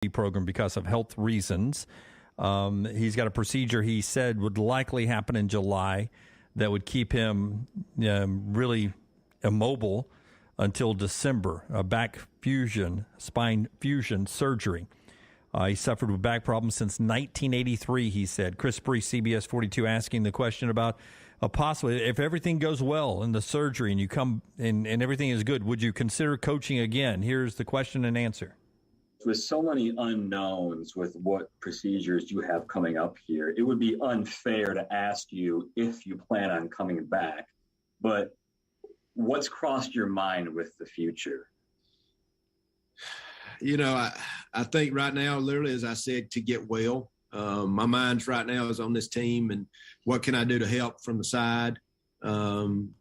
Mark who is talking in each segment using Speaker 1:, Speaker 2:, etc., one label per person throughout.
Speaker 1: program because of health reasons. He's got a procedure he said would likely happen in July that would keep him really immobile until December. Spine fusion surgery. He suffered with back problems since 1983, he said. Chris Bree, CBS 42, asking the question about a possible, if everything goes well in the surgery and you come and everything is good, would you consider coaching again? Here's the question and answer.
Speaker 2: With so many unknowns with what procedures you have coming up here, it would be unfair to ask you if you plan on coming back. But what's crossed your mind with the future?
Speaker 3: I think right now, literally, as I said, to get well. My mind's right now is on this team and what can I do to help from the side. I'm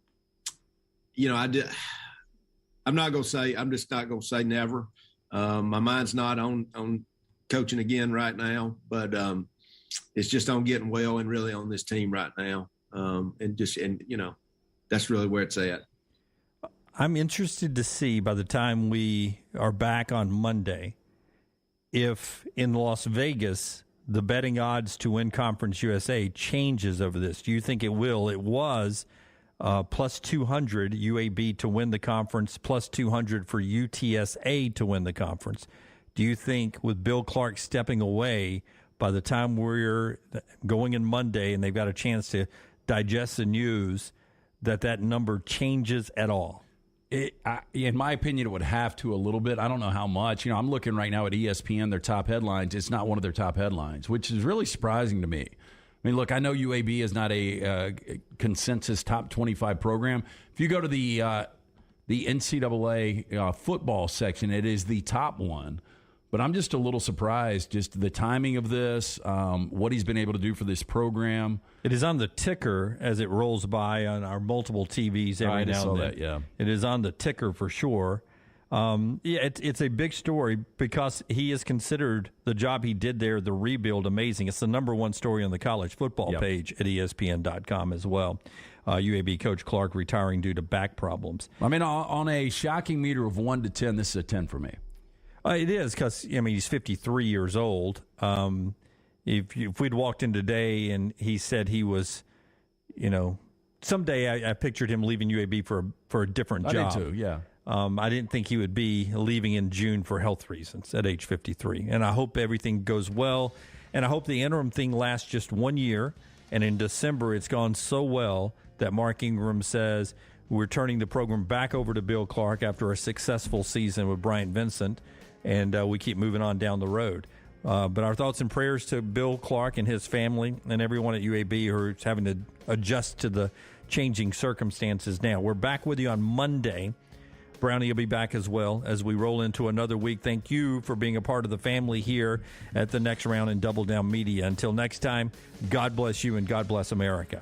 Speaker 3: just not going to say never. My mind's not on coaching again right now, but it's just on getting well and really on this team right now. That's really where it's at.
Speaker 1: I'm interested to see by the time we are back on Monday if in Las Vegas the betting odds to win Conference USA changes over this. Do you think it will? It was plus 200 UAB to win the conference, plus 200 for UTSA to win the conference. Do you think with Bill Clark stepping away, by the time we're going in Monday and they've got a chance to digest the news, that number changes at all?
Speaker 4: In my opinion, it would have to a little bit. I don't know how much. I'm looking right now at ESPN, their top headlines. It's not one of their top headlines, which is really surprising to me. I mean, look, I know UAB is not a consensus top 25 program. If you go to the NCAA football section, it is the top one. But I'm just a little surprised, just the timing of this, what he's been able to do for this program.
Speaker 1: It is on the ticker as it rolls by on our multiple TVs every now and then.
Speaker 4: Yeah.
Speaker 1: It is on the ticker for sure. It's a big story because he is considered the job he did there, the rebuild, amazing. It's the number one story on the college football page at ESPN.com as well. UAB coach Clark retiring due to back problems.
Speaker 4: I mean, on a shocking meter of 1 to 10, this is a 10 for me.
Speaker 1: It is because, he's 53 years old. If we'd walked in today and he said he was, someday I pictured him leaving UAB for a different job.
Speaker 4: I did too, yeah.
Speaker 1: I didn't think he would be leaving in June for health reasons at age 53. And I hope everything goes well. And I hope the interim thing lasts just 1 year. And in December, it's gone so well that Mark Ingram says we're turning the program back over to Bill Clark after a successful season with Bryant Vincent. And we keep moving on down the road. But our thoughts and prayers to Bill Clark and his family and everyone at UAB who are having to adjust to the changing circumstances now. We're back with you on Monday. Brownie will be back as well as we roll into another week. Thank you for being a part of the family here at the Next Round in Double Down Media. Until next time, God bless you and God bless America.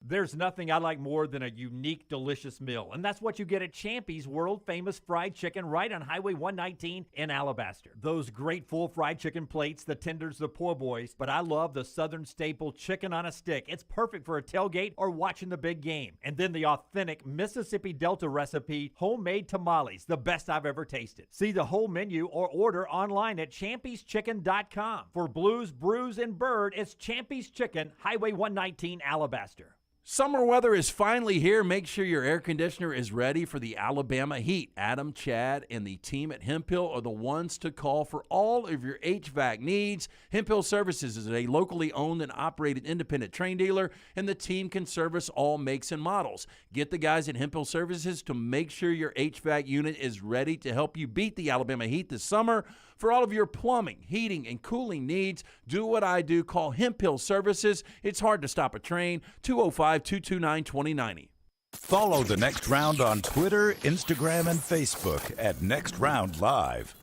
Speaker 5: There's nothing I like more than a unique, delicious meal, and that's what you get at Champy's world-famous fried chicken right on Highway 119 in Alabaster. Those great full fried chicken plates, the tenders, the po' boys, but I love the Southern staple chicken on a stick. It's perfect for a tailgate or watching the big game. And then the authentic Mississippi Delta recipe, homemade tamales, the best I've ever tasted. See the whole menu or order online at champy'schicken.com. For Blues, Brews, and Bird, it's Champy's Chicken, Highway 119, Alabaster.
Speaker 4: Summer weather is finally here. Make sure your air conditioner is ready for the Alabama heat. Adam, Chad, and the team at Hemphill are the ones to call for all of your HVAC needs. Hemphill Services is a locally owned and operated independent train dealer, and the team can service all makes and models. Get the guys at Hemphill Services to make sure your HVAC unit is ready to help you beat the Alabama heat this summer. For all of your plumbing, heating, and cooling needs, do what I do. Call Hemp Hill Services. It's hard to stop a train. 205-229-2090.
Speaker 6: Follow The Next Round on Twitter, Instagram, and Facebook at Next Round Live.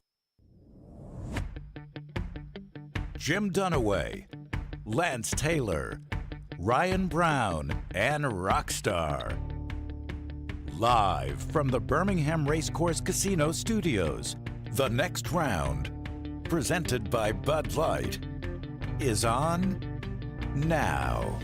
Speaker 6: Jim Dunaway, Lance Taylor, Ryan Brown, and Rockstar. Live from the Birmingham Racecourse Casino Studios, The Next Round, presented by Bud Light, is on now.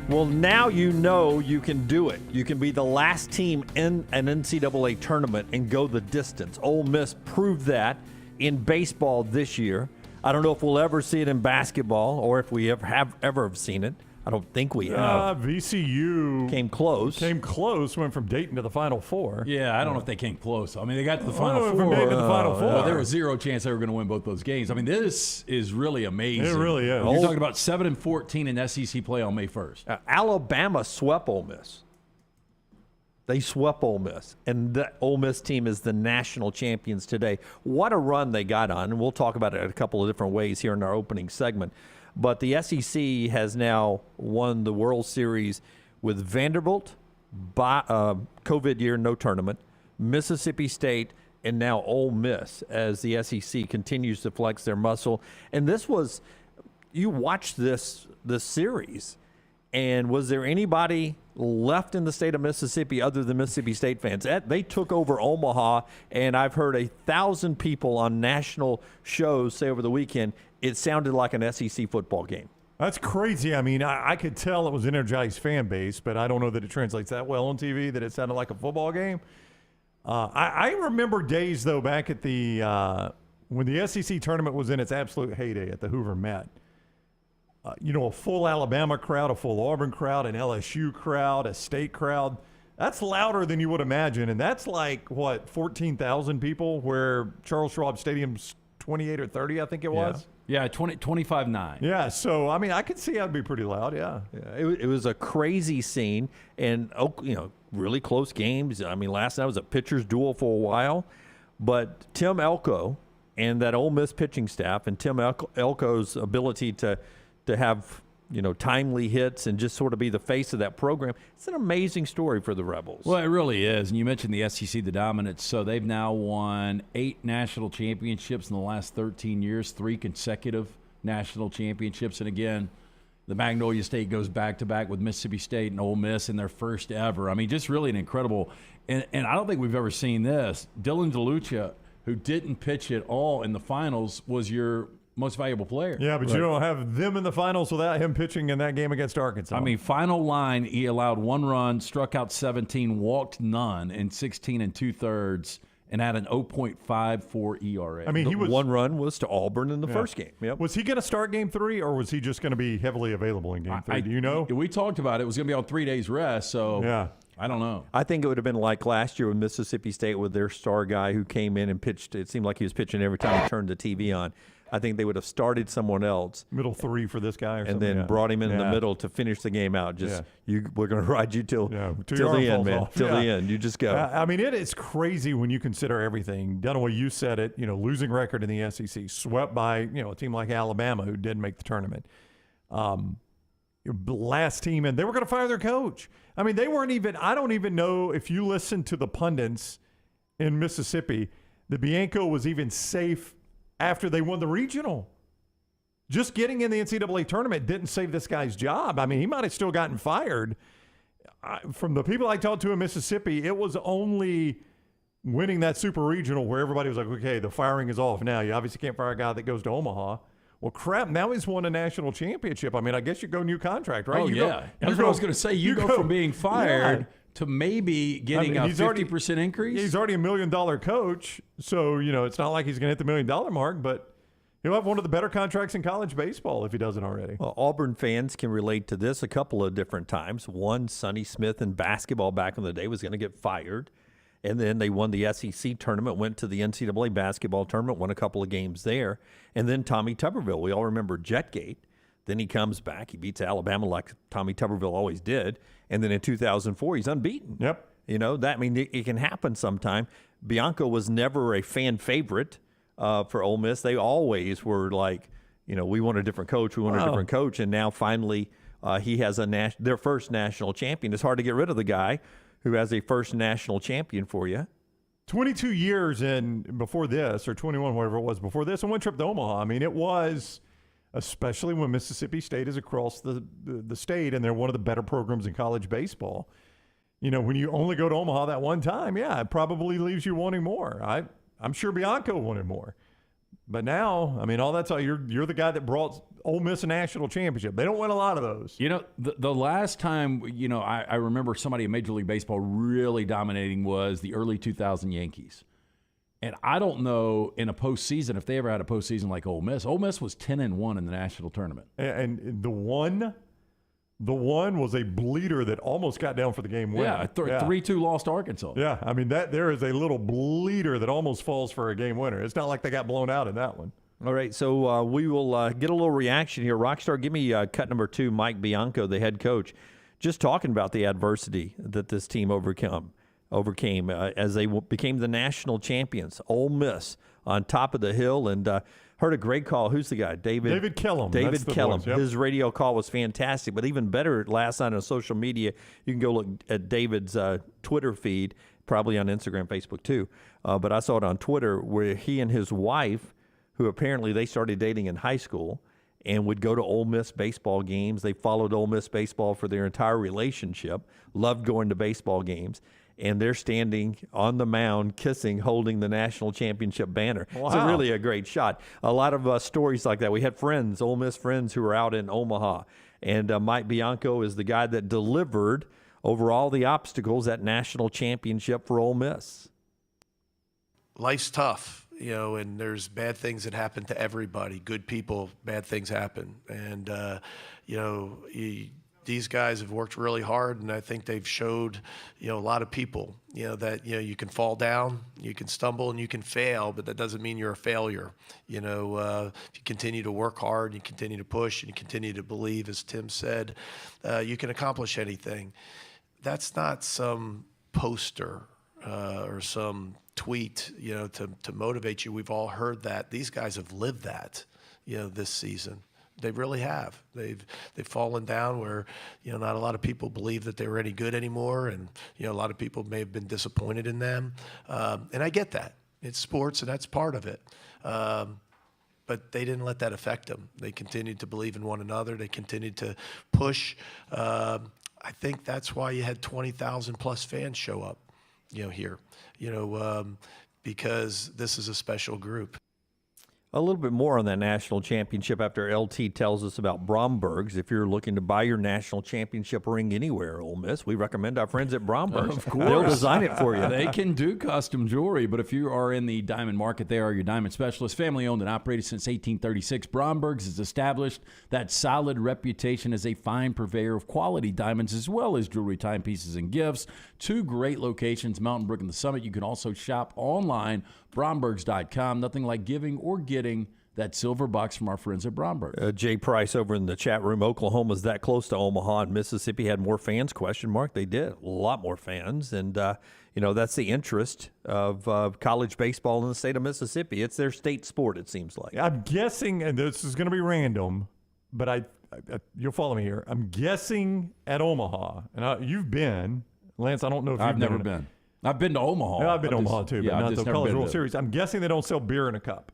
Speaker 1: Well, now you know you can do it. You can be the last team in an NCAA tournament and go the distance. Ole Miss proved that in baseball this year. I don't know if we'll ever see it in basketball or if we ever have seen it. I don't think we have.
Speaker 7: VCU
Speaker 1: came close.
Speaker 7: Went from Dayton to the Final Four.
Speaker 8: Yeah, I don't know if they came close. I mean, they got to the Final Four.
Speaker 7: From Dayton to the Final Four.
Speaker 8: There was zero chance they were going to win both those games. I mean, this is really amazing.
Speaker 7: It really is.
Speaker 8: You're talking about 7-14 in SEC play on May 1st.
Speaker 1: Alabama swept Ole Miss. They swept Ole Miss, and the Ole Miss team is the national champions today. What a run they got on, and we'll talk about it a couple of different ways here in our opening segment. But the SEC has now won the World Series with Vanderbilt, COVID year, no tournament, Mississippi State, and now Ole Miss as the SEC continues to flex their muscle. And this was, you watched this series, and was there anybody left in the state of Mississippi other than Mississippi State fans? They took over Omaha, and I've heard 1,000 people on national shows say over the weekend it sounded like an SEC football game.
Speaker 7: That's crazy. I mean, I could tell it was an energized fan base, but I don't know that it translates that well on TV that it sounded like a football game. I remember days, though, back at the when the SEC tournament was in its absolute heyday at the Hoover Met. A full Alabama crowd, a full Auburn crowd, an LSU crowd, a state crowd. That's louder than you would imagine. And that's like, 14,000 people, where Charles Schwab Stadium's 28 or 30, I think it was.
Speaker 8: Yeah, 25-9.
Speaker 7: Yeah, so, I mean, I could see that'd be pretty loud, yeah.
Speaker 1: It was a crazy scene, and, really close games. I mean, last night was a pitcher's duel for a while. But Tim Elko and that Ole Miss pitching staff, and Tim Elko's ability to have, timely hits and just sort of be the face of that program. It's an amazing story for the Rebels.
Speaker 8: Well, it really is. And you mentioned the SEC, the dominance. So they've now won 8 national championships in the last 13 years, 3 consecutive national championships. And again, the Magnolia State goes back-to-back with Mississippi State and Ole Miss in their first ever. I mean, just really an incredible – and I don't think we've ever seen this. Dylan DeLucia, who didn't pitch at all in the finals, was your – most valuable player.
Speaker 7: Yeah, but you don't have them in the finals without him pitching in that game against Arkansas.
Speaker 8: I mean, final line, he allowed 1 run, struck out 17, walked none in 16 2/3, and had an 0.54 ERA.
Speaker 7: I mean, he was
Speaker 1: 1 run was to Auburn in the first game. Yep.
Speaker 7: Was he going to start game 3, or was he just going to be heavily available in game 3? Do you know?
Speaker 8: We talked about it. It was going to be on 3 days rest, so
Speaker 7: yeah.
Speaker 8: I don't know.
Speaker 1: I think it would have been like last year with Mississippi State with their star guy who came in and pitched. It seemed like he was pitching every time he turned the TV on. I think they would have started someone else.
Speaker 7: Middle 3 for this guy or something.
Speaker 1: And then brought him in the middle to finish the game out. We're going to ride you till the end, man. Till the end. You just go.
Speaker 7: I mean, it is crazy when you consider everything. Dunaway, you said it, losing record in the SEC, swept by, a team like Alabama who did make the tournament. Last team, and they were going to fire their coach. I mean, they weren't even, I don't even know if you listen to the pundits in Mississippi, the Bianco was even safe after they won the regional. Just getting in the NCAA tournament didn't save this guy's job. I mean, he might have still gotten fired. From the people I talked to in Mississippi, it was only winning that super regional where everybody was like, okay, the firing is off now. You obviously can't fire a guy that goes to Omaha. Well, crap, now he's won a national championship. I mean, I guess you go new contract, right?
Speaker 8: Oh, That's what I was going to say. You go from being fired to maybe getting a 50% increase.
Speaker 7: He's already $1 million coach, so, it's not like he's going to hit the $1 million mark, but he'll have one of the better contracts in college baseball if he doesn't already.
Speaker 1: Well, Auburn fans can relate to this a couple of different times. One, Sonny Smith in basketball back in the day was going to get fired. And then they won the SEC tournament, went to the NCAA basketball tournament, won a couple of games there. And then Tommy Tuberville. We all remember Jetgate. Then he comes back. He beats Alabama like Tommy Tuberville always did. And then in 2004, he's unbeaten.
Speaker 7: Yep.
Speaker 1: It can happen sometime. Bianco was never a fan favorite for Ole Miss. They always were like, we want a different coach. We want a different coach. And now finally he has their first national champion. It's hard to get rid of the guy who has a first national champion for you.
Speaker 7: 22 years in before this, or 21, whatever it was before this, and one trip to Omaha. I mean, it was, especially when Mississippi State is across the state and they're one of the better programs in college baseball. When you only go to Omaha that one time, it probably leaves you wanting more. I'm sure Bianco wanted more. But now, all that's all. You're the guy that brought Ole Miss a national championship. They don't win a lot of those.
Speaker 8: The last time, I remember somebody in Major League Baseball really dominating was the early 2000 Yankees. And I don't know in a postseason if they ever had a postseason like Ole Miss. Ole Miss was 10-1 in the national tournament.
Speaker 7: And the one was a bleeder that almost got down for the game win.
Speaker 8: Yeah, 3-2 lost to Arkansas.
Speaker 7: Yeah, there is a little bleeder that almost falls for a game winner. It's not like they got blown out in that one.
Speaker 1: All right, so we will get a little reaction here. Rockstar, give me cut number 2, Mike Bianco, the head coach, just talking about the adversity that this team overcame as they became the national champions. Ole Miss on top of the hill, and heard a great call. Who's the guy? David
Speaker 7: Kellum.
Speaker 1: David Kellum.
Speaker 7: Yep.
Speaker 1: His radio call was fantastic, but even better last night on social media, you can go look at David's Twitter feed, probably on Instagram, Facebook too, but I saw it on Twitter where he and his wife, who apparently they started dating in high school and would go to Ole Miss baseball games. They followed Ole Miss baseball for their entire relationship, loved going to baseball games, and they're standing on the mound, kissing, holding the national championship banner.
Speaker 7: Wow.
Speaker 1: It's really a great shot. A lot of stories like that. We had friends, Ole Miss friends, who were out in Omaha, and Mike Bianco is the guy that delivered over all the obstacles that national championship for Ole Miss.
Speaker 9: Life's tough. And there's bad things that happen to everybody. Good people, bad things happen. And, these guys have worked really hard, and I think they've showed, a lot of people, that, you can fall down, you can stumble, and you can fail, but that doesn't mean you're a failure. If you continue to work hard, you continue to push, and you continue to believe, as Tim said, you can accomplish anything. That's not some poster or some tweet, to motivate you. We've all heard that. These guys have lived that, this season. They really have. They've fallen down where, not a lot of people believe that they were any good anymore, and a lot of people may have been disappointed in them. And I get that. It's sports, and that's part of it. But they didn't let that affect them. They continued to believe in one another. They continued to push. I think that's why you had 20,000 plus fans show up, here, because this is a special group.
Speaker 1: A little bit more on that national championship after LT tells us about Bromberg's. If you're looking to buy your national championship ring anywhere, Ole Miss, we recommend our friends at Bromberg's.
Speaker 8: Of course.
Speaker 1: They'll design it for you.
Speaker 8: They can do custom jewelry, but if you are in the diamond market, they are your diamond specialist. Family owned and operated since 1836. Bromberg's has established that solid reputation as a fine purveyor of quality diamonds as well as jewelry, timepieces, and gifts. 2 great locations, Mountain Brook and the Summit. You can also shop online, Brombergs.com. Nothing like giving or getting that silver box from our friends at Bromberg.
Speaker 1: Jay Price over in the chat room. Oklahoma's that close to Omaha, and Mississippi had more fans, ? They did. A lot more fans. And, that's the interest of college baseball in the state of Mississippi. It's their state sport, it seems like.
Speaker 7: I'm guessing, and this is going to be random, but you'll follow me here. I'm guessing at Omaha, and you've been. Lance, I don't know if
Speaker 8: I've never been. I've been to Omaha.
Speaker 7: Yeah, I've been to Omaha too, but not the College World
Speaker 8: there.
Speaker 7: Series. I'm guessing they don't sell beer in a cup.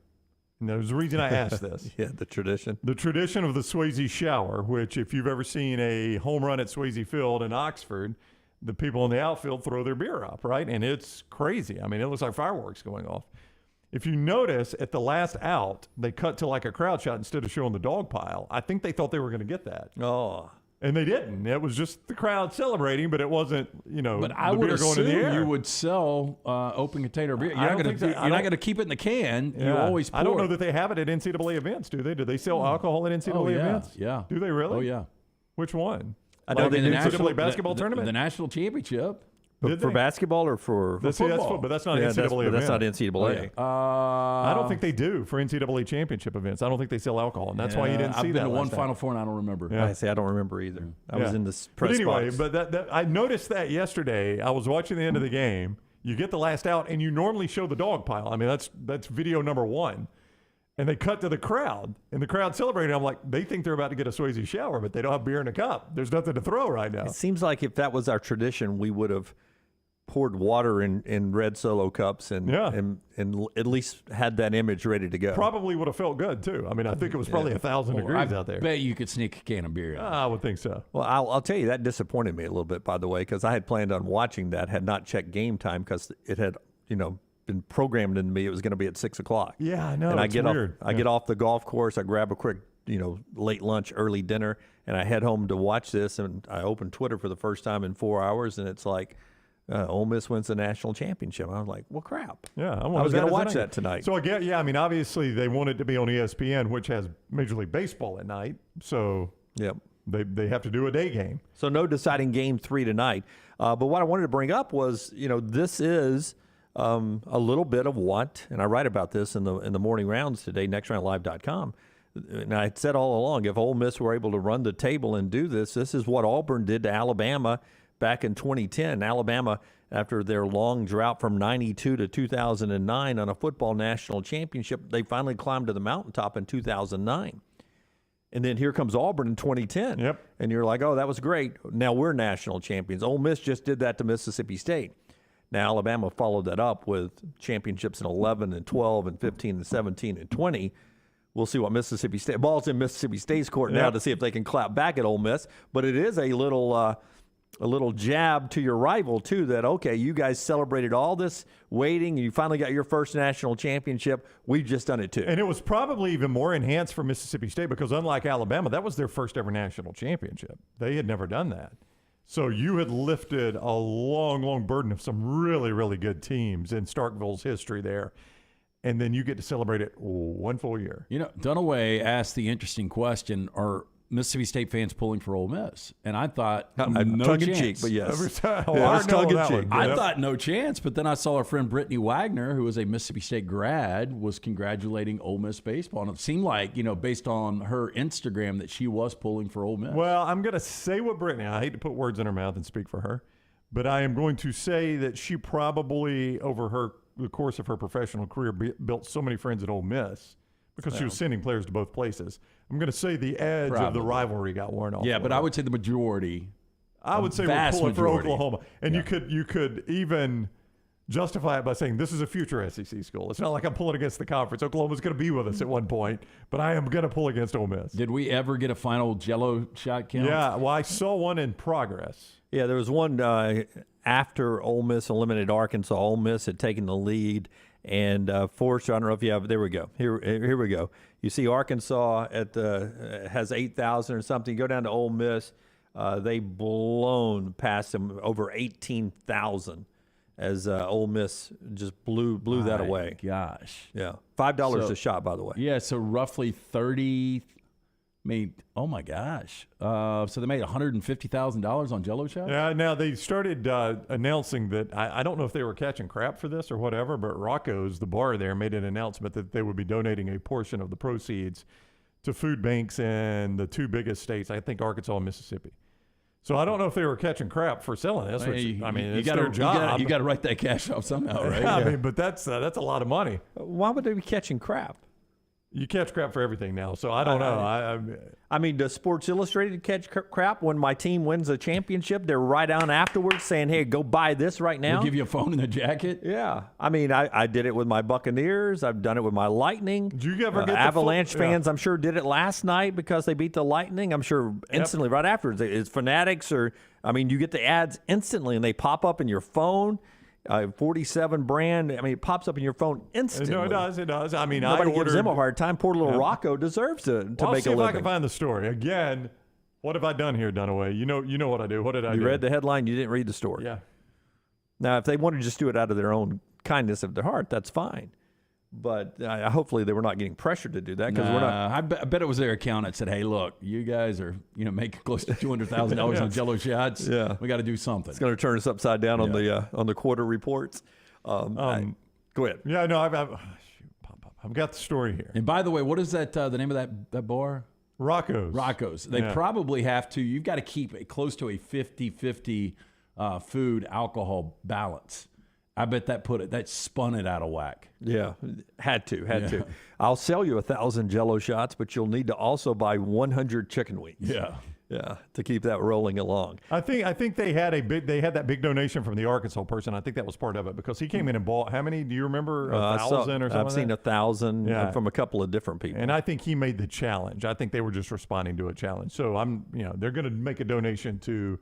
Speaker 7: And there's a reason I asked this.
Speaker 1: Yeah, the tradition.
Speaker 7: The tradition of the Swayze shower, which if you've ever seen a home run at Swayze Field in Oxford, the people in the outfield throw their beer up, right? And it's crazy. I mean, it looks like fireworks going off. If you notice, at the last out, they cut to like a crowd shot instead of showing the dog pile. I think they thought they were going to get that.
Speaker 1: Oh.
Speaker 7: And they didn't. It was just the crowd celebrating, but it wasn't,
Speaker 8: But I would assume you would sell open container beer. You're not going to keep it in the can.
Speaker 7: Yeah.
Speaker 8: You always pour
Speaker 7: I don't know
Speaker 8: it.
Speaker 7: that they have it at NCAA events, do they? Do they sell alcohol at NCAA events?
Speaker 8: Yeah.
Speaker 7: Do they really?
Speaker 8: Oh, yeah.
Speaker 7: Which one?
Speaker 1: I know
Speaker 7: like
Speaker 1: they
Speaker 7: the
Speaker 1: do
Speaker 7: NCAA basketball tournament?
Speaker 8: The national championship.
Speaker 1: For basketball or for
Speaker 7: That's
Speaker 1: football?
Speaker 7: but that's not an NCAA event.
Speaker 1: That's not NCAA.
Speaker 7: I don't think they do for NCAA championship events. I don't think they sell alcohol, and that's why you didn't see
Speaker 8: I've
Speaker 7: that.
Speaker 8: been to one
Speaker 7: last
Speaker 8: Final
Speaker 7: time.
Speaker 8: Four, and I don't remember.
Speaker 7: Yeah.
Speaker 1: I say I don't remember either. I was in this press
Speaker 7: But anyway,
Speaker 1: box.
Speaker 7: but that I noticed that yesterday. I was watching the end of the game. You get the last out, and you normally show the dog pile. I mean, that's video number one. And they cut to the crowd, and the crowd celebrating. I'm like, they think they're about to get a Swayze shower, but they don't have beer in a cup. There's nothing to throw right now.
Speaker 1: It seems like if that was our tradition, we would have poured water in red Solo cups and at least had that image ready to go.
Speaker 7: Probably would have felt good too. I mean, I think it was probably 1,000 degrees out there.
Speaker 8: I bet you could sneak a can of beer in.
Speaker 7: I would think so.
Speaker 1: Well, I'll tell you, that disappointed me a little bit, by the way, because I had planned on watching that, had not checked game time because it had, been programmed into me. It was going to be at 6 o'clock.
Speaker 7: Yeah, I know.
Speaker 1: And
Speaker 7: it's weird.
Speaker 1: I get off the golf course. I grab a quick, late lunch, early dinner, and I head home to watch this. And I open Twitter for the first time in 4 hours, and it's like, Ole Miss wins the national championship. I was like, well, crap.
Speaker 7: Yeah, I
Speaker 1: was going to watch that tonight.
Speaker 7: So I mean, obviously they want it to be on ESPN, which has Major League Baseball at night. So
Speaker 1: yep.
Speaker 7: They have to do a day game.
Speaker 1: So no deciding game 3 tonight. But what I wanted to bring up was, this is a little bit of what, and I write about this in the morning rounds today, nextroundlive.com. And I said all along, if Ole Miss were able to run the table and do this is what Auburn did to Alabama back in 2010. Alabama, after their long drought from 92 to 2009 on a football national championship, they finally climbed to the mountaintop in 2009. And then here comes Auburn in 2010.
Speaker 7: Yep.
Speaker 1: And you're like, oh, that was great. Now we're national champions. Ole Miss just did that to Mississippi State. Now Alabama followed that up with championships in 11 and 12 and 15 and 17 and 20. We'll see what Mississippi State – ball's in Mississippi State's court now to see if they can clap back at Ole Miss. But it is a little jab to your rival, too, that, okay, you guys celebrated all this waiting. You finally got your first national championship. We've just done it, too.
Speaker 7: And it was probably even more enhanced for Mississippi State because, unlike Alabama, that was their first ever national championship. They had never done that. So you had lifted a long, long burden of some really, really good teams in Starkville's history there. And then you get to celebrate it one full year.
Speaker 8: Dunaway asked the interesting question, are Mississippi State fans pulling for Ole Miss? And I thought, no
Speaker 1: tongue in
Speaker 8: chance.
Speaker 1: cheek, but yes.
Speaker 8: I thought no chance, but then I saw our friend Brittany Wagner, who is a Mississippi State grad, was congratulating Ole Miss baseball. And it seemed like, based on her Instagram, that she was pulling for Ole Miss.
Speaker 7: Well, I'm going to say what Brittany, I hate to put words in her mouth and speak for her, but I am going to say that she probably, over the course of her professional career, built so many friends at Ole Miss because she was sending players to both places. I'm going to say the edge of the rivalry got worn off.
Speaker 8: Yeah, but I would say the majority.
Speaker 7: I would say we're pulling for Oklahoma. And you could even justify it by saying this is a future SEC school. It's not like I'm pulling against the conference. Oklahoma's going to be with us at one point, but I am going to pull against Ole Miss.
Speaker 8: Did we ever get a final Jell-O shot count?
Speaker 7: Yeah, well, I saw one in progress.
Speaker 1: Yeah, there was one after Ole Miss eliminated Arkansas. Ole Miss had taken the lead, and Forrester, I don't know if you have. There we go. Here we go. You see Arkansas has 8,000 or something. You go down to Ole Miss, they blown past them over 18,000 as Ole Miss just blew that away.
Speaker 8: Gosh.
Speaker 1: Yeah, $5 a shot, by the way.
Speaker 8: Yeah, so roughly 30. Oh my gosh! So they made $150,000 on Jell-O shots.
Speaker 7: Yeah. Now they started announcing that I don't know if they were catching crap for this or whatever, but Rocco's, the bar there, made an announcement that they would be donating a portion of the proceeds to food banks in the two biggest states, I think Arkansas and Mississippi. So I don't know if they were catching crap for selling this. Which, it's their job.
Speaker 8: You got to write that cash off somehow, right?
Speaker 7: Yeah, I mean, but that's a lot of money.
Speaker 1: Why would they be catching crap?
Speaker 7: You catch crap for everything now, so I don't know.
Speaker 1: I mean, does Sports Illustrated catch crap when my team wins a championship? They're right on afterwards saying, hey, go buy this right now.
Speaker 8: We'll give you a phone and a jacket?
Speaker 1: Yeah. I mean, I did it with my Buccaneers. I've done it with my Lightning.
Speaker 7: Did you ever get
Speaker 1: Avalanche fans, I'm sure, did it last night because they beat the Lightning. I'm sure instantly right afterwards. It's Fanatics you get the ads instantly, and they pop up in your phone. 47 brand. I mean, it pops up in your phone instantly.
Speaker 7: No, it does. I mean,
Speaker 1: nobody gives them a hard time. Poor little Rocco deserves to make a living.
Speaker 7: I'll see if I can find the story. Again, what have I done here, Dunaway? You know what I do. What did I do?
Speaker 1: You read the headline. You didn't read the story.
Speaker 7: Yeah.
Speaker 1: Now, if they want to just do it out of their own kindness of their heart, that's fine. But hopefully they were not getting pressured to do that because we're not.
Speaker 8: I bet it was their accountant said, "Hey, look, you guys are making close to $200,000 on Jello shots.
Speaker 1: Yeah,
Speaker 8: we got to do something.
Speaker 1: It's going to turn us upside down on the quarter reports." Go ahead.
Speaker 7: Yeah, no, I've got the story here.
Speaker 8: And by the way, what is that? The name of that bar?
Speaker 7: Rocco's.
Speaker 8: They probably have to. You've got to keep it close to a 50-50 food alcohol balance. I bet that spun it out of whack.
Speaker 1: Yeah, had to. I'll sell you 1,000 Jello shots, but you'll need to also buy 100 chicken wings. Yeah, to keep that rolling along.
Speaker 7: I think they had that big donation from the Arkansas person. I think that was part of it because he came in and bought how many? Do you remember? 1,000 or something?
Speaker 1: I've seen 1,000 from a couple of different people.
Speaker 7: And I think he made the challenge. I think they were just responding to a challenge. So they're going to make a donation to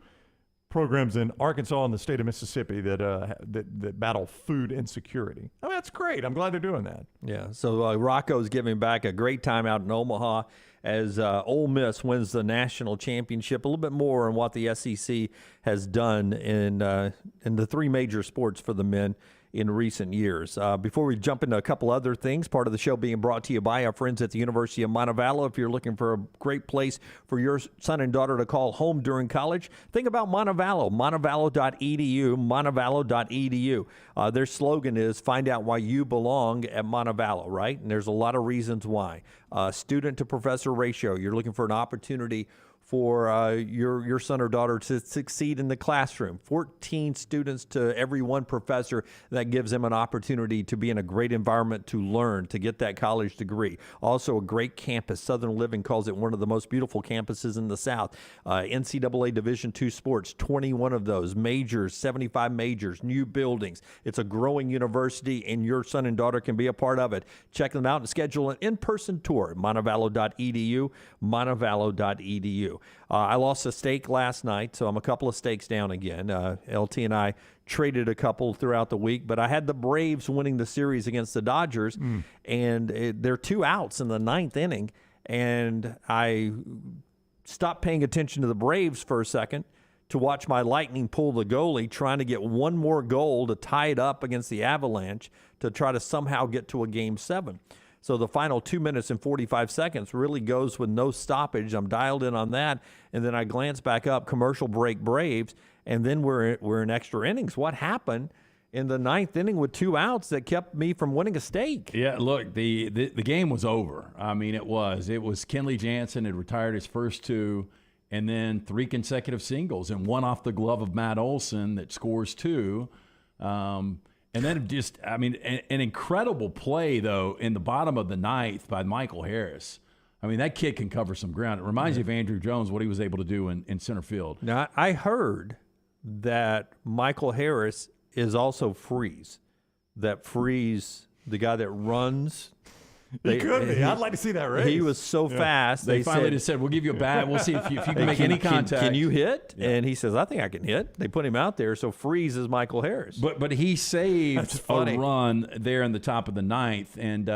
Speaker 7: programs in Arkansas and the state of Mississippi that battle food insecurity. I mean, that's great. I'm glad they're doing that.
Speaker 1: Yeah. So Rocco's giving back a great time out in Omaha as Ole Miss wins the national championship. A little bit more on what the SEC has done in the three major sports for the men in recent years. Before we jump into a couple other things, part of the show being brought to you by our friends at the University of Montevallo. If you're looking for a great place for your son and daughter to call home during college, think about Montevallo, montevallo.edu, montevallo.edu. Their slogan is, find out why you belong at Montevallo, right? And there's a lot of reasons why. Student to professor ratio, you're looking for an opportunity for your son or daughter to succeed in the classroom. 14 students to every one professor. That gives them an opportunity to be in a great environment to learn, to get that college degree. Also a great campus. Southern Living calls it one of the most beautiful campuses in the South. NCAA Division II sports, 21 of those. Majors, 75 majors, new buildings. It's a growing university, and your son and daughter can be a part of it. Check them out and schedule an in-person tour at montevallo.edu, montevallo.edu. I lost a stake last night, so I'm a couple of stakes down again. LT and I traded a couple throughout the week, but I had the Braves winning the series against the Dodgers, and they're 2 outs in the 9th inning, and I stopped paying attention to the Braves for a second to watch my Lightning pull the goalie, trying to get one more goal to tie it up against the Avalanche to try to somehow get to a Game 7. So the final 2 minutes and 45 seconds really goes with no stoppage. I'm dialed in on that, and then I glance back up, commercial break Braves, and then we're in extra innings. What happened in the 9th inning with 2 outs that kept me from winning a stake?
Speaker 8: Yeah, look, the game was over. I mean, it was Kenley Jansen had retired his first 2, and then 3 consecutive singles, and one off the glove of Matt Olson that scores 2. And then just, I mean, an incredible play, though, in the bottom of the 9th by Michael Harris. I mean, that kid can cover some ground. It reminds you of Andrew Jones, what he was able to do in center field.
Speaker 1: Now, I heard that Michael Harris is also Freeze. That Freeze, the guy that runs.
Speaker 7: He could be. I'd like to see that race.
Speaker 1: He was so fast.
Speaker 8: They finally just said, we'll give you a bat. We'll see if you can make any contact.
Speaker 1: Can you hit? Yeah. And he says, I think I can hit. They put him out there, so Freeze is Michael Harris.
Speaker 8: But he saved a run there in the top of the 9th. And,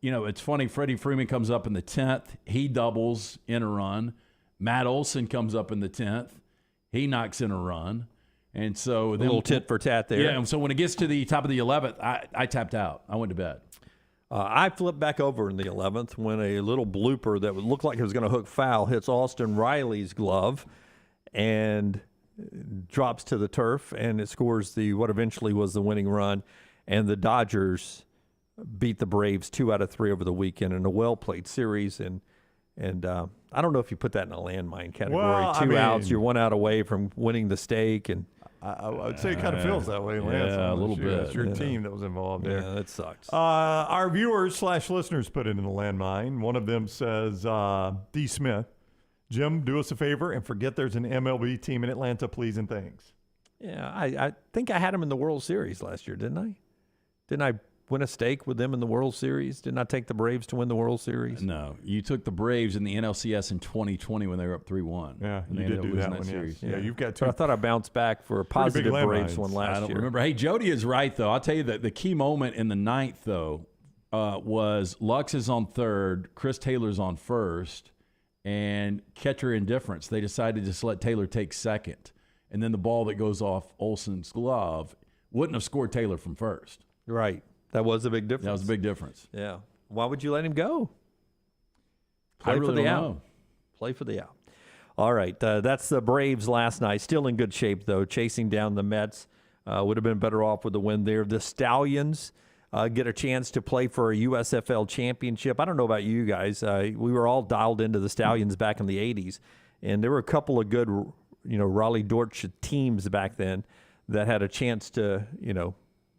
Speaker 8: it's funny. Freddie Freeman comes up in the 10th. He doubles in a run. Matt Olson comes up in the 10th. He knocks in a run. And so
Speaker 1: a little tit for tat there.
Speaker 8: Yeah, and so when it gets to the top of the 11th, I tapped out. I went to bed.
Speaker 1: I flipped back over in the 11th when a little blooper that would look like it was going to hook foul hits Austin Riley's glove and drops to the turf, and it scores what eventually was the winning run. And the Dodgers beat the Braves 2 out of 3 over the weekend in a well-played series. And I don't know if you put that in a landmine category.
Speaker 7: Well,
Speaker 1: 2 outs, you're 1 out away from winning the stake, and
Speaker 7: I would say it kind of feels that way, Lance.
Speaker 8: Yeah, a little bit.
Speaker 7: It's your team that was involved there.
Speaker 1: Yeah, that sucks.
Speaker 7: Our viewers/listeners put it in the landmine. One of them says, D. Smith, Jim, do us a favor and forget there's an MLB team in Atlanta, please and thanks.
Speaker 1: Yeah, I think I had them in the World Series last year, didn't I? Didn't I win a stake with them in the World Series? Didn't I take the Braves to win the World Series?
Speaker 8: No, you took the Braves in the NLCS in 2020 when they were up 3-1.
Speaker 7: Yeah, you did do that one. Series. Yeah, you've got 2.
Speaker 1: But I thought I bounced back for a positive Braves one last year.
Speaker 8: I don't remember. Hey, Jody is right, though. I'll tell you that the key moment in the 9th, though, was Lux is on 3rd, Chris Taylor's on 1st, and catcher indifference. They decided to just let Taylor take 2nd. And then the ball that goes off Olson's glove wouldn't have scored Taylor from 1st.
Speaker 1: Right. That was a big difference.
Speaker 8: That was a big difference.
Speaker 1: Yeah. Why would you let him go?
Speaker 8: I really don't know.
Speaker 1: Play for the out. All right. That's the Braves last night. Still in good shape, though, chasing down the Mets. Would have been better off with the win there. The Stallions get a chance to play for a USFL championship. I don't know about you guys. We were all dialed into the Stallions back in the 80s, and there were a couple of good, Raleigh-Dortch teams back then that had a chance to,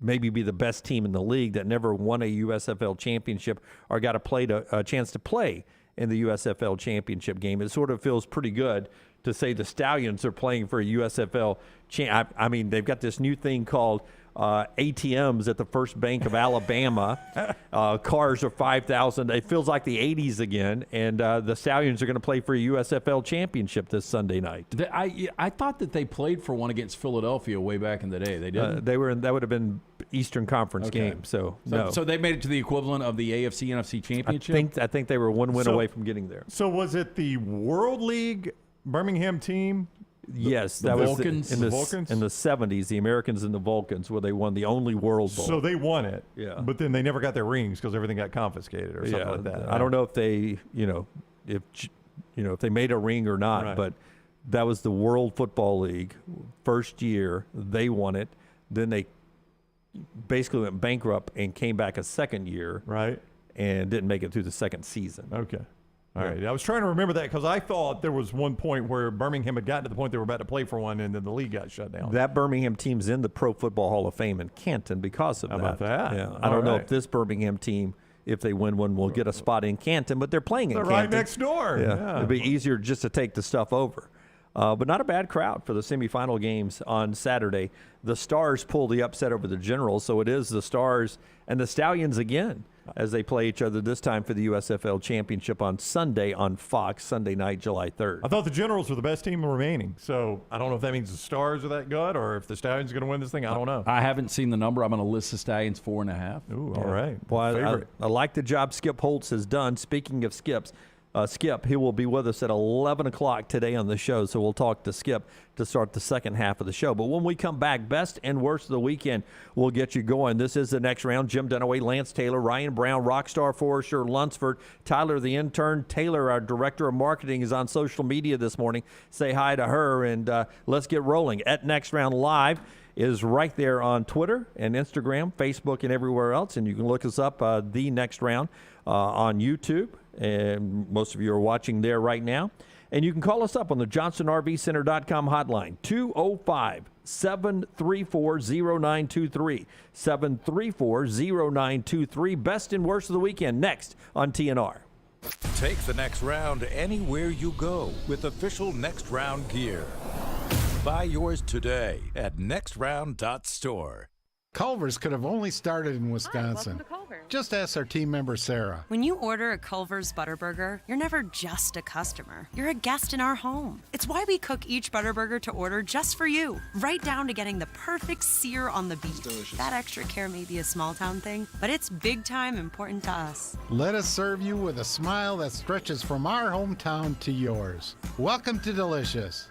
Speaker 1: maybe be the best team in the league that never won a USFL championship or got a chance to play in the USFL championship game. It sort of feels pretty good to say the Stallions are playing for a USFL I mean, they've got this new thing called ATMs at the First Bank of Alabama. Cars are $5,000. It feels like the 80s again, and the Stallions are going to play for a USFL championship this Sunday night.
Speaker 8: I thought that they played for one against Philadelphia way back in the day. They didn't?
Speaker 1: That would have been Eastern Conference game, so no.
Speaker 8: So they made it to the equivalent of the AFC NFC championship?
Speaker 1: I think they were one win away from getting there.
Speaker 7: So was it the World League Birmingham team?
Speaker 1: Yes,
Speaker 8: the
Speaker 1: that
Speaker 8: Vulcans?
Speaker 1: was in the 70s, the Americans and the Vulcans, where they won the only World Bowl.
Speaker 7: So they won it,
Speaker 1: yeah.
Speaker 7: But then they never got their rings because everything got confiscated or something like that.
Speaker 1: I don't know if they, if they made a ring or not,
Speaker 7: Right.
Speaker 1: but that was the World Football League. First year, they won it. Then they basically went bankrupt and came back a second year,
Speaker 7: right,
Speaker 1: and didn't make it through the second season.
Speaker 7: Okay. All right. I was trying to remember that because I thought there was one point where Birmingham had gotten to the point they were about to play for one, and then the league got shut down.
Speaker 1: That Birmingham team's in the Pro Football Hall of Fame in Canton because of
Speaker 7: How about that?
Speaker 1: Yeah. I don't know if this Birmingham team, if they win one, will get a spot in Canton, but they're playing in
Speaker 7: They're
Speaker 1: Canton.
Speaker 7: right next door.
Speaker 1: Yeah. It'd be easier just to take the stuff over. But not a bad crowd for the semifinal games on Saturday. The Stars pull the upset over the Generals, so it is the Stars and the Stallions again as they play each other, this time for the USFL Championship on Sunday on Fox, Sunday night, July 3rd.
Speaker 7: I thought the Generals were the best team remaining, so I don't know if that means the Stars are that good or if the Stallions are going to win this thing. I don't know.
Speaker 8: I haven't seen the number. I'm going to list the Stallions 4.5.
Speaker 7: Ooh, all right.
Speaker 1: Well, I like the job Skip Holtz has done. Speaking of Skip, he will be with us at 11 o'clock today on the show, so we'll talk to Skip to start the second half of the show. But when we come back, best and worst of the weekend, we'll get you going. This is the next round. Jim Dunaway, Lance Taylor, Ryan Brown, Rockstar Forrester, Lunsford, Tyler the intern, Taylor, our director of marketing, is on social media this morning. Say hi to her, and let's get rolling. At Next Round Live is right there on Twitter and Instagram, Facebook, and everywhere else, and you can look us up, The Next Round, on YouTube. And most of you are watching there right now. And you can call us up on the JohnsonRVCenter.com hotline, 205-734-0923, 734-0923. Best and worst of the weekend, next on TNR.
Speaker 6: Take the next round anywhere you go with official Next Round gear. Buy yours today at nextround.store.
Speaker 10: Culver's could have only started in Wisconsin.
Speaker 11: Hi, welcome to Culver's.
Speaker 10: Just ask our team member, Sarah.
Speaker 11: When you order a Culver's Butterburger, you're never just a customer. You're a guest in our home. It's why we cook each Butterburger to order just for you, right down to getting the perfect sear on the beef. That extra care may be a small town thing, but it's big time important to us.
Speaker 10: Let us serve you with a smile that stretches from our hometown to yours. Welcome to Delicious.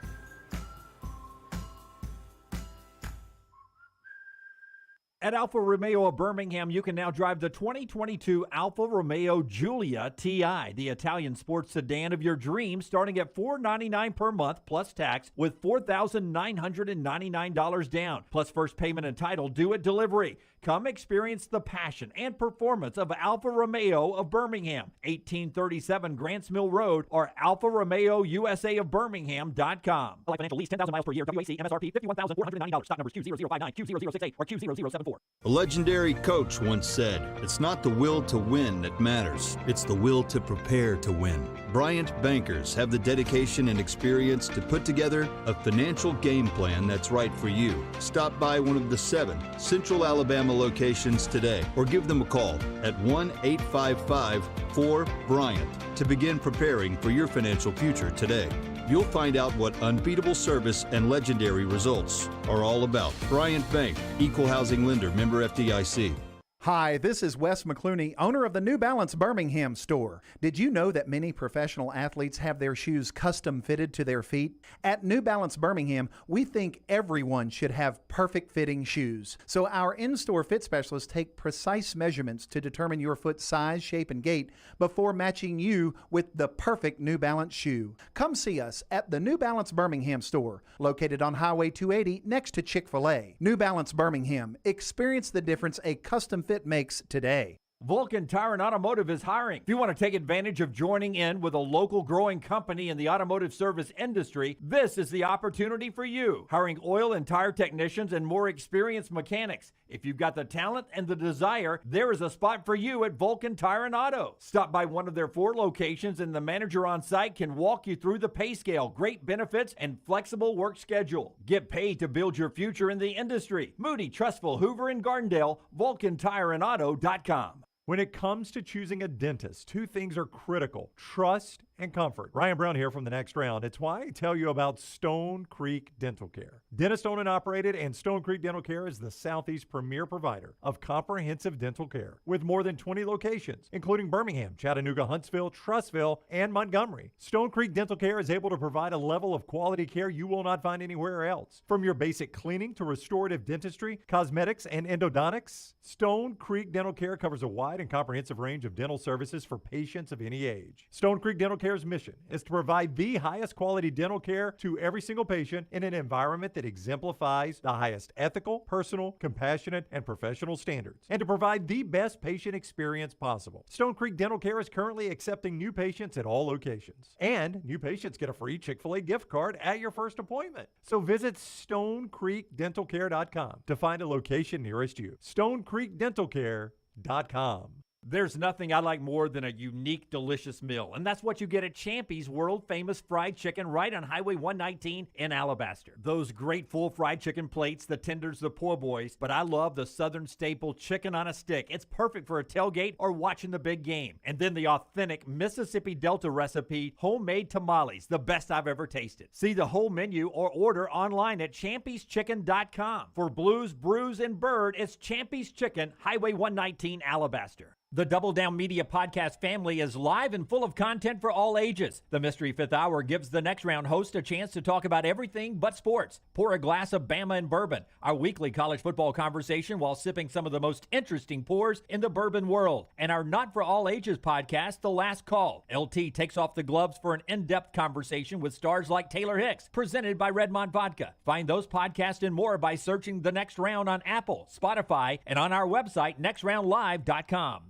Speaker 5: At Alfa Romeo of Birmingham, you can now drive the 2022 Alfa Romeo Giulia TI, the Italian sports sedan of your dreams, starting at $499 per month plus tax with $4,999 down, plus first payment and title due at delivery. Come experience the passion and performance of Alfa Romeo of Birmingham, 1837 Grants Mill Road, or Alfa Romeo USA of Birmingham.com. Like financial lease, 10,000 miles per year, WAC, MSRP, $51,490. Stock numbers Q0059, Q0068, or Q0074.
Speaker 12: A legendary coach once said, "It's not the will to win that matters, it's the will to prepare to win." Bryant bankers have the dedication and experience to put together a financial game plan that's right for you. Stop by one of the 7 Central Alabama locations today or give them a call at 1-855-4-BRYANT to begin preparing for your financial future today. You'll find out what unbeatable service and legendary results are all about. Bryant Bank, Equal Housing Lender, member FDIC.
Speaker 13: Hi, this is Wes McClooney, owner of the New Balance Birmingham store. Did you know that many professional athletes have their shoes custom fitted to their feet? At New Balance Birmingham, we think everyone should have perfect fitting shoes. So our in-store fit specialists take precise measurements to determine your foot size, shape, and gait before matching you with the perfect New Balance shoe. Come see us at the New Balance Birmingham store, located on Highway 280 next to Chick-fil-A. New Balance Birmingham. Experience the difference a custom fit makes today.
Speaker 5: Vulcan Tire and Automotive is hiring. If you want to take advantage of joining in with a local growing company in the automotive service industry, this is the opportunity for you. Hiring oil and tire technicians and more experienced mechanics. If you've got the talent and the desire, there is a spot for you at Vulcan Tire and Auto. Stop by one of their 4 locations and the manager on site can walk you through the pay scale, great benefits, and flexible work schedule. Get paid to build your future in the industry. Moody, Trustful, Hoover, and Gardendale, VulcanTireandAuto.com.
Speaker 7: When it comes to choosing a dentist, 2 things are critical: trust and comfort. Ryan Brown here from The Next Round. It's why I tell you about Stone Creek Dental Care. Dentist owned and operated, and Stone Creek Dental Care is the Southeast premier provider of comprehensive dental care with more than 20 locations, including Birmingham, Chattanooga, Huntsville, Trussville, and Montgomery. Stone Creek Dental Care is able to provide a level of quality care you will not find anywhere else. From your basic cleaning to restorative dentistry, cosmetics, and endodontics, Stone Creek Dental Care covers a wide and comprehensive range of dental services for patients of any age. Stone Creek Dental Care's mission is to provide the highest quality dental care to every single patient in an environment that exemplifies the highest ethical, personal, compassionate, and professional standards, and to provide the best patient experience possible. Stone Creek Dental Care is currently accepting new patients at all locations, and new patients get a free Chick-fil-A gift card at your first appointment. So visit StoneCreekDentalCare.com to find a location nearest you. StoneCreekDentalCare.com.
Speaker 5: There's nothing I like more than a unique, delicious meal, and that's what you get at Champy's world-famous fried chicken right on Highway 119 in Alabaster. Those great full fried chicken plates, the tenders, the po' boys, but I love the southern staple chicken on a stick. It's perfect for a tailgate or watching the big game. And then the authentic Mississippi Delta recipe, homemade tamales, the best I've ever tasted. See the whole menu or order online at champyschicken.com. For Blues, Brews, and Bird, it's Champy's Chicken, Highway 119, Alabaster. The Double Down Media podcast family is live and full of content for all ages. The Mystery Fifth Hour gives the Next Round host a chance to talk about everything but sports. Pour a glass of Bama and bourbon, our weekly college football conversation while sipping some of the most interesting pours in the bourbon world. And our Not For All Ages podcast, The Last Call. LT takes off the gloves for an in-depth conversation with stars like Taylor Hicks, presented by Redmond Vodka. Find those podcasts and more by searching The Next Round on Apple, Spotify, and on our website, nextroundlive.com.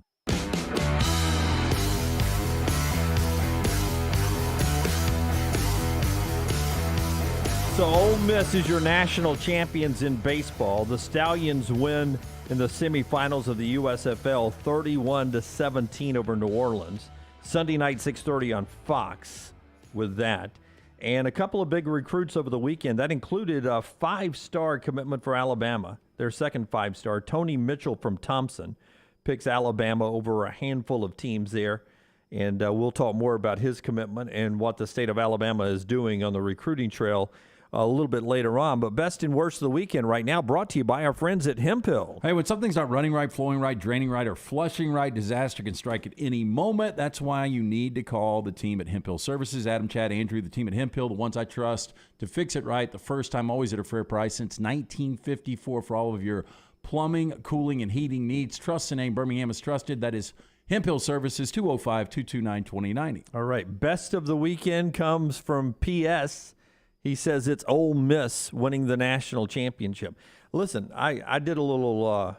Speaker 1: So Ole Miss is your national champions in baseball. The Stallions win in the semifinals of the USFL 31-17 over New Orleans. Sunday night, 6:30 on Fox with that. And a couple of big recruits over the weekend. That included a 5-star commitment for Alabama. Their second 5-star, Tony Mitchell from Thompson, picks Alabama over a handful of teams there. And we'll talk more about his commitment and what the state of Alabama is doing on the recruiting trail a little bit later on. But best and worst of the weekend right now brought to you by our friends at Hemphill.
Speaker 8: Hey, when something's not running right, flowing right, draining right, or flushing right, disaster can strike at any moment. That's why you need to call the team at Hemphill Services. Adam, Chad, Andrew, the team at Hemphill, the ones I trust to fix it right the first time, always at a fair price since 1954 for all of your plumbing, cooling, and heating needs. Trust the name Birmingham is trusted. That is Hemphill Services, 205-229-2090.
Speaker 1: All right, best of the weekend comes from P.S. He says it's Ole Miss winning the national championship. Listen, I did a little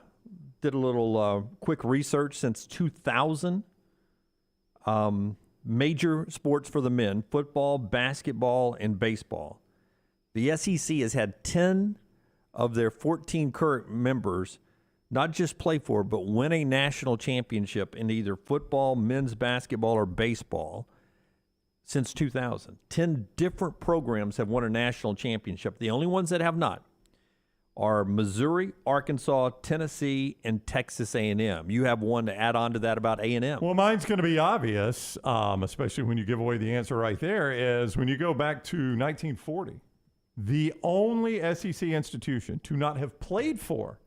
Speaker 1: quick research since 2000. Major sports for the men: football, basketball, and baseball. The SEC has had 10 of their 14 current members not just play for, but win a national championship in either football, men's basketball, or baseball since 2000. 10 different programs have won a national championship. The only ones that have not are Missouri, Arkansas, Tennessee, and Texas A&M. You have one to add on to that about A&M.
Speaker 7: Well, mine's going to be obvious, especially when you give away the answer right there, is when you go back to 1940, the only SEC institution to not have played for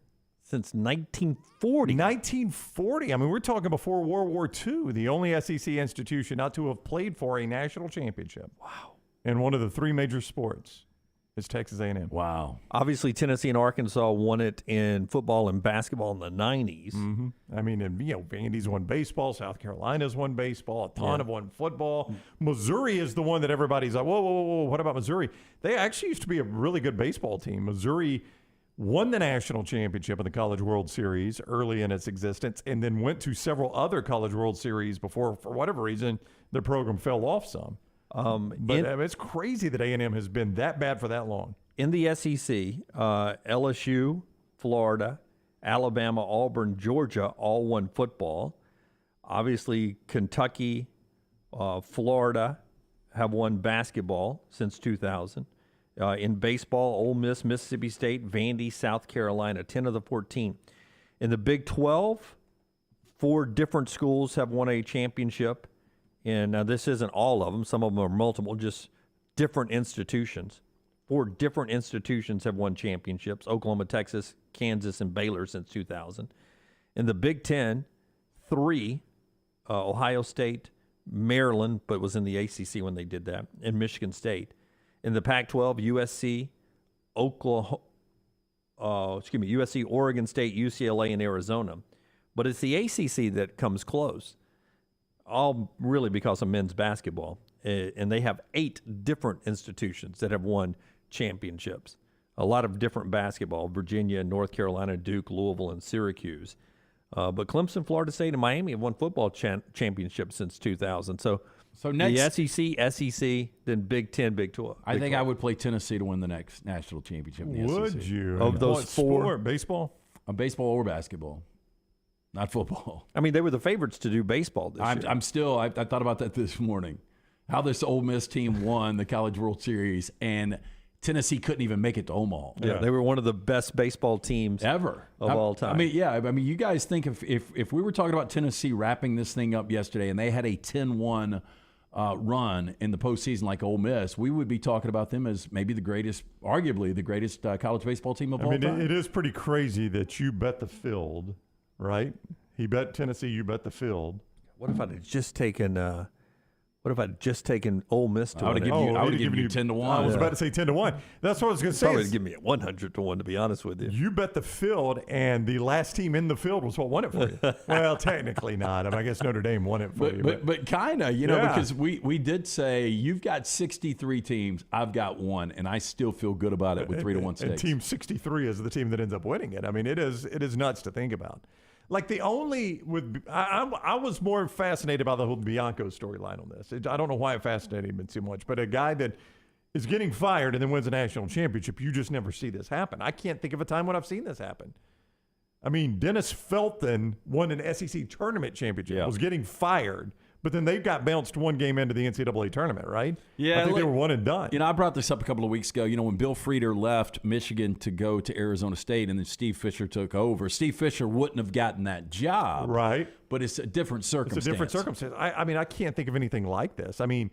Speaker 1: since 1940.
Speaker 7: 1940. I mean, we're talking before World War II, the only SEC institution not to have played for a national championship.
Speaker 1: Wow.
Speaker 7: In one of the three major sports is Texas A&M.
Speaker 8: Wow.
Speaker 1: Obviously, Tennessee and Arkansas won it in football and basketball in the 90s.
Speaker 7: Mm-hmm. I mean, and, Vandy's won baseball. South Carolina's won baseball. A ton have won football. Missouri is the one that everybody's like, whoa, what about Missouri? They actually used to be a really good baseball team. Missouri won the national championship in the College World Series early in its existence and then went to several other College World Series before, for whatever reason, their program fell off some. It's crazy that A&M has been that bad for that long.
Speaker 1: In the SEC, LSU, Florida, Alabama, Auburn, Georgia all won football. Obviously, Kentucky, Florida have won basketball since 2000. In baseball, Ole Miss, Mississippi State, Vandy, South Carolina, 10 of the 14. In the Big 12, 4 different schools have won a championship. And now this isn't all of them. Some of them are multiple, just different institutions. 4 different institutions have won championships: Oklahoma, Texas, Kansas, and Baylor since 2000. In the Big 10, 3, Ohio State, Maryland, but was in the ACC when they did that, and Michigan State. In the Pac-12, USC, USC, Oregon State, UCLA, and Arizona. But it's the ACC that comes close. All really because of men's basketball. And they have 8 different institutions that have won championships. A lot of different basketball: Virginia, North Carolina, Duke, Louisville, and Syracuse. But Clemson, Florida State, and Miami have won football championships since 2000. So next, the SEC, then Big 10, Big 12.
Speaker 8: I think I would play Tennessee to win the next national championship in the
Speaker 7: Would
Speaker 8: SEC.
Speaker 7: you?
Speaker 1: Of those
Speaker 7: what
Speaker 1: 4?
Speaker 7: Sport? Baseball?
Speaker 8: Baseball or basketball. Not football.
Speaker 1: I mean, they were the favorites to do baseball this year.
Speaker 8: I thought about that this morning. How this Ole Miss team won the College World Series and Tennessee couldn't even make it to Omaha.
Speaker 1: Yeah, they were one of the best baseball teams
Speaker 8: ever
Speaker 1: of all time.
Speaker 8: I mean, you guys think if we were talking about Tennessee wrapping this thing up yesterday and they had a 10-1 run in the postseason like Ole Miss, we would be talking about them as maybe arguably the greatest college baseball team of all time.
Speaker 7: It is pretty crazy that you bet the field. Right? He bet Tennessee, you bet the field.
Speaker 1: What if I'd just taken Ole Miss to win it?
Speaker 8: I would have given you 10-1.
Speaker 7: I was about to say 10-1. That's what I was going to say.
Speaker 1: Probably give me a 100-1, to be honest with you.
Speaker 7: You bet the field, and the last team in the field was what won it for you. Well, technically not. I mean, I guess Notre Dame won it for you.
Speaker 8: But kind of, because we did say you've got 63 teams, I've got 1, and I still feel good about it with 3-1 stakes.
Speaker 7: And Team 63 is the team that ends up winning it. I mean, it is nuts to think about. Like I was more fascinated by the whole Bianco storyline on this. I don't know why it fascinated me so much, but a guy that is getting fired and then wins a national championship, you just never see this happen. I can't think of a time when I've seen this happen. I mean, Dennis Felton won an SEC tournament championship, was getting fired, but then they got bounced 1 game into the NCAA tournament, right?
Speaker 8: Yeah.
Speaker 7: I think they were 1 and done.
Speaker 8: I brought this up a couple of weeks ago. When Bill Frieder left Michigan to go to Arizona State and then Steve Fisher took over, Steve Fisher wouldn't have gotten that job.
Speaker 7: Right.
Speaker 8: But it's a different circumstance.
Speaker 7: It's a different circumstance. I mean, I can't think of anything like this. I mean,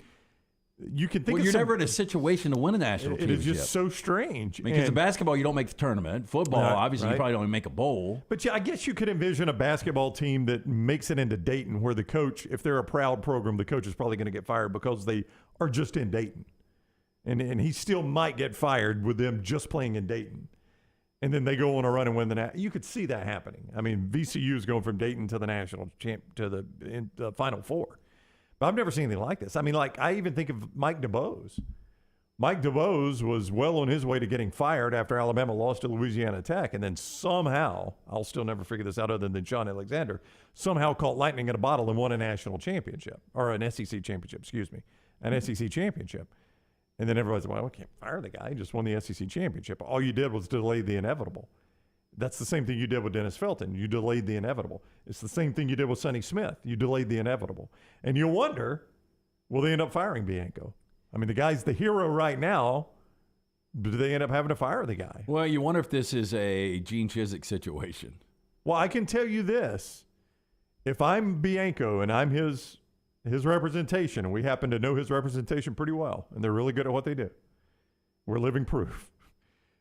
Speaker 7: you can think
Speaker 8: you're never in a situation to win a national championship.
Speaker 7: It is just so strange.
Speaker 8: Because in basketball, you don't make the tournament. Football, obviously,
Speaker 7: right.
Speaker 8: you probably don't even make a bowl.
Speaker 7: But I guess you could envision a basketball team that makes it into Dayton where the coach, if they're a proud program, the coach is probably going to get fired because they are just in Dayton. And he still might get fired with them just playing in Dayton. And then they go on a run and win the you could see that happening. I mean, VCU is going from Dayton to the national to the Final Four. But I've never seen anything like this. I mean, I even think of Mike DuBose. Mike DuBose was well on his way to getting fired after Alabama lost to Louisiana Tech, and then somehow, I'll still never figure this out other than John Alexander, somehow caught lightning in a bottle and won a national championship, or an SEC championship, an SEC championship. And then everybody's like, well, we can't fire the guy. He just won the SEC championship. All you did was delay the inevitable. That's the same thing you did with Dennis Felton. You delayed the inevitable. It's the same thing you did with Sonny Smith. You delayed the inevitable. And you wonder, will they end up firing Bianco? I mean, the guy's the hero right now. Do they end up having to fire the guy?
Speaker 8: Well, you wonder if this is a Gene Chizik situation.
Speaker 7: Well, I can tell you this. If I'm Bianco and I'm his representation, and we happen to know his representation pretty well, and they're really good at what they do, we're living proof.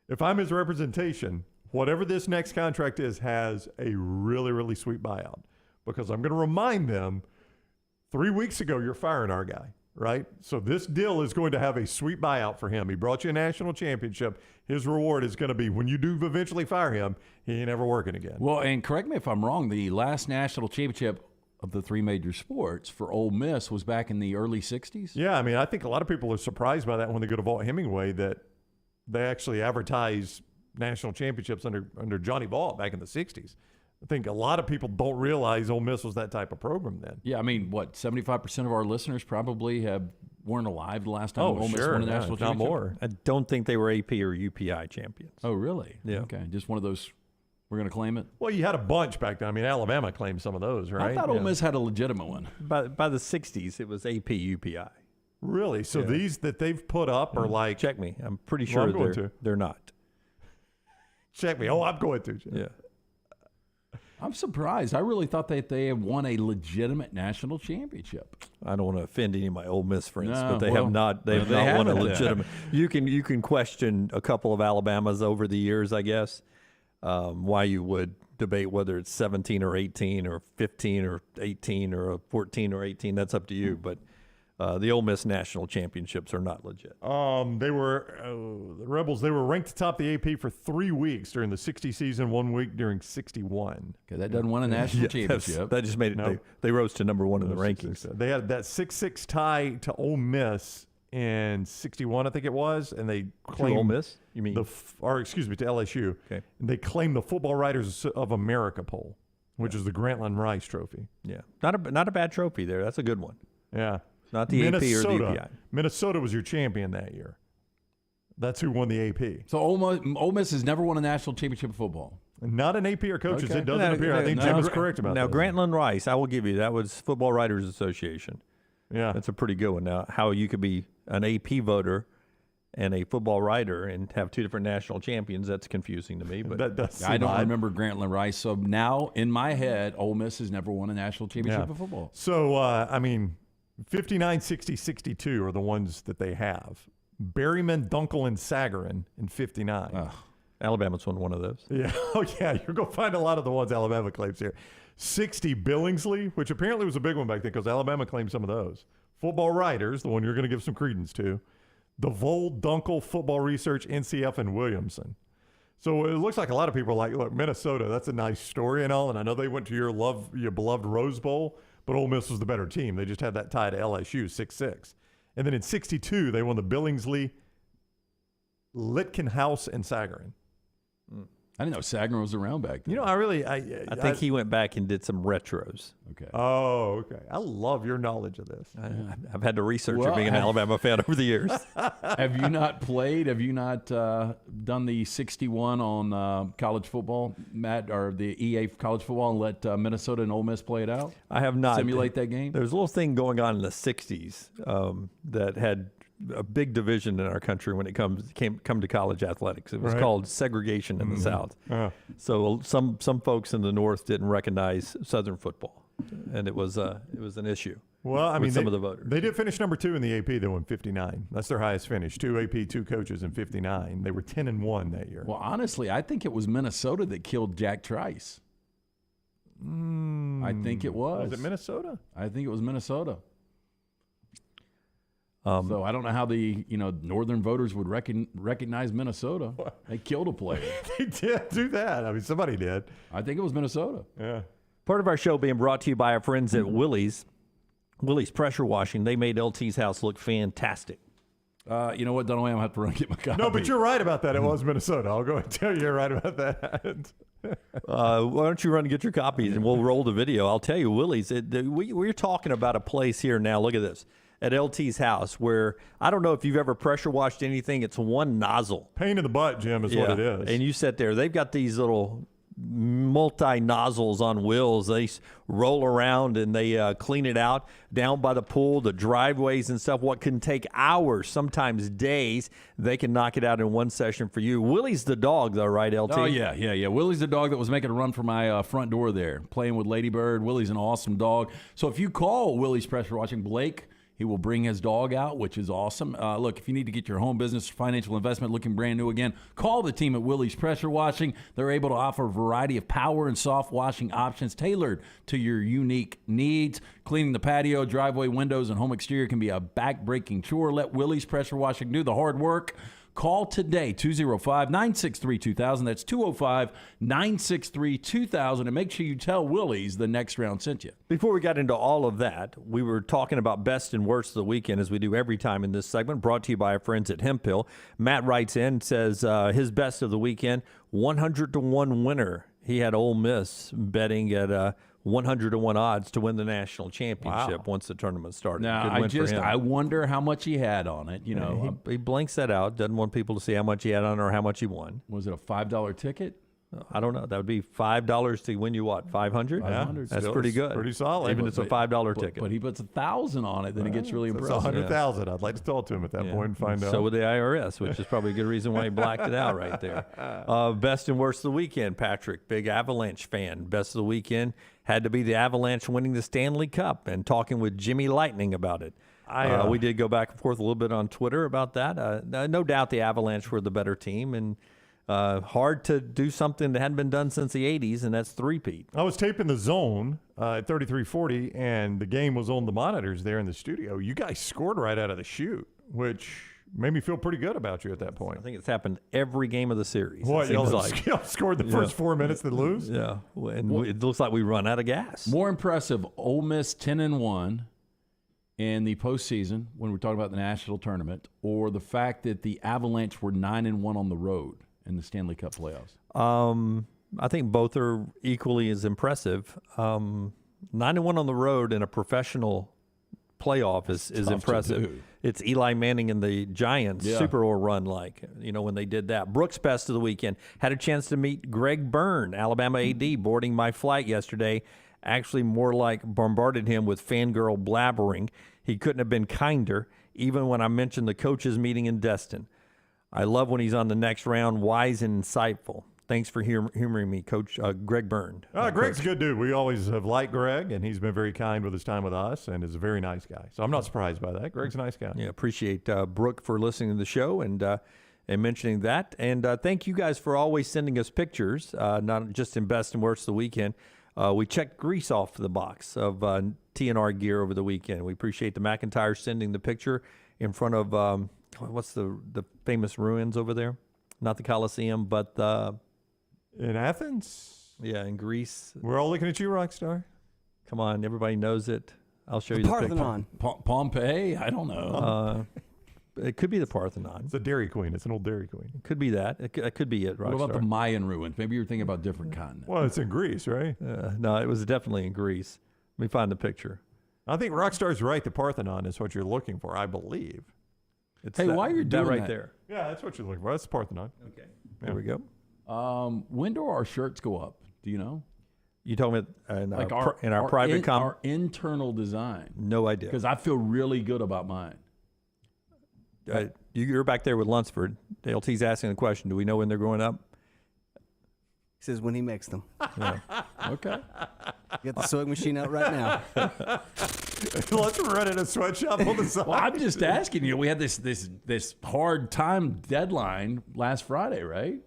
Speaker 7: If I'm his representation, whatever this next contract is, has a really, really sweet buyout. Because I'm going to remind them, 3 weeks ago, you're firing our guy, right? So this deal is going to have a sweet buyout for him. He brought you a national championship. His reward is going to be, when you do eventually fire him, he ain't ever working again.
Speaker 8: Well, and correct me if I'm wrong, the last national championship of the three major sports for Ole Miss was back in the early 60s?
Speaker 7: Yeah, I mean, I think a lot of people are surprised by that when they go to Vaught Hemingway, that they actually advertise national championships under Johnny Vaught back in the 60s. I think a lot of people don't realize Ole Miss was that type of program then.
Speaker 8: Yeah, I mean, 75% of our listeners probably weren't alive the last time Ole Miss won a national championship?
Speaker 7: Not more.
Speaker 1: I don't think they were AP or UPI champions.
Speaker 8: Oh, really?
Speaker 1: Yeah.
Speaker 8: Okay, just one of those, we're going to claim it?
Speaker 7: Well, you had a bunch back then. I mean, Alabama claimed some of those, right?
Speaker 8: I thought Ole Miss had a legitimate one.
Speaker 1: By the 60s, it was AP, UPI.
Speaker 7: Really? So these that they've put up are like...
Speaker 1: Check me. I'm pretty sure they're not.
Speaker 7: Check me. Oh, I'm going to.
Speaker 1: Yeah.
Speaker 8: I'm surprised. I really thought that they had won a legitimate national championship.
Speaker 1: I don't want to offend any of my Ole Miss friends,
Speaker 8: No,
Speaker 1: but they
Speaker 8: well,
Speaker 1: have not. They have
Speaker 8: they
Speaker 1: not won a
Speaker 8: haven't.
Speaker 1: legitimate. You can question a couple of Alabamas over the years, I guess. Why you would debate whether it's 17 or 18 or 15 or 18 or 14 or 18. That's up to you. But the Ole Miss national championships are not legit.
Speaker 7: They were the Rebels. They were ranked atop the AP for 3 weeks during the 60 season, 1 week during 61.
Speaker 8: Okay, that doesn't win a national championship.
Speaker 1: That just made it.
Speaker 7: No.
Speaker 1: They rose to number one in the rankings.
Speaker 7: They had that 6-6 tie to Ole Miss in 61, I think it was, and they claimed
Speaker 1: Ole Miss. You mean
Speaker 7: to LSU?
Speaker 1: Okay.
Speaker 7: And they claimed the Football Writers of America poll, which is the Grantland Rice Trophy.
Speaker 1: Yeah, not a bad trophy there. That's a good one.
Speaker 7: Yeah.
Speaker 1: Not the AP or the UPI.
Speaker 7: Minnesota was your champion that year. That's who won the AP.
Speaker 8: So Ole Miss has never won a national championship of football.
Speaker 7: Not an AP or coaches.
Speaker 8: Okay.
Speaker 7: It doesn't appear. I think Jim is correct about
Speaker 1: that. Now,
Speaker 7: that.
Speaker 1: Grantland Rice, I will give you, that was Football Writers Association.
Speaker 7: Yeah.
Speaker 1: That's a pretty good one. Now, how you could be an AP voter and a football writer and have two different national champions, that's confusing to me. But
Speaker 7: that does
Speaker 8: I don't remember Grantland Rice. So now, in my head, Ole Miss has never won a national championship of football.
Speaker 7: So, I mean, 59, 60, 62 are the ones that they have. Berryman, Dunkel, and Sagarin in 59.
Speaker 1: Alabama's won one of those.
Speaker 7: Yeah. Oh, yeah. You're going to find a lot of the ones Alabama claims here. 60, Billingsley, which apparently was a big one back then because Alabama claimed some of those. Football Writers, the one you're going to give some credence to. DeVold, Dunkel, Football Research, NCF, and Williamson. So it looks like a lot of people are like, look, Minnesota, that's a nice story and all. And I know they went to your beloved Rose Bowl, but Ole Miss was the better team. They just had that tie to LSU, 6-6. And then in 62, they won the Billingsley, Litkenhouse, and Sagarin.
Speaker 8: I didn't know Sagarin was around back then.
Speaker 7: You know, I
Speaker 1: think he went back and did some retros.
Speaker 8: Okay.
Speaker 7: Oh, okay. I love your knowledge of this.
Speaker 1: I've had to research it being an Alabama fan over the years.
Speaker 8: Have you not played? Have you not done the 61 on college football, Matt, or the EA college football and let Minnesota and Ole Miss play it out?
Speaker 1: I have not.
Speaker 8: Simulate that game?
Speaker 1: There's a little thing going on in the 60s that had a big division in our country when it come to college athletics. It was called segregation in the South. So some folks in the North didn't recognize Southern football, and it was an issue.
Speaker 7: Well, I mean,
Speaker 1: some of the voters. They
Speaker 7: did finish number 2 in the AP, though, in 59. That's their highest finish. 2 AP, 2 coaches in 59. They were 10-1 that year.
Speaker 8: Well, honestly, I think it was Minnesota that killed Jack Trice. I think it was.
Speaker 7: Was it Minnesota?
Speaker 8: I think it was Minnesota. So I don't know how the northern voters would recognize Minnesota. They killed a player.
Speaker 7: They did do that. I mean, somebody did.
Speaker 8: I think it was Minnesota.
Speaker 7: Yeah.
Speaker 1: Part of our show being brought to you by our friends at Willie's. Willie's Pressure Washing. They made LT's house look fantastic.
Speaker 8: You know what, Dunaway? I'm going to have to run and get my copy.
Speaker 7: No, but you're right about that. It was Minnesota. I'll go and tell you you're right about that.
Speaker 1: Why don't you run and get your copies and we'll roll the video. I'll tell you, Willie's, we're talking about a place here now. Look at this. At LT's house where I don't know if you've ever pressure washed anything. It's one nozzle.
Speaker 7: Pain in the butt, Jim, is what it is.
Speaker 1: And you sit there. They've got these little multi-nozzles on wheels. They roll around and they clean it out down by the pool, the driveways and stuff. What can take hours, sometimes days, they can knock it out in one session for you. Willie's the dog, though, right, LT?
Speaker 8: Oh, yeah. Willie's the dog that was making a run for my front door there, playing with Ladybird. Willie's an awesome dog. So if you call Willie's Pressure Washing, Blake He will bring his dog out, which is awesome. Look, if you need to get your home business or financial investment looking brand new again, call the team at Willie's Pressure Washing. They're able to offer a variety of power and soft washing options tailored to your unique needs. Cleaning the patio, driveway windows, and home exterior can be a back-breaking chore. Let Willie's Pressure Washing do the hard work. Call today, 205-963-2000. That's 205-963-2000. And make sure you tell Willie's the Next Round sent you.
Speaker 1: Before we got into all of that, we were talking about best and worst of the weekend, as we do every time in this segment, brought to you by our friends at Hemp Hill. Matt writes in, says his best of the weekend, 100-1 winner. He had Ole Miss betting at 100-1 odds to win the national championship once the tournament started.
Speaker 8: Now, I wonder how much he had on it. You know,
Speaker 1: he blinks that out. Doesn't want people to see how much he had on or how much he won.
Speaker 8: Was it a $5 ticket?
Speaker 1: I don't know. That would be $5 to win you what? 500?
Speaker 7: Yeah,
Speaker 1: that's pretty good.
Speaker 7: Pretty solid.
Speaker 1: Even if it's a $5 ticket.
Speaker 8: But he puts 1,000 on it, then it gets really impressive.
Speaker 7: 100,000. I'd like to talk to him at that point and find out.
Speaker 1: So would the IRS, which is probably a good reason why he blacked it out right there. Best and worst of the weekend, Patrick. Big Avalanche fan. Best of the weekend had to be the Avalanche winning the Stanley Cup and talking with Jimmy Lightning about it. We did go back and forth a little bit on Twitter about that. No doubt the Avalanche were the better team, and hard to do something that hadn't been done since the 80s, and that's three-peat.
Speaker 7: I was taping The Zone at 3340, and the game was on the monitors there in the studio. You guys scored right out of the chute, which made me feel pretty good about you at that point.
Speaker 1: I think it's happened every game of the series.
Speaker 7: What, y'all scored the first 4 minutes, then lose?
Speaker 1: Yeah, and it looks like we run out of gas.
Speaker 8: More impressive, Ole Miss 10-1 in the postseason when we're talking about the national tournament, or the fact that the Avalanche were 9-1 on the road in the Stanley Cup playoffs?
Speaker 1: I think both are equally as impressive. 9-1 on the road in a professional playoff is impressive. It's Eli Manning and the Giants Super Bowl run, when they did that. Brooks' best of the weekend. Had a chance to meet Greg Byrne, Alabama AD, boarding my flight yesterday. Actually, more like bombarded him with fangirl blabbering. He couldn't have been kinder, even when I mentioned the coaches meeting in Destin. I love when he's on the next round, wise and insightful. Thanks for humoring me, Coach Greg Byrne.
Speaker 7: Greg's a good dude. We always have liked Greg, and he's been very kind with his time with us and is a very nice guy. So I'm not surprised by that. Greg's a nice guy.
Speaker 1: Yeah, appreciate Brooke for listening to the show and mentioning that. And thank you guys for always sending us pictures, not just in best and worst of the weekend. We checked grease off the box of TNR gear over the weekend. We appreciate the McIntyre sending the picture in front of what's the famous ruins over there? Not the Colosseum, but
Speaker 7: in Athens?
Speaker 1: Yeah, in Greece.
Speaker 7: We're all looking at you, Rockstar.
Speaker 1: Come on, everybody knows it. I'll show you the
Speaker 14: Parthenon.
Speaker 8: Pompeii? I don't know.
Speaker 1: It could be the Parthenon.
Speaker 7: It's a Dairy Queen. It's an old Dairy Queen.
Speaker 1: It could be that. It could be it, Rockstar.
Speaker 8: What about the Mayan ruins? Maybe you're thinking about different continents.
Speaker 7: Well, it's in Greece, right?
Speaker 1: No, it was definitely in Greece. Let me find the picture.
Speaker 7: I think Rockstar's right. The Parthenon is what you're looking for, I believe.
Speaker 1: It's while you're doing
Speaker 7: right
Speaker 1: that
Speaker 7: there. Yeah, that's what you're looking for. That's the Parthenon.
Speaker 1: Okay. There we go.
Speaker 8: When do our shirts go up? Do you know?
Speaker 1: You told me in our private comment?
Speaker 8: Our internal design.
Speaker 1: No idea.
Speaker 8: Because I feel really good about mine.
Speaker 1: You're back there with Lunsford. LT's asking the question, do we know when they're going up?
Speaker 14: He says when he makes them.
Speaker 1: Yeah.
Speaker 8: Okay.
Speaker 14: Get the sewing machine out right now.
Speaker 7: Let's run in a sweatshop on the side.
Speaker 8: Well, I'm just asking you. We had this hard time deadline last Friday, right?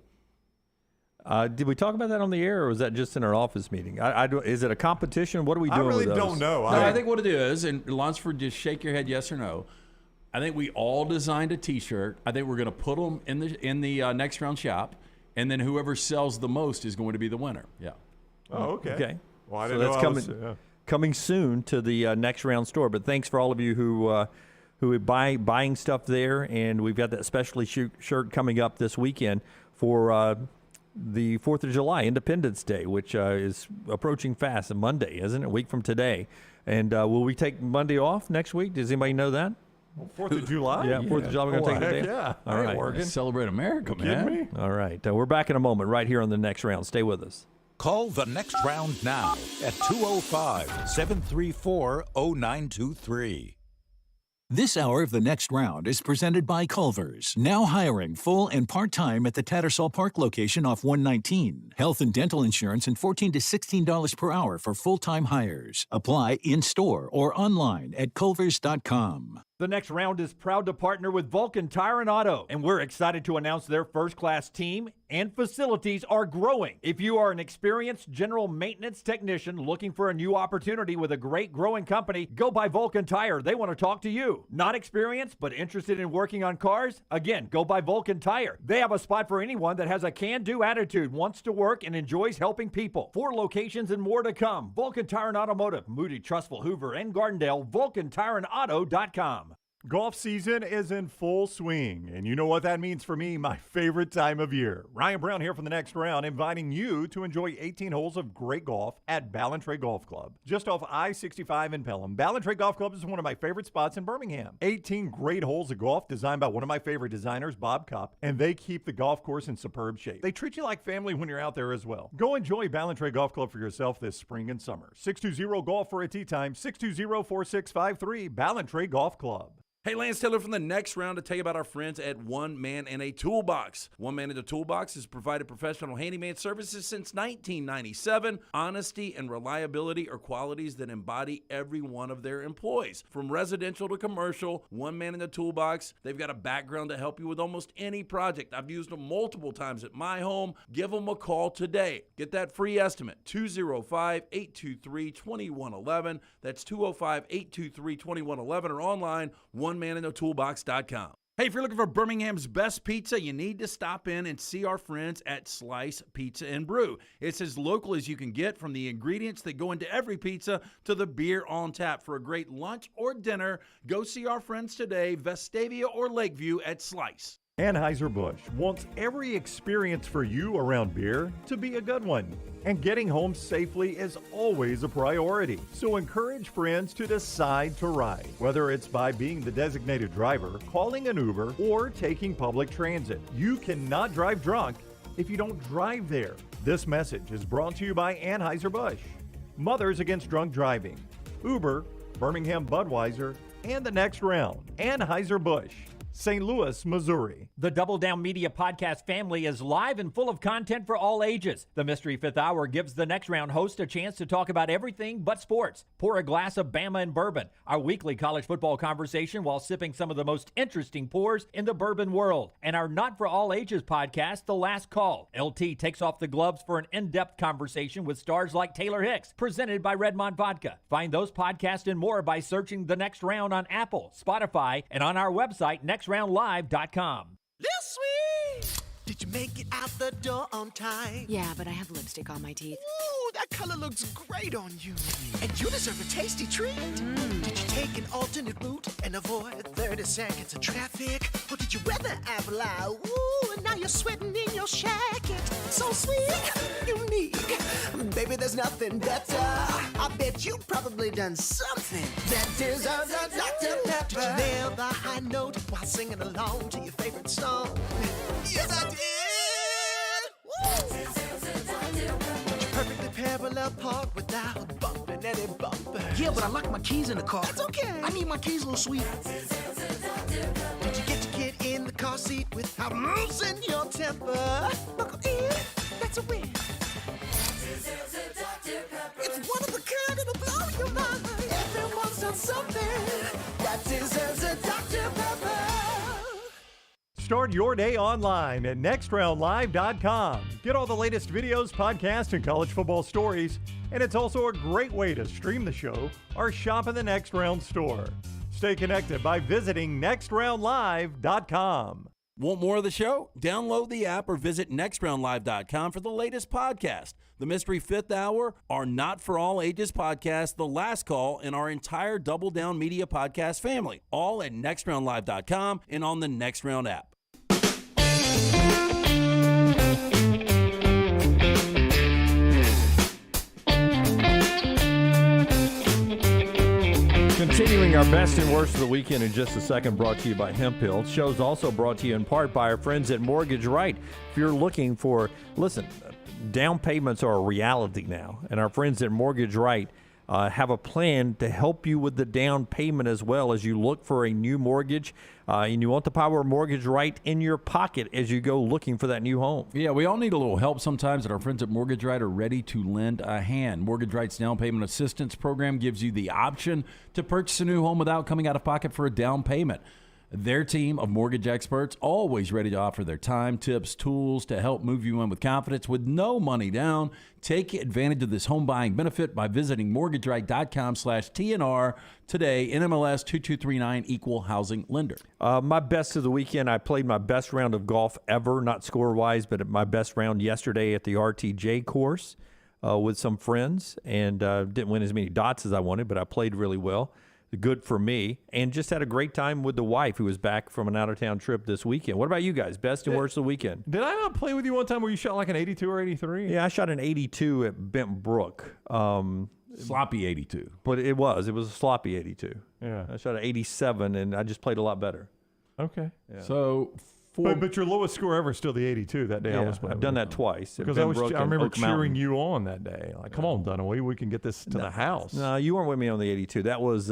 Speaker 1: Did we talk about that on the air, or was that just in our office meeting? Is it a competition? What are we doing?
Speaker 7: I really
Speaker 1: with those?
Speaker 7: don't know.
Speaker 8: I think what it is, and Lunsford, just shake your head yes or no. I think we all designed a T-shirt. I think we're going to put them in the next round shop, and then whoever sells the most is going to be the winner. Yeah.
Speaker 7: Oh, okay.
Speaker 1: Okay.
Speaker 7: Well, I
Speaker 1: so
Speaker 7: didn't
Speaker 1: that's
Speaker 7: know
Speaker 1: coming soon to the next round store. But thanks for all of you who are buying stuff there, and we've got that specialty shirt coming up this weekend for the 4th of July, Independence Day, which is approaching fast. Monday, isn't it? A week from today. And will we take Monday off next week? Does anybody know that?
Speaker 7: 4th of July?
Speaker 1: Yeah, 4th of July. We're going to take the day.
Speaker 7: Yeah.
Speaker 1: All right.
Speaker 7: Working.
Speaker 8: Celebrate America, man.
Speaker 7: Kidding me?
Speaker 1: All right. We're back in a moment right here on the next round. Stay with us.
Speaker 6: Call the next round now at 205-734-0923.
Speaker 15: This hour of The Next Round is presented by Culver's, now hiring full and part-time at the Tattersall Park location off 119. Health and dental insurance and $14 to $16 per hour for full-time hires. Apply in-store or online at culvers.com.
Speaker 5: The Next Round is proud to partner with Vulcan Tire and Auto, and we're excited to announce their first-class team and facilities are growing. If you are an experienced general maintenance technician looking for a new opportunity with a great growing company, go by Vulcan Tire. They want to talk to you. Not experienced, but interested in working on cars? Again, go by Vulcan Tire. They have a spot for anyone that has a can-do attitude, wants to work, and enjoys helping people. 4 locations and more to come. Vulcan Tire and Automotive, Moody, Trustful, Hoover, and Gardendale, VulcanTireandAuto.com.
Speaker 7: Golf season is in full swing, and you know what that means for me, my favorite time of year. Ryan Brown here from The Next Round, inviting you to enjoy 18 holes of great golf at Ballantrae Golf Club. Just off I-65 in Pelham, Ballantrae Golf Club is one of my favorite spots in Birmingham. 18 great holes of golf designed by one of my favorite designers, Bob Cupp, and they keep the golf course in superb shape. They treat you like family when you're out there as well. Go enjoy Ballantrae Golf Club for yourself this spring and summer. 620-GOLF for a tee time, 620-4653, Ballantrae Golf Club.
Speaker 4: Hey, Lance Taylor from The Next Round to tell you about our friends at One Man and a Toolbox. One Man and a Toolbox has provided professional handyman services since 1997. Honesty and reliability are qualities that embody every one of their employees. From residential to commercial, One Man and a Toolbox, they've got a background to help you with almost any project. I've used them multiple times at my home. Give them a call today. Get that free estimate, 205-823-2111. That's 205-823-2111 or online, OneManInAToolbox.com. Hey, if you're looking for Birmingham's best pizza, you need to stop in and see our friends at Slice Pizza and Brew. It's as local as you can get, from the ingredients that go into every pizza to the beer on tap. For a great lunch or dinner, go see our friends today, Vestavia or Lakeview at Slice.
Speaker 7: Anheuser-Busch wants every experience for you around beer to be a good one. And getting home safely is always a priority. So encourage friends to decide to ride, whether it's by being the designated driver, calling an Uber, or taking public transit. You cannot drive drunk if you don't drive there. This message is brought to you by Anheuser-Busch, Mothers Against Drunk Driving, Uber, Birmingham Budweiser, and The Next Round. Anheuser-Busch, St. Louis, Missouri.
Speaker 5: The Double Down Media podcast family is live and full of content for all ages. The Mystery Fifth Hour gives The Next Round host a chance to talk about everything but sports. Pour a glass of Bama and bourbon, our weekly college football conversation while sipping some of the most interesting pours in the bourbon world. And our Not For All Ages podcast, The Last Call. LT takes off the gloves for an in-depth conversation with stars like Taylor Hicks, presented by Redmond Vodka. Find those podcasts and more by searching The Next Round on Apple, Spotify, and on our website, nextroundlive.com.
Speaker 16: Little sweet, did you make it out the door on time?
Speaker 17: Yeah, but I have lipstick on my teeth.
Speaker 16: Ooh, that color looks great on you. And you deserve a tasty treat. Did you take an alternate route and avoid 30 seconds of traffic? Or did you weather apple eye? Ooh, and now you're sweating in your jacket. So sweet, unique. Baby, there's nothing better. I bet you've probably done something that deserves a Dr. Pepper. Did you nail the high note while singing along to your favorite song? Yes, I did. Woo! Did you perfectly parallel park without bumping any bumper?
Speaker 18: Yeah, but I locked my keys in the car.
Speaker 16: That's okay.
Speaker 18: I need my keys, little sweet.
Speaker 16: Did you get to get in the car seat without losing your temper? Buckle in, that's a win. It's one of a kind, it'll blow your mind. Everyone's done something that deserves a Dr. Pepper.
Speaker 7: Start your day online at nextroundlive.com. Get all the latest videos, podcasts, and college football stories. And it's also a great way to stream the show or shop in the Next Round store. Stay connected by visiting nextroundlive.com.
Speaker 4: Want more of the show? Download the app or visit nextroundlive.com for the latest podcast. The Mystery Fifth Hour, our Not For All Ages podcast, The Last Call, and our entire Double Down Media podcast family. All at nextroundlive.com and on the Next Round app.
Speaker 1: Continuing our best and worst of the weekend in just a second, brought to you by Hemp Hill. Show's also brought to you in part by our friends at Mortgage Right. If you're looking for, listen, down payments are a reality now, and our friends at Mortgage Right have a plan to help you with the down payment as well as you look for a new mortgage. And you want the power of mortgage right in your pocket as you go looking for that new home.
Speaker 8: Yeah, we all need a little help sometimes, and our friends at Mortgage Right are ready to lend a hand. Mortgage Right's down payment assistance program gives you the option to purchase a new home without coming out of pocket for a down payment. Their team of mortgage experts always ready to offer their time, tips, tools to help move you in with confidence with no money down. Take advantage of this home buying benefit by visiting mortgageright.com/TNR today. NMLS 2239 Equal Housing Lender.
Speaker 1: My best of the weekend, I played my best round of golf ever, not score-wise, but my best round yesterday at the RTJ course with some friends, and didn't win as many dots as I wanted, but I played really well. Good for me, and just had a great time with the wife who was back from an out-of-town trip this weekend. What about you guys? Best and worst of the weekend?
Speaker 7: Did I not play with you one time where you shot like an 82 or 83?
Speaker 1: Yeah, I shot an 82 at Bent Brook.
Speaker 8: Sloppy 82.
Speaker 1: But it was a sloppy 82.
Speaker 7: Yeah.
Speaker 1: I shot an 87, and I just played a lot better.
Speaker 7: Okay.
Speaker 1: Yeah.
Speaker 8: So...
Speaker 7: But your lowest score ever is still the 82 that day.
Speaker 1: Yeah,
Speaker 7: I was playing.
Speaker 1: I've done that twice.
Speaker 7: Because I remember cheering you on that day. Like, come on, Dunaway, we can get this to the house.
Speaker 1: No, you weren't with me on the 82. That was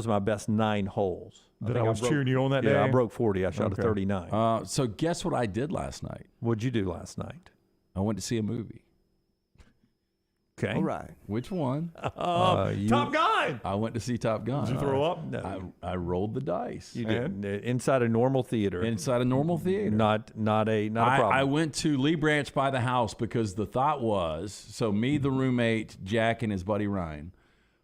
Speaker 1: my best 9 holes.
Speaker 7: I was cheering you on that day?
Speaker 1: Yeah, I broke 40. I shot a 39.
Speaker 8: So guess what I did last night?
Speaker 1: What'd you do last night?
Speaker 8: I went to see a movie.
Speaker 1: Okay.
Speaker 14: All right.
Speaker 8: Which one?
Speaker 7: Top Gun.
Speaker 8: I went to see Top Gun.
Speaker 7: Did you throw up?
Speaker 1: No.
Speaker 8: I rolled the dice.
Speaker 1: You did. Inside a normal theater.
Speaker 8: Inside a normal theater.
Speaker 1: Not a problem.
Speaker 8: I went to Lee Branch by the house because the thought was, so me, the roommate, Jack, and his buddy Ryan,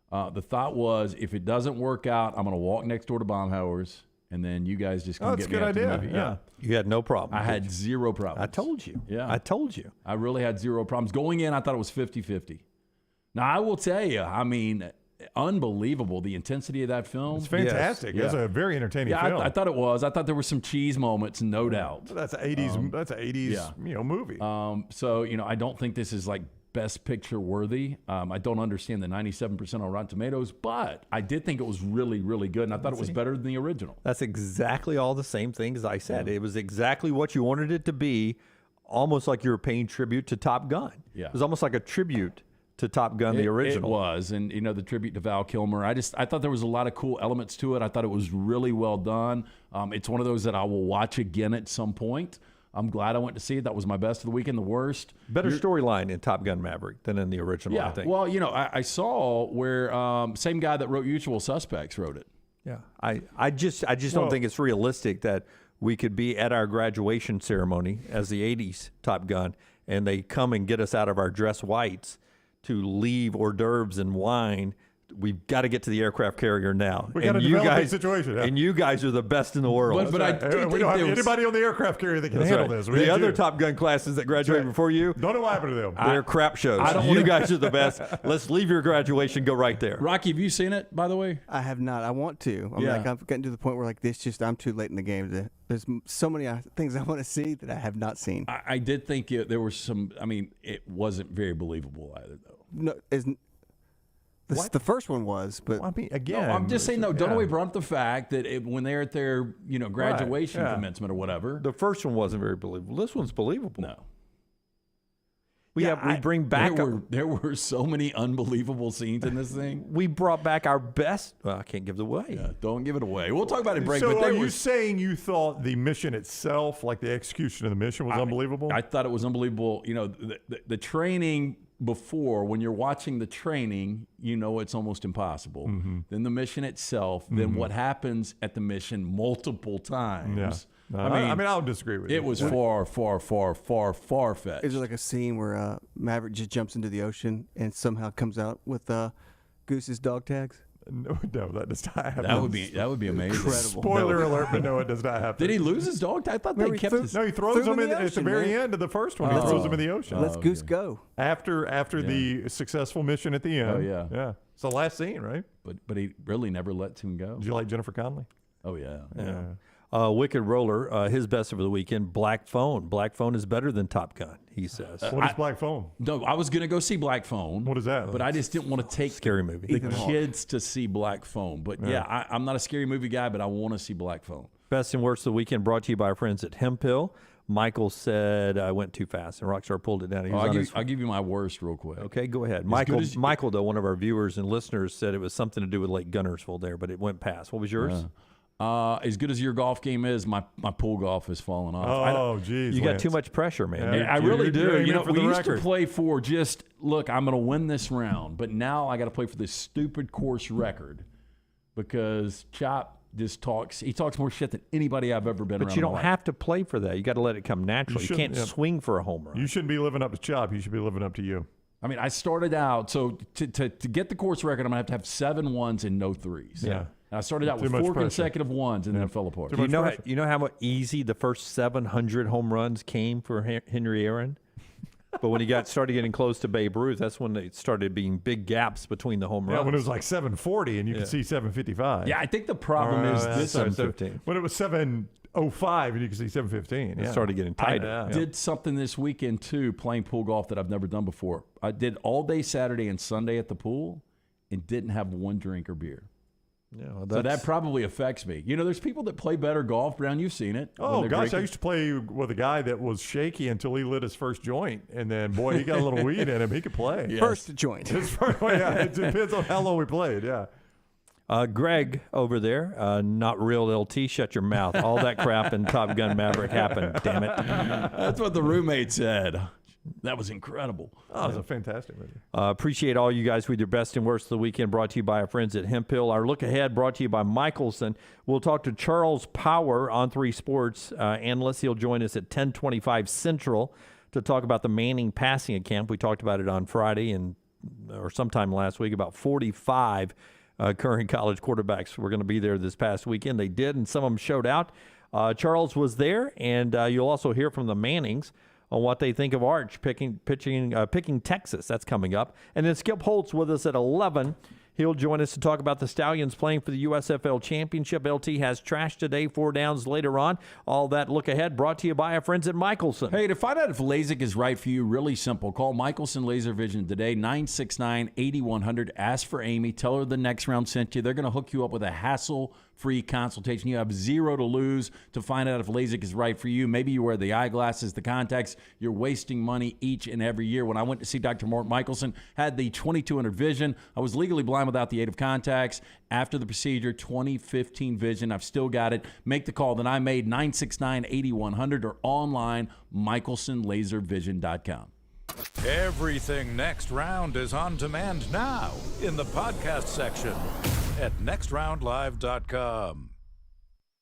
Speaker 8: the thought was, if it doesn't work out, I'm going to walk next door to Baumhauer's, and then you guys just come get me after the movie.
Speaker 7: Yeah.
Speaker 1: You had no problem.
Speaker 8: I had zero problems.
Speaker 1: I told you.
Speaker 8: Yeah.
Speaker 1: I told you.
Speaker 8: I really had zero problems. Going in, I thought it was 50-50. Now, I will tell you, I mean, unbelievable, the intensity of that film.
Speaker 7: It's fantastic.
Speaker 8: Yes.
Speaker 7: It was a very entertaining film.
Speaker 8: I thought it was. I thought there were some cheese moments, no doubt.
Speaker 7: That's an 80s, movie.
Speaker 8: So, I don't think this is like Best Picture worthy. I don't understand the 97% on Rotten Tomatoes, but I did think it was really, really good, and I thought it was better than the original.
Speaker 1: That's exactly all the same things I said. Yeah. It was exactly what you wanted it to be, almost like you were paying tribute to Top Gun.
Speaker 8: Yeah.
Speaker 1: It was almost like a tribute to Top Gun, the original.
Speaker 8: It was, and the tribute to Val Kilmer. I thought there was a lot of cool elements to it. I thought it was really well done. It's one of those that I will watch again at some point. I'm glad I went to see it. That was my best of the weekend. The worst.
Speaker 1: Better storyline in Top Gun Maverick than in the original,
Speaker 8: yeah,
Speaker 1: I think.
Speaker 8: Well, I saw where same guy that wrote Usual Suspects wrote it.
Speaker 1: Yeah. I just don't think it's realistic that we could be at our graduation ceremony as the 80s Top Gun, and they come and get us out of our dress whites to leave hors d'oeuvres and wine. We've got to get to the aircraft carrier now.
Speaker 7: We got to develop a situation. Yeah.
Speaker 1: And you guys are the best in the world.
Speaker 8: But
Speaker 7: we don't have anybody on the aircraft carrier that can handle this.
Speaker 1: The other Top Gun classes that graduated before you,
Speaker 7: don't know what happened to them.
Speaker 1: They're crap shows. You guys are the best. Let's leave your graduation, go right there.
Speaker 8: Rocky, have you seen it, by the way?
Speaker 14: I have not. I want to. I'm getting to the point where I'm too late in the game. There's so many things I want to see that I have not seen.
Speaker 8: I did think there were some. I mean, it wasn't very believable either, though.
Speaker 14: No, the first one was, but
Speaker 7: I mean, again,
Speaker 8: no, I'm just saying. No, Dunaway brought up the fact that when they're at their graduation commencement or whatever,
Speaker 1: the first one wasn't very believable. This one's believable.
Speaker 8: No.
Speaker 1: We bring back.
Speaker 8: There were so many unbelievable scenes in this thing.
Speaker 1: We brought back our best. Well, I can't give it away.
Speaker 8: Yeah, don't give it away. We'll talk about it in break.
Speaker 7: So
Speaker 8: but
Speaker 7: are you saying you thought the mission itself, like the execution of the mission, was unbelievable?
Speaker 8: I thought it was unbelievable. The training before, when you're watching the training, it's almost impossible.
Speaker 7: Mm-hmm.
Speaker 8: Then the mission itself, then what happens at the mission multiple times.
Speaker 7: Yeah. I mean, I'll disagree with you.
Speaker 8: It was far, far, far, far, far fetched.
Speaker 14: Is there like a scene where Maverick just jumps into the ocean and somehow comes out with Goose's dog tags?
Speaker 7: No, that does not happen.
Speaker 8: That would be amazing.
Speaker 14: Incredible.
Speaker 7: Spoiler alert, but no, it does not happen.
Speaker 8: Did he lose his dog? I thought they kept his.
Speaker 7: No, he throws him in at the very end of the first one. He throws him in the ocean.
Speaker 14: Let's Goose go.
Speaker 7: After the successful mission at the end.
Speaker 8: Oh yeah,
Speaker 7: yeah. It's the last scene, right?
Speaker 8: But he really never lets him go.
Speaker 7: Did you like Jennifer Connelly?
Speaker 8: Oh yeah.
Speaker 1: Wicked Roller, his best of the weekend, Black Phone. Black Phone is better than Top Gun, he says.
Speaker 7: What is Black Phone?
Speaker 8: No, I was going to go see Black Phone.
Speaker 7: What is that?
Speaker 8: But I just didn't want to take
Speaker 1: scary movie.
Speaker 8: the kids to see Black Phone. But I'm not a scary movie guy, but I want to see Black Phone.
Speaker 1: Best and worst of the weekend brought to you by our friends at Hemp Hill. Michael said I went too fast, and Rockstar pulled it down. He was
Speaker 8: I'll give you my worst real quick.
Speaker 1: Okay, go ahead. Michael, though, one of our viewers and listeners, said it was something to do with Lake Gunnersville there, but it went past. What was yours?
Speaker 8: As good as your golf game is, my pool golf has fallen off.
Speaker 7: Oh, geez.
Speaker 1: You got too much pressure, man.
Speaker 8: Yeah, I really do. You know, we used
Speaker 1: record.
Speaker 8: to play for just, look, I'm going to win this round, but now I got to play for this stupid course record because Chop just talks. He talks more shit than anybody I've ever been around.
Speaker 1: But you don't have to play for that. You got to let it come naturally. You can't swing for a home run.
Speaker 7: You shouldn't be living up to Chop. You should be living up to you.
Speaker 8: I mean, I started out, so to get the course record, I'm going to have 7 ones and no threes.
Speaker 1: Yeah.
Speaker 8: And I started out with 4 consecutive ones, and then it fell apart.
Speaker 1: You know how easy the first 700 home runs came for Henry Aaron? But when he started getting close to Babe Ruth, that's when it started being big gaps between the home runs.
Speaker 7: Yeah, when it was like 740 and you could see 755.
Speaker 8: Yeah, I think the problem is this.
Speaker 1: 715.
Speaker 7: When it was 705 and you could see 715.
Speaker 1: It started getting tighter.
Speaker 8: I did something this weekend, too, playing pool golf that I've never done before. I did all day Saturday and Sunday at the pool and didn't have one drink or beer.
Speaker 1: Yeah, well,
Speaker 8: so that probably affects me. You know, there's people that play better golf. Brown, you've seen it.
Speaker 7: Oh, gosh, I used to play with a guy that was shaky until he lit his first joint. And then, boy, he got a little weed in him. He could play.
Speaker 14: Yes. First joint.
Speaker 7: His first, it depends on how long we played,
Speaker 1: Greg over there, not real LT, shut your mouth. All that crap in Top Gun Maverick happened, damn it.
Speaker 8: That's what the roommate said. That was incredible.
Speaker 7: Oh, it was a fantastic movie.
Speaker 1: Appreciate all you guys with your best and worst of the weekend, brought to you by our friends at Hemp Hill. Our look ahead brought to you by Michelson. We'll talk to Charles Power on 3 Sports analyst. He'll join us at 10:25 Central to talk about the Manning passing camp. We talked about it on Friday or sometime last week, about 45 current college quarterbacks were going to be there this past weekend. They did, and some of them showed out. Charles was there, and you'll also hear from the Mannings on what they think of Arch picking Texas. That's coming up. And then Skip Holtz with us at 11. He'll join us to talk about the Stallions playing for the USFL Championship. LT has trash today, 4 downs later on. All that look ahead brought to you by our friends at Michelson.
Speaker 8: Hey, to find out if LASIK is right for you, really simple. Call Michelson Laser Vision today, 969-8100. Ask for Amy. Tell her the next round sent you. They're going to hook you up with a hassle-free consultation. You have 0 to lose to find out if LASIK is right for you. Maybe you wear the eyeglasses, the contacts. You're wasting money each and every year. When I went to see Dr. Mort Michelson, had the 2200 vision. I was legally blind without the aid of contacts. After the procedure, 2015 vision. I've still got it. Make the call that I made, 969-8100, or online, michelsonlaservision.com.
Speaker 6: Everything Next Round is on demand now in the podcast section at nextroundlive.com.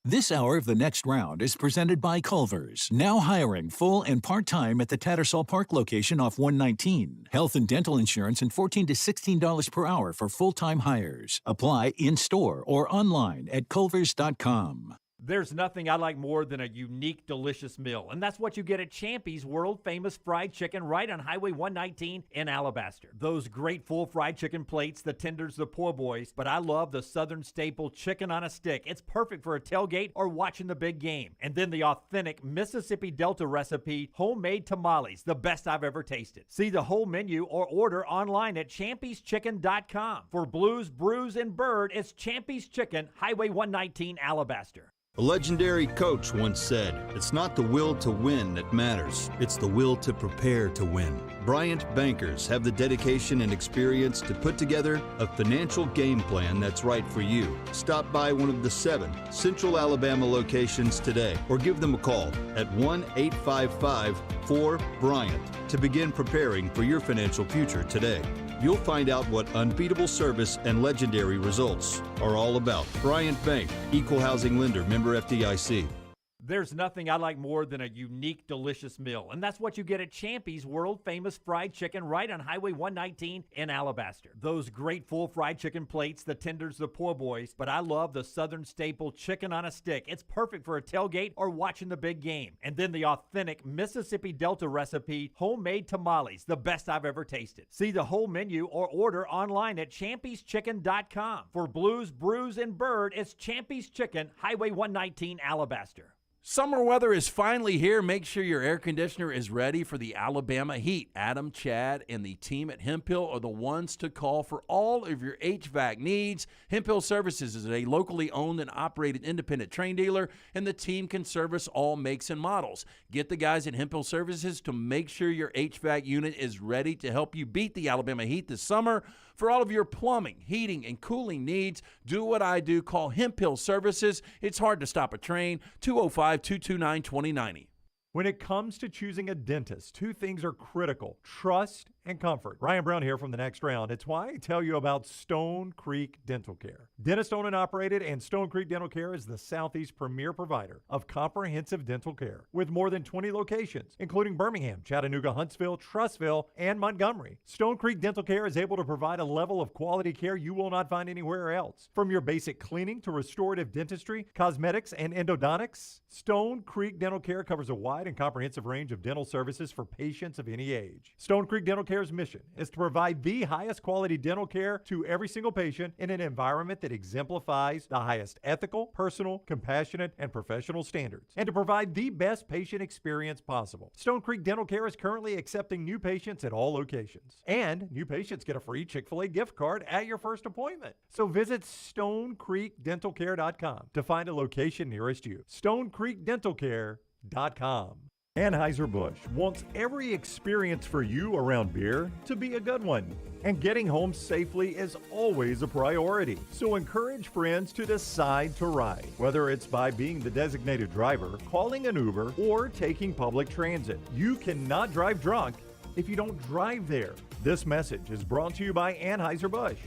Speaker 15: This hour of The Next Round is presented by Culver's, now hiring full and part-time at the Tattersall Park location off 119. Health and dental insurance and $14 to $16 per hour for full-time hires. Apply in-store or online at culvers.com.
Speaker 5: There's nothing I like more than a unique, delicious meal, and that's what you get at Champy's world-famous fried chicken right on Highway 119 in Alabaster. Those great full fried chicken plates, the tenders, the poor boys, but I love the southern staple chicken on a stick. It's perfect for a tailgate or watching the big game. And then the authentic Mississippi Delta recipe, homemade tamales, the best I've ever tasted. See the whole menu or order online at champyschicken.com. For Blues, Brews, and Bird, it's Champy's Chicken, Highway 119, Alabaster.
Speaker 12: A legendary coach once said, "It's not the will to win that matters, it's the will to prepare to win." Bryant bankers have the dedication and experience to put together a financial game plan that's right for you. Stop by one of the 7 Central Alabama locations today or give them a call at 1-855-4-BRYANT to begin preparing for your financial future today. You'll find out what unbeatable service and legendary results are all about. Bryant Bank, Equal Housing Lender, member FDIC.
Speaker 5: There's nothing I like more than a unique, delicious meal, and that's what you get at Champy's world-famous fried chicken right on Highway 119 in Alabaster. Those great full fried chicken plates, the tenders, the poor boys, but I love the southern staple chicken on a stick. It's perfect for a tailgate or watching the big game. And then the authentic Mississippi Delta recipe, homemade tamales, the best I've ever tasted. See the whole menu or order online at champyschicken.com. For Blues, Brews, and Bird, it's Champy's Chicken, Highway 119, Alabaster.
Speaker 4: Summer weather is finally here. Make sure your air conditioner is ready for the Alabama heat. Adam, Chad, and the team at Hemphill are the ones to call for all of your HVAC needs. Hemphill Services is a locally owned and operated independent train dealer, and the team can service all makes and models. Get the guys at Hemphill Services to make sure your HVAC unit is ready to help you beat the Alabama heat this summer. For all of your plumbing, heating, and cooling needs, do what I do. Call Hemphill Services. It's hard to stop a train. 205-229-2090.
Speaker 7: When it comes to choosing a dentist, two things are critical: trust and comfort. Ryan Brown here from The Next Round. It's why I tell you about Stone Creek Dental Care. Dentist owned and operated, and Stone Creek Dental Care is the Southeast premier provider of comprehensive dental care with more than 20 locations, including Birmingham, Chattanooga, Huntsville, Trussville, and Montgomery. Stone Creek Dental Care is able to provide a level of quality care you will not find anywhere else. From your basic cleaning to restorative dentistry, cosmetics, and endodontics, Stone Creek Dental Care covers a wide and comprehensive range of dental services for patients of any age. Stone Creek Dental Care's mission is to provide the highest quality dental care to every single patient in an environment that exemplifies the highest ethical, personal, compassionate, and professional standards, and to provide the best patient experience possible. Stone Creek Dental Care is currently accepting new patients at all locations, and new patients get a free Chick-fil-A gift card at your first appointment. So visit StoneCreekDentalCare.com to find a location nearest you. StoneCreekDentalCare.com. Anheuser-Busch wants every experience for you around beer to be a good one. And getting home safely is always a priority. So encourage friends to decide to ride, whether it's by being the designated driver, calling an Uber, or taking public transit. You cannot drive drunk if you don't drive there. This message is brought to you by Anheuser-Busch,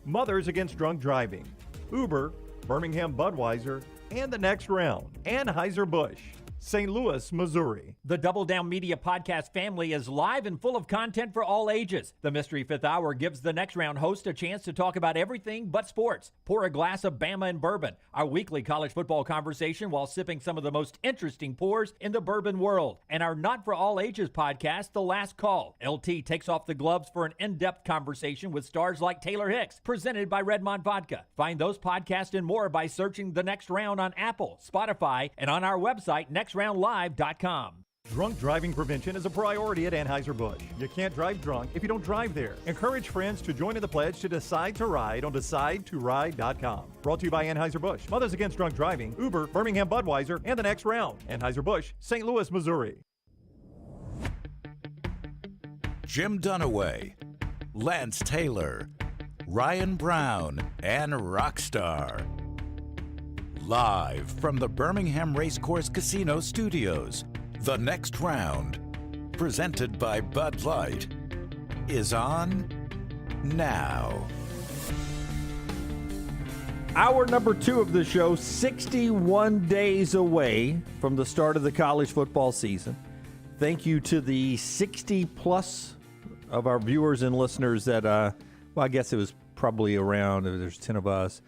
Speaker 7: Mothers Against Drunk Driving, Uber, Birmingham Budweiser, and The Next Round. Anheuser-Busch, St. Louis, Missouri.
Speaker 5: The Double Down Media podcast family is live and full of content for all ages. The Mystery Fifth Hour gives the Next Round host a chance to talk about everything but sports. Pour a glass of Bama and bourbon, our weekly college football conversation while sipping some of the most interesting pours in the bourbon world. And our Not For All Ages podcast, The Last Call. LT takes off the gloves for an in-depth conversation with stars like Taylor Hicks, presented by Redmond Vodka. Find those podcasts and more by searching The Next Round on Apple, Spotify, and on our website, nextroundlive.com.
Speaker 7: Drunk driving prevention is a priority at Anheuser-Busch. You can't drive drunk if you don't drive there. Encourage friends to join in the pledge to Decide to Ride on DecideToRide.com. Brought to you by Anheuser-Busch, Mothers Against Drunk Driving, Uber, Birmingham Budweiser, and The Next Round. Anheuser-Busch, St. Louis, Missouri.
Speaker 6: Jim Dunaway, Lance Taylor, Ryan Brown, and Rockstar. Live from the Birmingham Racecourse Casino Studios, The Next Round, presented by Bud Light, is on now.
Speaker 1: Hour number 2 of the show, 61 days away from the start of the college football season. Thank you to the 60-plus of our viewers and listeners that, well, I guess it was probably around, there's 10 of us.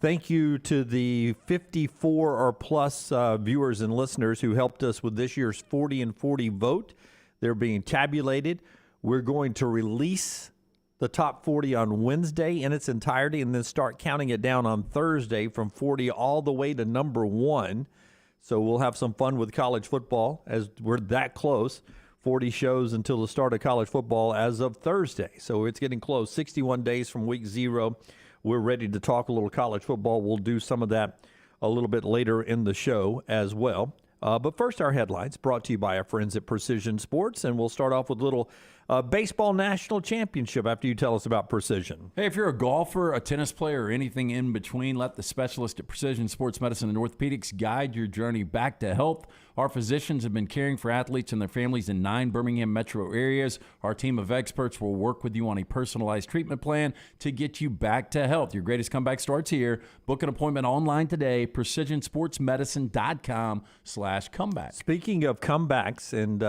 Speaker 1: Thank you to the 54 or plus viewers and listeners who helped us with this year's 40 and 40 vote. They're being tabulated. We're going to release the top 40 on Wednesday in its entirety and then start counting it down on Thursday from 40 all the way to number 1. So we'll have some fun with college football as we're that close. 40 shows until the start of college football as of Thursday. So it's getting close. 61 days from week 0. We're ready to talk a little college football. We'll do some of that a little bit later in the show as well. But first, our headlines brought to you by our friends at Precision Sports. And we'll start off with a little baseball national championship after you tell us about Precision.
Speaker 8: Hey, if you're a golfer, a tennis player, or anything in between, let the specialist at Precision Sports Medicine and Orthopedics guide your journey back to health. Our physicians have been caring for athletes and their families in 9 Birmingham metro areas. Our team of experts will work with you on a personalized treatment plan to get you back to health. Your greatest comeback starts here. Book an appointment online today, precisionsportsmedicine.com/comeback.
Speaker 1: Speaking of comebacks, and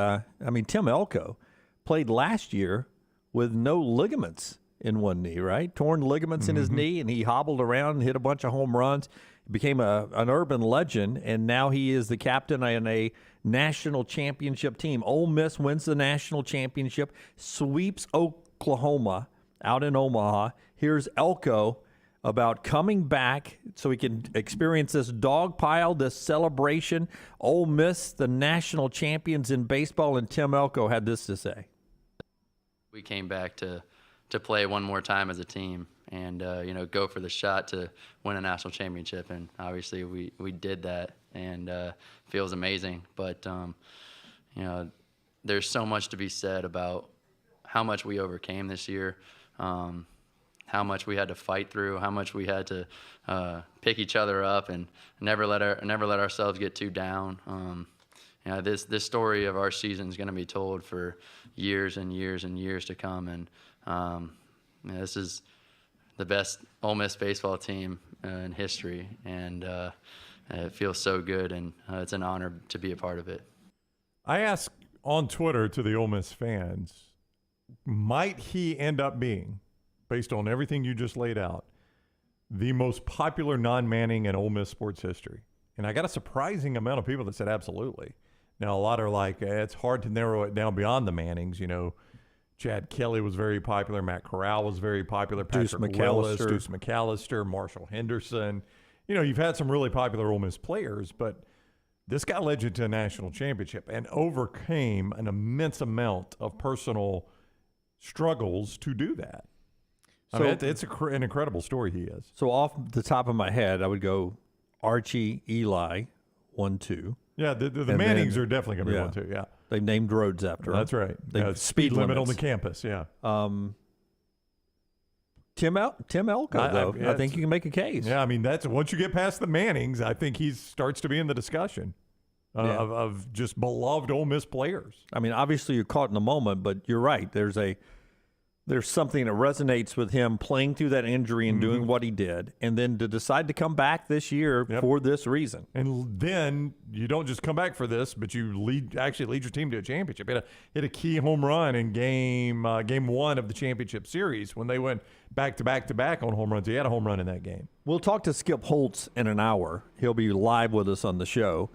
Speaker 1: Tim Elko played last year with no ligaments in one knee, right? Torn ligaments in his knee, and he hobbled around and hit a bunch of home runs. He became an urban legend, and now he is the captain in a national championship team. Ole Miss wins the national championship, sweeps Oklahoma out in Omaha. Here's Elko about coming back so he can experience this dog pile, this celebration. Ole Miss, the national champions in baseball, and Tim Elko had this to say.
Speaker 19: We came back to play one more time as a team and, go for the shot to win a national championship. And obviously we did that, and feels amazing. But, there's so much to be said about how much we overcame this year, how much we had to fight through, how much we had to pick each other up and never let ourselves get too down. This story of our season is going to be told for years and years and years to come, and this is the best Ole Miss baseball team in history, and it feels so good, and it's an honor to be a part of it.
Speaker 7: I asked on Twitter to the Ole Miss fans, might he end up being, based on everything you just laid out, the most popular non-Manning in Ole Miss sports history? And I got a surprising amount of people that said absolutely. Now, a lot are like, it's hard to narrow it down beyond the Mannings. Chad Kelly was very popular. Matt Corral was very popular. Patrick Willis, Deuce McAllister, Marshall Henderson. You've had some really popular Ole Miss players, but this guy led you to a national championship and overcame an immense amount of personal struggles to do that.
Speaker 1: So,
Speaker 7: it's an incredible story he is.
Speaker 1: So off the top of my head, I would go Archie, Eli, 1-2.
Speaker 7: Yeah, the Mannings are definitely going to be 1-2, yeah.
Speaker 1: They've named roads after
Speaker 7: That's
Speaker 1: them.
Speaker 7: right.
Speaker 1: They've
Speaker 7: speed limit on the campus, yeah.
Speaker 1: Tim Elko, though, I think you can make a case.
Speaker 7: Yeah, that's once you get past the Mannings, I think he starts to be in the discussion of just beloved Ole Miss players.
Speaker 1: Obviously you're caught in the moment, but you're right. There's something that resonates with him playing through that injury and doing what he did, and then to decide to come back this year for this reason.
Speaker 7: And then you don't just come back for this, but you actually lead your team to a championship. Hit a key home run in game one of the championship series when they went back to back on home runs. He had a home run in that game.
Speaker 1: We'll talk to Skip Holtz in an hour. He'll be live with us on the show.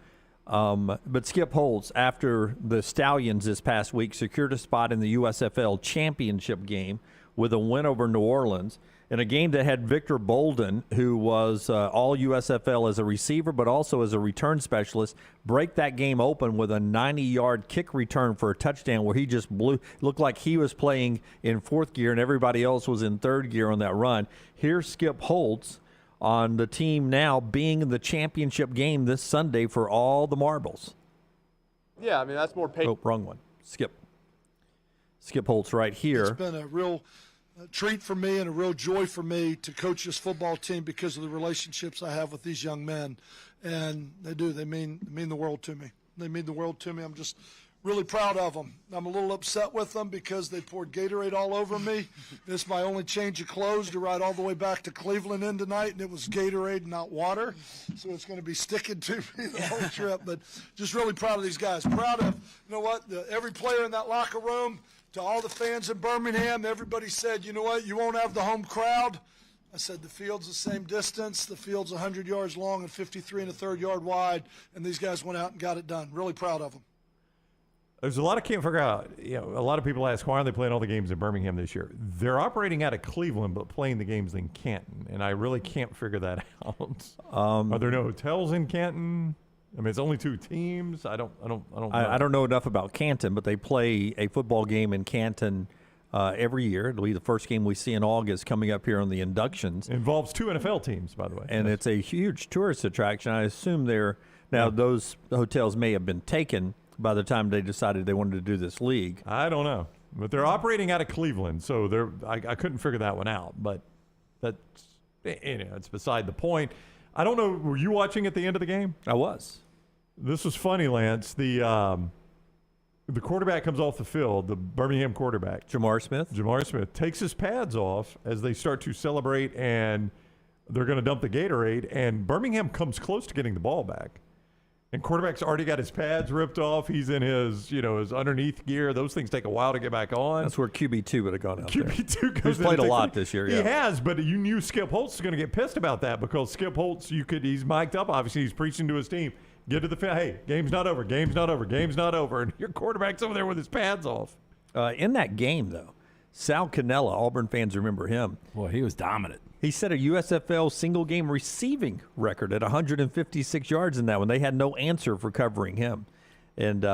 Speaker 1: But Skip Holtz, after the Stallions this past week, secured a spot in the USFL championship game with a win over New Orleans in a game that had Victor Bolden, who was all USFL as a receiver but also as a return specialist, break that game open with a 90-yard kick return for a touchdown where he just looked like he was playing in fourth gear and everybody else was in third gear on that run. Here's Skip Holtz on the team now being in the championship game this Sunday for all the marbles.
Speaker 20: Yeah, that's more pain.
Speaker 1: Oh, wrong one. Skip Holtz right here.
Speaker 21: It's been a real treat for me and a real joy for me to coach this football team because of the relationships I have with these young men. And they mean the world to me. They mean the world to me. I'm just really proud of them. I'm a little upset with them because they poured Gatorade all over me. This is my only change of clothes to ride all the way back to Cleveland in tonight, and it was Gatorade, not water. So it's going to be sticking to me the whole trip. But just really proud of these guys. Proud of, every player in that locker room, to all the fans in Birmingham, everybody said, you won't have the home crowd. I said the field's the same distance. The field's 100 yards long and 53 1/3 yard wide, and these guys went out and got it done. Really proud of them.
Speaker 7: There's a lot I can't figure out. A lot of people ask, why are they playing all the games in Birmingham this year? They're operating out of Cleveland, but playing the games in Canton, and I really can't figure that out. Are there no hotels in Canton? It's only two teams. I don't know.
Speaker 1: I don't know enough about Canton, but they play a football game in Canton every year. It'll be the first game we see in August coming up here on the inductions.
Speaker 7: It involves two NFL teams, by the way.
Speaker 1: And it's a huge tourist attraction. I assume those hotels may have been taken by the time they decided they wanted to do this league.
Speaker 7: I don't know. But they're operating out of Cleveland, so I couldn't figure that one out. But that's, it's beside the point. I don't know. Were you watching at the end of the game?
Speaker 1: I was.
Speaker 7: This was funny, Lance. The quarterback comes off the field, the Birmingham quarterback.
Speaker 1: Jamar Smith
Speaker 7: takes his pads off as they start to celebrate, and they're going to dump the Gatorade, and Birmingham comes close to getting the ball back. And quarterback's already got his pads ripped off. He's in his, his underneath gear. Those things take a while to get back on.
Speaker 1: That's where QB2 would have gone out there.
Speaker 7: QB2 goes.
Speaker 1: He's played a lot this year.
Speaker 7: He has, but you knew Skip Holtz was going to get pissed about that because Skip Holtz, he's mic'd up. Obviously, he's preaching to his team. Get to the field. Hey, game's not over. Game's not over. Game's not over. And your quarterback's over there with his pads off.
Speaker 1: In that game, though, Sal Cannella, Auburn fans remember him.
Speaker 8: Well, he was dominant.
Speaker 1: He set a USFL single-game receiving record at 156 yards in that one. They had no answer for covering him. And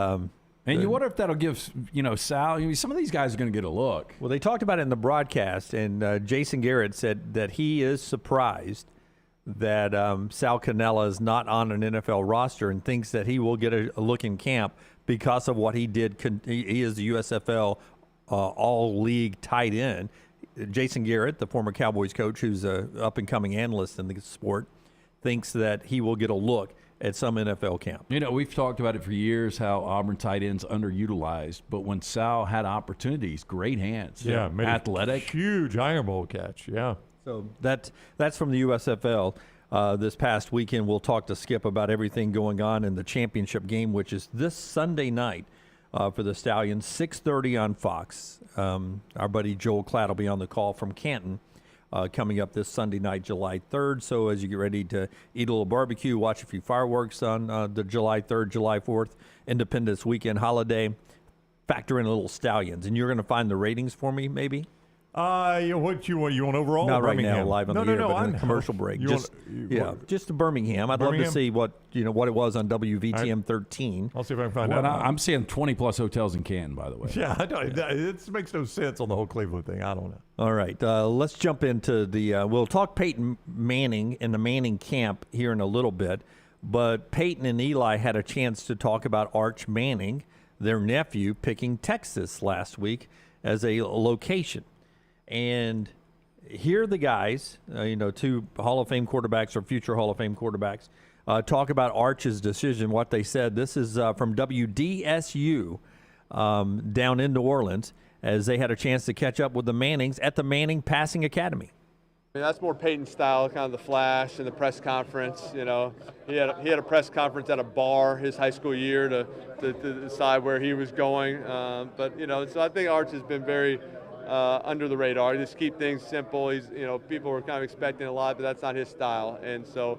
Speaker 8: you wonder if that'll give, Sal, some of these guys are going to get a look.
Speaker 1: Well, they talked about it in the broadcast, and Jason Garrett said that he is surprised that Sal Cannella is not on an NFL roster and thinks that he will get a look in camp because of what he did. He is the USFL all-league tight end. Jason Garrett, the former Cowboys coach, who's an up-and-coming analyst in the sport, thinks that he will get a look at some NFL camp.
Speaker 8: We've talked about it for years, how Auburn tight ends underutilized, but when Sal had opportunities, great hands.
Speaker 7: Yeah,
Speaker 8: athletic.
Speaker 7: Huge Iron Bowl catch, yeah.
Speaker 1: So that's from the USFL. This past weekend, we'll talk to Skip about everything going on in the championship game, which is this Sunday night for the Stallions, 6:30 on Fox. Our buddy Joel Klatt will be on the call from Canton coming up this Sunday night, July 3rd. So as you get ready to eat a little barbecue, watch a few fireworks on the July 3rd, July 4th, Independence Weekend holiday, factor in a little Stallions. And you're going to find the ratings for me, maybe?
Speaker 7: What you want overall?
Speaker 1: Not right
Speaker 7: Birmingham?
Speaker 1: now, live on the air, but in a commercial break. Just to Birmingham. I'd love to see what it was on WVTM 13.
Speaker 7: I'll see if I can find out.
Speaker 8: I'm seeing 20-plus hotels in Canton, by the way.
Speaker 7: Yeah, it makes no sense on the whole Cleveland thing. I don't know.
Speaker 1: All right, let's jump into we'll talk Peyton Manning and the Manning camp here in a little bit, but Peyton and Eli had a chance to talk about Arch Manning, their nephew, picking Texas last week as a location. And here the guys, two Hall of Fame quarterbacks or future Hall of Fame quarterbacks, talk about Arch's decision, what they said. This is from WDSU down in New Orleans, as they had a chance to catch up with the Mannings at the Manning Passing Academy.
Speaker 20: That's more Peyton style, kind of the flash and the press conference. He had a press conference at a bar his high school year to decide where he was going. So I think Arch has been very under the radar. Just keep things simple. People were kind of expecting a lot, but that's not his style. And so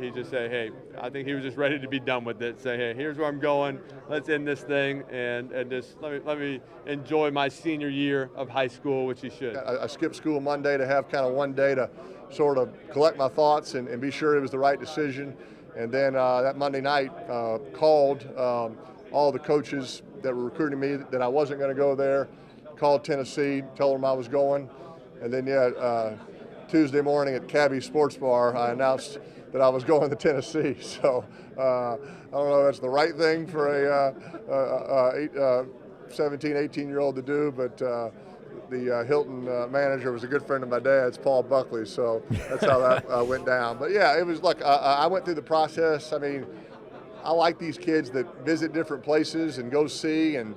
Speaker 20: he just said, hey, I think he was just ready to be done with it. Say, hey, here's where I'm going. Let's end this thing and just let me enjoy my senior year of high school, which he should.
Speaker 2: I skipped school Monday to have kind of one day to sort of collect my thoughts and be sure it was the right decision. And then that Monday night called all the coaches that were recruiting me that I wasn't going to go there. Called Tennessee, told them I was going, and then Tuesday morning at Cabby Sports Bar, I announced that I was going to Tennessee. So I don't know if that's the right thing for a 17, 18-year-old to do, but the Hilton manager was a good friend of my dad's, Paul Buckley, so that's how that went down. But yeah, it was like I went through the process. I mean, I like these kids that visit different places and go see and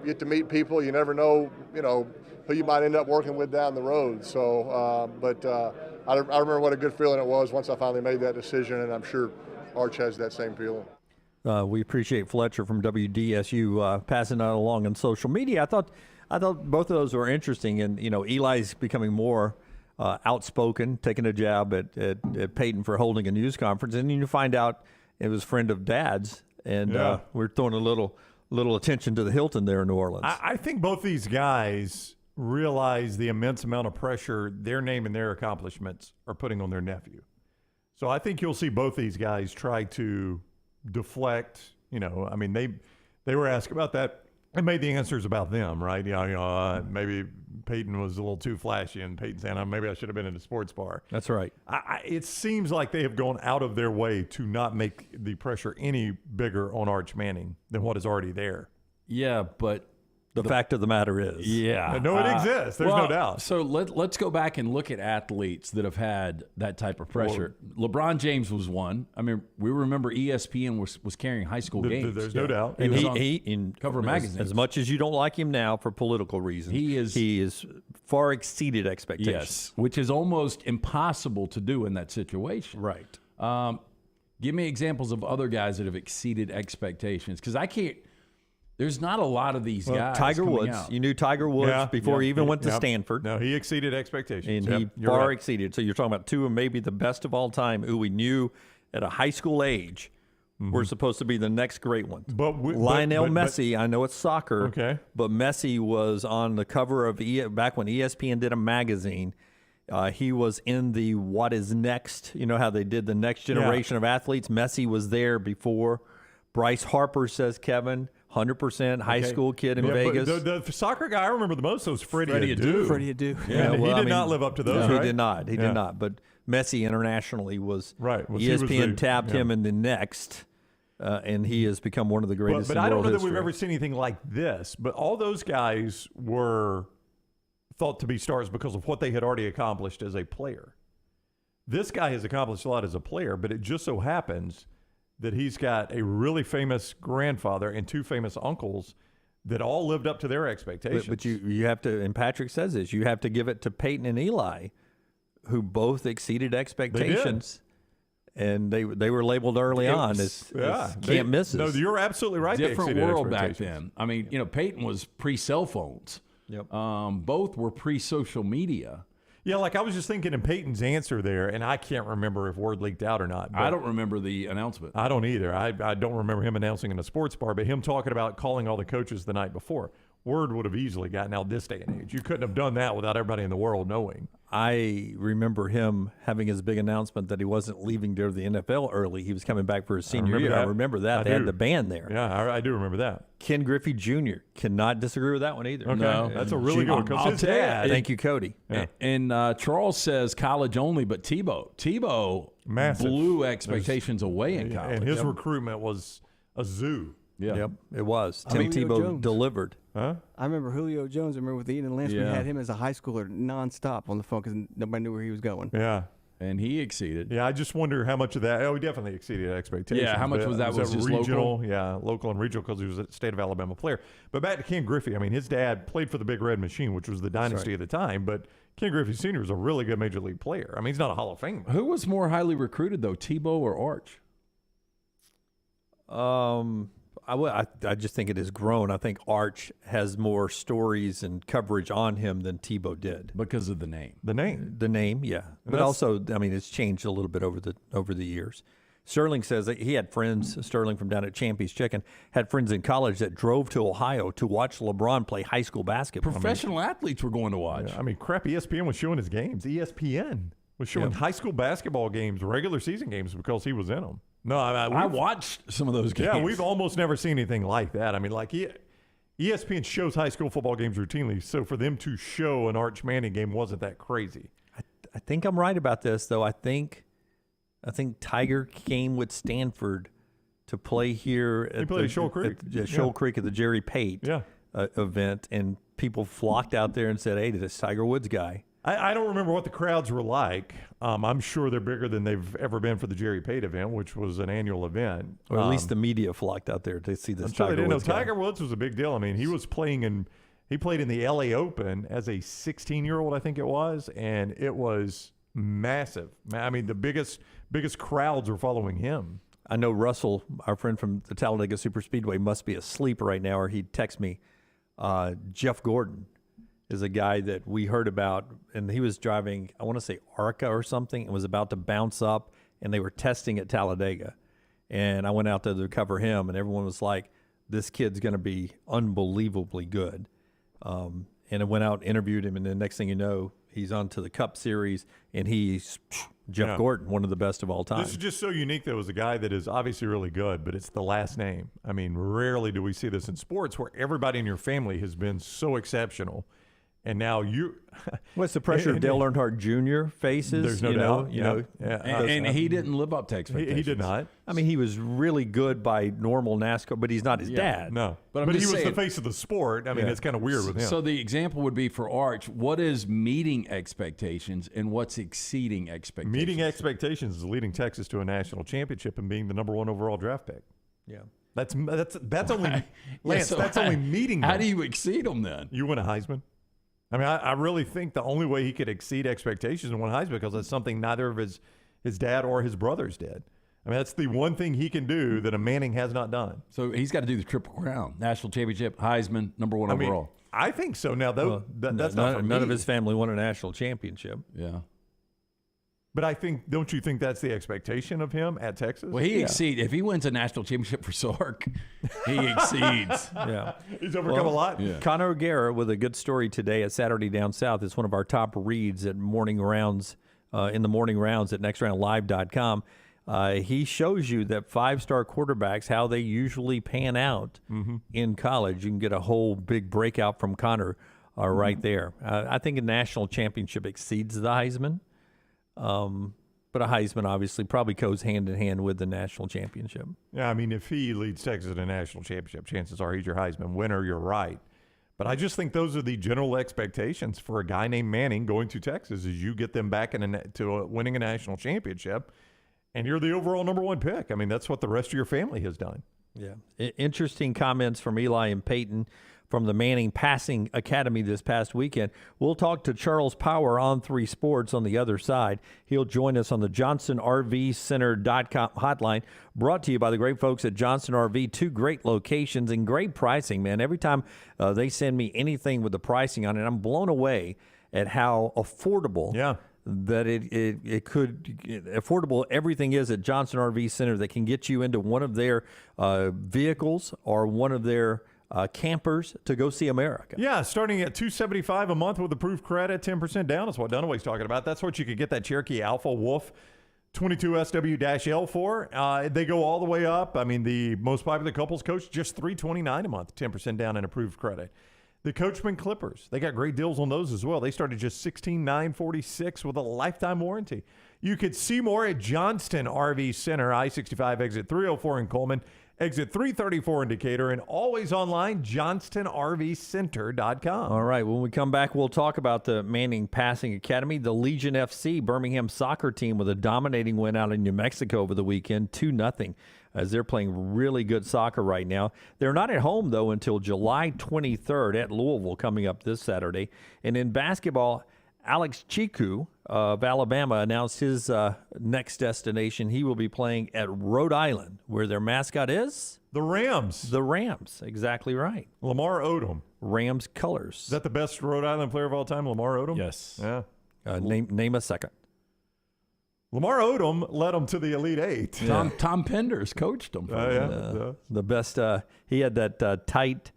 Speaker 2: get to meet people. You never know, who you might end up working with down the road. So, I remember what a good feeling it was once I finally made that decision, and I'm sure Arch has that same feeling.
Speaker 1: We appreciate Fletcher from WDSU passing that along on social media. I thought both of those were interesting, and Eli's becoming more outspoken, taking a jab at Peyton for holding a news conference, and then you find out it was a friend of Dad's, and we're throwing a little attention to the Hilton there in New Orleans.
Speaker 7: I think both these guys realize the immense amount of pressure their name and their accomplishments are putting on their nephew. So I think you'll see both these guys try to deflect. They were asked about that and made the answers about them, right? Maybe Peyton was a little too flashy, and Peyton saying, maybe I should have been in a sports bar.
Speaker 1: That's right.
Speaker 7: It seems like they have gone out of their way to not make the pressure any bigger on Arch Manning than what is already there.
Speaker 8: Yeah, but
Speaker 1: the fact of the matter is.
Speaker 8: Yeah.
Speaker 7: No, it exists. There's no doubt.
Speaker 8: So let's go back and look at athletes that have had that type of pressure. LeBron James was one. I mean, we remember ESPN was carrying high school games.
Speaker 7: There's no doubt.
Speaker 1: And he in
Speaker 8: cover magazines.
Speaker 1: As much as you don't like him now for political reasons, he is far exceeded expectations.
Speaker 8: Yes, which is almost impossible to do in that situation.
Speaker 1: Right.
Speaker 8: Give me examples of other guys that have exceeded expectations, because I can't. There's not a lot of these guys.
Speaker 1: Tiger Woods.
Speaker 8: Out.
Speaker 1: You knew Tiger Woods before he even went to Stanford.
Speaker 7: No, he exceeded expectations.
Speaker 1: And he far exceeded. So you're talking about two of maybe the best of all time who we knew at a high school age were supposed to be the next great ones. Lionel Messi, I know it's soccer, but Messi was on the cover of back when ESPN did a magazine. He was in the What Is Next. You know how they did the next generation of athletes? Messi was there before. Bryce Harper, says Kevin, 100% high school kid in Vegas.
Speaker 7: The soccer guy I remember the most was Freddie Adu.
Speaker 14: Freddie Adu.
Speaker 7: Yeah, he did not live up to those,
Speaker 1: He
Speaker 7: right?
Speaker 1: did not. He did not. But Messi internationally was
Speaker 7: right.
Speaker 1: ESPN tabbed him in the next, and he has become one of the greatest
Speaker 7: But
Speaker 1: in
Speaker 7: I don't
Speaker 1: world
Speaker 7: know that
Speaker 1: history.
Speaker 7: we've ever seen anything like this. But all those guys were thought to be stars because of what they had already accomplished as a player. This guy has accomplished a lot as a player, but it just so happens that he's got a really famous grandfather and 2 famous uncles that all lived up to their expectations.
Speaker 1: But you have to, and Patrick says this, you have to give it to Peyton and Eli, who both exceeded expectations. And they were labeled early on as can't misses.
Speaker 7: No, you're absolutely right.
Speaker 8: Different world back then. I mean, Peyton was pre-cell phones.
Speaker 1: Yep.
Speaker 8: Both were pre-social media.
Speaker 7: Yeah, like I was just thinking in Peyton's answer there, and I can't remember if word leaked out or not.
Speaker 8: I don't remember the announcement.
Speaker 7: I don't either. I don't remember him announcing in a sports bar, but him talking about calling all the coaches the night before. Word would have easily gotten out this day and age. You couldn't have done that without everybody in the world knowing.
Speaker 1: I remember him having his big announcement that he wasn't leaving to the NFL early. He was coming back for his senior year. I remember that. They had the band there.
Speaker 7: Yeah, I do remember that.
Speaker 1: Ken Griffey Jr. cannot disagree with that one either.
Speaker 7: Okay. No. That's a really good one because his dad.
Speaker 1: Thank you, Cody.
Speaker 8: Yeah. And Charles says college only, but Tebow
Speaker 7: Massive.
Speaker 8: blew expectations away in college.
Speaker 7: And his recruitment was a zoo.
Speaker 8: Yeah.
Speaker 1: Yep, it was. Tim Tebow delivered.
Speaker 7: Huh?
Speaker 14: I remember Julio Jones. I remember with Ian and Lance, we had him as a high schooler nonstop on the phone because nobody knew where he was going.
Speaker 7: Yeah.
Speaker 8: And he exceeded.
Speaker 7: Yeah, I just wonder how much of that. Oh, he definitely exceeded expectations.
Speaker 8: Yeah, how much was that? Was just
Speaker 7: regional?
Speaker 8: local?
Speaker 7: Yeah, local and regional because he was a state of Alabama player. But back to Ken Griffey. I mean, his dad played for the Big Red Machine, which was the dynasty at the time. But Ken Griffey Sr. was a really good major league player. I mean, he's not a Hall of Famer.
Speaker 8: Who was more highly recruited though, Tebow or Arch?
Speaker 1: I just think it has grown. I think Arch has more stories and coverage on him than Tebow did
Speaker 8: because of the name.
Speaker 7: The
Speaker 1: name, yeah. But also, I mean, it's changed a little bit over the years. Sterling says that he had friends. Sterling from down at Champy's Chicken had friends in college that drove to Ohio to watch LeBron play high school basketball.
Speaker 8: Professional athletes were going to watch.
Speaker 7: Yeah, I mean, crap. ESPN was showing his games. ESPN was showing high school basketball games, regular season games, because he was in them. No,
Speaker 8: I watched some of those games.
Speaker 7: Yeah, we've almost never seen anything like that. I mean, like ESPN shows high school football games routinely, so for them to show an Arch Manning game wasn't that crazy.
Speaker 1: I think I'm right about this, though. I think Tiger came with Stanford to play here at
Speaker 7: Shoal Creek.
Speaker 1: Shoal Creek at the Jerry Pate event, and people flocked out there and said, "Hey, this Tiger Woods guy."
Speaker 7: I don't remember what the crowds were like. I'm sure they're bigger than they've ever been for the Jerry Pate event, which was an annual event.
Speaker 1: Or at least the media flocked out there to see this
Speaker 7: I'm sure
Speaker 1: Tiger
Speaker 7: they didn't
Speaker 1: Woods
Speaker 7: know
Speaker 1: guy.
Speaker 7: Tiger Woods was a big deal. I mean, he was playing he played in the LA Open as a 16-year-old, I think it was, and it was massive. I mean, the biggest crowds were following him.
Speaker 1: I know Russell, our friend from the Talladega Superspeedway, must be asleep right now, or he'd text me. Jeff Gordon is a guy that we heard about, and he was driving, I want to say Arca or something, and was about to bounce up, and they were testing at Talladega. And I went out there to cover him, and everyone was like, this kid's going to be unbelievably good. And I went out and interviewed him, and the next thing you know, he's on to the Cup Series, and he's Jeff Gordon, one of the best of all time.
Speaker 7: This is just so unique, though, as a guy that is obviously really good, but it's the last name. I mean, rarely do we see this in sports where everybody in your family has been so exceptional. And now
Speaker 1: what's the pressure Dale Earnhardt Jr. faces?
Speaker 7: There's no doubt.
Speaker 8: And he didn't live up to expectations.
Speaker 7: He did not.
Speaker 1: I mean, he was really good by normal NASCAR, but he's not his dad.
Speaker 7: No,
Speaker 8: but
Speaker 7: he was the face of the sport. I mean, it's kind of weird with him.
Speaker 8: So the example would be for Arch, what is meeting expectations and what's exceeding expectations?
Speaker 7: Meeting expectations is leading Texas to a national championship and being the number 1 overall draft pick.
Speaker 1: Yeah.
Speaker 7: That's only Lance. That's only meeting them.
Speaker 8: How do you exceed them then?
Speaker 7: You win a Heisman. I mean, I really think the only way he could exceed expectations is win Heisman because that's something neither of his dad or his brothers did. I mean, that's the one thing he can do that a Manning has not done.
Speaker 8: So he's got to do the Triple Crown, national championship, Heisman, number 1 overall.
Speaker 7: I think so. Now, though, that's not for me.
Speaker 1: None of his family won a national championship.
Speaker 8: Yeah.
Speaker 7: But don't you think that's the expectation of him at Texas?
Speaker 8: Well, he exceeds. If he wins a national championship for Sark, he exceeds.
Speaker 1: Yeah.
Speaker 7: He's overcome a lot.
Speaker 8: Yeah.
Speaker 1: Connor O'Gara with a good story today at Saturday Down South. It's one of our top reads at morning rounds, in the morning rounds at nextroundlive.com. He shows you that 5-star quarterbacks, how they usually pan out in college. You can get a whole big breakout from Connor right there. I think a national championship exceeds the Heisman. But a Heisman obviously probably goes hand in hand with the national championship.
Speaker 7: Yeah, I mean, if he leads Texas to a national championship, chances are he's your Heisman winner. You're right. But I just think those are the general expectations for a guy named Manning going to Texas is you get them back to winning a national championship, and you're the overall number one pick. I mean, that's what the rest of your family has done.
Speaker 1: Yeah. Interesting comments from Eli and Peyton from the Manning Passing Academy this past weekend. We'll talk to Charles Power on 3 Sports on the other side. He'll join us on the JohnsonRVCenter.com hotline, brought to you by the great folks at Johnson RV. 2 great locations and great pricing, man. Every time they send me anything with the pricing on it, I'm blown away at how affordable that affordable everything is at Johnson RV Center that can get you into one of their vehicles or one of their campers to go see America.
Speaker 7: Yeah, starting at $275 a month with approved credit, 10% down. That's what Dunaway's talking about. That's what you could get that Cherokee Alpha Wolf 22 SW-L for. They go all the way up. I mean, the most popular couples coach, just $329 a month, 10% down in approved credit. The Coachman Clippers, they got great deals on those as well. They started just $16,946 with a lifetime warranty. You could see more at Johnston RV Center, I-65 exit 304 in Coleman, exit 334 in Decatur, and always online, JohnstonRVCenter.com.
Speaker 1: All right, when we come back, we'll talk about the Manning Passing Academy, the Legion FC Birmingham soccer team with a dominating win out in New Mexico over the weekend, 2-0, as they're playing really good soccer right now. They're not at home, though, until July 23rd at Louisville coming up this Saturday. And in basketball, Alex Chiku of Alabama announced his next destination. He will be playing at Rhode Island, where their mascot is?
Speaker 7: The Rams.
Speaker 1: The Rams, exactly right.
Speaker 7: Lamar Odom.
Speaker 1: Rams colors.
Speaker 7: Is that the best Rhode Island player of all time, Lamar Odom?
Speaker 8: Yes.
Speaker 7: Yeah.
Speaker 1: Name a second.
Speaker 7: Lamar Odom led them to the Elite Eight.
Speaker 8: Tom Penders coached them.
Speaker 1: The best. He had that tight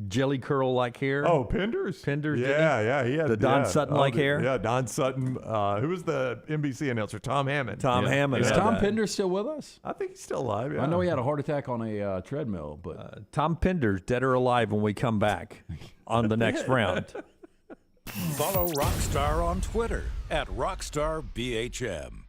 Speaker 1: jelly curl like hair.
Speaker 7: Oh, Penders?
Speaker 1: Penders,
Speaker 7: yeah. He had
Speaker 1: the Don Sutton like hair.
Speaker 7: Yeah, Don Sutton. Who was the NBC announcer? Tom Hammond.
Speaker 1: Hammond.
Speaker 8: Is Tom Penders still with us?
Speaker 7: I think he's still alive. Yeah.
Speaker 8: I know he had a heart attack on a treadmill, but
Speaker 1: Tom Penders, dead or alive when we come back on the next round.
Speaker 6: Follow Rockstar on Twitter @RockstarBHM.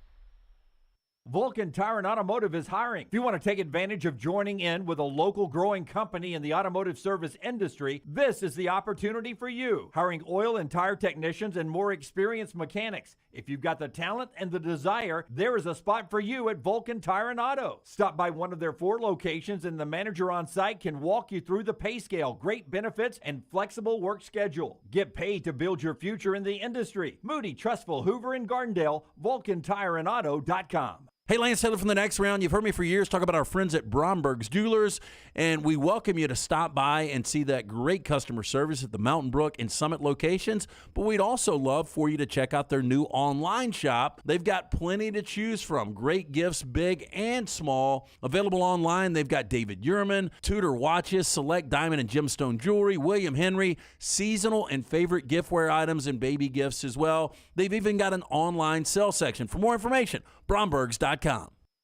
Speaker 5: Vulcan Tire and Automotive is hiring. If you want to take advantage of joining in with a local growing company in the automotive service industry, this is the opportunity for you. Hiring oil and tire technicians and more experienced mechanics. If you've got the talent and the desire, there is a spot for you at Vulcan Tire and Auto. Stop by one of their 4 locations and the manager on site can walk you through the pay scale, great benefits, and flexible work schedule. Get paid to build your future in the industry. Moody, Trustful, Hoover, and Gardendale, VulcanTireandAuto.com.
Speaker 4: Hey, Lance Taylor from The Next Round. You've heard me for years talk about our friends at Bromberg's Jewelers, and we welcome you to stop by and see that great customer service at the Mountain Brook and Summit locations, but we'd also love for you to check out their new online shop. They've got plenty to choose from. Great gifts, big and small. Available online, they've got David Yurman, Tudor watches, select diamond and gemstone jewelry, William Henry, seasonal and favorite giftware items and baby gifts as well. They've even got an online sale section. For more information, Brombergs.com.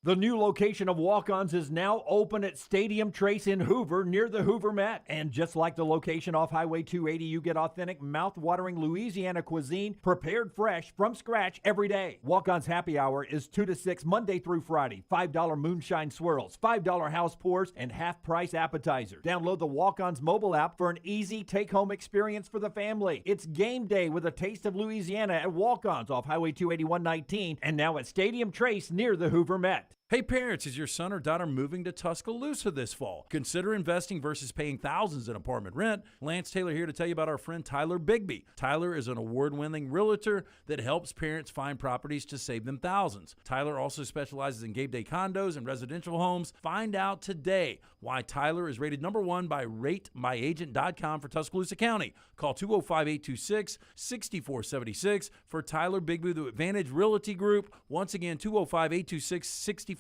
Speaker 5: The new location of Walk-Ons is now open at Stadium Trace in Hoover near the Hoover Met. And just like the location off Highway 280, you get authentic, mouth-watering Louisiana cuisine prepared fresh from scratch every day. Walk-Ons Happy Hour is 2 to 6 Monday through Friday. $5 moonshine swirls, $5 house pours, and half-price appetizers. Download the Walk-Ons mobile app for an easy take-home experience for the family. It's game day with a taste of Louisiana at Walk-Ons off Highway 281-19 and now at Stadium Trace near the Hoover Met.
Speaker 4: Hey parents, is your son or daughter moving to Tuscaloosa this fall? Consider investing versus paying thousands in apartment rent. Lance Taylor here to tell you about our friend Tyler Bigby. Tyler is an award-winning realtor that helps parents find properties to save them thousands. Tyler also specializes in game day condos and residential homes. Find out today why Tyler is rated #1 by RateMyAgent.com for Tuscaloosa County. Call 205-826-6476 for Tyler Bigby, the Advantage Realty Group. Once again, 205-826-6476.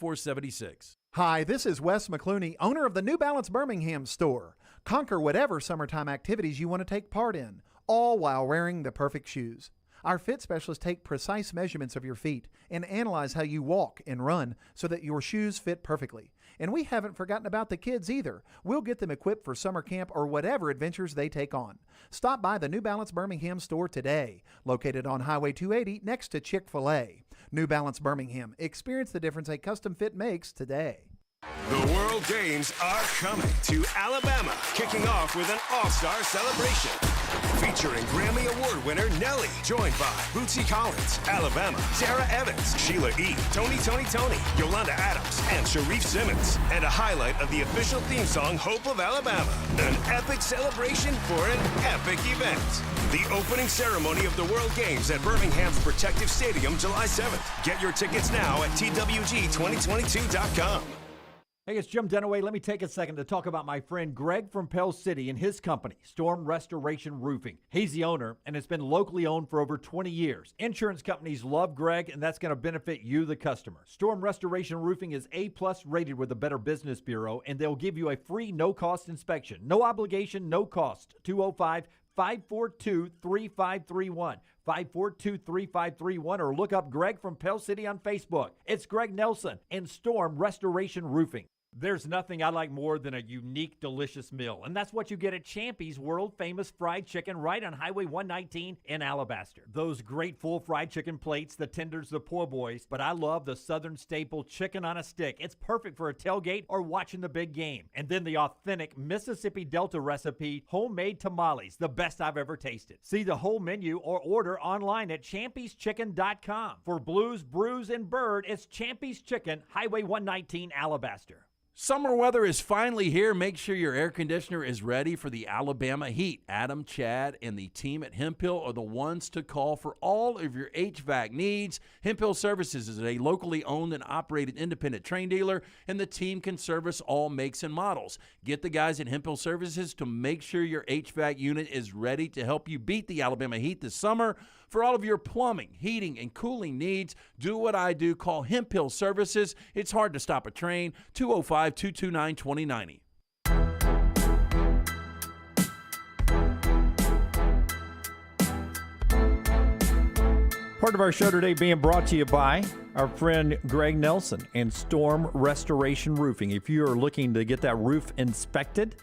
Speaker 13: Hi, this is Wes McClooney, owner of the New Balance Birmingham store. Conquer whatever summertime activities you want to take part in, all while wearing the perfect shoes. Our fit specialists take precise measurements of your feet and analyze how you walk and run so that your shoes fit perfectly. And we haven't forgotten about the kids either. We'll get them equipped for summer camp or whatever adventures they take on. Stop by the New Balance Birmingham store today, located on Highway 280 next to Chick-fil-A. New Balance Birmingham. Experience the difference a custom fit makes today.
Speaker 3: The World Games are coming to Alabama, kicking off with an all-star celebration. Featuring Grammy Award winner Nelly, joined by Bootsy Collins, Alabama, Sarah Evans, Sheila E., Tony, Yolanda Adams, and Sharif Simmons. And a highlight of the official theme song, Hope of Alabama. An epic celebration for an epic event. The opening ceremony of the World Games at Birmingham's Protective Stadium, July 7th. Get your tickets now at twg2022.com.
Speaker 5: Hey, it's Jim Dunaway. Let me take a second to talk about my friend Greg from Pell City and his company, Storm Restoration Roofing. He's the owner, and it's been locally owned for over 20 years. Insurance companies love Greg, and that's going to benefit you, the customer. Storm Restoration Roofing is A+ rated with the Better Business Bureau, and they'll give you a free no-cost inspection. No obligation, no cost. 205-542-3531. 542-3531, or look up Greg from Pell City on Facebook. It's Greg Nelson and Storm Restoration Roofing. There's nothing I like more than a unique, delicious meal, and that's what you get at Champy's world-famous fried chicken right on Highway 119 in Alabaster. Those great full fried chicken plates, the tenders, the po' boys, but I love the Southern staple chicken on a stick. It's perfect for a tailgate or watching the big game. And then the authentic Mississippi Delta recipe, homemade tamales, the best I've ever tasted. See the whole menu or order online at champyschicken.com. For Blues, Brews, and Bird, it's Champy's Chicken, Highway 119, Alabaster.
Speaker 4: Summer weather is finally here. Make sure your air conditioner is ready for the Alabama heat. Adam, Chad, and the team at Hemphill are the ones to call for all of your HVAC needs. Hemphill Services is a locally owned and operated independent train dealer, and the team can service all makes and models. Get the guys at Hemphill Services to make sure your HVAC unit is ready to help you beat the Alabama heat this summer. For all of your plumbing, heating, and cooling needs, do what I do. Call Hemphill Services. It's hard to stop a train. 205-229-2090.
Speaker 1: Part of our show today being brought to you by our friend Greg Nelson and Storm Restoration Roofing. If you are looking to get that roof inspected,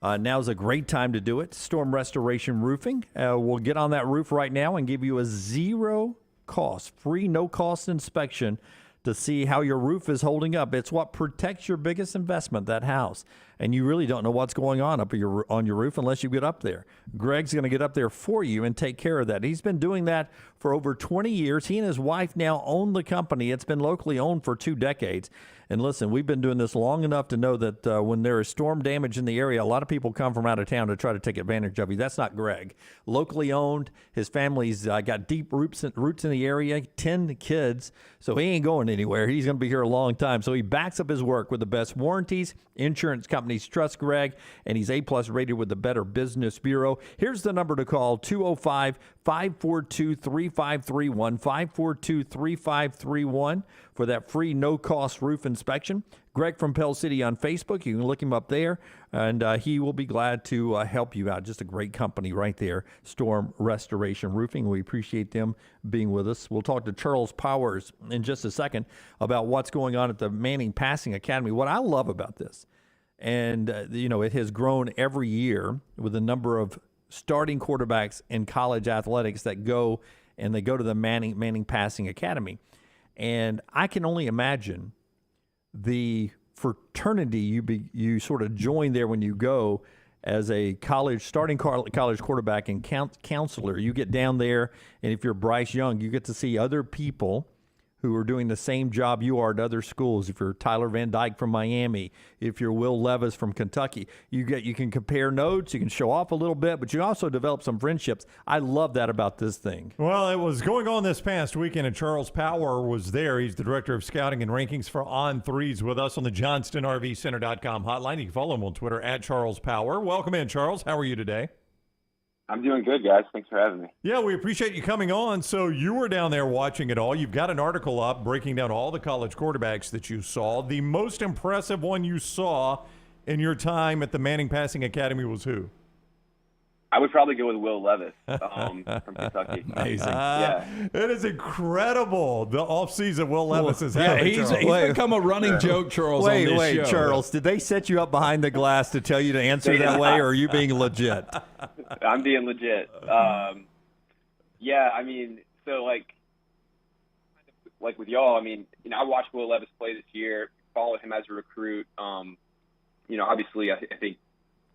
Speaker 1: now's a great time to do it. Storm Restoration Roofing will get on that roof right now and give you a zero cost, free, no cost inspection to see how your roof is holding up. It's what protects your biggest investment, that house. And you really don't know what's going on on your roof unless you get up there. Greg's going to get up there for you and take care of that. He's been doing that for over 20 years. He and his wife now own the company. It's been locally owned for 2 decades. And listen, we've been doing this long enough to know that when there is storm damage in the area, a lot of people come from out of town to try to take advantage of you. That's not Greg. Locally owned. His family's got deep roots in the area, 10 kids. So he ain't going anywhere. He's going to be here a long time. So he backs up his work with the best warranties. Insurance companies trust Greg, and he's A+ rated with the Better Business Bureau. Here's the number to call, 205-542-3531, 542-3531 for that free no-cost roof inspection. Greg from Pell City on Facebook. You can look him up there, and he will be glad to help you out. Just a great company right there, Storm Restoration Roofing. We appreciate them being with us. We'll talk to Charles Powers in just a second about what's going on at the Manning Passing Academy. What I love about this, and it has grown every year with the number of starting quarterbacks in college athletics that go to the Manning Passing Academy. And I can only imagine the fraternity you sort of join there when you go as a starting college quarterback and counselor. You get down there, and if you're Bryce Young, you get to see other people who are doing the same job you are at other schools. If you're Tyler Van Dyke from Miami, if you're Will Levis from Kentucky, you can compare notes, you can show off a little bit, but you also develop some friendships. I love that about this thing.
Speaker 7: Well, it was going on this past weekend, and Charles Power was there. He's the director of scouting and rankings for On Threes with us on the JohnstonRVCenter.com hotline. You can follow him on Twitter at Charles Power. Welcome in, Charles. How are you today?
Speaker 9: I'm doing good, guys. Thanks for having me.
Speaker 7: Yeah, we appreciate you coming on. So you were down there watching it all. You've got an article up breaking down all the college quarterbacks that you saw. The most impressive one you saw in your time at the Manning Passing Academy was who?
Speaker 9: I would probably go with Will Levis from Kentucky.
Speaker 7: Amazing.
Speaker 9: Yeah.
Speaker 7: It is incredible, the offseason Will Levis is having.
Speaker 8: He's become a running joke, Charles, on this show.
Speaker 1: Charles, did they set you up behind the glass to tell you to answer that way, or are you being legit?
Speaker 9: I'm being legit. Yeah, I mean, so like with y'all, I mean, I watched Will Levis play this year, followed him as a recruit. Obviously, I think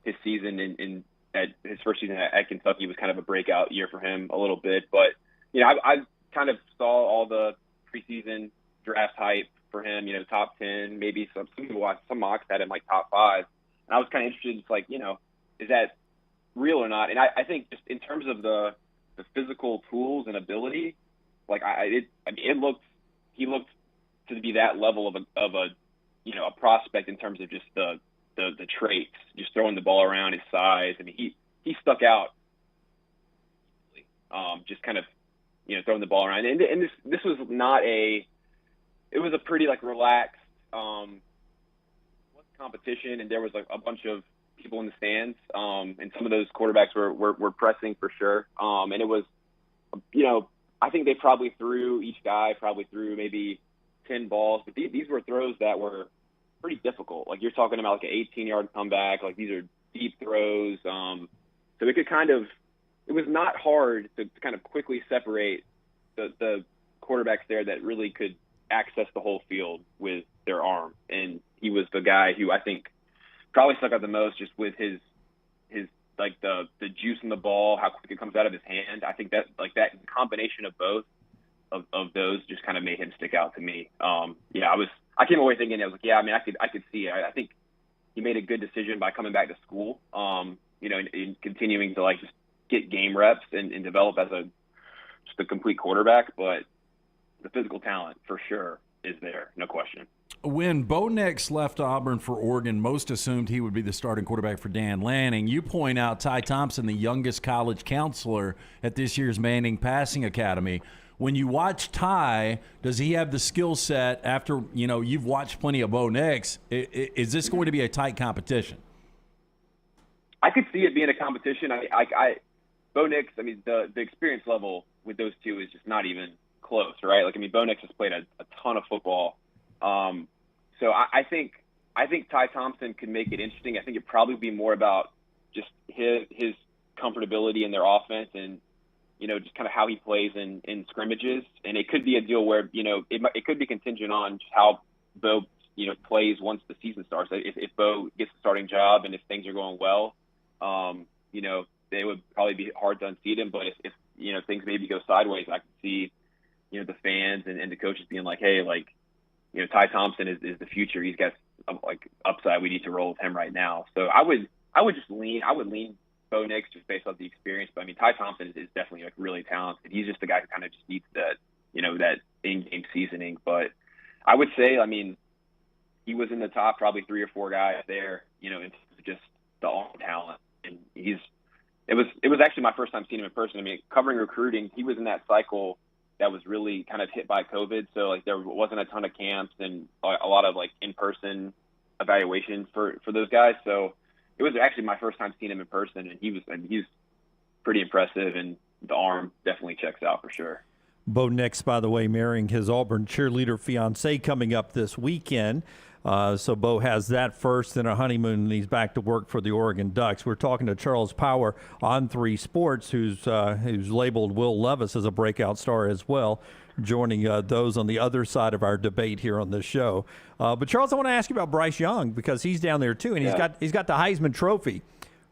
Speaker 9: his season at his first season at Kentucky was kind of a breakout year for him a little bit. But, I kind of saw all the preseason draft hype for him, top 10, maybe some mocks had him like top 5. And I was kind of interested, it's like, is that real or not? And I think just in terms of the physical tools and ability, like he looked to be that level of a prospect in terms of just the traits, just throwing the ball around, his size. I mean, he stuck out, just kind of, throwing the ball around. And this was not it was a pretty like relaxed competition, and there was like a bunch of people in the stands, and some of those quarterbacks were pressing for sure. And it was, I think they probably each guy threw maybe 10 balls, but these were throws that were pretty difficult. Like you're talking about like an 18-yard comeback. Like these are deep throws. So it was not hard to kind of quickly separate the quarterbacks there that really could access the whole field with their arm. And he was the guy who I think probably stuck out the most just with his like the juice in the ball, how quick it comes out of his hand. I think that like that combination of both of those just kind of made him stick out to me. I came away thinking, I was like, yeah, I mean, I could see it. I think he made a good decision by coming back to school, and continuing to like just get game reps and develop as just a complete quarterback. But the physical talent for sure is there, no question.
Speaker 8: When Bo Nix left Auburn for Oregon, most assumed he would be the starting quarterback for Dan Lanning. You point out Ty Thompson, the youngest college counselor at this year's Manning Passing Academy. When you watch Ty, does he have the skill set after, you've watched plenty of Bo Nix? Is this going to be a tight competition?
Speaker 9: I could see it being a competition. Bo Nix, I mean, the experience level with those two is just not even close, right? Like, I mean, Bo Nix has played a ton of football. So I think Ty Thompson could make it interesting. I think it'd probably be more about just his comfortability in their offense and, just kind of how he plays in scrimmages. And it could be a deal where, it could be contingent on just how Bo, plays once the season starts. If Bo gets the starting job and if things are going well, they would probably be hard to unseat him. But if things maybe go sideways, I could see, the fans and the coaches being like, hey, like, Ty Thompson is the future. He's got like upside. We need to roll with him right now. So I would lean Bo Nix just based on the experience. But I mean, Ty Thompson is definitely like really talented. He's just the guy who kind of just needs that, that in-game seasoning. But I would say, I mean, he was in the top probably 3 or 4 guys there, in just the all talent. And it was actually my first time seeing him in person. I mean, covering recruiting, he was in that cycle that was really kind of hit by COVID. So like there wasn't a ton of camps and a lot of like in-person evaluation for those guys. So it was actually my first time seeing him in person, and he's pretty impressive, and the arm definitely checks out for sure.
Speaker 1: Bo Nix, by the way, marrying his Auburn cheerleader fiancee coming up this weekend. So Bo has that first, then a honeymoon, and he's back to work for the Oregon Ducks. We're talking to Charles Power on 3 Sports, who's labeled Will Levis as a breakout star as well, joining those on the other side of our debate here on this show. But Charles, I want to ask you about Bryce Young because he's down there too, and he's got the Heisman Trophy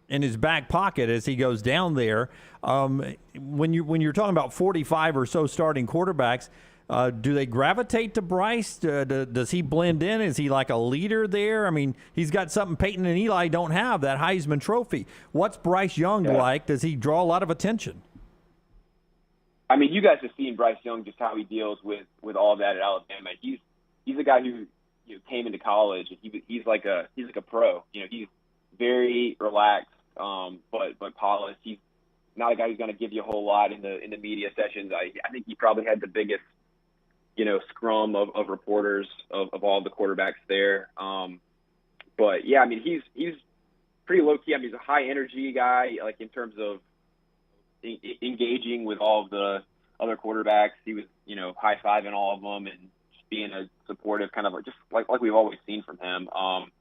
Speaker 1: in his back pocket as he goes down there. When you're talking about 45 or so starting quarterbacks, Do they gravitate to Bryce? Does he blend in? Is he like a leader there? I mean, he's got something Peyton and Eli don't have, that Heisman Trophy. What's Bryce Young like? Does he draw a lot of attention?
Speaker 9: I mean, you guys have seen Bryce Young, just how he deals with all that at Alabama. He's a guy who came into college, and he's like a pro. He's very relaxed, but polished. He's not a guy who's going to give you a whole lot in the media sessions. I think he probably had the biggest scrum of reporters of all the quarterbacks there. But yeah, I mean, he's pretty low key. I mean, he's a high energy guy, like in terms of engaging with all of the other quarterbacks. He was, high fiving all of them and just being a supportive kind of like we've always seen from him. And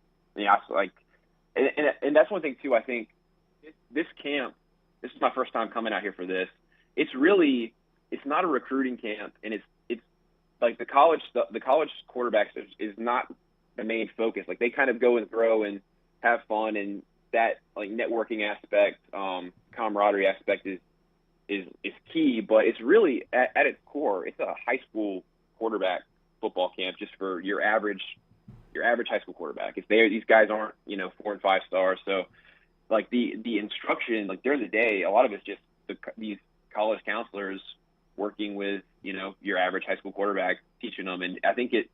Speaker 9: that's one thing too. I think this camp. This is my first time coming out here for this. It's not a recruiting camp, and it's like the college quarterbacks is not the main focus. Like they kind of go and throw and have fun, and that like networking aspect, camaraderie aspect is key. But it's really at its core, it's a high school quarterback football camp just for your average high school quarterback. These guys aren't 4 and 5 stars, so like the instruction like during the day, a lot of it's just these college counselors working with your average high school quarterback, teaching them. And I think it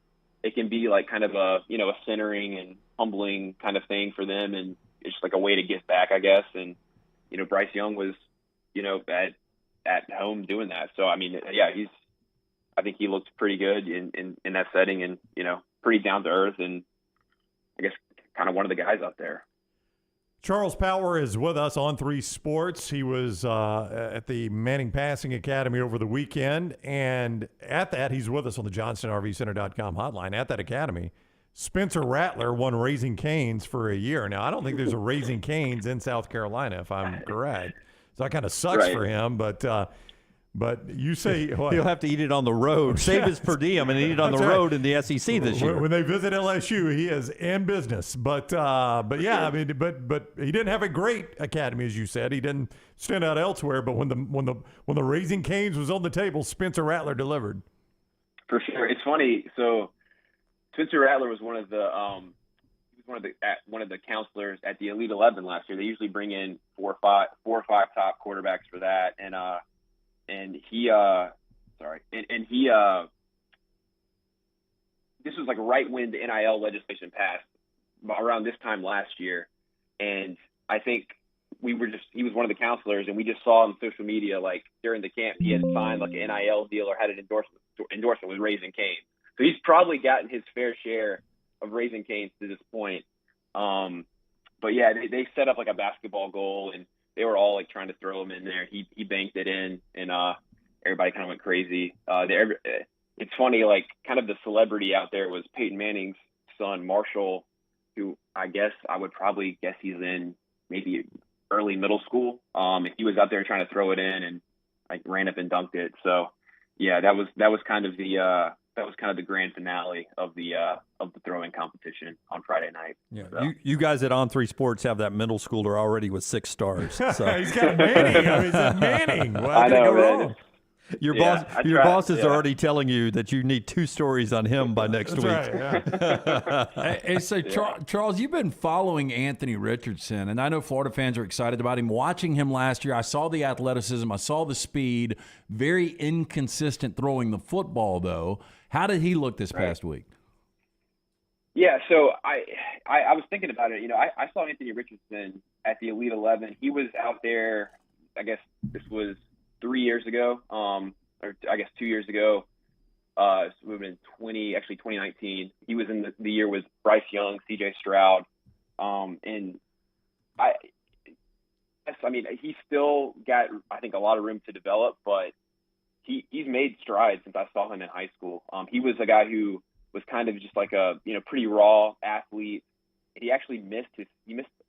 Speaker 9: can be like kind of a a centering and humbling kind of thing for them, and it's just like a way to give back, I guess. And Bryce Young was at home doing that. So I mean, yeah, I think he looked pretty good in that setting, and pretty down to earth, and I guess kind of one of the guys out there.
Speaker 7: Charles Power is with us on 3 Sports. He was at the Manning Passing Academy over the weekend, and at that, he's with us on the JohnstonRVCenter.com hotline. At that academy, Spencer Rattler won Raising Cane's for a year. Now, I don't think there's a Raising Cane's in South Carolina, if I'm correct. So that kind of sucks for him, but you say what?
Speaker 1: He'll have to eat it on the road. Save his per diem and eat it on the road in the SEC this year.
Speaker 7: When they visit LSU, he is in business. But yeah, I mean, but he didn't have a great academy, as you said. He didn't stand out elsewhere. But when the Raising Cane's was on the table, Spencer Rattler delivered.
Speaker 9: For sure, it's funny. So Spencer Rattler was one of the counselors at the Elite 11 last year. They usually bring in 4 or 5 top quarterbacks for that, and he this was like right when the NIL legislation passed around this time last year. And I think he was one of the counselors, and we just saw on social media, like during the camp, he had signed like an NIL deal or had an endorsement with Raising Cane's. So he's probably gotten his fair share of Raising Cane's to this point. But yeah, they set up like a basketball goal, and they were all like trying to throw him in there. He banked it in, and everybody kind of went crazy. It's funny, like kind of the celebrity out there was Peyton Manning's son, Marshall, who I would probably guess he's in maybe early middle school. He was out there trying to throw it in and like ran up and dunked it. So yeah, that was kind of the grand finale of the throwing competition on Friday night.
Speaker 1: Yeah, so. You guys at On 3 Sports have that middle schooler already with 6 stars. So.
Speaker 7: He's got Manning. I mean, he's a Manning. Well,
Speaker 9: I know, man.
Speaker 1: Your boss is already telling you that you need 2 stories on him by next week.
Speaker 7: Right, yeah.
Speaker 8: Hey, so Charles, you've been following Anthony Richardson, and I know Florida fans are excited about him. Watching him last year, I saw the athleticism, I saw the speed, very inconsistent throwing the football, though. How did he look this past week?
Speaker 9: Yeah, so I was thinking about it. I saw Anthony Richardson at the Elite 11. He was out there, I guess this was 3 years ago, or I guess 2 years ago. It would have been 2019. He was in the year with Bryce Young, C.J. Stroud, and I mean, he's still got, I think, a lot of room to develop, but he's made strides since I saw him in high school. He was a guy who was kind of just like a pretty raw athlete. He actually missed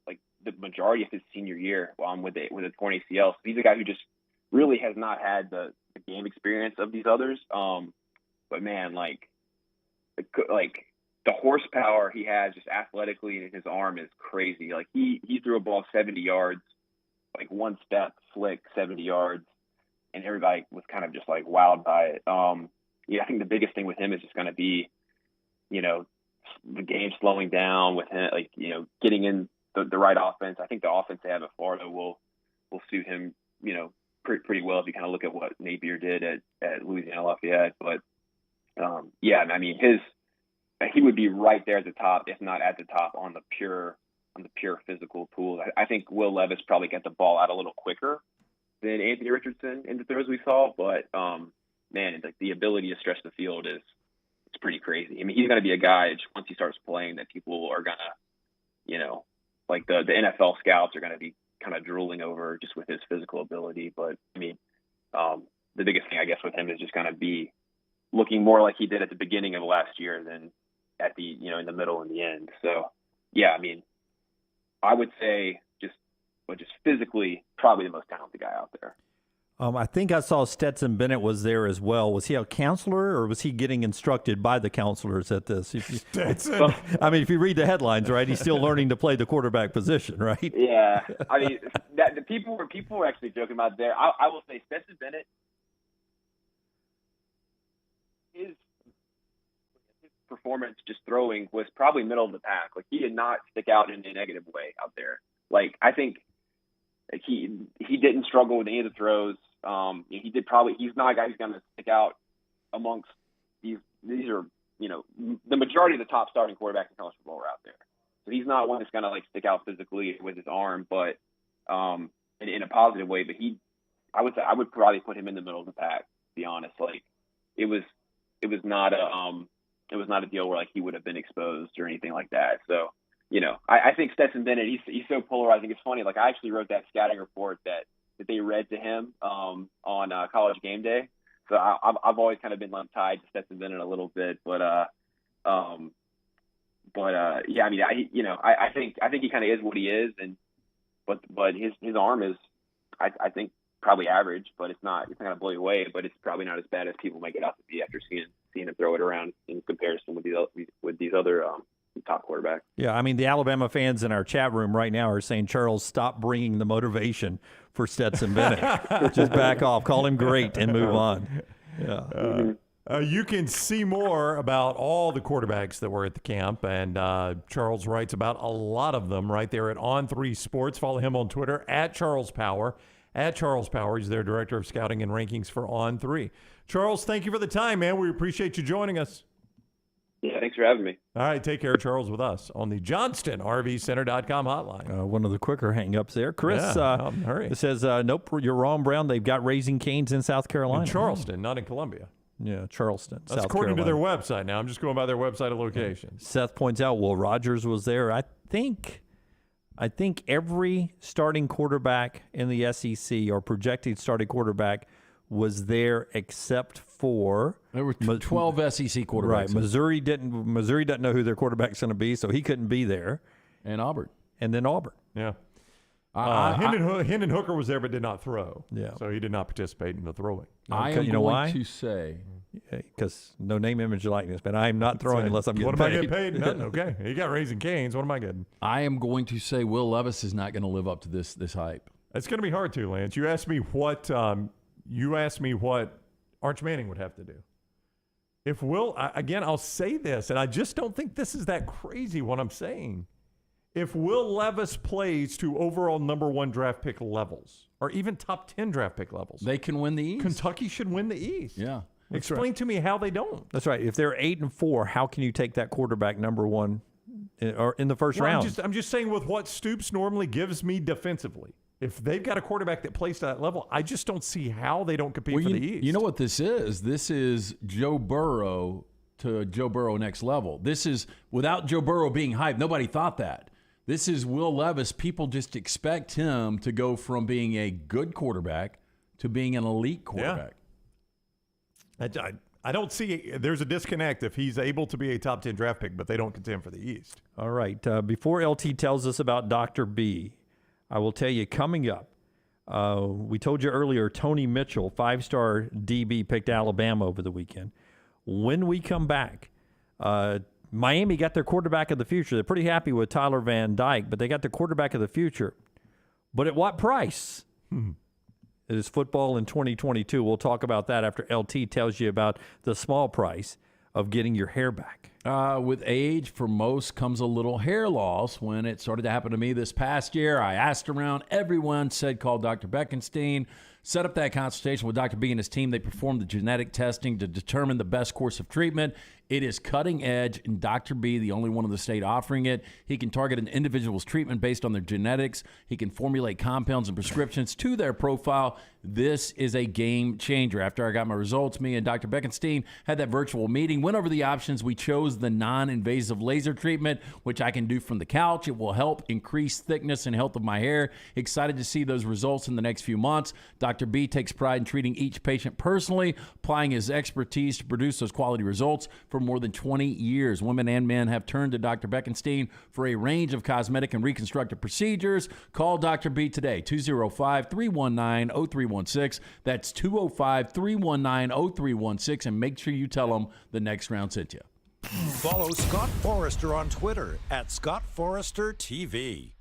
Speaker 9: like the majority of his senior year with a torn ACL. So he's a guy who just really has not had the game experience of these others. But man, like the horsepower he has just athletically in his arm is crazy. Like he threw a ball 70 yards, like one step flick 70 yards, and everybody was kind of just like wowed by it. I think the biggest thing with him is just going to be, the game slowing down with him, getting in the right offense. I think the offense they have at Florida will suit him, pretty well if you kind of look at what Napier did at Louisiana Lafayette. But he would be right there at the top, if not at the top, on the pure physical tools. I think Will Levis probably got the ball out a little quicker than Anthony Richardson in the throws we saw, but the ability to stretch the field it's pretty crazy. I mean, he's going to be a guy once he starts playing that people are going to, the NFL scouts are going to be kind of drooling over just with his physical ability. But I mean, the biggest thing I guess with him is just going to be looking more like he did at the beginning of last year than at the in the middle and the end. So yeah, I mean, I would say just physically probably the most talented guy out there.
Speaker 1: I think I saw Stetson Bennett was there as well. Was he a counselor, or was he getting instructed by the counselors at this?
Speaker 7: Stetson.
Speaker 1: I mean, if you read the headlines, right, he's still learning to play the quarterback position, right?
Speaker 9: Yeah, I mean, the people were actually joking about there. I will say Stetson Bennett, his performance just throwing was probably middle of the pack. Like, he did not stick out in a negative way out there. Like, I think he didn't struggle with any of the throws. He's not a guy who's going to stick out amongst these are, the majority of the top starting quarterbacks in college football are out there. So he's not one that's going to stick out physically with his arm, but in a positive way. But I would probably put him in the middle of the pack, to be honest. Like, it was not a deal where he would have been exposed or anything like that. So, I think Stetson Bennett, he's so polarizing. It's funny. I actually wrote that scouting report that they read to him on College Game Day. So I've always kind of been tied to Stetson Bennett a little bit, but I mean, I think he kind of is what he is, but his arm is, I think, probably average, but it's not going to blow you away, but it's probably not as bad as people make it out to be after seeing him throw it around in comparison with these other top quarterbacks.
Speaker 1: Yeah, I mean, the Alabama fans in our chat room right now are saying, Charles, stop bringing the motivation for Stetson Bennett. Just back off, call him great, and move on. Yeah.
Speaker 7: You can see more about all the quarterbacks that were at the camp, and Charles writes about a lot of them right there at On3 Sports. Follow him on Twitter, at Charles Power. At Charles Power, he's their director of scouting and rankings for On3. Charles, thank you for the time, man. We appreciate you joining us.
Speaker 9: Yeah, thanks for having me.
Speaker 7: All right, take care, Charles, with us on the JohnstonRVCenter.com hotline.
Speaker 1: One of the quicker hang-ups there. Chris
Speaker 7: hurry.
Speaker 1: Says, nope, you're wrong, Brown. They've got Raising Cane's in South Carolina.
Speaker 7: In Charleston, not in Columbia.
Speaker 1: Yeah, Charleston,
Speaker 7: That's
Speaker 1: South
Speaker 7: according
Speaker 1: Carolina.
Speaker 7: to their website now. I'm just going by their website location.
Speaker 1: Seth points out, Will Rogers was there. I think every starting quarterback in the SEC or projected starting quarterback was there except for
Speaker 8: there were 12 SEC quarterbacks.
Speaker 1: Right, Missouri doesn't know who their quarterback's going to be, so he couldn't be there.
Speaker 8: And Auburn.
Speaker 1: And then Auburn.
Speaker 7: Yeah. Hendon Hooker was there but did not throw.
Speaker 1: Yeah.
Speaker 7: So he did not participate in the throwing.
Speaker 8: I am going to say,
Speaker 1: because no name, image, likeness, but I am not throwing unless I'm getting paid.
Speaker 7: What am I getting paid? Nothing. Okay. He got Raising Cane's. What am I getting?
Speaker 8: I am going to say Will Levis is not going to live up to this hype.
Speaker 7: It's going to be hard to, Lance. You asked me what Arch Manning would have to do. If Will, again, I'll say this, and I just don't think this is that crazy what I'm saying. If Will Levis plays to overall number 1 draft pick levels, or even top 10 draft pick levels,
Speaker 8: they can win the East.
Speaker 7: Kentucky should win the East.
Speaker 8: Yeah.
Speaker 7: Explain to me how they don't.
Speaker 1: That's right. If they're 8-4, how can you take that quarterback number 1 or in the first round?
Speaker 7: I'm just saying with what Stoops normally gives me defensively. If they've got a quarterback that plays to that level, I just don't see how they don't compete for the East.
Speaker 8: You know what this is? This is Joe Burrow to Joe Burrow next level. This is without Joe Burrow being hyped. Nobody thought that. This is Will Levis. People just expect him to go from being a good quarterback to being an elite quarterback.
Speaker 7: Yeah. I don't see there's a disconnect if he's able to be a top 10 draft pick, but they don't contend for the East.
Speaker 1: All right. Before LT tells us about Dr. B, I will tell you coming up, we told you earlier, Tony Mitchell, 5-star DB, picked Alabama over the weekend. When we come back, Miami got their quarterback of the future. They're pretty happy with Tyler Van Dyke, but they got their quarterback of the future. But at what price? It is football in 2022. We'll talk about that after LT tells you about the small price of getting your hair back.
Speaker 8: With age, for most, comes a little hair loss. When it started to happen to me this past year, I asked around. Everyone said call Dr. Beckenstein. Set up that consultation with Dr. B and his team. They performed the genetic testing to determine the best course of treatment. It is cutting edge, and Dr. B, the only one in the state offering it. He can target an individual's treatment based on their genetics. He can formulate compounds and prescriptions to their profile. This is a game changer. After I got my results, me and Dr. Beckenstein had that virtual meeting, went over the options. We chose the non-invasive laser treatment, which I can do from the couch. It will help increase thickness and health of my hair. Excited to see those results in the next few months. Dr. B takes pride in treating each patient personally, applying his expertise to produce those quality results. For more than 20 years, women and men have turned to Dr. Beckenstein for a range of cosmetic and reconstructive procedures. Call Dr. B today, 205-319-0316. That's 205-319-0316, and make sure you tell them the next round sent you.
Speaker 6: Follow Scott Forrester on Twitter at ScottForresterTV.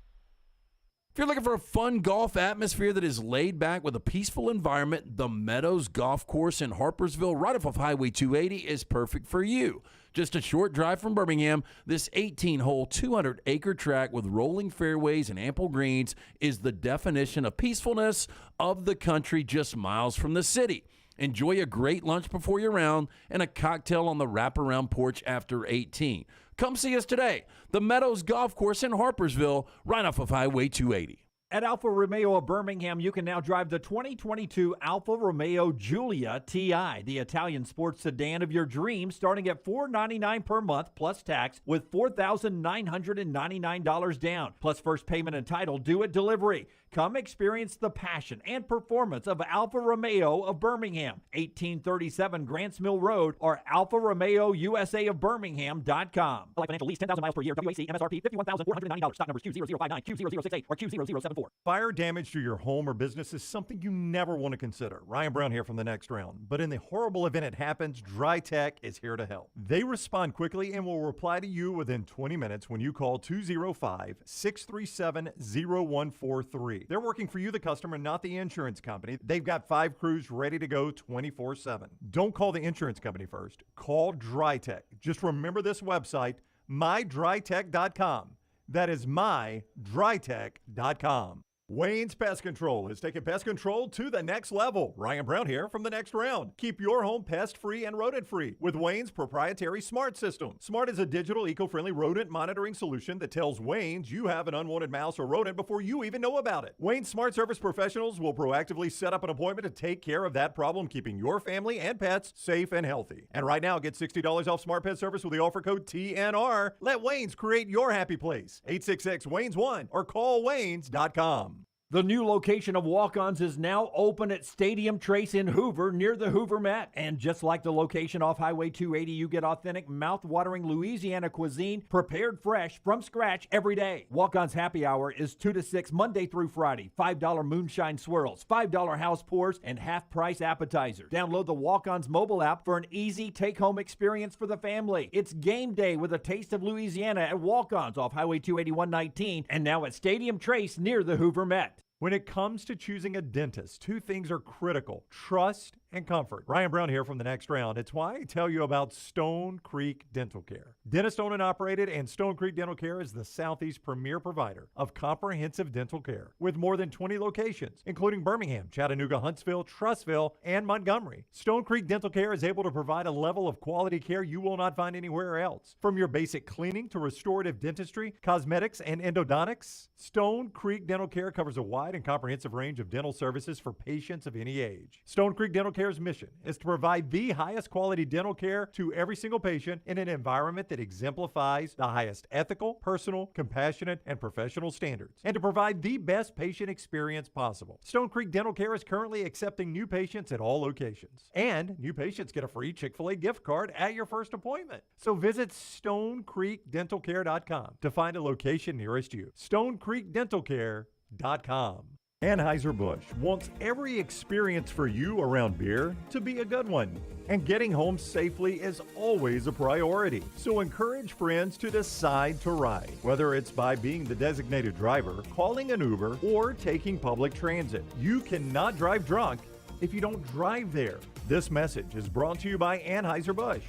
Speaker 4: If you're looking for a fun golf atmosphere that is laid back with a peaceful environment, the Meadows Golf Course in Harpersville, right off of Highway 280, is perfect for you. Just a short drive from Birmingham, this 18-hole, 200-acre track with rolling fairways and ample greens is the definition of peacefulness of the country just miles from the city. Enjoy a great lunch before your round and a cocktail on the wraparound porch after 18. Come see us today. The Meadows Golf Course in Harpersville, right off of Highway 280.
Speaker 5: At Alfa Romeo of Birmingham, you can now drive the 2022 Alfa Romeo Giulia TI, the Italian sports sedan of your dreams, starting at $499 per month plus tax with $4,999 down, plus first payment and title due at delivery. Come experience the passion and performance of Alfa Romeo of Birmingham, 1837 Grants Mill Road, or Alfa Romeo USA of Birmingham.com. Like financial lease, 10,000 miles per year, WAC, MSRP, $51,490. Stock numbers Q0059, Q0068, or Q0074.
Speaker 7: Fire damage to your home or business is something you never want to consider. Ryan Brown here from the Next Round. But in the horrible event it happens, Dry Tech is here to help. They respond quickly and will reply to you within 20 minutes when you call 205-637-0143. They're working for you, the customer, not the insurance company. They've got 5 crews ready to go 24/7. Don't call the insurance company first. Call Dry Tech. Just remember this website, mydrytech.com. That is mydrytech.com. Wayne's Pest Control is taking pest control to the next level. Ryan Brown here from the Next Round. Keep your home pest-free and rodent-free with Wayne's proprietary Smart System. Smart is a digital, eco-friendly rodent monitoring solution that tells Wayne's you have an unwanted mouse or rodent before you even know about it. Wayne's Smart Service professionals will proactively set up an appointment to take care of that problem, keeping your family and pets safe and healthy. And right now, get $60 off Smart Pet Service with the offer code TNR. Let Wayne's create your happy place. 866-WAYNES1 or call Waynes.com.
Speaker 5: The new location of Walk-Ons is now open at Stadium Trace in Hoover, near the Hoover Met. And just like the location off Highway 280, you get authentic, mouth-watering Louisiana cuisine prepared fresh from scratch every day. Walk-Ons happy hour is 2 to 6 Monday through Friday. $5 moonshine swirls, $5 house pours, and half-price appetizers. Download the Walk-Ons mobile app for an easy take-home experience for the family. It's game day with a taste of Louisiana at Walk-Ons off Highway 281-19 and now at Stadium Trace near the Hoover Met.
Speaker 7: When it comes to choosing a dentist, 2 things are critical: trust and comfort. Ryan Brown here from the Next Round. It's why I tell you about Stone Creek Dental Care. Dentist owned and operated, and Stone Creek Dental Care is the Southeast premier provider of comprehensive dental care with more than 20 locations, including Birmingham, Chattanooga, Huntsville, Trussville, and Montgomery. Stone Creek Dental Care is able to provide a level of quality care you will not find anywhere else. From your basic cleaning to restorative dentistry, cosmetics, and endodontics, Stone Creek Dental Care covers a wide and comprehensive range of dental services for patients of any age. Stone Creek Dental Care's mission is to provide the highest quality dental care to every single patient in an environment that exemplifies the highest ethical, personal, compassionate, and professional standards, and to provide the best patient experience possible. Stone Creek Dental Care is currently accepting new patients at all locations, and new patients get a free Chick-fil-A gift card at your first appointment. So visit StoneCreekDentalCare.com to find a location nearest you. StoneCreekDentalCare.com. Anheuser-Busch wants every experience for you around beer to be a good one. And getting home safely is always a priority. So encourage friends to decide to ride, whether it's by being the designated driver, calling an Uber, or taking public transit. You cannot drive drunk if you don't drive there. This message is brought to you by Anheuser-Busch,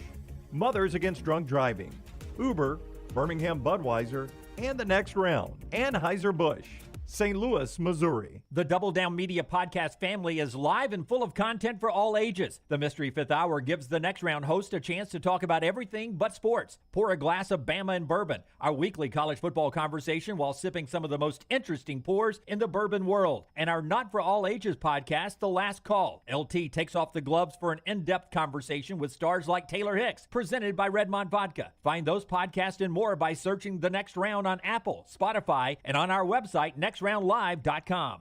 Speaker 7: Mothers Against Drunk Driving, Uber, Birmingham Budweiser, and the Next Round. Anheuser-Busch, St. Louis, Missouri.
Speaker 5: The Double Down Media podcast family is live and full of content for all ages. The Mystery Fifth Hour gives the Next Round host a chance to talk about everything but sports. Pour a glass of Bama and bourbon, our weekly college football conversation while sipping some of the most interesting pours in the bourbon world. And our Not For All Ages podcast, The Last Call. LT takes off the gloves for an in-depth conversation with stars like Taylor Hicks, presented by Redmond Vodka. Find those podcasts and more by searching The Next Round on Apple, Spotify, and on our website, nextroundlive.com.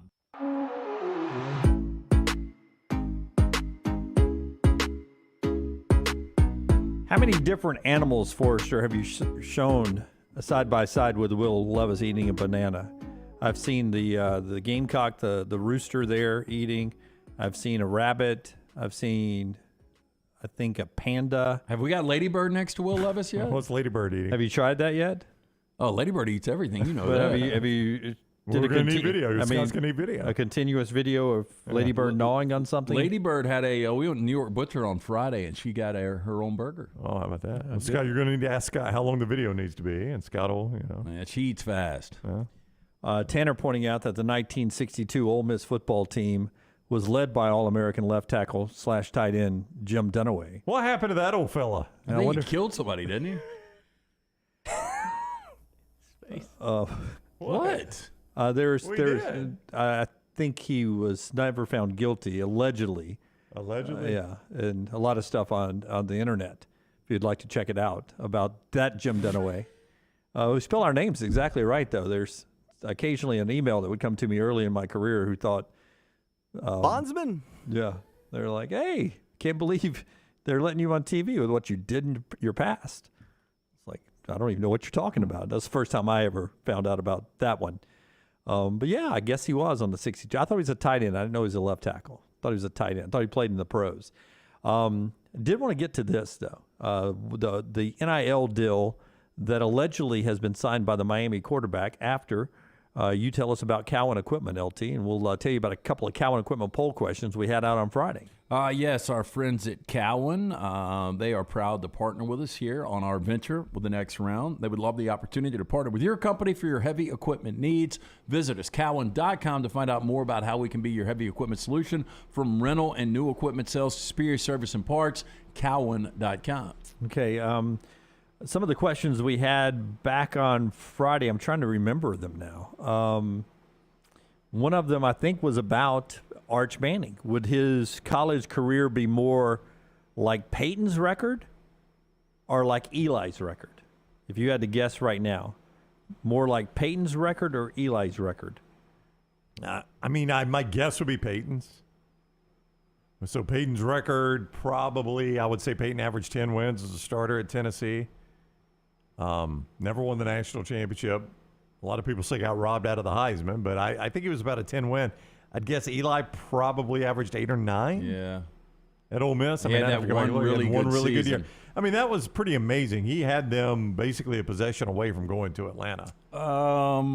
Speaker 1: How many different animals, Forrester, have you shown side by side with Will Levis eating a banana? I've seen the gamecock, the rooster there eating. I've seen a rabbit. I've seen, I think, a panda.
Speaker 8: Have we got Ladybird next to Will Levis yet?
Speaker 7: What's Ladybird eating?
Speaker 1: Have you tried that yet?
Speaker 8: Oh, Ladybird eats everything. You know
Speaker 1: But
Speaker 8: that.
Speaker 1: have you
Speaker 7: We're going to need video. Scott's going to need video.
Speaker 1: A continuous video of Ladybird gnawing on something?
Speaker 8: Ladybird had we went to New York Butcher on Friday, and she got her own burger.
Speaker 7: Oh, how about that? Well, Scott, you're going to need to ask Scott how long the video needs to be, and Scott will,
Speaker 8: Yeah, she eats fast.
Speaker 1: Tanner pointing out that the 1962 Ole Miss football team was led by All-American left tackle / tight end Jim Dunaway.
Speaker 7: What happened to that old fella?
Speaker 8: I think he killed somebody, didn't he? What?
Speaker 1: I think he was never found guilty, allegedly.
Speaker 7: Allegedly?
Speaker 1: Yeah, and a lot of stuff on the internet, if you'd like to check it out, about that Jim Dunaway. We spell our names exactly right, though. There's occasionally an email that would come to me early in my career who thought...
Speaker 14: Bondsman?
Speaker 1: Yeah. They're like, hey, can't believe they're letting you on TV with what you did in your past. It's like, I don't even know what you're talking about. That's the first time I ever found out about that one. But yeah, I guess he was on the 62. I thought he was a tight end. I didn't know he was a left tackle. I thought he was a tight end. I thought he played in the pros. Did want to get to this, though. The NIL deal that allegedly has been signed by the Miami quarterback after you tell us about Cowan Equipment, LT, and we'll tell you about a couple of Cowan Equipment poll questions we had out on Friday.
Speaker 8: Yes, our friends at Cowan, they are proud to partner with us here on our venture with the Next Round. They would love the opportunity to partner with your company for your heavy equipment needs. Visit us, cowan.com, to find out more about how we can be your heavy equipment solution, from rental and new equipment sales to superior service and parts, cowan.com.
Speaker 1: Okay, some of the questions we had back on Friday, I'm trying to remember them now. One of them, I think, was about Arch Manning. Would his college career be more like Peyton's record or like Eli's record? If you had to guess right now, more like Peyton's record or Eli's record?
Speaker 7: My guess would be Peyton's. So Peyton's record, probably, I would say Peyton averaged 10 wins as a starter at Tennessee. Never won the national championship. A lot of people say got robbed out of the Heisman, but I think he was about a 10 win. I'd guess Eli probably averaged 8 or 9.
Speaker 8: Yeah.
Speaker 7: At Ole Miss.
Speaker 8: That one really good
Speaker 7: year. That was pretty amazing. He had them basically a possession away from going to Atlanta.
Speaker 8: I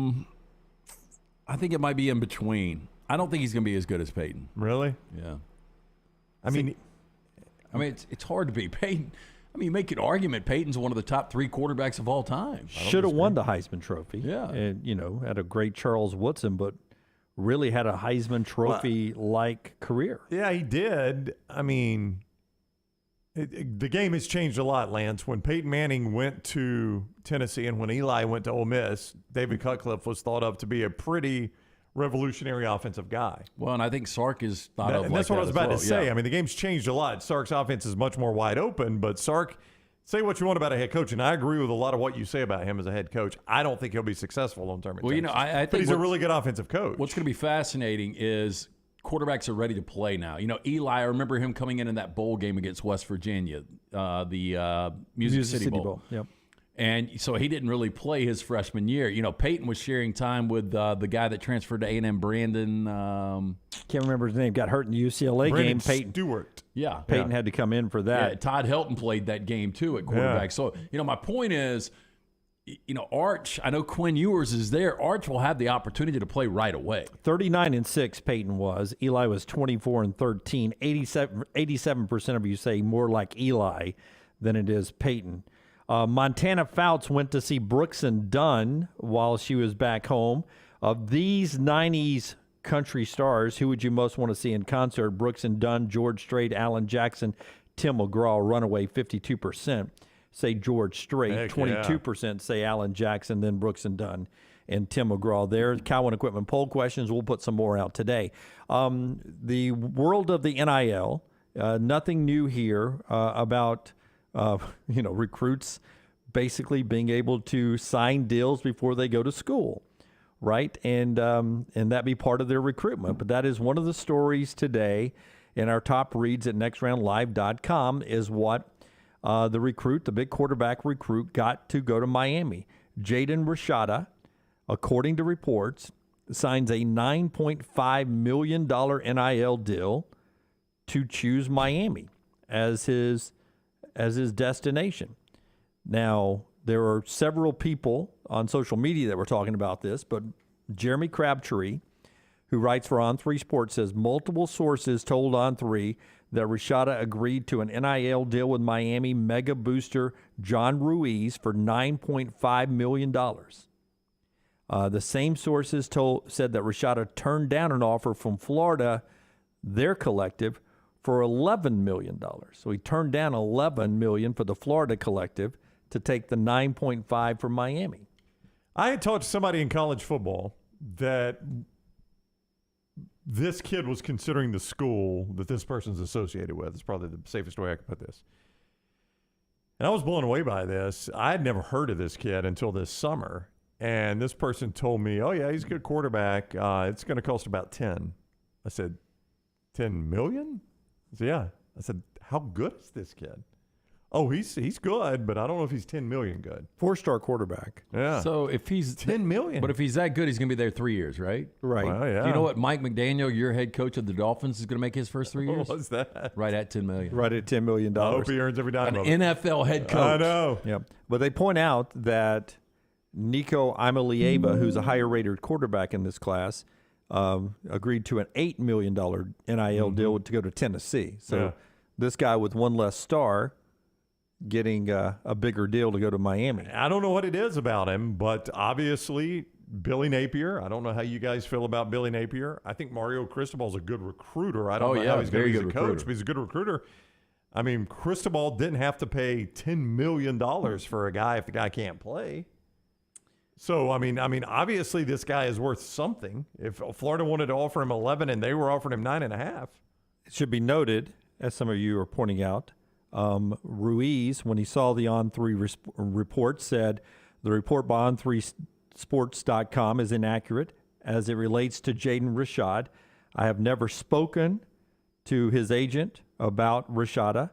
Speaker 8: think it might be in between. I don't think he's going to be as good as Peyton.
Speaker 7: Really?
Speaker 8: Yeah. It's hard to beat Peyton. You make an argument Peyton's one of the top 3 quarterbacks of all time.
Speaker 1: Should have won the Heisman Trophy.
Speaker 8: Yeah.
Speaker 1: And, had a great Charles Woodson, but really had a Heisman Trophy-like career.
Speaker 7: Yeah, he did. The game has changed a lot, Lance. When Peyton Manning went to Tennessee and when Eli went to Ole Miss, David Cutcliffe was thought of to be a pretty revolutionary offensive guy.
Speaker 8: Well, and I think Sark is thought of like that.
Speaker 7: That's what I was about to say.
Speaker 8: Yeah.
Speaker 7: The game's changed a lot. Sark's offense is much more wide open, but Sark, say what you want about a head coach, and I agree with a lot of what you say about him as a head coach. I don't think he'll be successful long-term at Texas.
Speaker 8: I think
Speaker 7: but he's a really good offensive coach.
Speaker 8: What's going to be fascinating is quarterbacks are ready to play now. Eli, I remember him coming in that bowl game against West Virginia, the Music City Bowl.
Speaker 1: Yep.
Speaker 8: And so he didn't really play his freshman year. You know, Peyton was sharing time with the guy that transferred to A&M, Brandon.
Speaker 1: Can't remember his name. Got hurt in the UCLA
Speaker 7: Brandon
Speaker 1: game. Peyton
Speaker 7: Stewart.
Speaker 8: Yeah.
Speaker 1: Peyton had to come in for that.
Speaker 8: Yeah, Todd Helton played that game, too, at quarterback.
Speaker 7: Yeah.
Speaker 8: So, you know, my point is, you know, Arch, I know Quinn Ewers is there. Arch will have the opportunity to play right away.
Speaker 1: 39-6 Peyton was. Eli was 24-13. 87% of you say more like Eli than it is Peyton. Montana Fouts went to see Brooks and Dunn while she was back home. Of these 90s country stars, who would you most want to see in concert? Brooks and Dunn, George Strait, Alan Jackson, Tim McGraw. Runaway 52% say George Strait.
Speaker 7: Heck
Speaker 1: 22% say Alan Jackson, then Brooks and Dunn and Tim McGraw there. Cowan Equipment poll questions. We'll put some more out today. The world of the NIL, nothing new here about recruits basically being able to sign deals before they go to school, right? And that be part of their recruitment. But that is one of the stories today in our top reads at nextroundlive.com is what the big quarterback recruit, got to go to Miami. Jaden Rashada, according to reports, signs a $9.5 million NIL deal to choose Miami as his destination. Now, there are several people on social media that were talking about this, but Jeremy Crabtree, who writes for On3 Sports, says multiple sources told On3 that Rashada agreed to an NIL deal with Miami mega booster John Ruiz for $9.5 million. The same sources said that Rashada turned down an offer from Florida, their collective, for $11 million. So he turned down $11 million for the Florida collective to take the $9.5 for Miami.
Speaker 7: I had talked to somebody in college football that this kid was considering the school that this person's associated with. It's probably the safest way I could put this. And I was blown away by this. I had never heard of this kid until this summer. And this person told me, oh, yeah, he's a good quarterback. It's going to cost about 10. I said, 10 million? I said, yeah. I said, how good is this kid? Oh, he's good, but I don't know if he's 10 million good.
Speaker 1: 4-star quarterback.
Speaker 7: Yeah.
Speaker 8: So if he's
Speaker 7: 10 million.
Speaker 8: But if he's that good, he's going to be there 3 years, right?
Speaker 1: Right.
Speaker 7: Well, yeah.
Speaker 8: Do you know what Mike McDaniel, your head coach of the Dolphins, is going to make his first 3 years?
Speaker 7: What's that?
Speaker 8: Right at $10 million.
Speaker 1: Right at $10 million.
Speaker 7: I hope he earns every dime of it.
Speaker 8: An NFL head coach.
Speaker 7: I know.
Speaker 1: Yep. But they point out that Nico Imalieva, who's a higher-rated quarterback in this class, agreed to an $8 million NIL deal to go to Tennessee. So this guy with one less star getting a bigger deal to go to Miami.
Speaker 7: I don't know what it is about him, but obviously Billy Napier. I don't know how you guys feel about Billy Napier. I think Mario Cristobal's a good recruiter. I don't know how he's going to be as a coach, but he's a good recruiter. I mean, Cristobal didn't have to pay $10 million for a guy if the guy can't play. So, I mean, obviously this guy is worth something. If Florida wanted to offer him 11 and they were offering him 9.5. It
Speaker 1: should be noted, as some of you are pointing out, Ruiz, when he saw the On3 report, said the report by On3Sports.com is inaccurate as it relates to Jaden Rashad. I have never spoken to his agent about Rashada.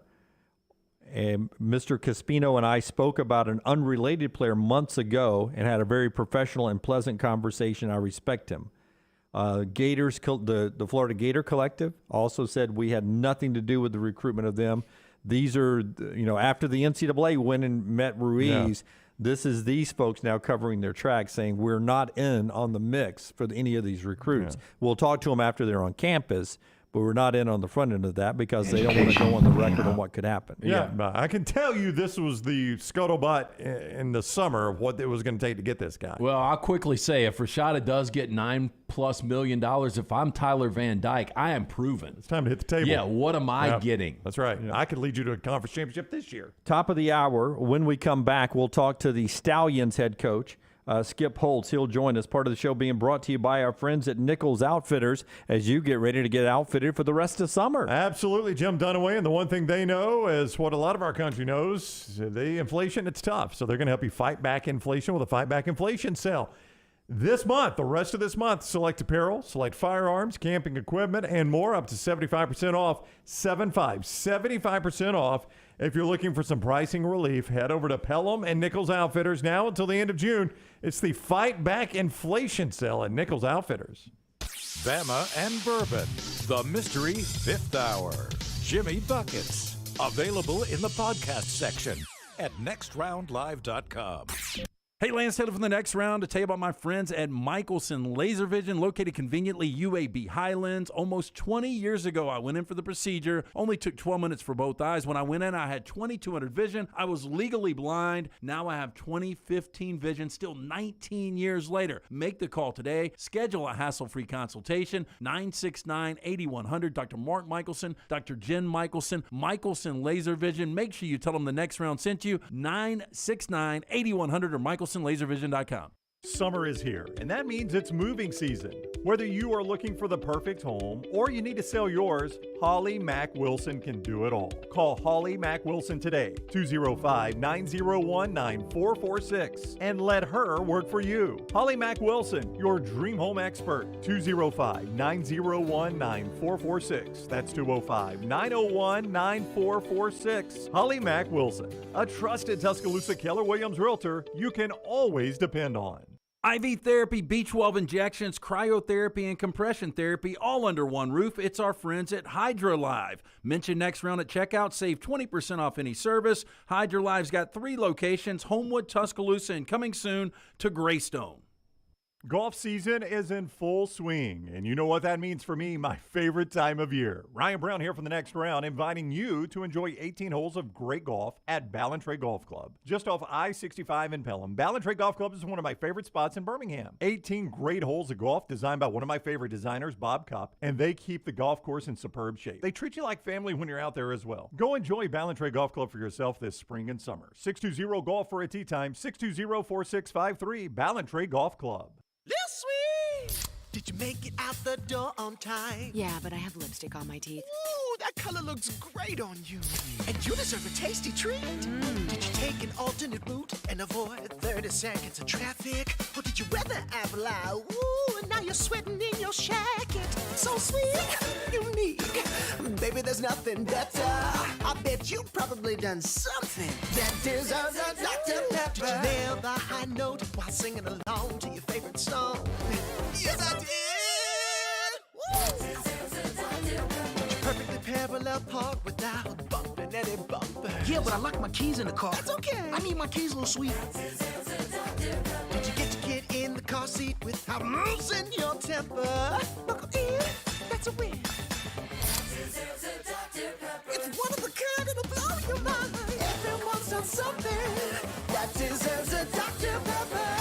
Speaker 1: And Mr. Caspino and I spoke about an unrelated player months ago and had a very professional and pleasant conversation. I respect him. Gators, the Florida Gator Collective also said we had nothing to do with the recruitment of them. These are, after the NCAA went and met Ruiz, this is these folks now covering their tracks saying we're not in on the mix for any of these recruits. Yeah. We'll talk to them after they're on campus, but we're not in on the front end of that because they don't want to go on the record on what could happen.
Speaker 7: Yeah, I can tell you this was the scuttlebutt in the summer of what it was going to take to get this guy.
Speaker 8: Well, I'll quickly say if Rashada does get $9+ million, if I'm Tyler Van Dyke, I am proven.
Speaker 7: It's time to hit the table.
Speaker 8: Yeah, what am I getting?
Speaker 7: That's right. I could lead you to a conference championship this year.
Speaker 1: Top of the hour. When we come back, we'll talk to the Stallions head coach, Skip Holtz. He'll join us. Part of the show being brought to you by our friends at Nichols Outfitters as you get ready to get outfitted for the rest of summer.
Speaker 7: Absolutely. Jim Dunaway, and the one thing they know is what a lot of our country knows, the inflation, it's tough. So they're going to help you fight back inflation with a Fight Back Inflation sale. This month, the rest of this month, select apparel, select firearms, camping equipment, and more, up to 75% off. 75% off. If you're looking for some pricing relief, head over to Pelham and Nichols Outfitters now until the end of June. It's the Fight Back Inflation Sale at Nichols Outfitters.
Speaker 6: Bama and Bourbon, the Mystery Fifth Hour. Jimmy Buckets, available in the podcast section at nextroundlive.com.
Speaker 4: Hey, Lance Taylor from the Next Round to tell you about my friends at Michelson Laser Vision, located conveniently UAB Highlands. Almost 20 years ago, I went in for the procedure. Only took 12 minutes for both eyes. When I went in, I had 2200 vision. I was legally blind. Now I have 20/15 vision, still 19 years later. Make the call today. Schedule a hassle-free consultation. 969-8100. Dr. Mark Michelson, Dr. Jen Michelson, Michelson Laser Vision. Make sure you tell them the Next Round sent you. 969-8100 or MichelsonLaserVision.com.
Speaker 7: Summer is here, and that means it's moving season. Whether you are looking for the perfect home or you need to sell yours, Holly Mack Wilson can do it all. Call Holly Mack Wilson today, 205-901-9446, and let her work for you. Holly Mack Wilson, your dream home expert, 205-901-9446. That's 205-901-9446. Holly Mack Wilson, a trusted Tuscaloosa Keller Williams realtor you can always depend on.
Speaker 4: IV therapy, B12 injections, cryotherapy, and compression therapy all under one roof. It's our friends at HydroLive. Mention Next Round at checkout. Save 20% off any service. HydroLive's got 3 locations, Homewood, Tuscaloosa, and coming soon to Greystone.
Speaker 7: Golf season is in full swing, and you know what that means for me, my favorite time of year. Ryan Brown here from the Next Round, inviting you to enjoy 18 holes of great golf at Ballantrae Golf Club. Just off I-65 in Pelham, Ballantrae Golf Club is one of my favorite spots in Birmingham. 18 great holes of golf designed by one of my favorite designers, Bob Cupp, and they keep the golf course in superb shape. They treat you like family when you're out there as well. Go enjoy Ballantrae Golf Club for yourself this spring and summer. 620-GOLF for a tee time, 620-4653, Ballantrae Golf Club.
Speaker 16: Little sweet, did you make it out the door on time?
Speaker 17: Yeah, but I have lipstick on my teeth.
Speaker 16: Ooh, that color looks great on you. And you deserve a tasty treat. Did you take an alternate route and avoid 30 seconds of traffic? Or did you weather apple eye? Ooh, and now you're sweating in your jacket. So sweet, unique. Baby, there's nothing better. I bet you've probably done something that deserves a Dr. Pepper. Did you nail the high note while singing along to your favorite song? Yes, I did. Woo. Did you perfectly parallel park without bumping any bumper?
Speaker 18: Yeah, but I locked my keys in the car.
Speaker 16: That's okay.
Speaker 18: I need my keys a little sweet.
Speaker 16: Did you get to get in the car seat without losing your temper? Buckle in, that's a win. It's one of a kind, it'll blow your mind. Everyone's done something that deserves a Dr. Pepper.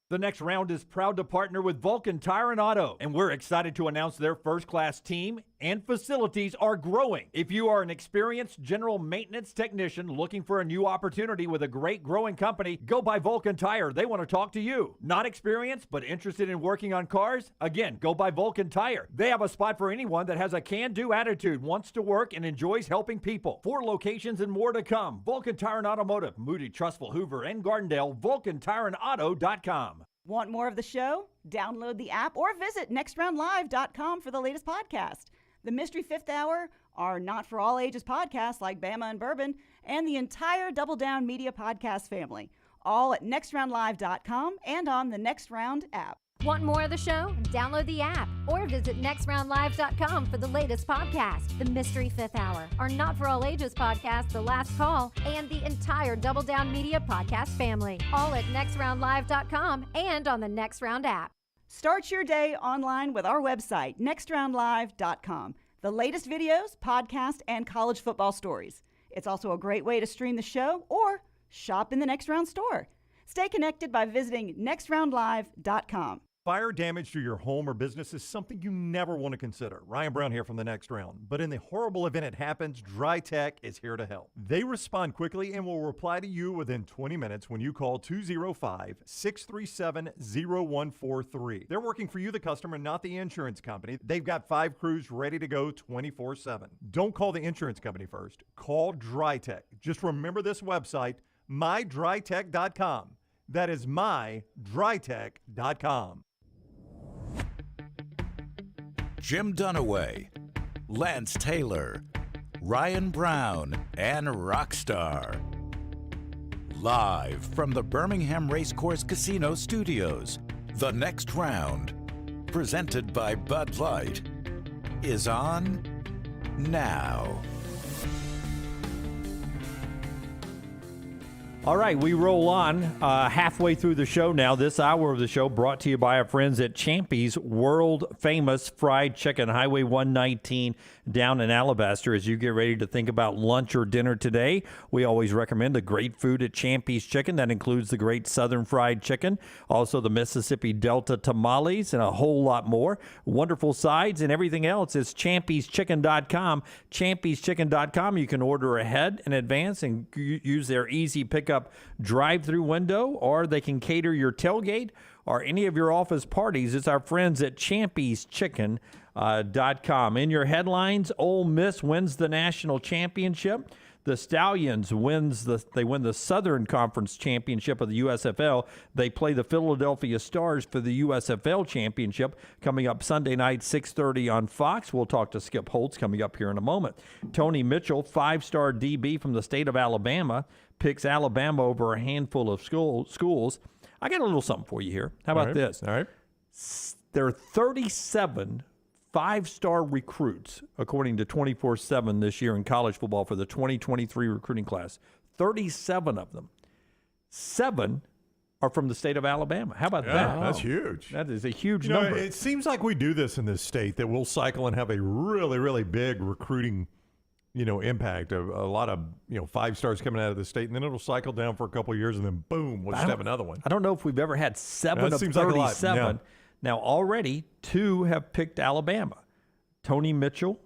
Speaker 5: The Next Round is proud to partner with Vulcan Tire and Auto, and we're excited to announce their first-class team and facilities are growing. If you are an experienced general maintenance technician looking for a new opportunity with a great growing company, go by Vulcan Tire. They want to talk to you. Not experienced, but interested in working on cars? Again, go by Vulcan Tire. They have a spot for anyone that has a can-do attitude, wants to work, and enjoys helping people. 4 locations and more to come. Vulcan Tire and Automotive, Moody, Trustful, Hoover, and Gardendale, VulcanTireandAuto.com.
Speaker 11: Want more of the show? Download the app or visit nextroundlive.com for the latest podcast. The Mystery Fifth Hour, our Not For All Ages podcast like Bama and Bourbon, and the entire Double Down Media podcast family, all at nextroundlive.com and on the Next Round app.
Speaker 22: Want more of the show? Download the app or visit nextroundlive.com for the latest podcast, The Mystery Fifth Hour, our Not For All Ages podcast, The Last Call, and the entire Double Down Media podcast family, all at nextroundlive.com and on the Next Round app.
Speaker 11: Start your day online with our website, nextroundlive.com. The latest videos, podcasts, and college football stories. It's also a great way to stream the show or shop in the Next Round store. Stay connected by visiting nextroundlive.com.
Speaker 7: Fire damage to your home or business is something you never want to consider. Ryan Brown here from the Next Round. But in the horrible event it happens, Dry Tech is here to help. They respond quickly and will reply to you within 20 minutes when you call 205-637-0143. They're working for you, the customer, not the insurance company. They've got 5 crews ready to go 24/7. Don't call the insurance company first. Call Dry Tech. Just remember this website, mydrytech.com. That is mydrytech.com.
Speaker 6: Jim Dunaway, Lance Taylor, Ryan Brown, and Rockstar. Live from the Birmingham Racecourse Casino Studios, the next round, presented by Bud Light, is on now.
Speaker 1: All right, we roll on halfway through the show now. This hour of the show brought to you by our friends at Champy's, world-famous fried chicken, Highway 119 down in Alabaster. As you get ready to think about lunch or dinner today, we always recommend the great food at Champy's Chicken. That includes the great Southern fried chicken, also the Mississippi Delta tamales, and a whole lot more. Wonderful sides and everything else is champy'schicken.com. Champy'schicken.com. You can order ahead in advance and use their easy pickup drive-through window, or they can cater your tailgate or any of your office parties. It's our friends at champy'schicken.com. In your headlines, Ole Miss wins the national championship. The Stallions win the Southern Conference Championship of the USFL. They play the Philadelphia Stars for the USFL Championship coming up Sunday night, 6:30 on Fox. We'll talk to Skip Holtz coming up here in a moment. Tony Mitchell, 5-star DB from the state of Alabama, picks Alabama over a handful of schools. I got a little something for you here. How about this?
Speaker 7: All right.
Speaker 1: There are 37 5-star recruits, according to 24/7 this year in college football for the 2023 recruiting class. 37 of them. 7 are from the state of Alabama. How about that?
Speaker 7: That's huge.
Speaker 1: That is a huge number.
Speaker 7: It seems like we do this in this state, that we'll cycle and have a really, really big recruiting impact. A lot of 5 stars coming out of the state, and then it'll cycle down for a couple of years, and then boom, we'll just have another one.
Speaker 1: I don't know if we've ever had 7 of
Speaker 7: seems
Speaker 1: 37.
Speaker 7: like a lot. Yeah.
Speaker 1: Now, already 2 have picked Alabama. Tony Mitchell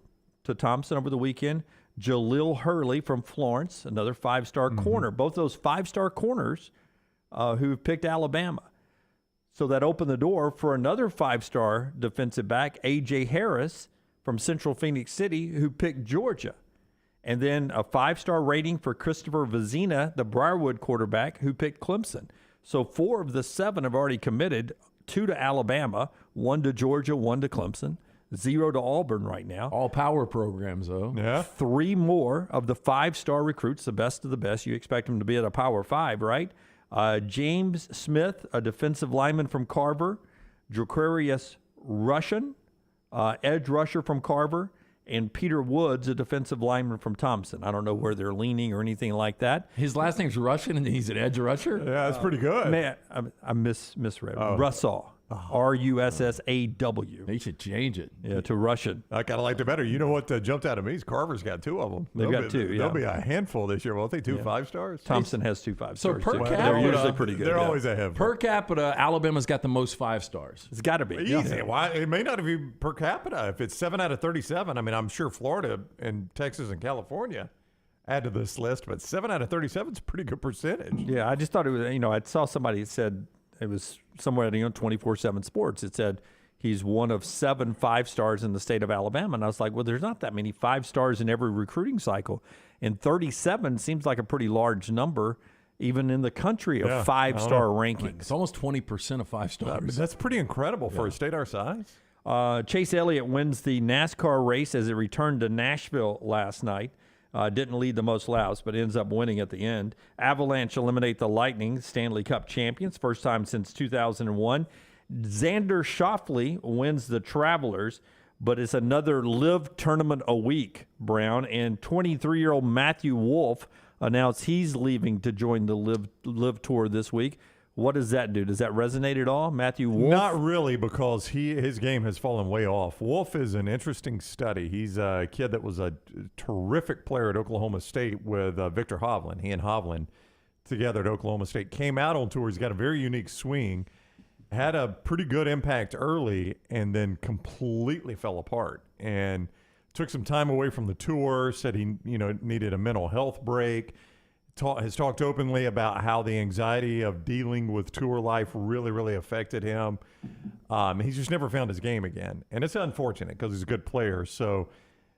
Speaker 1: to Thompson over the weekend. Jaleel Hurley from Florence, another 5-star corner. Both those 5-star corners who picked Alabama. So that opened the door for another 5-star defensive back, A.J. Harris from Central Phoenix City, who picked Georgia. And then a 5-star rating for Christopher Vizina, the Briarwood quarterback, who picked Clemson. So 4 of the 7 have already committed, 2 to Alabama, 1 to Georgia, 1 to Clemson, 0 to Auburn right now.
Speaker 8: All power programs, though.
Speaker 7: Yeah.
Speaker 1: 3 more of the 5-star recruits, the best of the best. You expect them to be at a Power 5, right? James Smith, a defensive lineman from Carver, Jacarius Russian, edge rusher from Carver, and Peter Woods, a defensive lineman from Thompson. I don't know where they're leaning or anything like that.
Speaker 8: His last name's Russian, and he's an edge rusher?
Speaker 7: Yeah, that's pretty good.
Speaker 1: Man, I misread. Russaw. R-U-S-S-A-W.
Speaker 8: They should change it.
Speaker 1: Yeah, to Russian.
Speaker 7: I kind of liked it better. You know what jumped out at me is Carver's got 2 of them.
Speaker 1: They've got 2, yeah.
Speaker 7: There'll be a handful this year, won't they? 2 5-stars?
Speaker 1: Thompson has 2 5-stars.
Speaker 8: So per
Speaker 1: too.
Speaker 8: capita,
Speaker 1: They're usually pretty good.
Speaker 7: They're always a handful.
Speaker 8: Per capita, Alabama's got the most 5-stars.
Speaker 1: It's got to be.
Speaker 7: Easy. Why? It may not be per capita. If it's 7 out of 37, I mean, I'm sure Florida and Texas and California add to this list, but 7 out of 37 is a pretty good percentage.
Speaker 1: Yeah, I just thought it was, I saw somebody that said, it was somewhere, 24/7 Sports. It said he's one of 7 5-stars in the state of Alabama. And I was like, well, there's not that many 5-stars in every recruiting cycle. And 37 seems like a pretty large number, even in the country of 5-star rankings.
Speaker 8: It's almost 20% of 5-stars.
Speaker 7: That's pretty incredible for a state our size.
Speaker 1: Chase Elliott wins the NASCAR race as it returned to Nashville last night. Didn't lead the most laps, but ends up winning at the end. Avalanche eliminate the Lightning, Stanley Cup champions, first time since 2001. Xander Schauffele wins the Travelers, but it's another live tournament a week, Brown. And 23-year-old Matthew Wolff announced he's leaving to join the live tour this week. What does that do? Does that resonate at all, Matthew Wolff?
Speaker 7: Not really, because his game has fallen way off. Wolff is an interesting study. He's a kid that was a terrific player at Oklahoma State with Victor Hovland. He and Hovland together at Oklahoma State came out on tour. He's got a very unique swing, had a pretty good impact early, and then completely fell apart. And took some time away from the tour, said he needed a mental health break. Has talked openly about how the anxiety of dealing with tour life really, really affected him. He's just never found his game again. And it's unfortunate because he's a good player. So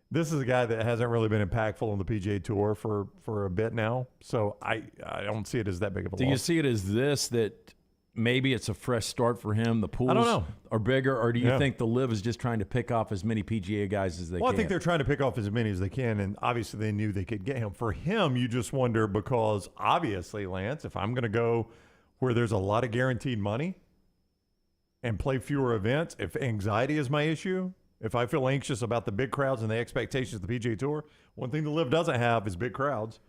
Speaker 7: this is a guy that hasn't really been impactful on the PGA Tour for a bit now. So I don't see it as that big of a loss.
Speaker 8: Do you see it as this, that maybe it's a fresh start for him? The pools
Speaker 7: I don't know.
Speaker 8: are bigger, or do you think the LIV is just trying to pick off as many PGA guys as they can?
Speaker 7: I think they're trying to pick off as many as they can, and obviously they knew they could get him. For him, you just wonder, because obviously, Lance, if I'm going to go where there's a lot of guaranteed money and play fewer events, if anxiety is my issue, if I feel anxious about the big crowds and the expectations of the PGA Tour, one thing the LIV doesn't have is big crowds.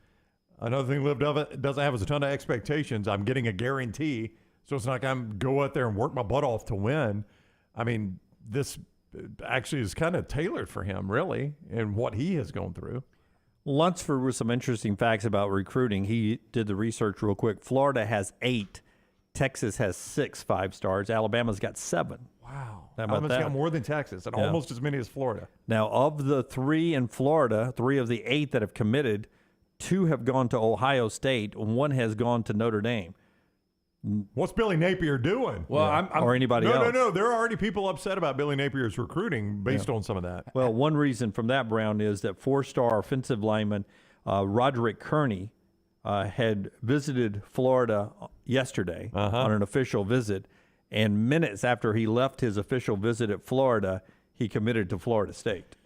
Speaker 7: Another thing LIV doesn't have is a ton of expectations. I'm getting a guarantee, so it's not like I'm go out there and work my butt off to win. I mean, this actually is kind of tailored for him, really, and what he has gone through.
Speaker 1: Lunsford with some interesting facts about recruiting. He did the research real quick. Florida has 8. Texas has 6 5-stars. Alabama's got 7.
Speaker 7: Wow.
Speaker 1: Alabama's
Speaker 7: got more than Texas and almost as many as Florida.
Speaker 1: Now, of the 3 in Florida, 3 of the 8 that have committed, 2 have gone to Ohio State, 1 has gone to Notre Dame.
Speaker 7: What's Billy Napier doing?
Speaker 1: Well, or anybody else.
Speaker 7: No. There are already people upset about Billy Napier's recruiting based on some of that.
Speaker 1: Well, one reason from that, Brown, is that 4-star offensive lineman Roderick Kearney had visited Florida yesterday on an official visit, and minutes after he left his official visit at Florida, he committed to Florida State.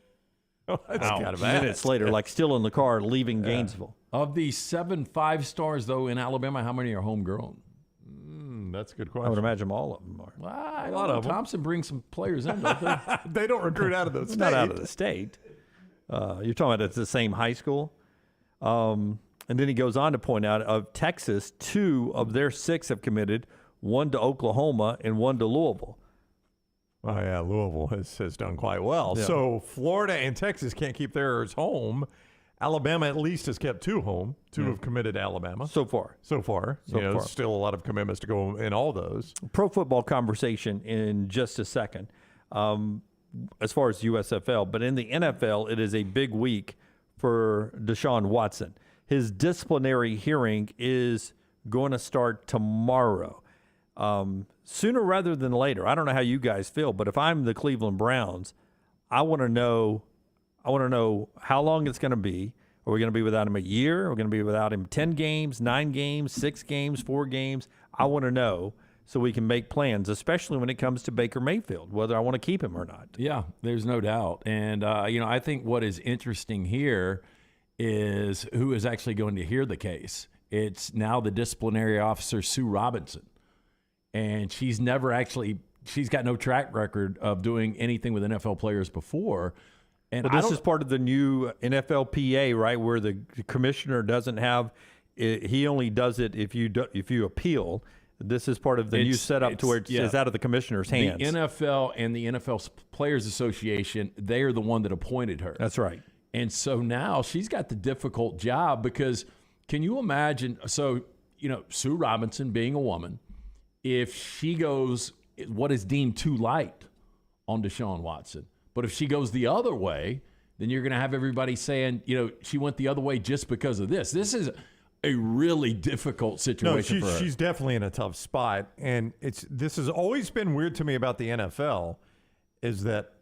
Speaker 7: Oh, that's kind of bad.
Speaker 1: Minutes later, like still in the car leaving Gainesville.
Speaker 8: Of the 7 5-stars, though, in Alabama, how many are homegrown?
Speaker 7: That's a good question.
Speaker 1: I would imagine all of them are.
Speaker 8: Well,
Speaker 7: a lot of them.
Speaker 8: Thompson brings some players in, don't they?
Speaker 7: They don't recruit out of the state.
Speaker 1: Not out of the state. You're talking about it's the same high school. And then he goes on to point out, of Texas, 2 of their 6 have committed, 1 to Oklahoma and 1 to Louisville.
Speaker 7: Oh, yeah, Louisville has done quite well.
Speaker 1: Yeah.
Speaker 7: So Florida and Texas can't keep theirs home. Alabama at least has kept 2 home. 2 have committed to Alabama.
Speaker 1: So far.
Speaker 7: Still a lot of commitments to go in all those.
Speaker 1: Pro football conversation in just a second as far as USFL. But in the NFL, it is a big week for Deshaun Watson. His disciplinary hearing is going to start tomorrow. Sooner rather than later. I don't know how you guys feel, but if I'm the Cleveland Browns, I want to know how long it's going to be. Are we going to be without him a year? Are we going to be without him 10 games, 9 games, 6 games, 4 games? I want to know so we can make plans, especially when it comes to Baker Mayfield, whether I want to keep him or not.
Speaker 8: Yeah, there's no doubt. And, I think what is interesting here is who is actually going to hear the case. It's now the disciplinary officer, Sue Robinson. And she's got no track record of doing anything with NFL players before. And
Speaker 1: this is part of the new NFLPA, right, where the commissioner doesn't have it, he only does it if you appeal. This is part of the new setup to where it's out of the commissioner's hands.
Speaker 8: The NFL and the NFL Players Association, they are the one that appointed her.
Speaker 1: That's right.
Speaker 8: And so now she's got the difficult job because can you imagine? So, Sue Robinson being a woman, if she goes what is deemed too light on Deshaun Watson, but if she goes the other way, then you're going to have everybody saying, she went the other way just because of this. This is a really difficult situation for her.
Speaker 7: She's definitely in a tough spot. And this has always been weird to me about the NFL is that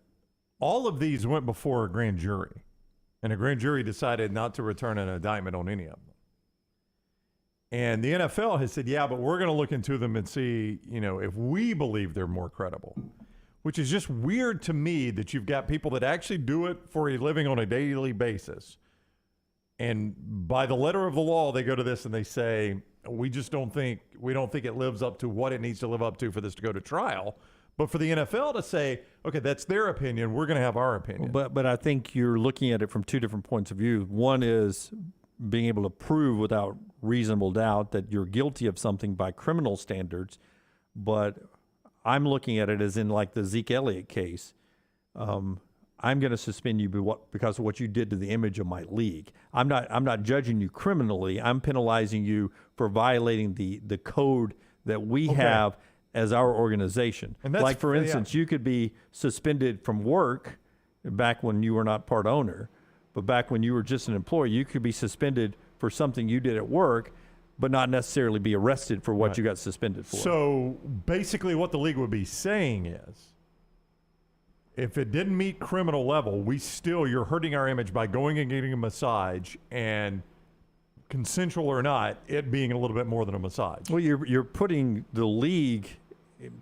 Speaker 7: all of these went before a grand jury. And a grand jury decided not to return an indictment on any of them. And the NFL has said, yeah, but we're going to look into them and see, if we believe they're more credible. Which is just weird to me that you've got people that actually do it for a living on a daily basis. And by the letter of the law, they go to this and they say, we don't think it lives up to what it needs to live up to for this to go to trial. But for the NFL to say, okay, that's their opinion, we're going to have our opinion.
Speaker 1: But I think you're looking at it from 2 different points of view. One is being able to prove without reasonable doubt that you're guilty of something by criminal standards. But I'm looking at it as in like the Zeke Elliott case. I'm going to suspend you because of what you did to the image of my league. I'm not judging you criminally. I'm penalizing you for violating the code that we have as our organization. And like, for instance, you could be suspended from work back when you were not part owner, but back when you were just an employee, you could be suspended for something you did at work, but not necessarily be arrested for what you got suspended for.
Speaker 7: So basically what the league would be saying if it didn't meet criminal level, you're hurting our image by going and getting a massage, and consensual or not, it being a little bit more than a massage.
Speaker 1: Well, you're putting the league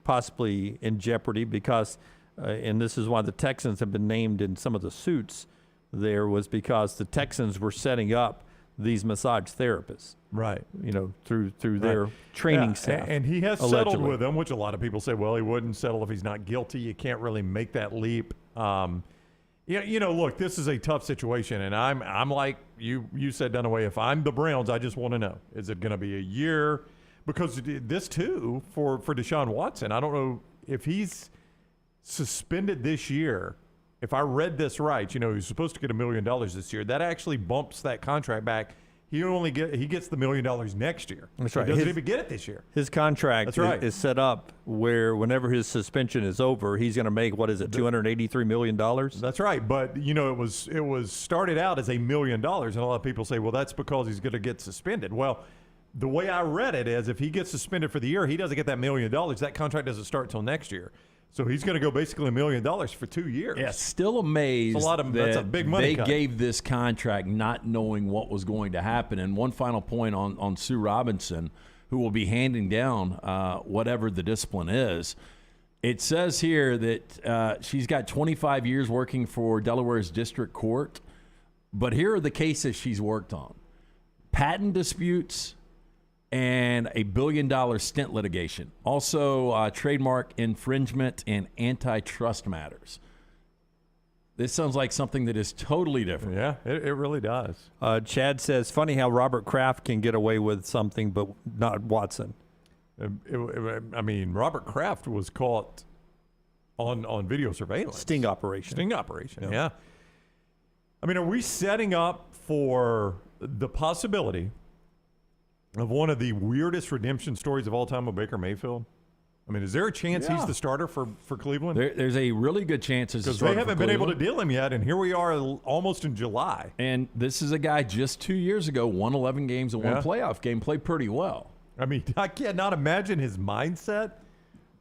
Speaker 1: possibly in jeopardy because, and this is why the Texans have been named in some of the suits there, was because the Texans were setting up these massage therapists.
Speaker 7: Right.
Speaker 1: Through their training staff.
Speaker 7: And he has
Speaker 1: allegedly
Speaker 7: settled with them, which a lot of people say, well, he wouldn't settle if he's not guilty. You can't really make that leap. Look, this is a tough situation, and I'm like you said, Dunaway, if I'm the Browns, I just want to know, is it going to be a year? Because this too, for Deshaun Watson, I don't know if he's suspended this year. If I read this right, he's supposed to get $1 million this year. That actually bumps that contract back. He gets the $1 million next year.
Speaker 1: That's right.
Speaker 7: He doesn't even get it this year.
Speaker 1: His contract is set up where whenever his suspension is over, he's going to make, $283 million?
Speaker 7: That's right. But, it was started out as $1 million, and a lot of people say, well, that's because he's going to get suspended. Well, the way I read it is if he gets suspended for the year, he doesn't get that $1 million. That contract doesn't start until next year. So he's going to go basically $1 million for 2 years.
Speaker 8: Yeah, still amazed
Speaker 7: that's a big money
Speaker 8: they
Speaker 7: cut.
Speaker 8: gave this contract not knowing what was going to happen. And one final point on Sue Robinson, who will be handing down whatever the discipline is. It says here that she's got 25 years working for Delaware's district court. But here are the cases she's worked on. Patent disputes, and a $1 billion stint litigation. Also, trademark infringement and antitrust matters. This sounds like something that is totally different.
Speaker 7: Yeah, it really does.
Speaker 1: Chad says, funny how Robert Kraft can get away with something, but not Watson.
Speaker 7: Robert Kraft was caught on video surveillance.
Speaker 1: Sting operation,
Speaker 7: yeah. Are we setting up for the possibility of one of the weirdest redemption stories of all time with Baker Mayfield? Is there a chance he's the starter for Cleveland?
Speaker 8: There's a really good chance
Speaker 7: because they haven't been able to deal him yet, and here we are almost in July.
Speaker 8: And this is a guy just 2 years ago won 11 games and one playoff game, played pretty well.
Speaker 7: I cannot imagine his mindset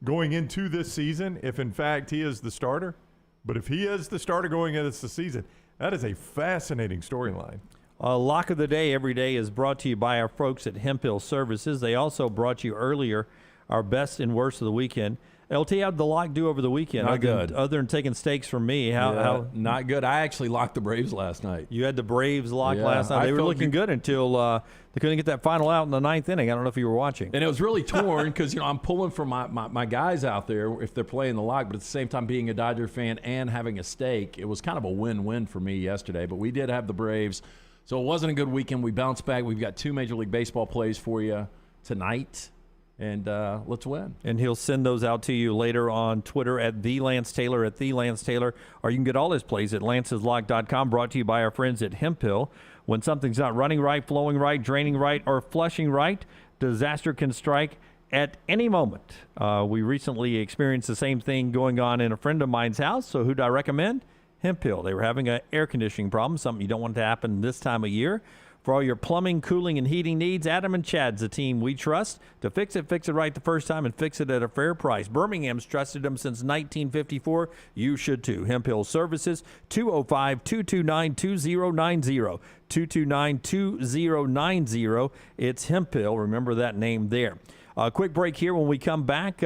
Speaker 7: going into this season if, in fact, he is the starter. But if he is the starter going into the season, that is a fascinating storyline.
Speaker 1: Lock of the Day every day is brought to you by our folks at Hemphill Services. They also brought you earlier our best and worst of the weekend. LT, how'd the lock do over the weekend?
Speaker 8: Not good.
Speaker 1: Other than taking stakes from me. How
Speaker 8: not good. I actually locked the Braves last night.
Speaker 1: You had the Braves locked last night. They were looking good until they couldn't get that final out in the ninth inning. I don't know if you were watching.
Speaker 8: And it was really torn because I'm pulling for my guys out there if they're playing the lock, but at the same time being a Dodger fan and having a stake, it was kind of a win-win for me yesterday. But we did have the Braves. So it wasn't a good weekend. We bounced back. We've got 2 Major League Baseball plays for you tonight, and let's win.
Speaker 1: And he'll send those out to you later on Twitter at @TheLanceTaylor, or you can get all his plays at lanceslock.com, brought to you by our friends at Hemphill. When something's not running right, flowing right, draining right, or flushing right, disaster can strike at any moment. We recently experienced the same thing going on in a friend of mine's house, so who'd I recommend? Hemphill. They were having an air conditioning problem, something you don't want to happen this time of year. For all your plumbing, cooling, and heating needs, Adam and Chad's the team we trust to fix it right the first time, and fix it at a fair price. Birmingham's trusted them since 1954. You should too. Hemphill Services, 205-229-2090. 229-2090. It's Hemphill. Remember that name there. A quick break here. When we come back,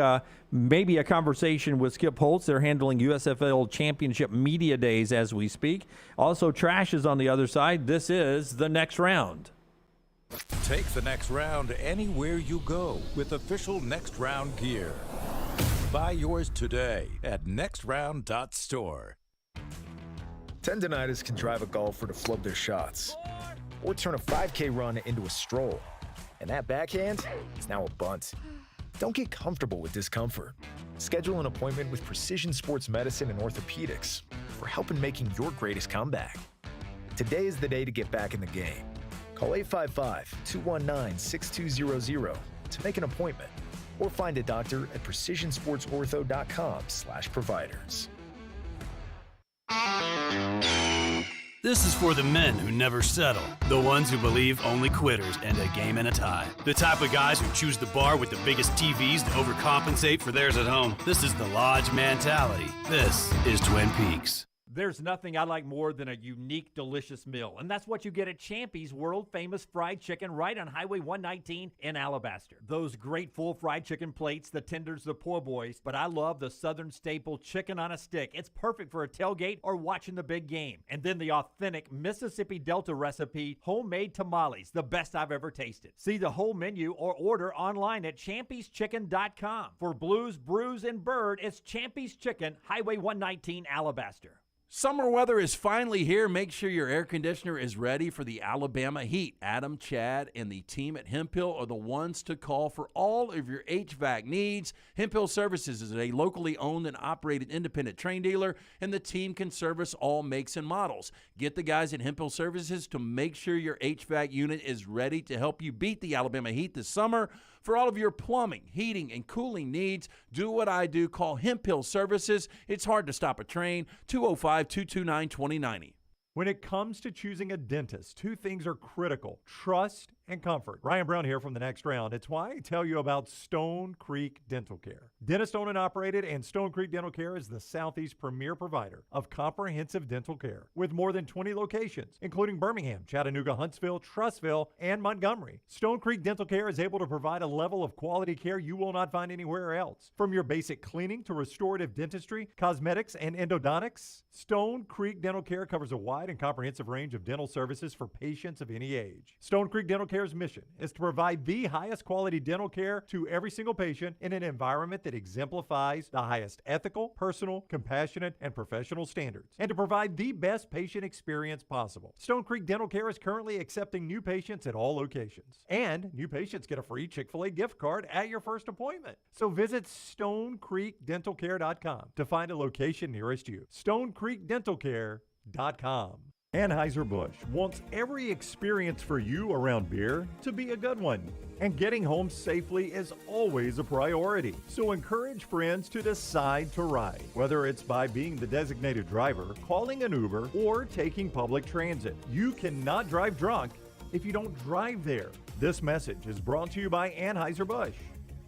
Speaker 1: maybe a conversation with Skip Holtz. They're handling USFL Championship Media Days as we speak. Also, Trash is on the other side. This is The Next Round.
Speaker 6: Take The Next Round anywhere you go with official Next Round gear. Buy yours today at nextround.store.
Speaker 10: Tendinitis can drive a golfer to flub their shots or turn a 5K run into a stroll. And that backhand is now a bunt. Don't get comfortable with discomfort. Schedule an appointment with Precision Sports Medicine and Orthopedics for help in making your greatest comeback. Today is the day to get back in the game. Call 855-219-6200 to make an appointment or find a doctor at precisionsportsortho.com/providers.
Speaker 12: This is for the men who never settle, the ones who believe only quitters end a game in a tie, the type of guys who choose the bar with the biggest TVs to overcompensate for theirs at home. This is the Lodge mentality. This is Twin Peaks.
Speaker 5: There's nothing I like more than a unique, delicious meal, and that's what you get at Champy's world-famous fried chicken right on Highway 119 in Alabaster. Those great full fried chicken plates, the tenders, the po' boys, but I love the Southern staple chicken on a stick. It's perfect for a tailgate or watching the big game. And then the authentic Mississippi Delta recipe, homemade tamales, the best I've ever tasted. See the whole menu or order online at champy'schicken.com. For Blues, Brews, and Bird, it's Champy's Chicken, Highway 119, Alabaster.
Speaker 4: Summer weather is finally here. Make sure your air conditioner is ready for the Alabama heat. Adam, Chad, and the team at Hemphill are the ones to call for all of your HVAC needs. Hemphill Services is a locally owned and operated independent train dealer, and the team can service all makes and models. Get the guys at Hemphill Services to make sure your HVAC unit is ready to help you beat the Alabama heat this summer. For all of your plumbing, heating, and cooling needs, do what I do. Call Hemphill Services. It's hard to stop a train. 205-229-2090.
Speaker 7: When it comes to choosing a dentist, two things are critical: trust and comfort. Ryan Brown here from The Next Round. It's why I tell you about Stone Creek Dental Care. Dentist owned and operated, and Stone Creek Dental Care is the Southeast premier provider of comprehensive dental care with more than 20 locations, including Birmingham, Chattanooga, Huntsville, Trussville, and Montgomery. Stone Creek Dental Care is able to provide a level of quality care you will not find anywhere else. From your basic cleaning to restorative dentistry, cosmetics, and endodontics, Stone Creek Dental Care covers a wide and comprehensive range of dental services for patients of any age. Stone Creek Dental Care's mission is to provide the highest quality dental care to every single patient in an environment that exemplifies the highest ethical, personal, compassionate, and professional standards, and to provide the best patient experience possible. Stone Creek Dental Care is currently accepting new patients at all locations, and new patients get a free Chick-fil-A gift card at your first appointment. So visit StoneCreekDentalCare.com to find a location nearest you. StoneCreekDentalCare.com. Anheuser-Busch wants every experience for you around beer to be a good one. And getting home safely is always a priority. So encourage friends to decide to ride, whether it's by being the designated driver, calling an Uber, or taking public transit. You cannot drive drunk if you don't drive there. This message is brought to you by Anheuser-Busch,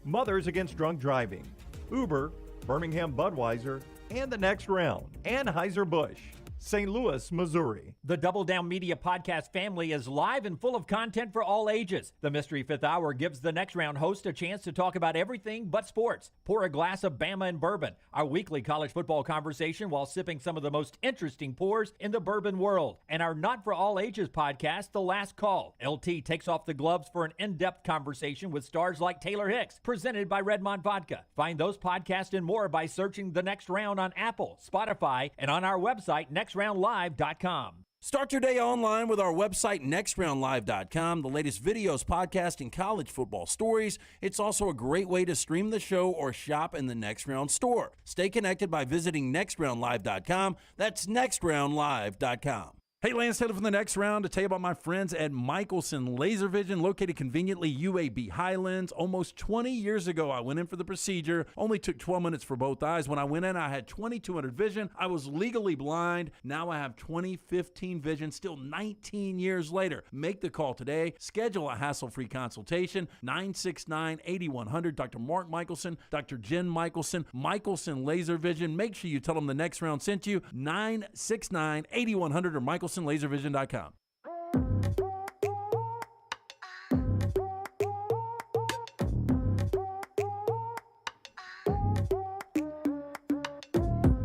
Speaker 7: Mothers Against Drunk Driving, Uber, Birmingham Budweiser, and The Next Round. Anheuser-Busch, St. Louis, Missouri.
Speaker 5: The Double Down Media podcast family is live and full of content for all ages. The Mystery Fifth Hour gives the Next Round host a chance to talk about everything but sports. Pour a glass of Bama and bourbon, our weekly college football conversation while sipping some of the most interesting pours in the bourbon world. And our Not For All Ages podcast, The Last Call. LT takes off the gloves for an in-depth conversation with stars like Taylor Hicks, presented by Redmond Vodka. Find those podcasts and more by searching The Next Round on Apple, Spotify, and on our website, nextroundlive.com.
Speaker 4: Start your day online with our website, nextroundlive.com, the latest videos, podcasts, and college football stories. It's also a great way to stream the show or shop in the Next Round store. Stay connected by visiting nextroundlive.com. That's nextroundlive.com. Hey, Lance Taylor from The Next Round to tell you about my friends at Michelson Laser Vision, located conveniently UAB Highlands. Almost 20 years ago, I went in for the procedure. Only took 12 minutes for both eyes. When I went in, I had 2200 vision. I was legally blind. Now I have 20/15 vision, still 19 years later. Make the call today. Schedule a hassle-free consultation. 969-8100. Dr. Mark Michelson, Dr. Jen Michelson, Michelson Laser Vision. Make sure you tell them The Next Round sent you. 969-8100 or MichelsonLaserVision.com.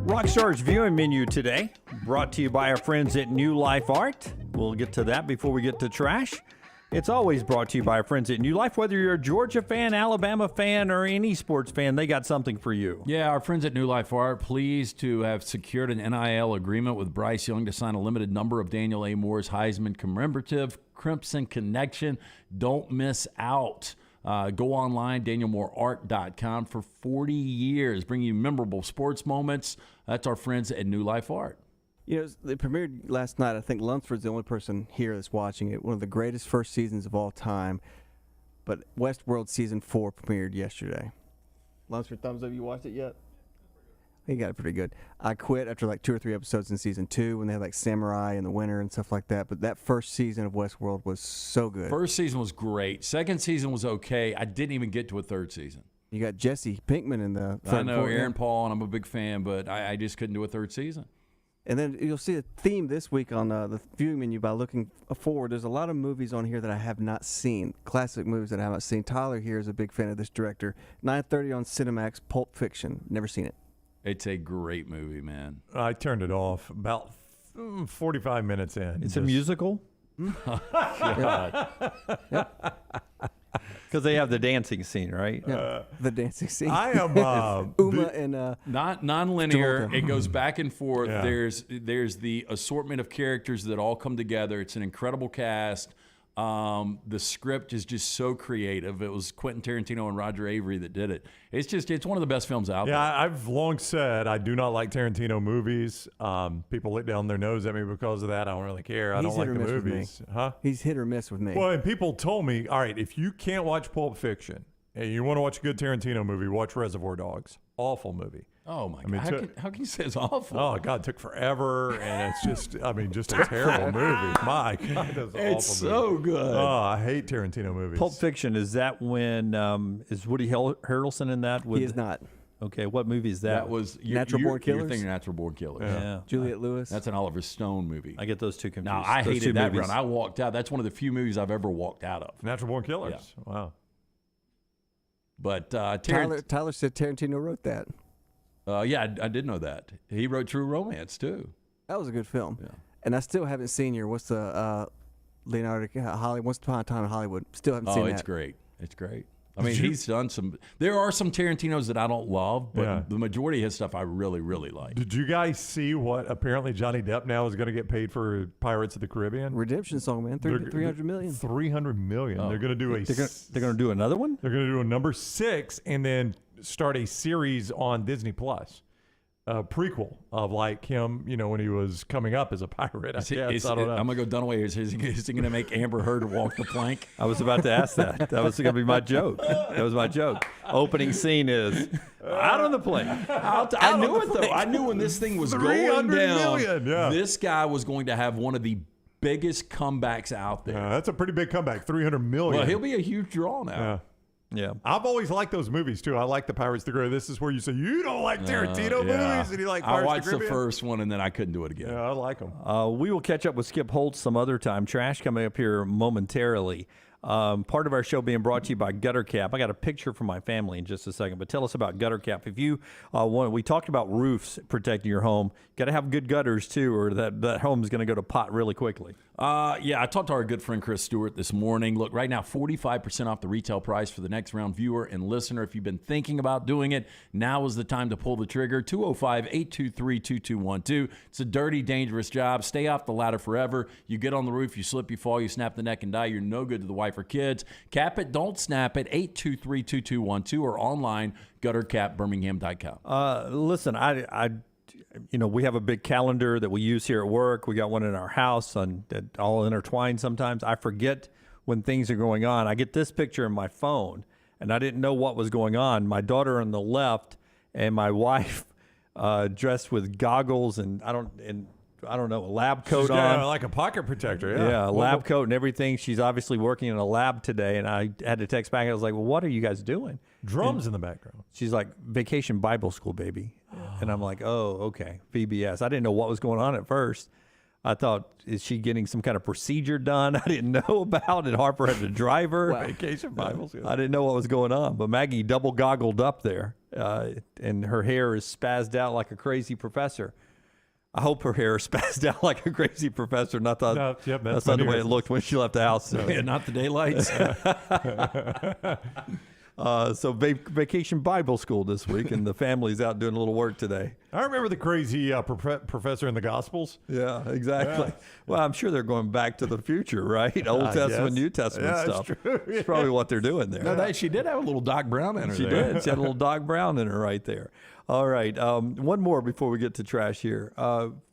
Speaker 1: Rockstar's viewing menu today, brought to you by our friends at New Life Art. We'll get to that before we get to trash. It's always brought to you by our friends at New Life. Whether you're a Georgia fan, Alabama fan, or any sports fan, they got something for you.
Speaker 8: Yeah, our friends at New Life Art, pleased to have secured an NIL agreement with Bryce Young to sign a limited number of Daniel A. Moore's Heisman commemorative Crimson Connection. Don't miss out. Go online, danielmooreart.com, for 40 years, bringing you memorable sports moments. That's our friends at New Life Art.
Speaker 14: You know, they premiered last night. I think Lunsford's the only person here that's watching it. One of the greatest first seasons of all time. But Westworld Season 4 premiered yesterday. Lunsford, thumbs up. You watched it yet? He got it pretty good. I quit after like 2 or 3 episodes in season 2 when they had like Samurai in the winter and stuff like that. But that first season of Westworld was so good.
Speaker 8: First season was great. Second season was okay. I didn't even get to a third season.
Speaker 14: You got Jesse Pinkman in the third.
Speaker 8: I know Aaron Paul, and I'm a big fan, but I just couldn't do a third season.
Speaker 14: And then you'll see a theme this week on the viewing menu by looking forward. There's a lot of movies on here that I have not seen, classic movies that I haven't seen. Tyler here is a big fan of this director. 9:30 on Cinemax, Pulp Fiction. Never seen it.
Speaker 8: It's a great movie, man.
Speaker 7: I turned it off about 45 minutes in.
Speaker 1: It's a musical?
Speaker 8: God.
Speaker 1: Because they have the dancing scene, right?
Speaker 14: Yeah, the dancing scene.
Speaker 7: I am
Speaker 14: Uma and
Speaker 8: not non-linear.
Speaker 14: Travolta.
Speaker 8: It goes back and forth.
Speaker 7: Yeah.
Speaker 8: There's the assortment of characters that all come together. It's an incredible cast. The script is just so creative. It was Quentin Tarantino and Roger Avery that did it. It's one of the best films out there.
Speaker 7: Yeah, I've long said I do not like Tarantino movies. People look down their nose at me because of that. I don't really care. I
Speaker 14: He's
Speaker 7: don't like
Speaker 14: hit
Speaker 7: the
Speaker 14: or miss with me.
Speaker 7: movies. Huh?
Speaker 14: He's hit or miss with me.
Speaker 7: Well, and people told me, all right, if you can't watch Pulp Fiction and you want to watch a good Tarantino movie, watch Reservoir Dogs. Awful movie.
Speaker 8: Oh, my God. How can you say it's awful?
Speaker 7: Oh, God, it took forever, and it's just, just a terrible movie. My God, that's an
Speaker 8: It's
Speaker 7: awful
Speaker 8: so
Speaker 7: movie.
Speaker 8: good.
Speaker 7: Oh, I hate Tarantino movies.
Speaker 1: Pulp Fiction, is that when, is Woody Harrelson in that?
Speaker 14: He is not.
Speaker 1: Okay, what movie is that?
Speaker 8: That was
Speaker 14: Natural Born
Speaker 8: You're
Speaker 14: Killers?
Speaker 8: thinking Natural Born Killers.
Speaker 1: Yeah.
Speaker 14: Juliette Lewis.
Speaker 8: That's an Oliver Stone movie.
Speaker 1: I get those two confused.
Speaker 8: No, I
Speaker 1: Those
Speaker 8: hated
Speaker 1: two
Speaker 8: that
Speaker 1: movies.
Speaker 8: run. I walked out. That's one of the few movies I've ever walked out of.
Speaker 7: Natural Born Killers.
Speaker 8: Yeah.
Speaker 7: Wow.
Speaker 8: But
Speaker 14: Tyler said Tarantino wrote that.
Speaker 8: Yeah, I did know that. He wrote True Romance too.
Speaker 14: That was a good film.
Speaker 8: Yeah.
Speaker 14: And I still haven't seen what's the Leonardo Hollywood, Once Upon a Time in Hollywood. Still haven't seen that.
Speaker 8: Oh, it's great. It's great. I mean, he's done some. There are some Tarantinos that I don't love, but the majority of his stuff I really, really like.
Speaker 7: Did you guys see what apparently Johnny Depp now is going to get paid for Pirates of the Caribbean?
Speaker 14: Redemption song, man. 300 million.
Speaker 7: 300 million.
Speaker 8: Oh.
Speaker 7: They're going to do
Speaker 1: They're going to do another one?
Speaker 7: They're going to do a number 6 and then start a series on Disney Plus. A prequel of like him, when he was coming up as a pirate. I don't know.
Speaker 8: I'm going to go Dunaway. Is he going to make Amber Heard walk the plank?
Speaker 1: I was about to ask that. That was going to be my joke. That was my joke. Opening scene is out on the plane.
Speaker 8: I knew it, though. I knew when this thing was going
Speaker 7: 300
Speaker 8: down,
Speaker 7: million, yeah.
Speaker 8: this guy was going to have one of the biggest comebacks out there.
Speaker 7: That's a pretty big comeback. 300 million.
Speaker 8: Well, he'll be a huge draw now.
Speaker 7: Yeah.
Speaker 1: Yeah.
Speaker 7: I've always liked those movies, too. I like the Pirates of the Caribbean. This is where you say, you don't like Tarantino movies, and you like Pirates
Speaker 8: I
Speaker 7: of the
Speaker 8: watched the
Speaker 7: Caribbean?
Speaker 8: first one, and then I couldn't do it again.
Speaker 7: Yeah, I like them.
Speaker 1: We will catch up with Skip Holtz some other time. Trash coming up here momentarily. Part of our show being brought to you by Gutter Cap. I got a picture from my family in just a second, but tell us about Gutter Cap. If you we talked about roofs protecting your home. Got to have good gutters too, or that home is going to go to pot really quickly.
Speaker 8: Yeah, I talked to our good friend Chris Stewart this morning. Look, right now, 45% off the retail price for the next round viewer and listener. If you've been thinking about doing it, now is the time to pull the trigger. 205-823-2212. It's a dirty, dangerous job. Stay off the ladder forever. You get on the roof, you slip, you fall, you snap the neck and die. You're no good to the wife or kids. Cap it, don't snap it. 823-2212 or online, guttercapbirmingham.com.
Speaker 1: Listen, we have a big calendar that we use here at work. We got one in our house that all intertwined sometimes. I forget when things are going on. I get this picture in my phone, and I didn't know what was going on. My daughter on the left and my wife dressed with goggles and I don't know, a lab coat
Speaker 7: She's got,
Speaker 1: on.
Speaker 7: like a pocket protector,
Speaker 1: Yeah, a lab coat and everything. She's obviously working in a lab today, and I had to text back. I was like, well, what are you guys doing?
Speaker 7: Drums in the background.
Speaker 1: She's like, Vacation Bible School, baby. And I'm like, oh, okay, VBS. I didn't know what was going on at first. I thought, is she getting some kind of procedure done I didn't know about, and Harper had to drive her?
Speaker 7: Wow. Vacation Bible School.
Speaker 1: I didn't know what was going on. But Maggie double goggled up there, and her hair is spazzed out like a crazy professor. I hope her hair is spazzed out like a crazy professor. Not that, that's not the way it looked when she left the house. So.
Speaker 8: Yeah, not the daylights.
Speaker 1: So Vacation Bible School this week, and the family's out doing a little work today.
Speaker 7: I remember the crazy professor in the Gospels.
Speaker 1: Yeah, exactly. Yeah. Well, I'm sure they're going back to the future, right? Old Testament, New Testament stuff.
Speaker 7: That's true.
Speaker 1: It's probably what they're doing there.
Speaker 8: No, she did have a little Doc Brown in her.
Speaker 1: She did. She had a little Doc Brown in her right there. All right. One more before we get to trash here.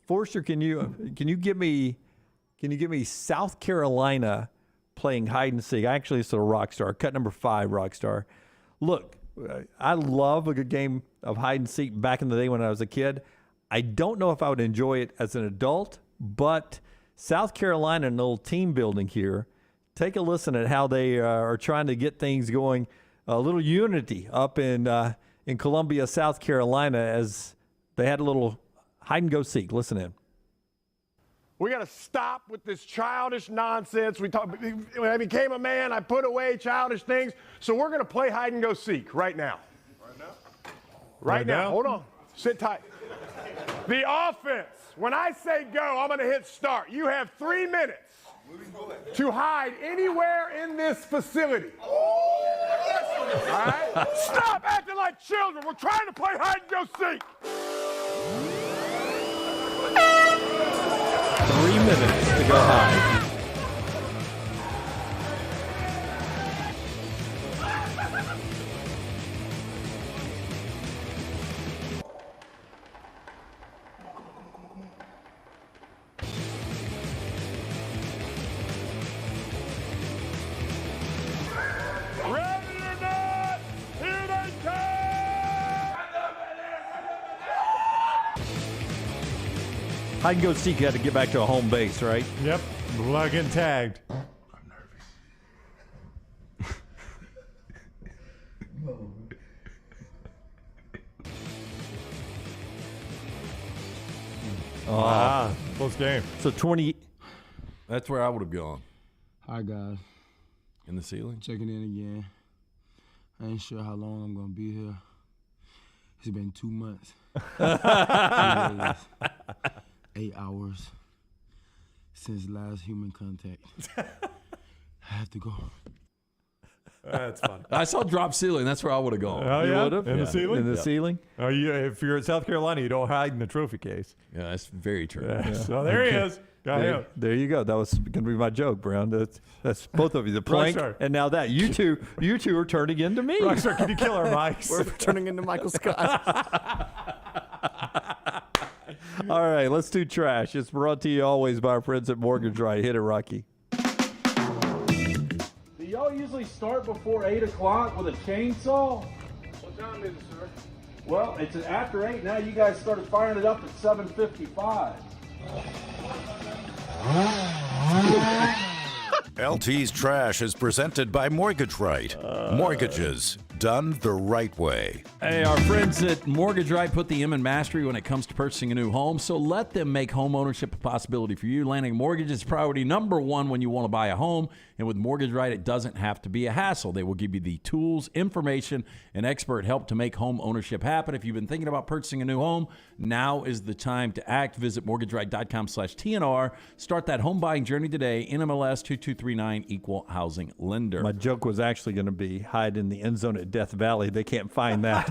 Speaker 1: Forster, can you give me South Carolina playing hide and seek? Actually, it's a rock star. Cut number 5, rock star. Look, I love a good game of hide and seek back in the day when I was a kid. I don't know if I would enjoy it as an adult, but South Carolina and a little team building here. Take a listen at how they are trying to get things going. A little unity up in Columbia, South Carolina, as they had a little hide and go seek. Listen in.
Speaker 15: We got to stop with this childish nonsense. When I became a man, I put away childish things. So we're going to play hide and go seek right now. Right now. Hold on. Sit tight. The offense. When I say go, I'm going to hit start. You have 3 minutes to hide anywhere in this facility. All right? Stop acting like children. We're trying to play hide and go seek.
Speaker 1: 3 minutes to go hide.
Speaker 15: Ready or not, here they come!
Speaker 1: Hide and go seek, you had to get back to a home base, right?
Speaker 7: Yep. Without getting tagged. Close game.
Speaker 1: So 20.
Speaker 4: That's where I would have gone.
Speaker 19: Hi, guys.
Speaker 4: In the ceiling?
Speaker 19: Checking in again. I ain't sure how long I'm going to be here. It's been 2 months. 2 days, 8 hours since last human contact. I have to go.
Speaker 7: That's fun.
Speaker 4: I saw drop ceiling. That's where I would have gone.
Speaker 7: Oh,
Speaker 1: You
Speaker 7: yeah?
Speaker 1: would've?
Speaker 7: In
Speaker 1: Yeah.
Speaker 7: the ceiling?
Speaker 1: In the ceiling?
Speaker 7: Oh, if you're in South Carolina, you don't hide in the trophy case.
Speaker 4: Yeah, that's very true.
Speaker 7: Yeah. So there he is. Got him.
Speaker 1: There you go. That was going to be my joke, Brown. That's both of you. The plank
Speaker 7: Rockstar.
Speaker 1: and now that. You two are turning into me.
Speaker 7: Rockstar, can you kill our mics?
Speaker 14: We're turning into Michael Scott.
Speaker 1: All right, let's do trash. It's brought to you always by our friends at Mortgage Right. Hit it, Rocky.
Speaker 8: Do y'all usually start before 8 o'clock with a chainsaw?
Speaker 15: What time is it, sir?
Speaker 8: Well, it's after 8 now. You guys started firing it up at 7:55.
Speaker 6: LT's Trash is presented by Mortgage Right. Mortgages done the right way.
Speaker 4: Hey, our friends at Mortgage Right put the M in mastery when it comes to purchasing a new home, so let them make home ownership a possibility for you. Landing a mortgage is priority number one when you want to buy a home, and with Mortgage Right, it doesn't have to be a hassle. They will give you the tools, information, and expert help to make home ownership happen. If you've been thinking about purchasing a new home, now is the time to act. Visit mortgageright.com/TNR. Start that home buying journey today. NMLS 2239, Equal Housing Lender.
Speaker 1: My joke was actually going to be hide in the end zone at Death Valley. They can't find that.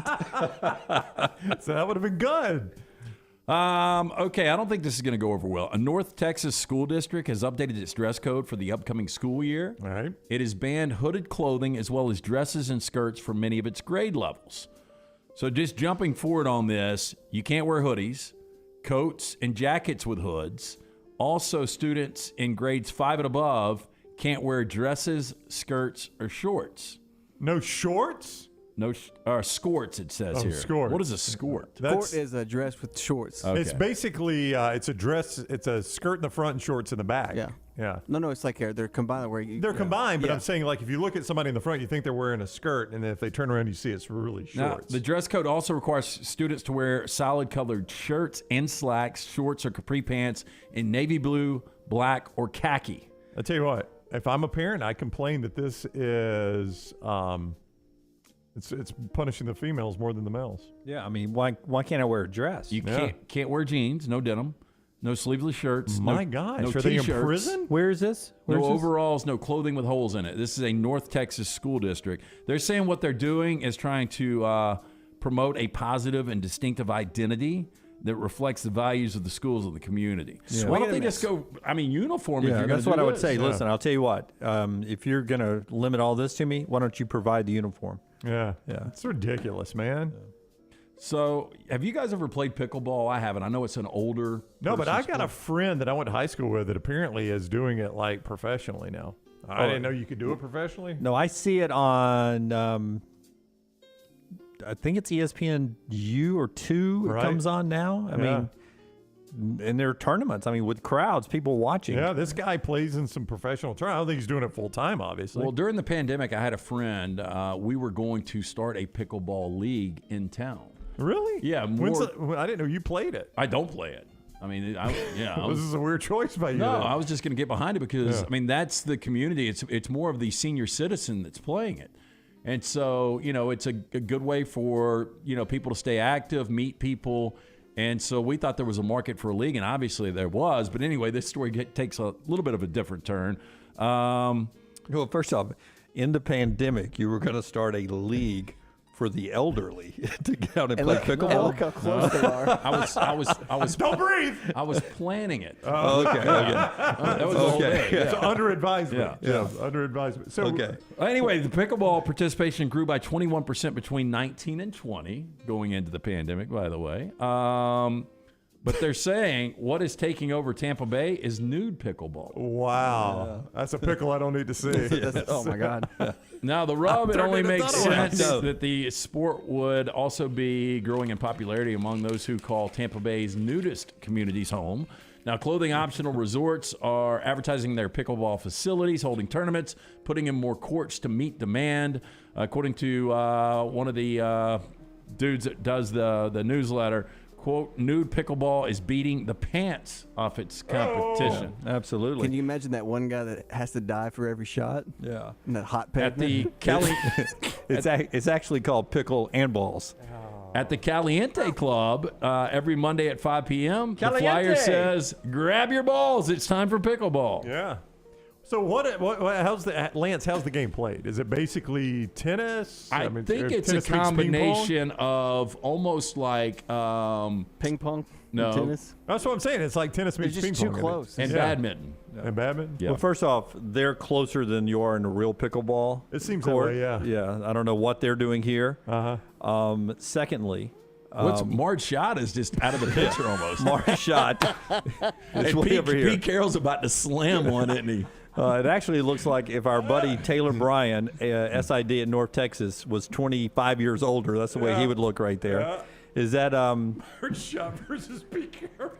Speaker 7: So that would have been good.
Speaker 4: Okay, I don't think this is going to go over well. A North Texas school district has updated its dress code for the upcoming school year.
Speaker 7: All right.
Speaker 4: It has banned hooded clothing as well as dresses and skirts for many of its grade levels. So just jumping forward on this, you can't wear hoodies, coats, and jackets with hoods. Also, students in grades 5 and above can't wear dresses, skirts, or shorts.
Speaker 7: No shorts?
Speaker 4: No, skirts, it says here.
Speaker 7: Skort.
Speaker 4: What is a skort?
Speaker 14: Skort is a dress with shorts.
Speaker 4: Okay.
Speaker 7: It's basically, it's a dress, it's a skirt in the front and shorts in the back.
Speaker 14: Yeah.
Speaker 7: Yeah.
Speaker 14: No, it's like they're combined.
Speaker 7: They're combined, but
Speaker 14: Yeah.
Speaker 7: I'm saying, like, if you look at somebody in the front, you think they're wearing a skirt, and then if they turn around, you see it's really
Speaker 4: Now,
Speaker 7: shorts.
Speaker 4: the dress code also requires students to wear solid colored shirts and slacks, shorts or capri pants in navy blue, black, or khaki.
Speaker 7: I tell you what, if I'm a parent, I complain that this is it's punishing the females more than the males.
Speaker 1: Yeah, I mean, why can't I wear a dress?
Speaker 4: You can't wear jeans, no denim, no sleeveless shirts.
Speaker 7: My
Speaker 4: no,
Speaker 7: gosh,
Speaker 4: no
Speaker 7: are they in
Speaker 4: t-shirts,
Speaker 7: prison?
Speaker 1: Where is this?
Speaker 4: No overalls, no clothing with holes in it. This is a North Texas school district. They're saying what they're doing is trying to promote a positive and distinctive identity that reflects the values of the schools of the community.
Speaker 1: Yeah.
Speaker 4: Why don't they just go, uniform if
Speaker 1: Yeah,
Speaker 4: you're going to
Speaker 1: that's
Speaker 4: do
Speaker 1: what I would
Speaker 4: this?
Speaker 1: say. Listen, I'll tell you what. If you're going to limit all this to me, why don't you provide the uniform?
Speaker 7: Yeah.
Speaker 1: Yeah.
Speaker 7: It's ridiculous, man.
Speaker 4: So, have you guys ever played pickleball? I haven't. I know it's an older.
Speaker 7: No, but I
Speaker 4: person's
Speaker 7: got a
Speaker 4: sport.
Speaker 7: friend that I went to high school with that apparently is doing it like professionally now. I didn't know you could do it professionally.
Speaker 1: No, I see it on I think it's ESPNU or 2
Speaker 7: Right.
Speaker 1: it comes on now. I mean, and there are tournaments. I mean, with crowds, people watching.
Speaker 7: Yeah, this guy plays in some professional tournaments. I don't think he's doing it full time, obviously.
Speaker 8: Well, during the pandemic, I had a friend. We were going to start a pickleball league in town.
Speaker 7: Really?
Speaker 8: Yeah.
Speaker 7: I didn't know you played it.
Speaker 8: I don't play it. I mean,
Speaker 7: This is a weird choice by you.
Speaker 8: No,
Speaker 7: then.
Speaker 8: I was just going to get behind it because, I mean, that's the community. It's more of the senior citizen that's playing it. And so, it's a good way for, people to stay active, meet people. And so we thought there was a market for a league, and obviously there was. But anyway, this story takes a little bit of a different turn.
Speaker 1: Well, first off, in the pandemic, you were going to start a league for the elderly to get out and play pickleball.
Speaker 14: And look how close they are.
Speaker 8: I was
Speaker 7: Don't breathe.
Speaker 8: I was planning it.
Speaker 1: Okay.
Speaker 8: That was the whole day.
Speaker 7: It's under advisement.
Speaker 8: Yeah.
Speaker 7: Under advisement. So,
Speaker 8: Anyway, the pickleball participation grew by 21% between 19 and 20, going into the pandemic, by the way. But they're saying what is taking over Tampa Bay is nude pickleball.
Speaker 7: Wow. That's a pickle I don't need to see.
Speaker 14: Oh, my God.
Speaker 8: Now, the rub, it only makes sense
Speaker 1: No.
Speaker 8: that the sport would also be growing in popularity among those who call Tampa Bay's nudist communities home. Now, clothing optional resorts are advertising their pickleball facilities, holding tournaments, putting in more courts to meet demand. According to one of the dudes that does the newsletter, quote, nude pickleball is beating the pants off its competition.
Speaker 1: Absolutely.
Speaker 14: Can you imagine that one guy that has to die for every shot?
Speaker 1: Yeah.
Speaker 14: And that hot
Speaker 8: At the
Speaker 14: pavement?
Speaker 1: It's actually called pickle and balls.
Speaker 8: At the Caliente Club, every Monday at 5 p.m., the flyer
Speaker 1: Caliente.
Speaker 8: says, grab your balls. It's time for pickleball.
Speaker 7: Yeah. So how's the game played? Is it basically tennis?
Speaker 8: I think it's a
Speaker 7: tennis meets
Speaker 8: combination of almost like
Speaker 14: ping pong?
Speaker 8: No.
Speaker 14: Tennis?
Speaker 7: That's what I'm saying. It's like tennis meets
Speaker 14: It's just
Speaker 7: ping
Speaker 14: too
Speaker 7: pong.
Speaker 14: close.
Speaker 8: and badminton.
Speaker 7: And badminton?
Speaker 8: Yeah.
Speaker 1: Well, first off, they're closer than you are in a real pickleball.
Speaker 7: It seems
Speaker 1: court.
Speaker 7: that way, yeah.
Speaker 1: Yeah. I don't know what they're doing here. Secondly,
Speaker 8: What's Marge Shot is just out of the picture almost.
Speaker 1: Marge Shot is
Speaker 8: And
Speaker 1: way over here.
Speaker 8: Pete Carroll's about to slam one, isn't he?
Speaker 1: It actually looks like if our buddy Taylor Bryan, SID in North Texas, was 25 years older, that's the way he would look right there.
Speaker 7: Yeah.
Speaker 1: Is that
Speaker 7: Marge Shot versus Pete Carroll.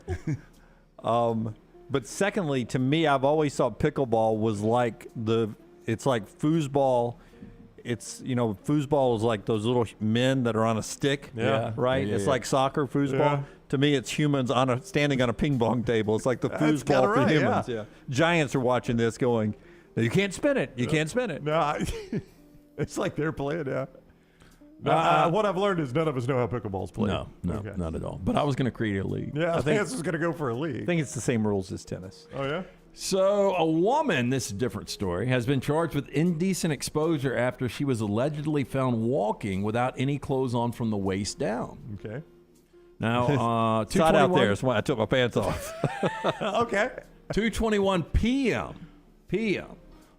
Speaker 1: But secondly, to me, I've always thought pickleball was like it's like foosball. It's, foosball is like those little men that are on a stick, right? It's like soccer, foosball.
Speaker 7: Yeah.
Speaker 1: To me, it's humans standing on a ping pong table. It's like the
Speaker 7: That's
Speaker 1: foosball
Speaker 7: kinda
Speaker 1: for
Speaker 7: right,
Speaker 1: humans.
Speaker 7: yeah.
Speaker 1: Giants are watching this going, you can't spin it. You can't spin it.
Speaker 7: No, it's like they're playing, yeah. What I've learned is none of us know how pickleball's played.
Speaker 8: No,
Speaker 7: Okay.
Speaker 8: not at all. But I was going to create a league.
Speaker 7: Yeah, I think this is going to go for a league.
Speaker 1: I think it's the same rules as tennis.
Speaker 7: Oh, yeah?
Speaker 8: So a woman, this is a different story, has been charged with indecent exposure after she was allegedly found walking without any clothes on from the waist down.
Speaker 7: Okay.
Speaker 8: Now,
Speaker 1: It's hot out there. That's why I took my pants off.
Speaker 7: Okay.
Speaker 8: 2:21 p.m.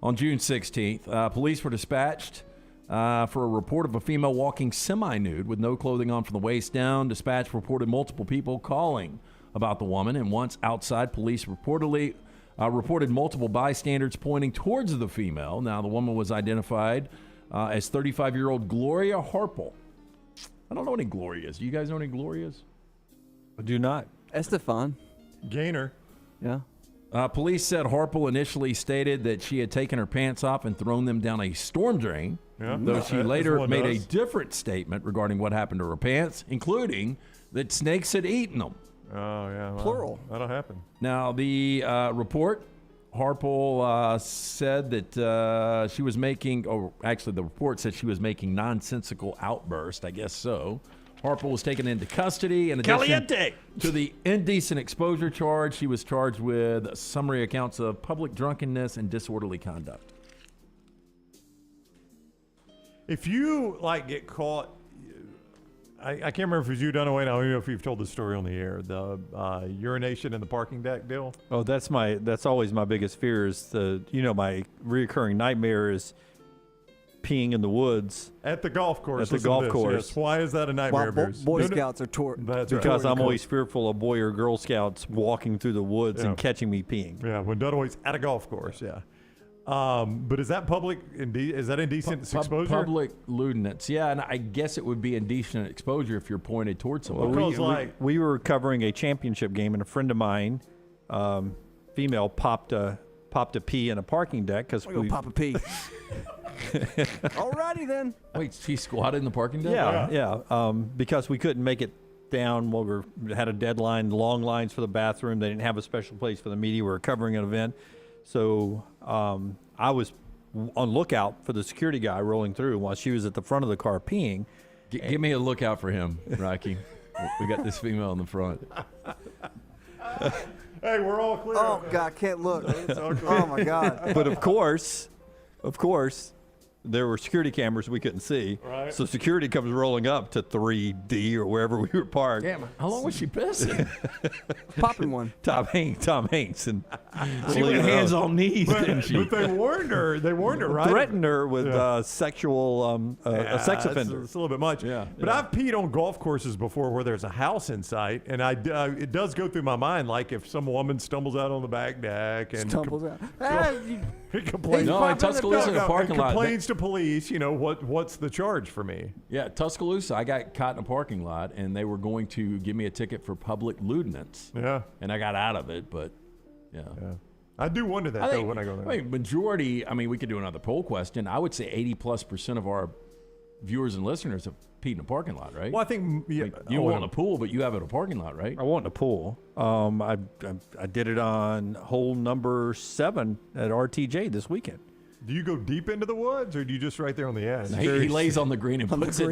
Speaker 8: on June 16th, police were dispatched for a report of a female walking semi-nude with no clothing on from the waist down. Dispatch reported multiple people calling about the woman, and once outside, police reported multiple bystanders pointing towards the female. Now, the woman was identified as 35-year-old Gloria Harple. I don't know any Glorias. Do you guys know any Glorias?
Speaker 1: I do not.
Speaker 14: Estefan.
Speaker 7: Gainer.
Speaker 14: Yeah.
Speaker 8: Police said Harple initially stated that she had taken her pants off and thrown them down a storm drain, though she later made a different statement regarding what happened to her pants, including that snakes had eaten them.
Speaker 7: Oh, yeah. Well,
Speaker 14: Plural.
Speaker 7: That'll happen.
Speaker 8: Now, the report, Harple said that she was making, or actually the report said she was making nonsensical outbursts, I guess so. Harple was taken into custody. In addition to the indecent exposure charge, she was charged with summary accounts of public drunkenness and disorderly conduct.
Speaker 7: If you, get caught, I can't remember if it was you, Dunaway, and I don't know if you've told this story on the air, the urination in the parking deck deal.
Speaker 1: Oh, that's always my biggest fear is my reoccurring nightmare is peeing in the woods.
Speaker 7: At the golf course.
Speaker 1: At the golf course.
Speaker 7: Yes. Why is that a nightmare?
Speaker 14: Boy Scouts are
Speaker 7: That's
Speaker 1: because
Speaker 7: right.
Speaker 1: I'm always fearful of Boy or Girl Scouts walking through the woods and catching me peeing.
Speaker 7: Yeah, when Dunaway's at a golf course, yeah. But is that public? Is that indecent exposure?
Speaker 8: Public lewdness. Yeah, and I guess it would be indecent exposure if you're pointed towards somebody.
Speaker 1: We were covering a championship game, and a friend of mine, female, popped a pee in a parking deck because
Speaker 14: we pop a pee. Alrighty then.
Speaker 8: Wait, she squatted in the parking deck?
Speaker 1: Yeah. Because we couldn't make it down while we had a deadline, long lines for the bathroom. They didn't have a special place for the media. We were covering an event. So I was on lookout for the security guy rolling through while she was at the front of the car peeing.
Speaker 8: Give me a lookout for him, Rocky. We got this female in the front.
Speaker 7: Hey, we're all clear.
Speaker 14: Oh, God, can't look. Oh, my God.
Speaker 1: But of course, there were security cameras we couldn't see.
Speaker 7: Right.
Speaker 1: So security comes rolling up to 3D or wherever we were parked.
Speaker 8: Damn, how long was she pissing?
Speaker 14: Popping one.
Speaker 1: Tom Hanks. And
Speaker 8: she went hands on knees, didn't she?
Speaker 7: But they warned her, right?
Speaker 1: Threatened her with sexual, a sex offender.
Speaker 7: It's a little bit much.
Speaker 1: Yeah.
Speaker 7: But I've peed on golf courses before where there's a house in sight, and it does go through my mind, like if some woman stumbles out on the back deck and
Speaker 14: stumbles out.
Speaker 7: complains.
Speaker 8: No, in Tuscaloosa, in a parking lot.
Speaker 7: Complains to police. What's the charge for me?
Speaker 8: Yeah, Tuscaloosa, I got caught in a parking lot, and they were going to give me a ticket for public lewdness.
Speaker 7: Yeah.
Speaker 8: And I got out of it, but yeah.
Speaker 7: I do wonder that, though, when I go there.
Speaker 8: Majority, we could do another poll question. I would say 80+% of our viewers and listeners have peed in a parking lot, right?
Speaker 7: Well, I think
Speaker 8: you want a pool, but you have it in a parking lot, right?
Speaker 1: I want a pool. I did it on hole number 7 at RTJ this weekend.
Speaker 7: Do you go deep into the woods, or do you just right there on the edge?
Speaker 8: He lays on the green and puts it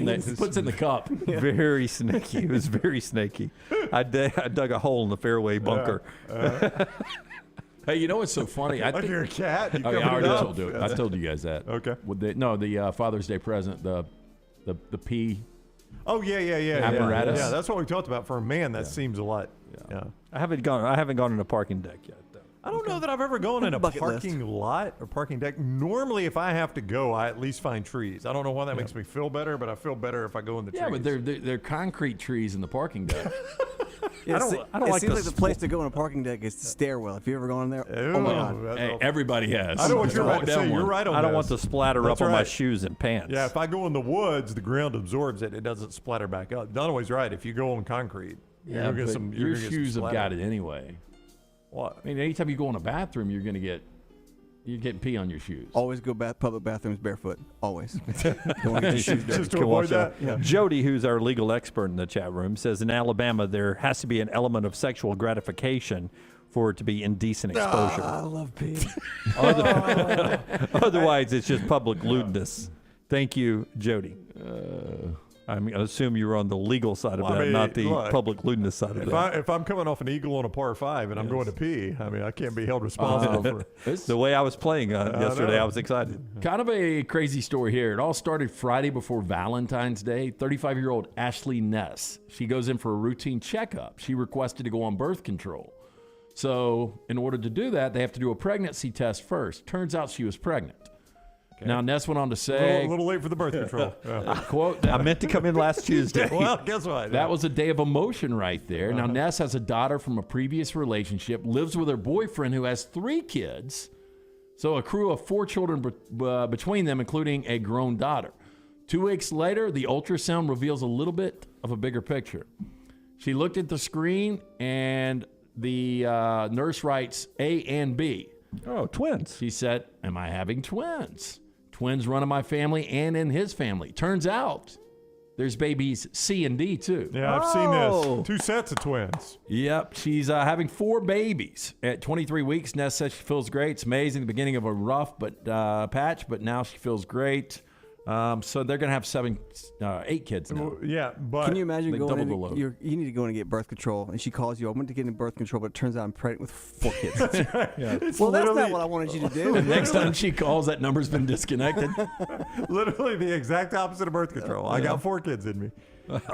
Speaker 8: in the cup.
Speaker 1: Yeah. Very snaky. It was very snaky. I dug a hole in the fairway bunker.
Speaker 8: Hey, you know what's so funny?
Speaker 7: Like you're a cat.
Speaker 8: I already told you. I told you guys that.
Speaker 7: Okay.
Speaker 8: With the Father's Day present, the pee.
Speaker 7: Oh yeah.
Speaker 8: Apparatus.
Speaker 7: Yeah, that's what we talked about. For a man, that seems a lot. Yeah.
Speaker 1: I haven't gone in a parking deck yet.
Speaker 7: I don't know that I've ever gone in a parking lot or parking deck. Normally, if I have to go, I at least find trees. I don't know why that makes me feel better, but I feel better if I go in the trees.
Speaker 8: Yeah, but they're concrete trees in the parking deck.
Speaker 14: I don't like seems like the place to go in a parking deck is the stairwell. If you ever gone there, oh my God.
Speaker 8: Hey, everybody has.
Speaker 7: I know what you're about to say. You're right on
Speaker 1: I don't
Speaker 7: this.
Speaker 1: want to splatter up on my shoes and pants.
Speaker 7: Yeah, if I go in the woods, the ground absorbs it. It doesn't splatter back up. Dunaway's right. If you go on concrete,
Speaker 8: your shoes have got it anyway.
Speaker 7: What?
Speaker 8: Anytime you go in a bathroom, you're getting pee on your shoes.
Speaker 14: Always go public bathrooms barefoot. Always. Don't want to get your shoes dirty.
Speaker 7: Just to avoid that.
Speaker 14: Yeah.
Speaker 1: Jody, who's our legal expert in the chat room, says in Alabama there has to be an element of sexual gratification for it to be indecent exposure.
Speaker 14: I love pee.
Speaker 1: Otherwise, it's just public lewdness. Thank you, Jody. I assume you were on the legal side of that, not the public lewdness side of that.
Speaker 7: If I'm coming off an eagle on a par 5 and I'm going to pee, I can't be held responsible for
Speaker 1: the way I was playing yesterday. I was excited.
Speaker 8: Kind of a crazy story here. It all started Friday before Valentine's Day. 35-year-old Ashley Ness. She goes in for a routine checkup. She requested to go on birth control. So in order to do that, they have to do a pregnancy test first. Turns out she was pregnant. Okay. Now, Ness went on to say...
Speaker 7: A little late for the birth control.
Speaker 1: Quote, I meant to come in last Tuesday.
Speaker 7: Well, guess what?
Speaker 8: That was a day of emotion right there. Now, Ness has a daughter from a previous relationship, lives with her boyfriend who has 3 kids. So a crew of 4 children between them, including a grown daughter. 2 weeks later, the ultrasound reveals a little bit of a bigger picture. She looked at the screen, and the nurse writes A and B.
Speaker 1: Oh, twins.
Speaker 8: She said, am I having twins? Twins run in my family and in his family. Turns out there's babies C and D, too.
Speaker 7: Yeah, I've seen this. 2 sets of twins.
Speaker 8: Yep. She's having 4 babies. At 23 weeks, Ness says she feels great. It's amazing. The beginning of a rough patch, but now she feels great. So they're going to have 8 kids now.
Speaker 7: Yeah, but...
Speaker 14: Can you imagine
Speaker 8: they
Speaker 14: going in,
Speaker 8: double the load.
Speaker 14: you need to go in and get birth control, and she calls you, I went to get in birth control, but it turns out I'm pregnant with 4 kids.
Speaker 7: Yeah.
Speaker 14: Well, that's not what I wanted you to do.
Speaker 8: The next time she calls, that number's been disconnected.
Speaker 7: Literally the exact opposite of birth control. I got 4 kids in me.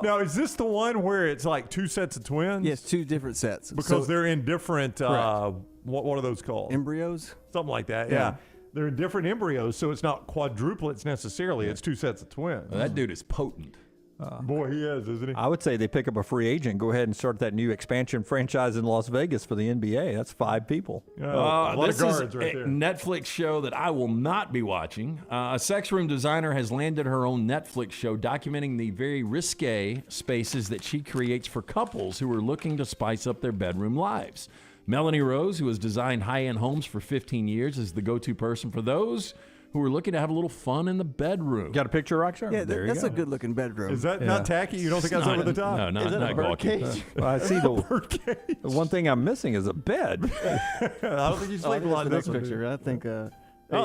Speaker 7: Now, is this the one where it's like 2 sets of twins?
Speaker 14: Yes, 2 different sets.
Speaker 7: Because they're in different, what are those called?
Speaker 14: Embryos?
Speaker 7: Something like that, yeah. They're in different embryos, so it's not quadruplets necessarily. It's 2 sets of twins.
Speaker 8: Well, that dude is potent.
Speaker 7: Boy, he is, isn't he?
Speaker 1: I would say they pick up a free agent, go ahead and start that new expansion franchise in Las Vegas for the NBA. That's 5 people.
Speaker 7: A lot
Speaker 4: This
Speaker 7: of
Speaker 4: is
Speaker 7: guards right
Speaker 4: a
Speaker 7: there.
Speaker 4: Netflix show that I will not be watching. A sex room designer has landed her own Netflix show documenting the very risque spaces that she creates for couples who are looking to spice up their bedroom lives. Melanie Rose, who has designed high-end homes for 15 years, is the go-to person for those who are looking to have a little fun in the bedroom.
Speaker 1: Got a picture, Rockstar?
Speaker 14: Yeah,
Speaker 1: There you
Speaker 14: that's
Speaker 1: go.
Speaker 14: a good-looking bedroom.
Speaker 7: Is that not tacky? You don't think that's over the top?
Speaker 4: No, not,
Speaker 14: Is that
Speaker 4: not
Speaker 14: a bird
Speaker 4: gawky.
Speaker 14: cage?
Speaker 1: Well, I see the one thing I'm missing is a bed.
Speaker 7: I don't think you sleep a lot in
Speaker 14: That's
Speaker 7: this
Speaker 14: the
Speaker 7: one.
Speaker 14: next picture. I think. There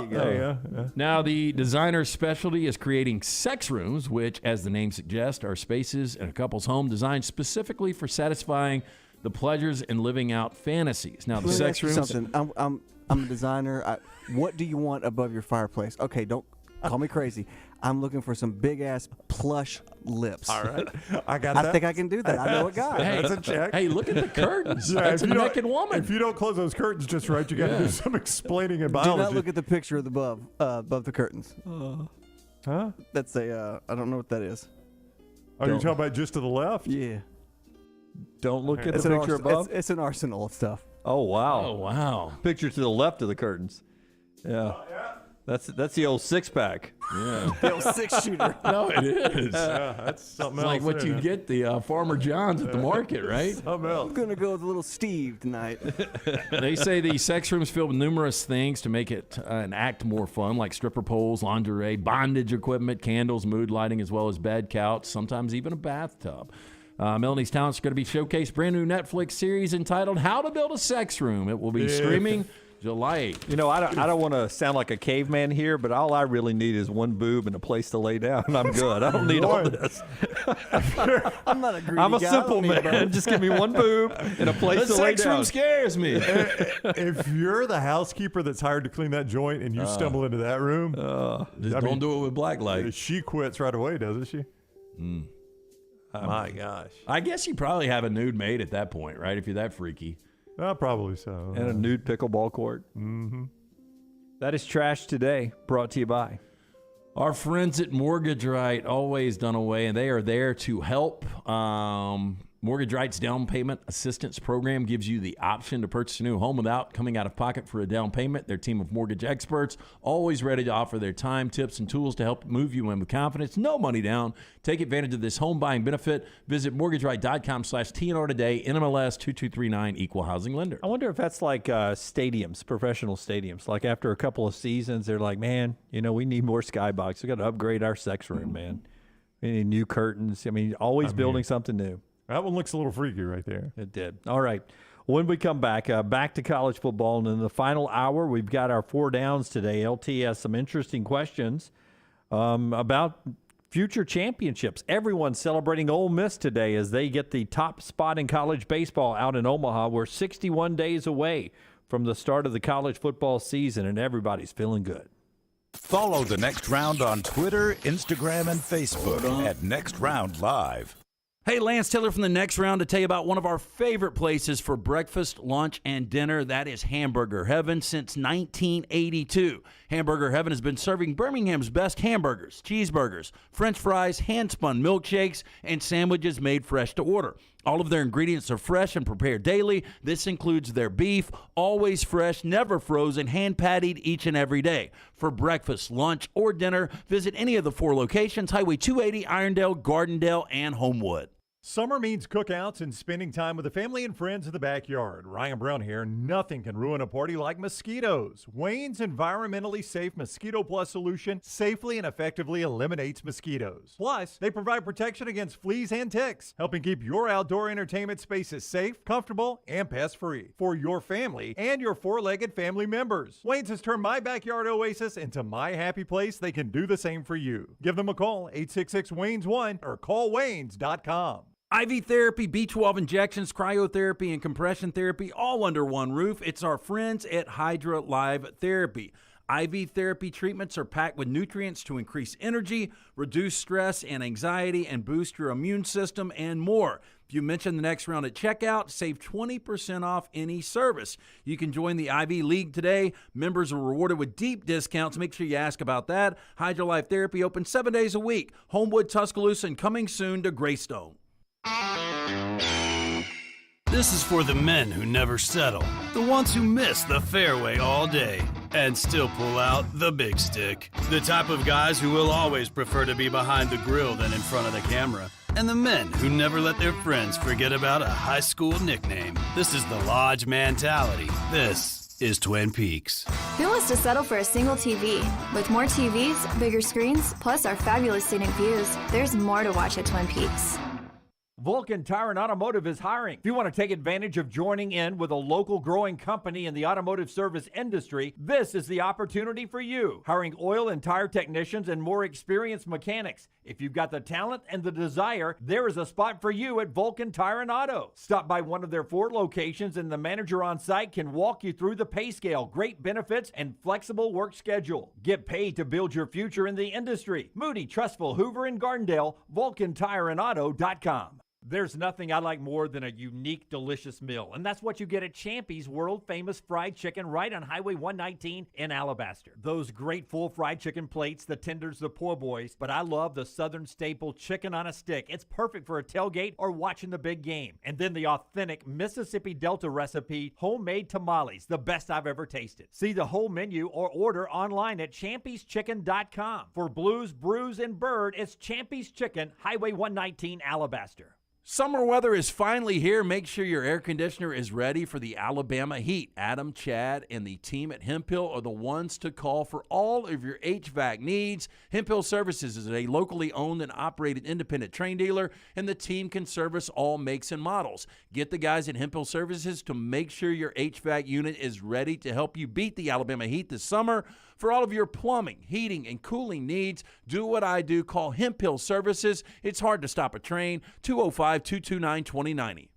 Speaker 14: you go.
Speaker 7: Yeah.
Speaker 4: Now, the designer's specialty is creating sex rooms, which, as the name suggests, are spaces in a couple's home designed specifically for satisfying the pleasures and living out fantasies. Now, the
Speaker 14: Let me
Speaker 4: sex
Speaker 14: ask you
Speaker 4: rooms.
Speaker 14: something. I'm a designer. What do you want above your fireplace? Okay, don't call me crazy. I'm looking for some big ass plush lips.
Speaker 7: All right. I got that.
Speaker 14: I think I can do that. I know a guy.
Speaker 4: Hey,
Speaker 7: That's a check.
Speaker 4: Hey, look at the curtains.
Speaker 7: Yeah,
Speaker 4: That's
Speaker 7: if
Speaker 4: a
Speaker 7: you don't-
Speaker 4: naked woman.
Speaker 7: If you don't close those curtains just right, you got to do some explaining in
Speaker 14: Do
Speaker 7: biology.
Speaker 14: not look at the picture of the above the curtains.
Speaker 7: Huh?
Speaker 14: That's a I don't know what that is.
Speaker 7: Are you talking about just to the left?
Speaker 14: Yeah.
Speaker 1: Don't look at
Speaker 14: It's
Speaker 1: the
Speaker 14: an
Speaker 1: picture
Speaker 14: arsenal.
Speaker 1: above.
Speaker 14: It's an arsenal of stuff.
Speaker 1: Oh, wow.
Speaker 4: Oh, wow.
Speaker 1: Picture to the left of the curtains. Yeah. That's the old six-pack.
Speaker 4: Yeah.
Speaker 14: The old 6-shooter.
Speaker 4: No, it is.
Speaker 7: Yeah, that's something
Speaker 4: It's
Speaker 7: else.
Speaker 4: like what
Speaker 7: there,
Speaker 4: you
Speaker 7: huh?
Speaker 4: get the Farmer John's at the market, right?
Speaker 7: Something else.
Speaker 14: I'm gonna go with a little Steve tonight.
Speaker 4: They say the sex room's filled with numerous things to make it an act more fun, like stripper poles, lingerie, bondage equipment, candles, mood lighting, as well as bed couch, sometimes even a bathtub. Melanie's talents are going to be showcased. Brand new Netflix series entitled "How to Build a Sex Room." It will be streaming July 8th.
Speaker 1: You know, I don't want to sound like a caveman here, but all I really need is one boob and a place to lay down, and I'm good. I don't need all this.
Speaker 14: I'm not a greedy
Speaker 1: I'm a
Speaker 14: guy. I
Speaker 1: simple
Speaker 14: don't need
Speaker 1: man.
Speaker 14: both.
Speaker 1: Just give me one boob and a place
Speaker 4: The
Speaker 1: to lay
Speaker 4: sex
Speaker 1: down.
Speaker 4: room scares me.
Speaker 7: If you're the housekeeper that's hired to clean that joint and you stumble into that room,
Speaker 4: Just don't do it with black light.
Speaker 7: she quits right away, doesn't she?
Speaker 1: My gosh.
Speaker 4: I guess you probably have a nude maid at that point, right? If you're that freaky.
Speaker 7: Probably so.
Speaker 1: And a nude pickleball court. Mm-hmm. That is Trash Today, brought to you by
Speaker 4: Our friends at Mortgage Right, always done away, and they are there to help. Mortgage Right's down payment assistance program gives you the option to purchase a new home without coming out of pocket for a down payment. Their team of mortgage experts always ready to offer their time, tips, and tools to help move you in with confidence. No money down. Take advantage of this home buying benefit. Visit mortgageright.com/TNR today. NMLS 2239, Equal Housing Lender.
Speaker 1: I wonder if that's like stadiums, professional stadiums. Like after a couple of seasons, they're like, man, we need more skybox. We got to upgrade our sex room, man. We need new curtains. Always building something new.
Speaker 7: That one looks a little freaky right there.
Speaker 1: It did. All right. When we come back, back to college football. And in the final hour, we've got our 4 downs today. LT has some interesting questions about future championships. Everyone's celebrating Ole Miss today as they get the top spot in college baseball out in Omaha. We're 61 days away from the start of the college football season, and everybody's feeling good.
Speaker 6: Follow The Next Round on Twitter, Instagram, and Facebook at Next Round Live.
Speaker 4: Hey, Lance Taylor from The Next Round to tell you about one of our favorite places for breakfast, lunch, and dinner. That is Hamburger Heaven since 1982. Hamburger Heaven has been serving Birmingham's best hamburgers, cheeseburgers, French fries, hand-spun milkshakes, and sandwiches made fresh to order. All of their ingredients are fresh and prepared daily. This includes their beef, always fresh, never frozen, hand-pattied each and every day. For breakfast, lunch, or dinner, visit any of the 4 locations, Highway 280, Irondale, Gardendale, and Homewood.
Speaker 7: Summer means cookouts and spending time with the family and friends in the backyard. Ryan Brown here. Nothing can ruin a party like mosquitoes. Wayne's environmentally safe Mosquito Plus solution safely and effectively eliminates mosquitoes. Plus, they provide protection against fleas and ticks, helping keep your outdoor entertainment spaces safe, comfortable, and pest-free for your family and your 4-legged family members. Wayne's has turned my backyard oasis into my happy place. They can do the same for you. Give them a call, 866-WAYNES1, or callwaynes.com.
Speaker 4: IV therapy, B12 injections, cryotherapy, and compression therapy, all under one roof. It's our friends at Hydra Live Therapy. IV therapy treatments are packed with nutrients to increase energy, reduce stress and anxiety, and boost your immune system, and more. If you mention the Next Round at checkout, save 20% off any service. You can join the Ivy League today. Members are rewarded with deep discounts. Make sure you ask about that. HydroLife Therapy open 7 days a week. Homewood, Tuscaloosa, and coming soon to Greystone.
Speaker 12: This is for the men who never settle, the ones who miss the fairway all day and still pull out the big stick, the type of guys who will always prefer to be behind the grill than in front of the camera, and the men who never let their friends forget about a high school nickname. This is the Lodge mentality. This is Twin Peaks.
Speaker 20: Who wants to settle for a single TV? With more TVs, bigger screens, plus our fabulous scenic views, there's more to watch at Twin Peaks.
Speaker 5: Vulcan Tire and Automotive is hiring. If you want to take advantage of joining in with a local growing company in the automotive service industry, this is the opportunity for you. Hiring oil and tire technicians and more experienced mechanics. If you've got the talent and the desire, there is a spot for you at Vulcan Tire and Auto. Stop by one of their 4 locations and the manager on site can walk you through the pay scale, great benefits, and flexible work schedule. Get paid to build your future in the industry. Moody, Trustful, Hoover, and Gardendale, VulcanTireandAuto.com. There's nothing I like more than a unique, delicious meal, and that's what you get at Champy's world-famous fried chicken right on Highway 119 in Alabaster. Those great full fried chicken plates, the tenders, the po' boys, but I love the southern staple chicken on a stick. It's perfect for a tailgate or watching the big game. And then the authentic Mississippi Delta recipe, homemade tamales, the best I've ever tasted. See the whole menu or order online at champyschicken.com. For Blues, Brews, and Bird, it's Champy's Chicken, Highway 119, Alabaster.
Speaker 4: Summer weather is finally here. Make sure your air conditioner is ready for the Alabama heat. Adam, Chad, and the team at Hemphill are the ones to call for all of your HVAC needs. Hemphill Services is a locally owned and operated independent train dealer, and the team can service all makes and models. Get the guys at Hemphill Services to make sure your HVAC unit is ready to help you beat the Alabama heat this summer. For all of your plumbing, heating, and cooling needs, do what I do. Call Hemphill Services. It's hard to stop a train. 205-229-2090.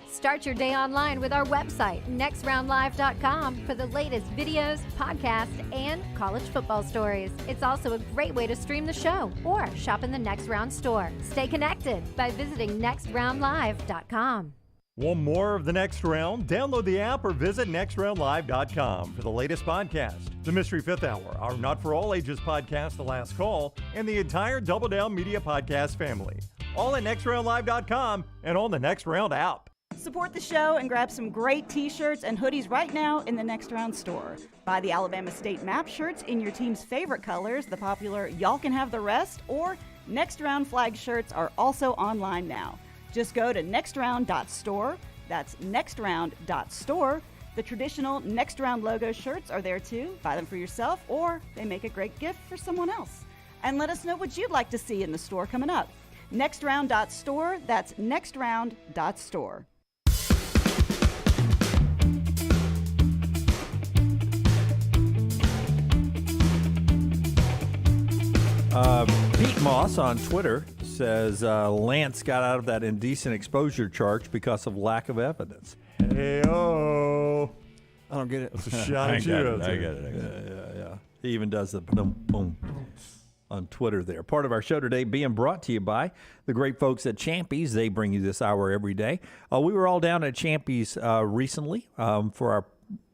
Speaker 22: Start your day online with our website, nextroundlive.com, for the latest videos, podcasts, and college football stories. It's also a great way to stream the show or shop in the Next Round store. Stay connected by visiting nextroundlive.com.
Speaker 7: Want more of The Next Round? Download the app or visit nextroundlive.com for the latest podcast, The Mystery Fifth Hour, our Not For All Ages podcast, The Last Call, and the entire Double Down Media podcast family. All at nextroundlive.com and on the Next Round app.
Speaker 11: Support the show and grab some great t-shirts and hoodies right now in the Next Round store. Buy the Alabama State map shirts in your team's favorite colors, the popular Y'all Can Have the Rest, or Next Round flag shirts are also online now. Just go to nextround.store. That's nextround.store. The traditional Next Round logo shirts are there too. Buy them for yourself, or they make a great gift for someone else. And let us know what you'd like to see in the store coming up. Nextround.store. That's nextround.store.
Speaker 1: Pete Moss on Twitter says Lance got out of that indecent exposure charge because of lack of evidence.
Speaker 7: Hey-oh.
Speaker 14: I don't get it.
Speaker 7: It's a shot at you.
Speaker 1: I get it. Yeah. He even does the boom, boom on Twitter there. Part of our show today being brought to you by the great folks at Champy's. They bring you this hour every day. We were all down at Champy's recently for our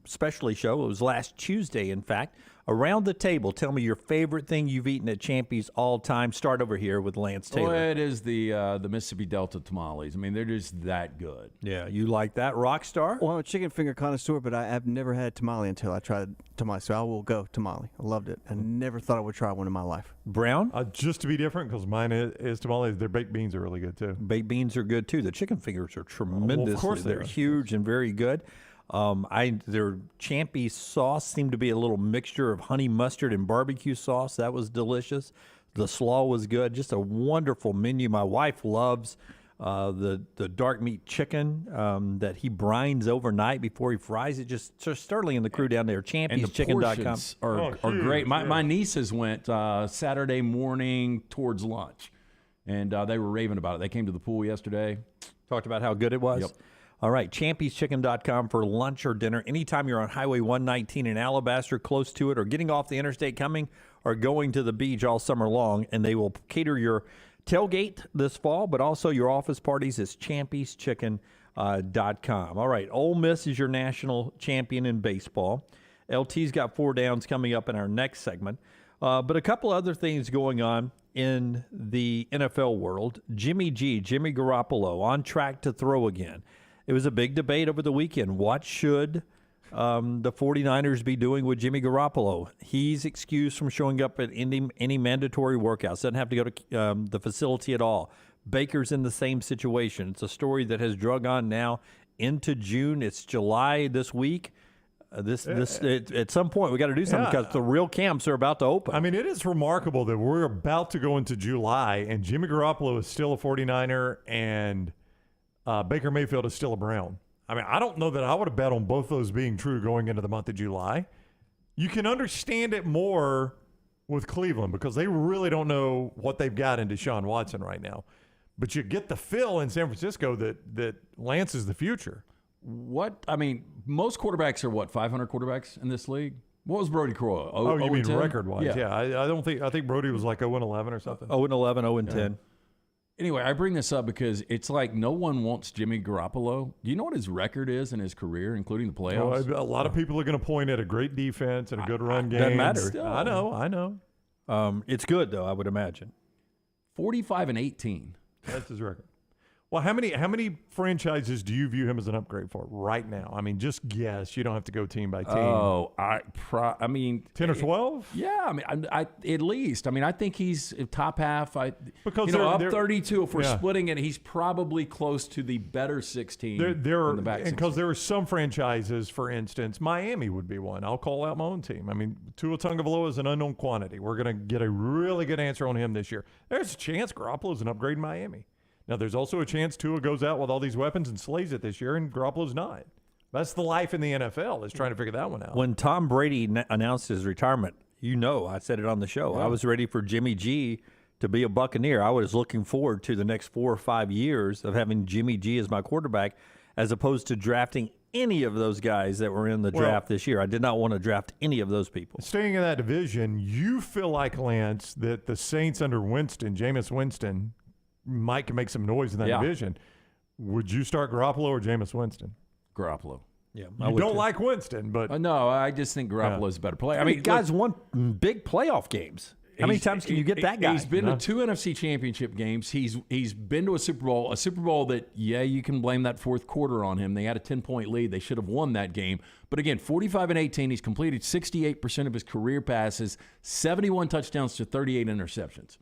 Speaker 1: specialty show. It was last Tuesday, in fact. Around the table, tell me your favorite thing you've eaten at Champy's all time. Start over here with Lance Taylor.
Speaker 8: Well, it is the Mississippi Delta tamales. I mean, they're just that good.
Speaker 1: Yeah, you like that, Rockstar?
Speaker 14: Well, I'm a chicken finger connoisseur, but I've never had tamale until I tried tamale. So I will go tamale. I loved it. I never thought I would try one in my life.
Speaker 1: Brown?
Speaker 7: Just to be different, because mine is tamales. Their baked beans are really good, too.
Speaker 1: Baked beans are good, too. The chicken fingers are tremendous.
Speaker 7: Well, of course
Speaker 1: they're huge and very good. Their Champy's sauce seemed to be a little mixture of honey mustard and barbecue sauce. That was delicious. The slaw was good. Just a wonderful menu. My wife loves the dark meat chicken that he brines overnight before he fries it. Just Sterling and the crew down there. Champy'sChicken.com
Speaker 8: are great. My nieces went Saturday morning towards lunch, and they were raving about it. They came to the pool yesterday.
Speaker 1: Talked about how good it was?
Speaker 8: Yep.
Speaker 1: All right, Champy'sChicken.com for lunch or dinner. Anytime you're on Highway 119 in Alabaster, close to it, or getting off the interstate coming or going to the beach all summer long, and they will cater your tailgate this fall, but also your office parties is champyschicken.com. All right, Ole Miss is your national champion in baseball. LT's got 4 downs coming up in our next segment. But a couple other things going on in the NFL world. Jimmy Garoppolo, on track to throw again. It was a big debate over the weekend. What should the 49ers be doing with Jimmy Garoppolo? He's excused from showing up at any mandatory workouts. Doesn't have to go to the facility at all. Baker's in the same situation. It's a story that has drug on now into June. It's July this week. At some point, we got to do something because the real camps are about to open.
Speaker 7: I mean, it is remarkable that we're about to go into July, and Jimmy Garoppolo is still a 49er, and Baker Mayfield is still a Brown. I mean, I don't know that I would have bet on both those being true going into the month of July. You can understand it more with Cleveland because they really don't know what they've got in Deshaun Watson right now. But you get the feel in San Francisco that Lance is the future.
Speaker 8: Most quarterbacks are 500 quarterbacks in this league? What was Brody Croyle?
Speaker 7: You mean record-wise? Yeah. I think Brody was like 0-11 or something.
Speaker 1: 0-11, 0-10.
Speaker 8: Anyway, I bring this up because it's like no one wants Jimmy Garoppolo. Do you know what his record is in his career, including the playoffs?
Speaker 7: Well, a lot of people are going to point at a great defense and a good run game.
Speaker 1: Doesn't matter.
Speaker 7: Still. I know.
Speaker 1: It's good, though, I would imagine.
Speaker 8: 45-18.
Speaker 7: That's his record. Well, how many franchises do you view him as an upgrade for right now? I mean, just guess. You don't have to go team by team.
Speaker 8: Oh, I mean,
Speaker 7: 10 or 12?
Speaker 8: Yeah, I mean, I at least. I mean, I think he's top half.
Speaker 7: Because
Speaker 8: up 32. If we're splitting it, he's probably close to the better 16. In the back
Speaker 7: because there are some franchises, for instance, Miami would be one. I'll call out my own team. I mean, Tua Tagovailoa is an unknown quantity. We're going to get a really good answer on him this year. There's a chance Garoppolo's an upgrade in Miami. Now, there's also a chance Tua goes out with all these weapons and slays it this year, and Garoppolo's not. That's the life in the NFL, is trying to figure that one out.
Speaker 1: When Tom Brady announced his retirement, I said it on the show. Yeah. I was ready for Jimmy G to be a Buccaneer. I was looking forward to the next 4 or 5 years of having Jimmy G as my quarterback, as opposed to drafting any of those guys that were in the draft this year. I did not want to draft any of those people.
Speaker 7: Staying in that division, you feel like, Lance, that the Saints under Jameis Winston, might can make some noise in that division. Would you start Garoppolo or Jameis Winston?
Speaker 8: Garoppolo.
Speaker 1: Yeah,
Speaker 7: you don't like Winston, but
Speaker 8: no, I just think Garoppolo is a better player. I mean,
Speaker 1: guys won big playoff games. How many times can you get that guy?
Speaker 8: He's been to 2 NFC Championship games. He's been to a Super Bowl that, you can blame that fourth quarter on him. They had a 10-point lead. They should have won that game. But again, 45-18. He's completed 68% of his career passes, 71 touchdowns to 38 interceptions.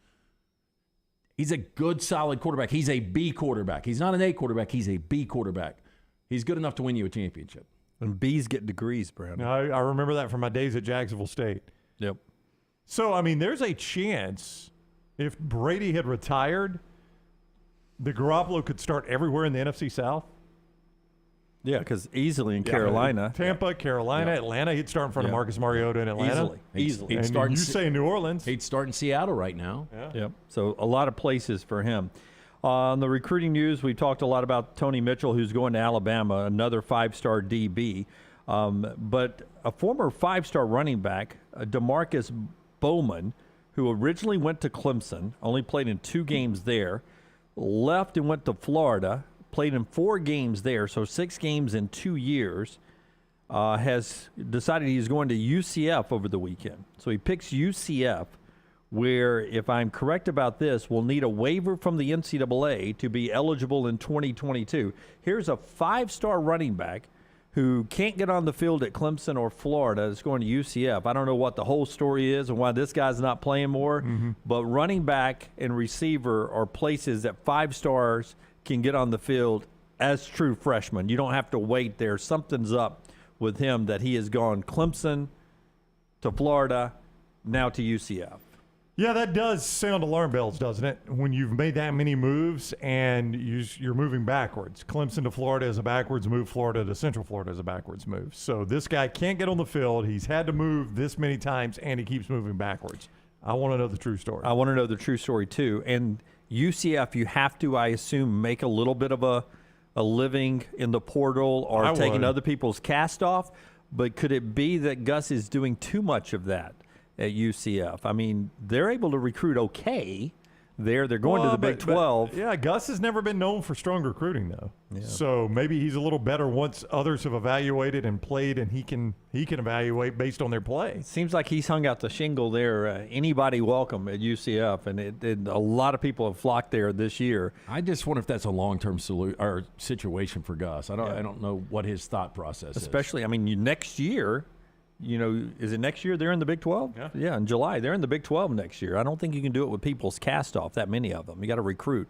Speaker 8: He's a good, solid quarterback. He's a B quarterback. He's not an A quarterback. He's a B quarterback. He's good enough to win you a championship.
Speaker 1: And B's get degrees, Brad.
Speaker 7: I remember that from my days at Jacksonville State.
Speaker 1: Yep.
Speaker 7: So, I mean, there's a chance if Brady had retired, the Garoppolo could start everywhere in the NFC South.
Speaker 1: Yeah, because easily in Carolina.
Speaker 7: Tampa, Carolina, Atlanta. He'd start in front of Marcus Mariota in Atlanta.
Speaker 1: Easily.
Speaker 7: And you say New Orleans.
Speaker 8: He'd start in Seattle right now.
Speaker 1: Yep. So a lot of places for him. On the recruiting news, we talked a lot about Tony Mitchell, who's going to Alabama, another 5-star DB. But a former 5-star running back, DeMarcus Bowman, who originally went to Clemson, only played in 2 games there, left and went to Florida, played in 4 games there, so 6 games in 2 years, has decided he's going to UCF over the weekend. So he picks UCF, where, if I'm correct about this, will need a waiver from the NCAA to be eligible in 2022. Here's a 5-star running back who can't get on the field at Clemson or Florida that's going to UCF. I don't know what the whole story is and why this guy's not playing more, but running back and receiver are places that 5 stars can get on the field as true freshmen. You don't have to wait there. Something's up with him that he has gone Clemson to Florida, now to UCF.
Speaker 7: Yeah, that does sound alarm bells, doesn't it? When you've made that many moves and you're moving backwards. Clemson to Florida is a backwards move. Florida to Central Florida is a backwards move. So this guy can't get on the field. He's had to move this many times, and he keeps moving backwards. I want to know the true story.
Speaker 1: I want to know the true story, too. And UCF, you have to, I assume, make a little bit of a living in the portal or taking other people's cast off. But could it be that Gus is doing too much of that at UCF? I mean, they're able to recruit okay. there. They're going to the Big 12.
Speaker 7: Yeah, Gus has never been known for strong recruiting, though.
Speaker 1: Yeah.
Speaker 7: So maybe he's a little better once others have evaluated and played, and he can evaluate based on their play.
Speaker 1: It seems like he's hung out the shingle there. Anybody welcome at UCF, and a lot of people have flocked there this year.
Speaker 8: I just wonder if that's a long-term situation for Gus. I don't know what his thought process is.
Speaker 1: Especially, I mean, next year. Is it next year they're in the Big 12? Yeah, in July. They're in the Big 12 next year. I don't think you can do it with people's cast-off, that many of them. You got to recruit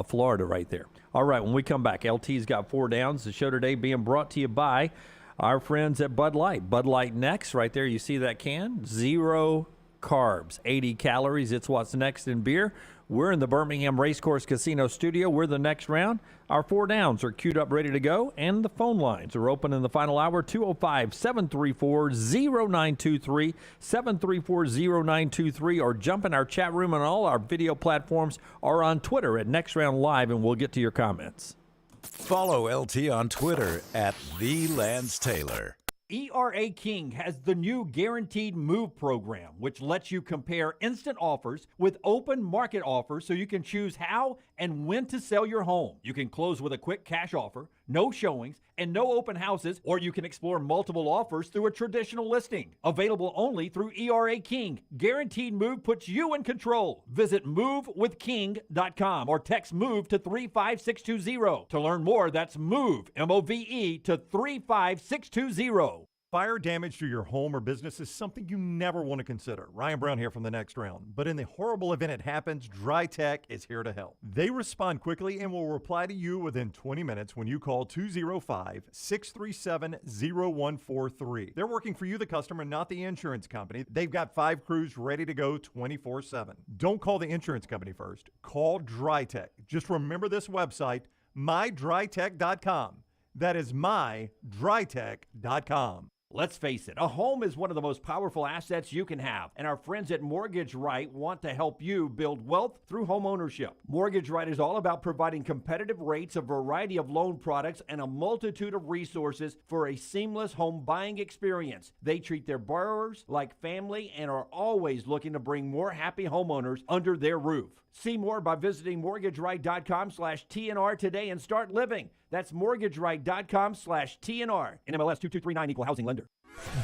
Speaker 1: Florida right there. All right, when we come back, LT's got 4 downs. The show today being brought to you by our friends at Bud Light. Bud Light Next, right there. You see that can? 0 carbs, 80 calories. It's what's next in beer. We're in the Birmingham Racecourse Casino studio. We're the next round. Our 4 downs are queued up, ready to go, and the phone lines are open in the final hour, 205-734-0923, 734-0923, or jump in our chat room on all our video platforms or on Twitter at Next Round Live, and we'll get to your comments.
Speaker 6: Follow LT on Twitter at @TheLanceTaylor.
Speaker 5: ERA King has the new Guaranteed Move program, which lets you compare instant offers with open market offers so you can choose how and when to sell your home. You can close with a quick cash offer, no showings, and no open houses, or you can explore multiple offers through a traditional listing. Available only through ERA King. Guaranteed Move puts you in control. Visit movewithking.com or text MOVE to 35620. To learn more, that's MOVE, M-O-V-E, to 35620.
Speaker 7: Fire damage to your home or business is something you never want to consider. Ryan Brown here from the next round. But in the horrible event it happens, Dry Tech is here to help. They respond quickly and will reply to you within 20 minutes when you call 205-637-0143. They're working for you, the customer, not the insurance company. They've got 5 crews ready to go 24/7. Don't call the insurance company first. Call Dry Tech. Just remember this website, mydrytech.com. That is mydrytech.com.
Speaker 5: Let's face it, a home is one of the most powerful assets you can have, and our friends at Mortgage Right want to help you build wealth through home ownership. Mortgage Right is all about providing competitive rates, a variety of loan products, and a multitude of resources for a seamless home buying experience. They treat their borrowers like family and are always looking to bring more happy homeowners under their roof. See more by visiting mortgageright.com/TNR today and start living. That's mortgageright.com/TNR. NMLS 2239, Equal Housing Lender.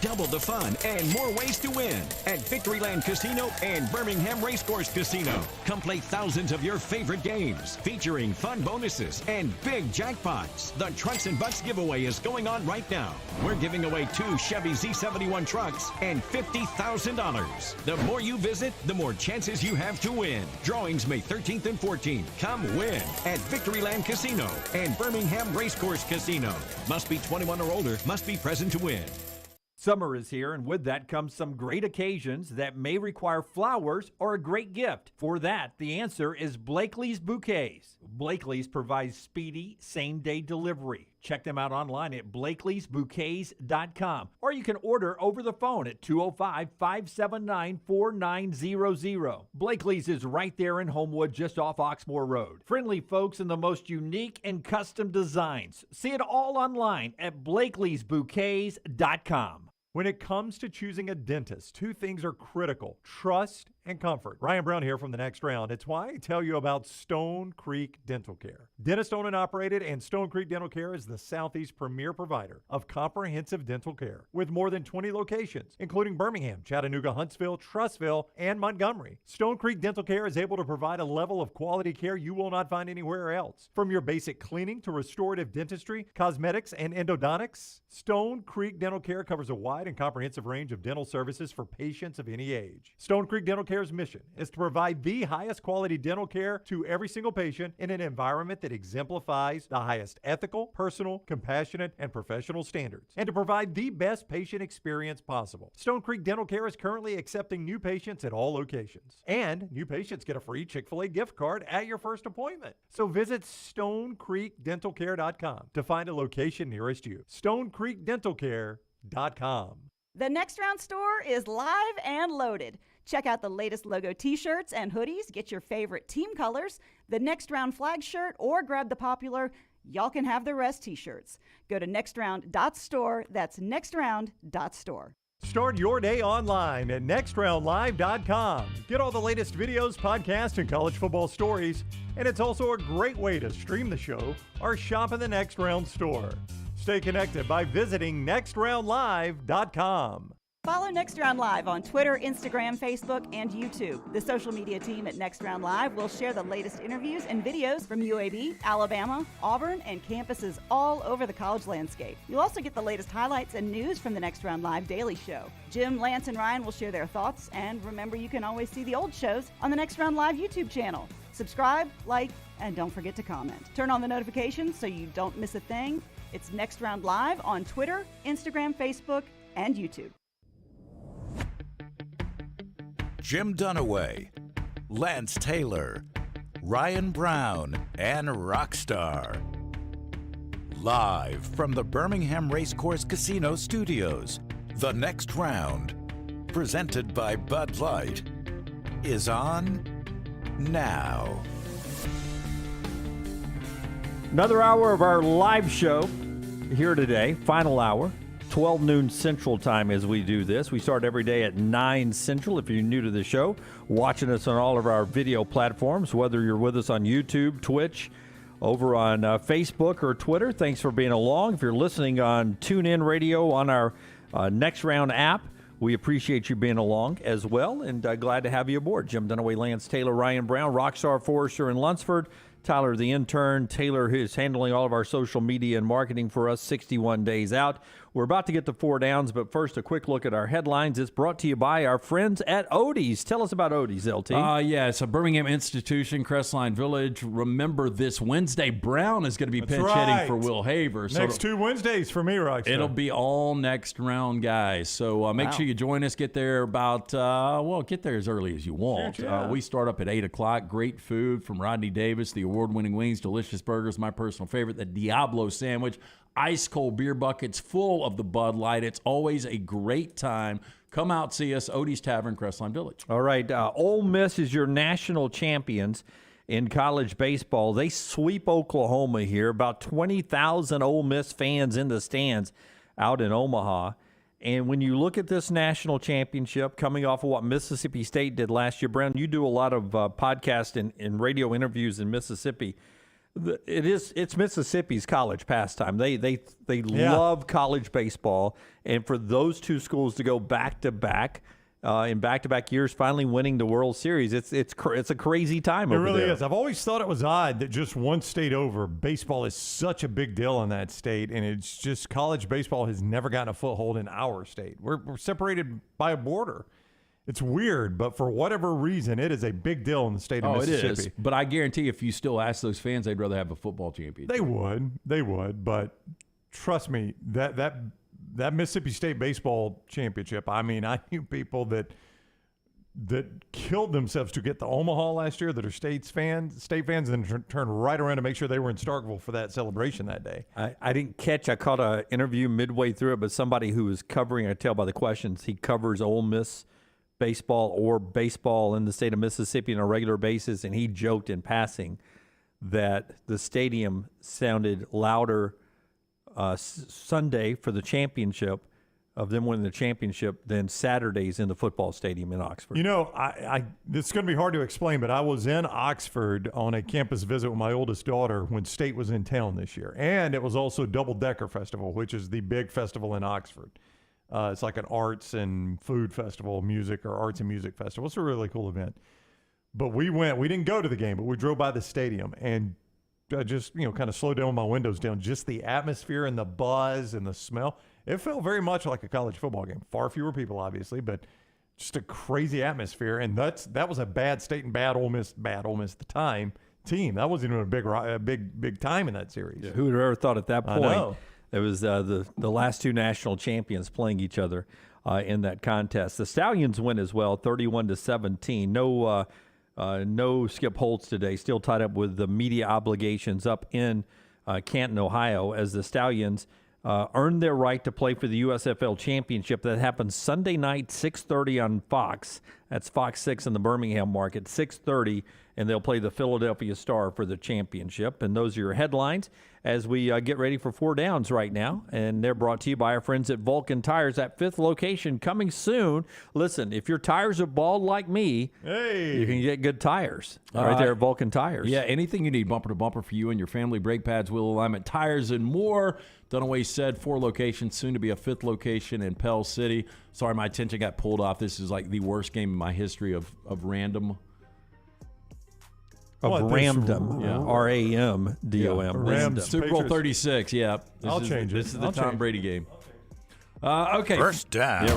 Speaker 2: Double the fun and more ways to win at Victoryland Casino and Birmingham Racecourse Casino. Come play thousands of your favorite games featuring fun bonuses and big jackpots. The Trucks and Bucks giveaway is going on right now. We're giving away 2 Chevy Z71 trucks and $50,000. The more you visit, the more chances you have to win. Drawings May 13th and 14th. Come win at Victoryland Casino and Birmingham Racecourse Casino. Must be 21 or older. Must be present to win.
Speaker 5: Summer is here, and with that comes some great occasions that may require flowers or a great gift. For that, the answer is Blakely's Bouquets. Blakely's provides speedy, same-day delivery. Check them out online at blakeleysbouquets.com, or you can order over the phone at 205-579-4900. Blakely's is right there in Homewood, just off Oxmoor Road. Friendly folks and the most unique and custom designs. See it all online at blakeleysbouquets.com.
Speaker 7: When it comes to choosing a dentist, 2 things are critical: trust and comfort. Ryan Brown here from the next round. It's why I tell you about Stone Creek Dental Care. Dentist owned and operated, and Stone Creek Dental Care is the Southeast premier provider of comprehensive dental care with more than 20 locations, including Birmingham, Chattanooga, Huntsville, Trussville, and Montgomery. Stone Creek Dental Care is able to provide a level of quality care you will not find anywhere else. From your basic cleaning to restorative dentistry, cosmetics, and endodontics, Stone Creek Dental Care covers a wide and comprehensive range of dental services for patients of any age. Stone Creek Dental Care's mission is to provide the highest quality dental care to every single patient in an environment that exemplifies the highest ethical, personal, compassionate, and professional standards, and to provide the best patient experience possible. Stone Creek Dental Care is currently accepting new patients at all locations, and new patients get a free Chick-fil-A gift card at your first appointment. So visit StoneCreekDentalCare.com to find a location nearest you. StoneCreekDentalCare.com.
Speaker 11: The Next Round store is live and loaded. Check out the latest logo t-shirts and hoodies. Get your favorite team colors, the Next Round flag shirt, or grab the popular Y'all Can Have the Rest t-shirts. Go to nextround.store. That's nextround.store.
Speaker 7: Start your day online at nextroundlive.com. Get all the latest videos, podcasts, and college football stories. And it's also a great way to stream the show or shop in the Next Round store. Stay connected by visiting nextroundlive.com.
Speaker 11: Follow Next Round Live on Twitter, Instagram, Facebook, and YouTube. The social media team at Next Round Live will share the latest interviews and videos from UAB, Alabama, Auburn, and campuses all over the college landscape. You'll also get the latest highlights and news from the Next Round Live Daily Show. Jim, Lance, and Ryan will share their thoughts, and remember, you can always see the old shows on the Next Round Live YouTube channel. Subscribe, like, and don't forget to comment. Turn on the notifications so you don't miss a thing. It's Next Round Live on Twitter, Instagram, Facebook, and YouTube.
Speaker 6: Jim Dunaway, Lance Taylor, Ryan Brown, and Rockstar. Live from the Birmingham Racecourse Casino Studios, the Next Round, presented by Bud Light, is on now.
Speaker 1: Another hour of our live show here today, final hour. 12 noon Central Time as we do this. We start every day at 9 Central. If you're new to the show, watching us on all of our video platforms, whether you're with us on YouTube, Twitch, over on Facebook or Twitter, thanks for being along. If you're listening on TuneIn Radio on our Next Round app, we appreciate you being along as well, and glad to have you aboard. Jim Dunaway, Lance Taylor, Ryan Brown, Rockstar, Forrester, and Lunsford. Tyler, the intern. Taylor is handling all of our social media and marketing for us 61 days out. We're about to get to 4 downs, but first, a quick look at our headlines. It's brought to you by our friends at Odie's. Tell us about Odie's, LT.
Speaker 8: Yeah, it's a Birmingham institution, Crestline Village. Remember, this Wednesday, Brown is going to be pinch hitting for Will Haver.
Speaker 7: So next 2 Wednesdays for me, Rockstar.
Speaker 8: It'll be all Next Round guys. So make sure you join us. Get there about, get there as early as you want.
Speaker 7: Sure, yeah.
Speaker 8: We start up at 8 o'clock. Great food from Rodney Davis, the award-winning wings, delicious burgers, my personal favorite, the Diablo sandwich, ice-cold beer buckets full of the Bud Light. It's always a great time. Come out, see us, Odie's Tavern, Crestline Village.
Speaker 1: All right, Ole Miss is your national champions in college baseball. They sweep Oklahoma here. About 20,000 Ole Miss fans in the stands out in Omaha. And when you look at this national championship coming off of what Mississippi State did last year, Brown, you do a lot of podcast and radio interviews in Mississippi. It's Mississippi's college pastime. They love college baseball, and for those two schools to go back to back in back-to-back years, finally winning the World Series, it's a crazy time.
Speaker 7: It really
Speaker 1: there.
Speaker 7: is. I've always thought it was odd that just one state over, baseball is such a big deal in that state, and it's just college baseball has never gotten a foothold in our state. We're separated by a border. It's weird, but for whatever reason, it is a big deal in the state of Mississippi.
Speaker 8: It is. But I guarantee if you still ask those fans, they'd rather have a football championship.
Speaker 7: They would. But trust me, that Mississippi State baseball championship, I mean, I knew people that killed themselves to get to Omaha last year that are state fans, and then turned right around to make sure they were in Starkville for that celebration that day.
Speaker 1: I didn't catch. I caught an interview midway through it, but somebody who was covering, I tell by the questions, he covers Ole Miss baseball or baseball in the state of Mississippi on a regular basis, and he joked in passing that the stadium sounded louder Sunday for the championship of them winning the championship than Saturdays in the football stadium in Oxford.
Speaker 7: You know, it's going to be hard to explain, but I was in Oxford on a campus visit with my oldest daughter when State was in town this year, and it was also Double Decker Festival, which is the big festival in Oxford. It's like an arts and food festival, music or arts and music festival. It's a really cool event. But we didn't go to the game, but we drove by the stadium and just, kind of slowed down my windows down. Just the atmosphere and the buzz and the smell. It felt very much like a college football game. Far fewer people, obviously, but just a crazy atmosphere. And that was a bad State and bad Ole Miss at the time team. That wasn't even a big time in that series.
Speaker 1: Yeah, who would have ever thought at that point?
Speaker 7: I know.
Speaker 1: It was the last two national champions playing each other in that contest. The Stallions win as well, 31-17. No Skip Holtz today. Still tied up with the media obligations up in Canton, Ohio, as the Stallions earned their right to play for the USFL Championship. That happens Sunday night, 6:30 on Fox. That's Fox 6 in the Birmingham market, 6:30, and they'll play the Philadelphia Star for the championship. And those are your headlines. as we get ready for 4 downs right now. And they're brought to you by our friends at Vulcan Tires, that 5th location coming soon. Listen, if your tires are bald like me, you can get good tires right there at Vulcan Tires.
Speaker 8: Yeah, anything you need, bumper to bumper for you and your family, brake pads, wheel alignment, tires, and more. Dunaway said 4 locations, soon to be a 5th location in Pell City. Sorry, my attention got pulled off. This is like the worst game in my history of random.
Speaker 1: Ramdom, R-A-M-D-O-M.
Speaker 8: Super Bowl 36, yeah.
Speaker 7: I'll change it.
Speaker 8: This is the Tom Brady game. Okay.
Speaker 6: First down.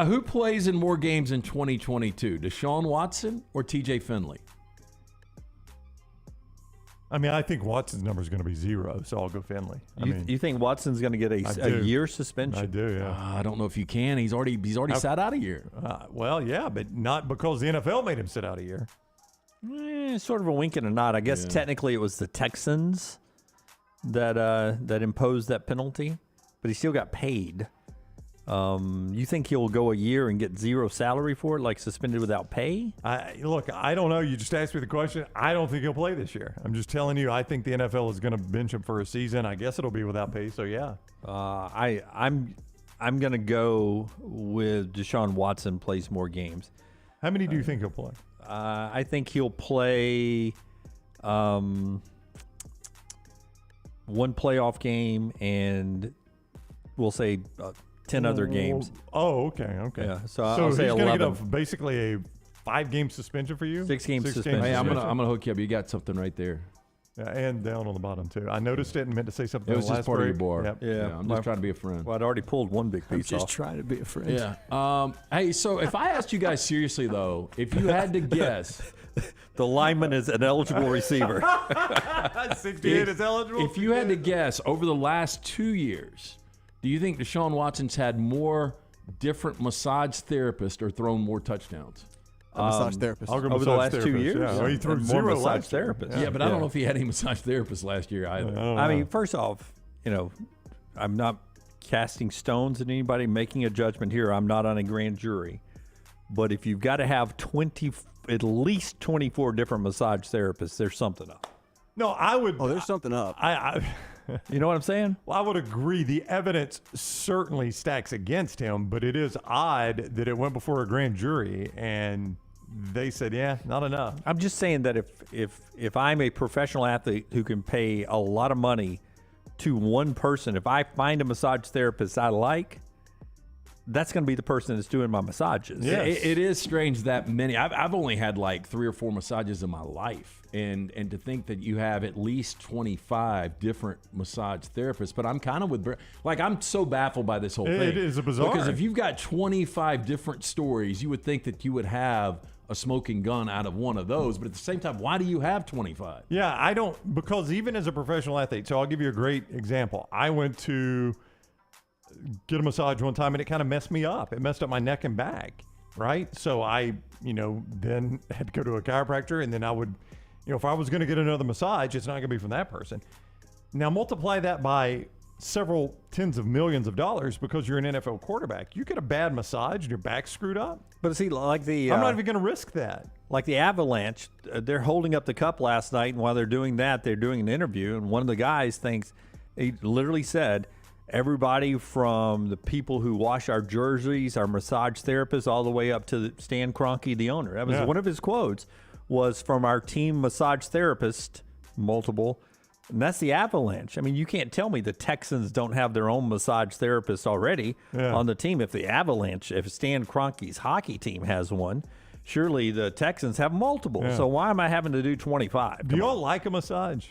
Speaker 8: Who plays in more games in 2022, Deshaun Watson or T.J. Finley?
Speaker 7: I mean, I think Watson's number is going to be 0, so I'll go Finley.
Speaker 1: You think Watson's going to get a year suspension?
Speaker 7: I do, yeah.
Speaker 8: I don't know if you can. He's already sat out a year.
Speaker 7: Well, yeah, but not because the NFL made him sit out a year.
Speaker 1: Sort of a wink and a nod. I guess technically it was the Texans that imposed that penalty, but he still got paid. You think he'll go a year and get 0 salary for it, like suspended without pay?
Speaker 7: Look, I don't know. You just asked me the question. I don't think he'll play this year. I'm just telling you, I think the NFL is going to bench him for a season. I guess it'll be without pay, so yeah.
Speaker 1: I'm going to go with Deshaun Watson plays more games.
Speaker 7: How many do you think he'll play?
Speaker 1: I think he'll play one playoff game and we'll say 10 other games.
Speaker 7: Oh, okay.
Speaker 1: Yeah, so
Speaker 7: I'll say he's going to get basically a 5-game suspension for you?
Speaker 1: 6-game suspension.
Speaker 8: Hey, I'm gonna hook you up. You got something right there.
Speaker 7: Yeah, and down on the bottom, too. I noticed it and meant to say something.
Speaker 8: It was just
Speaker 7: last
Speaker 8: part
Speaker 7: break.
Speaker 8: of your bar.
Speaker 7: Yep.
Speaker 8: Yeah, I'm just trying to be a friend.
Speaker 1: Well, I'd already pulled one big piece
Speaker 14: I'm just
Speaker 1: off.
Speaker 14: trying to be a friend.
Speaker 8: Yeah. Hey, so if I asked you guys seriously, though, if you had to guess.
Speaker 1: The lineman is an eligible receiver.
Speaker 7: 68 is eligible?
Speaker 8: If you had to guess, over the last 2 years, do you think Deshaun Watson's had more different massage therapists or thrown more touchdowns?
Speaker 14: A massage therapist.
Speaker 7: I'll go
Speaker 1: Over the last 2 years?
Speaker 7: Yeah. Well, he threw
Speaker 1: more
Speaker 7: 0
Speaker 1: massage
Speaker 7: last year.
Speaker 1: therapists.
Speaker 8: Yeah, but I don't know if he had any massage therapists last year either.
Speaker 1: I mean, first off, I'm not casting stones at anybody, making a judgment here. I'm not on a grand jury. But if you've got to have at least 24 different massage therapists, there's something up.
Speaker 7: No, I would.
Speaker 14: Oh, there's something up.
Speaker 1: You know what I'm saying?
Speaker 7: Well, I would agree. The evidence certainly stacks against him, but it is odd that it went before a grand jury and they said, yeah, not enough.
Speaker 1: I'm just saying that if I'm a professional athlete who can pay a lot of money to one person, if I find a massage therapist I like, that's going to be the person that's doing my massages.
Speaker 8: Yeah, it is strange that many. I've only had like 3 or 4 massages in my life, and to think that you have at least 25 different massage therapists. But I'm kind of I'm so baffled by this whole thing.
Speaker 7: It is a bizarre.
Speaker 8: Because if you've got 25 different stories, you would think that you would have a smoking gun out of one of those. But at the same time, why do you have 25?
Speaker 7: Yeah, I don't, because even as a professional athlete, so I'll give you a great example. I went to get a massage one time and it kind of messed me up. It messed up my neck and back, right? So I, then had to go to a chiropractor, and then I would, if I was going to get another massage, it's not going to be from that person. Now multiply that by several tens of millions of dollars because you're an NFL quarterback. You get a bad massage and your back's screwed up.
Speaker 1: But see, like
Speaker 7: I'm not even going to risk that.
Speaker 1: Like the Avalanche, they're holding up the cup last night, and while they're doing that, they're doing an interview, and one of the guys he literally said, everybody from the people who wash our jerseys, our massage therapists, all the way up to Stan Kroenke, the owner. That was one of his quotes, was from our team massage therapist, multiple, and that's the Avalanche. I mean, you can't tell me the Texans don't have their own massage therapist already on the team. If the Avalanche, if Stan Kroenke's hockey team has one, surely the Texans have multiple. So why am I having to do 25?
Speaker 7: Do y'all like a massage?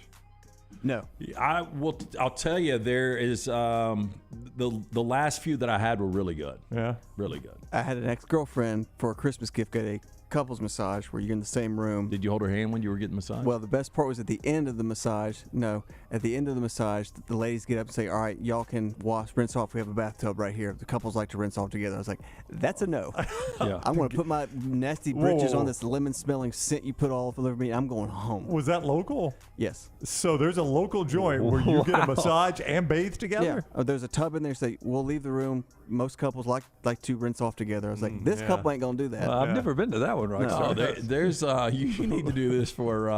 Speaker 14: No.
Speaker 8: I'll tell you, there is the last few that I had were really good.
Speaker 7: Yeah.
Speaker 8: Really good.
Speaker 14: I had an ex-girlfriend for a Christmas gift get a couples massage where you're in the same room.
Speaker 8: Did you hold her hand when you were getting massaged?
Speaker 14: Well, the best part was at the end of the massage. No, at the end of the massage, the ladies get up and say, all right, y'all can rinse off. We have a bathtub right here. The couples like to rinse off together. I was like, that's a no. I'm going to put my nasty britches on this lemon-smelling scent you put all over me. I'm going home.
Speaker 7: Was that local?
Speaker 14: Yes.
Speaker 7: So there's a local joint where you get a massage and bathe together?
Speaker 14: Yeah. There's a tub in there. Say, we'll leave the room. Most couples like to rinse off together. I was like, this couple ain't going to do that.
Speaker 1: I've never been to that one. one, Rockstar.
Speaker 8: No, there's you need to do this for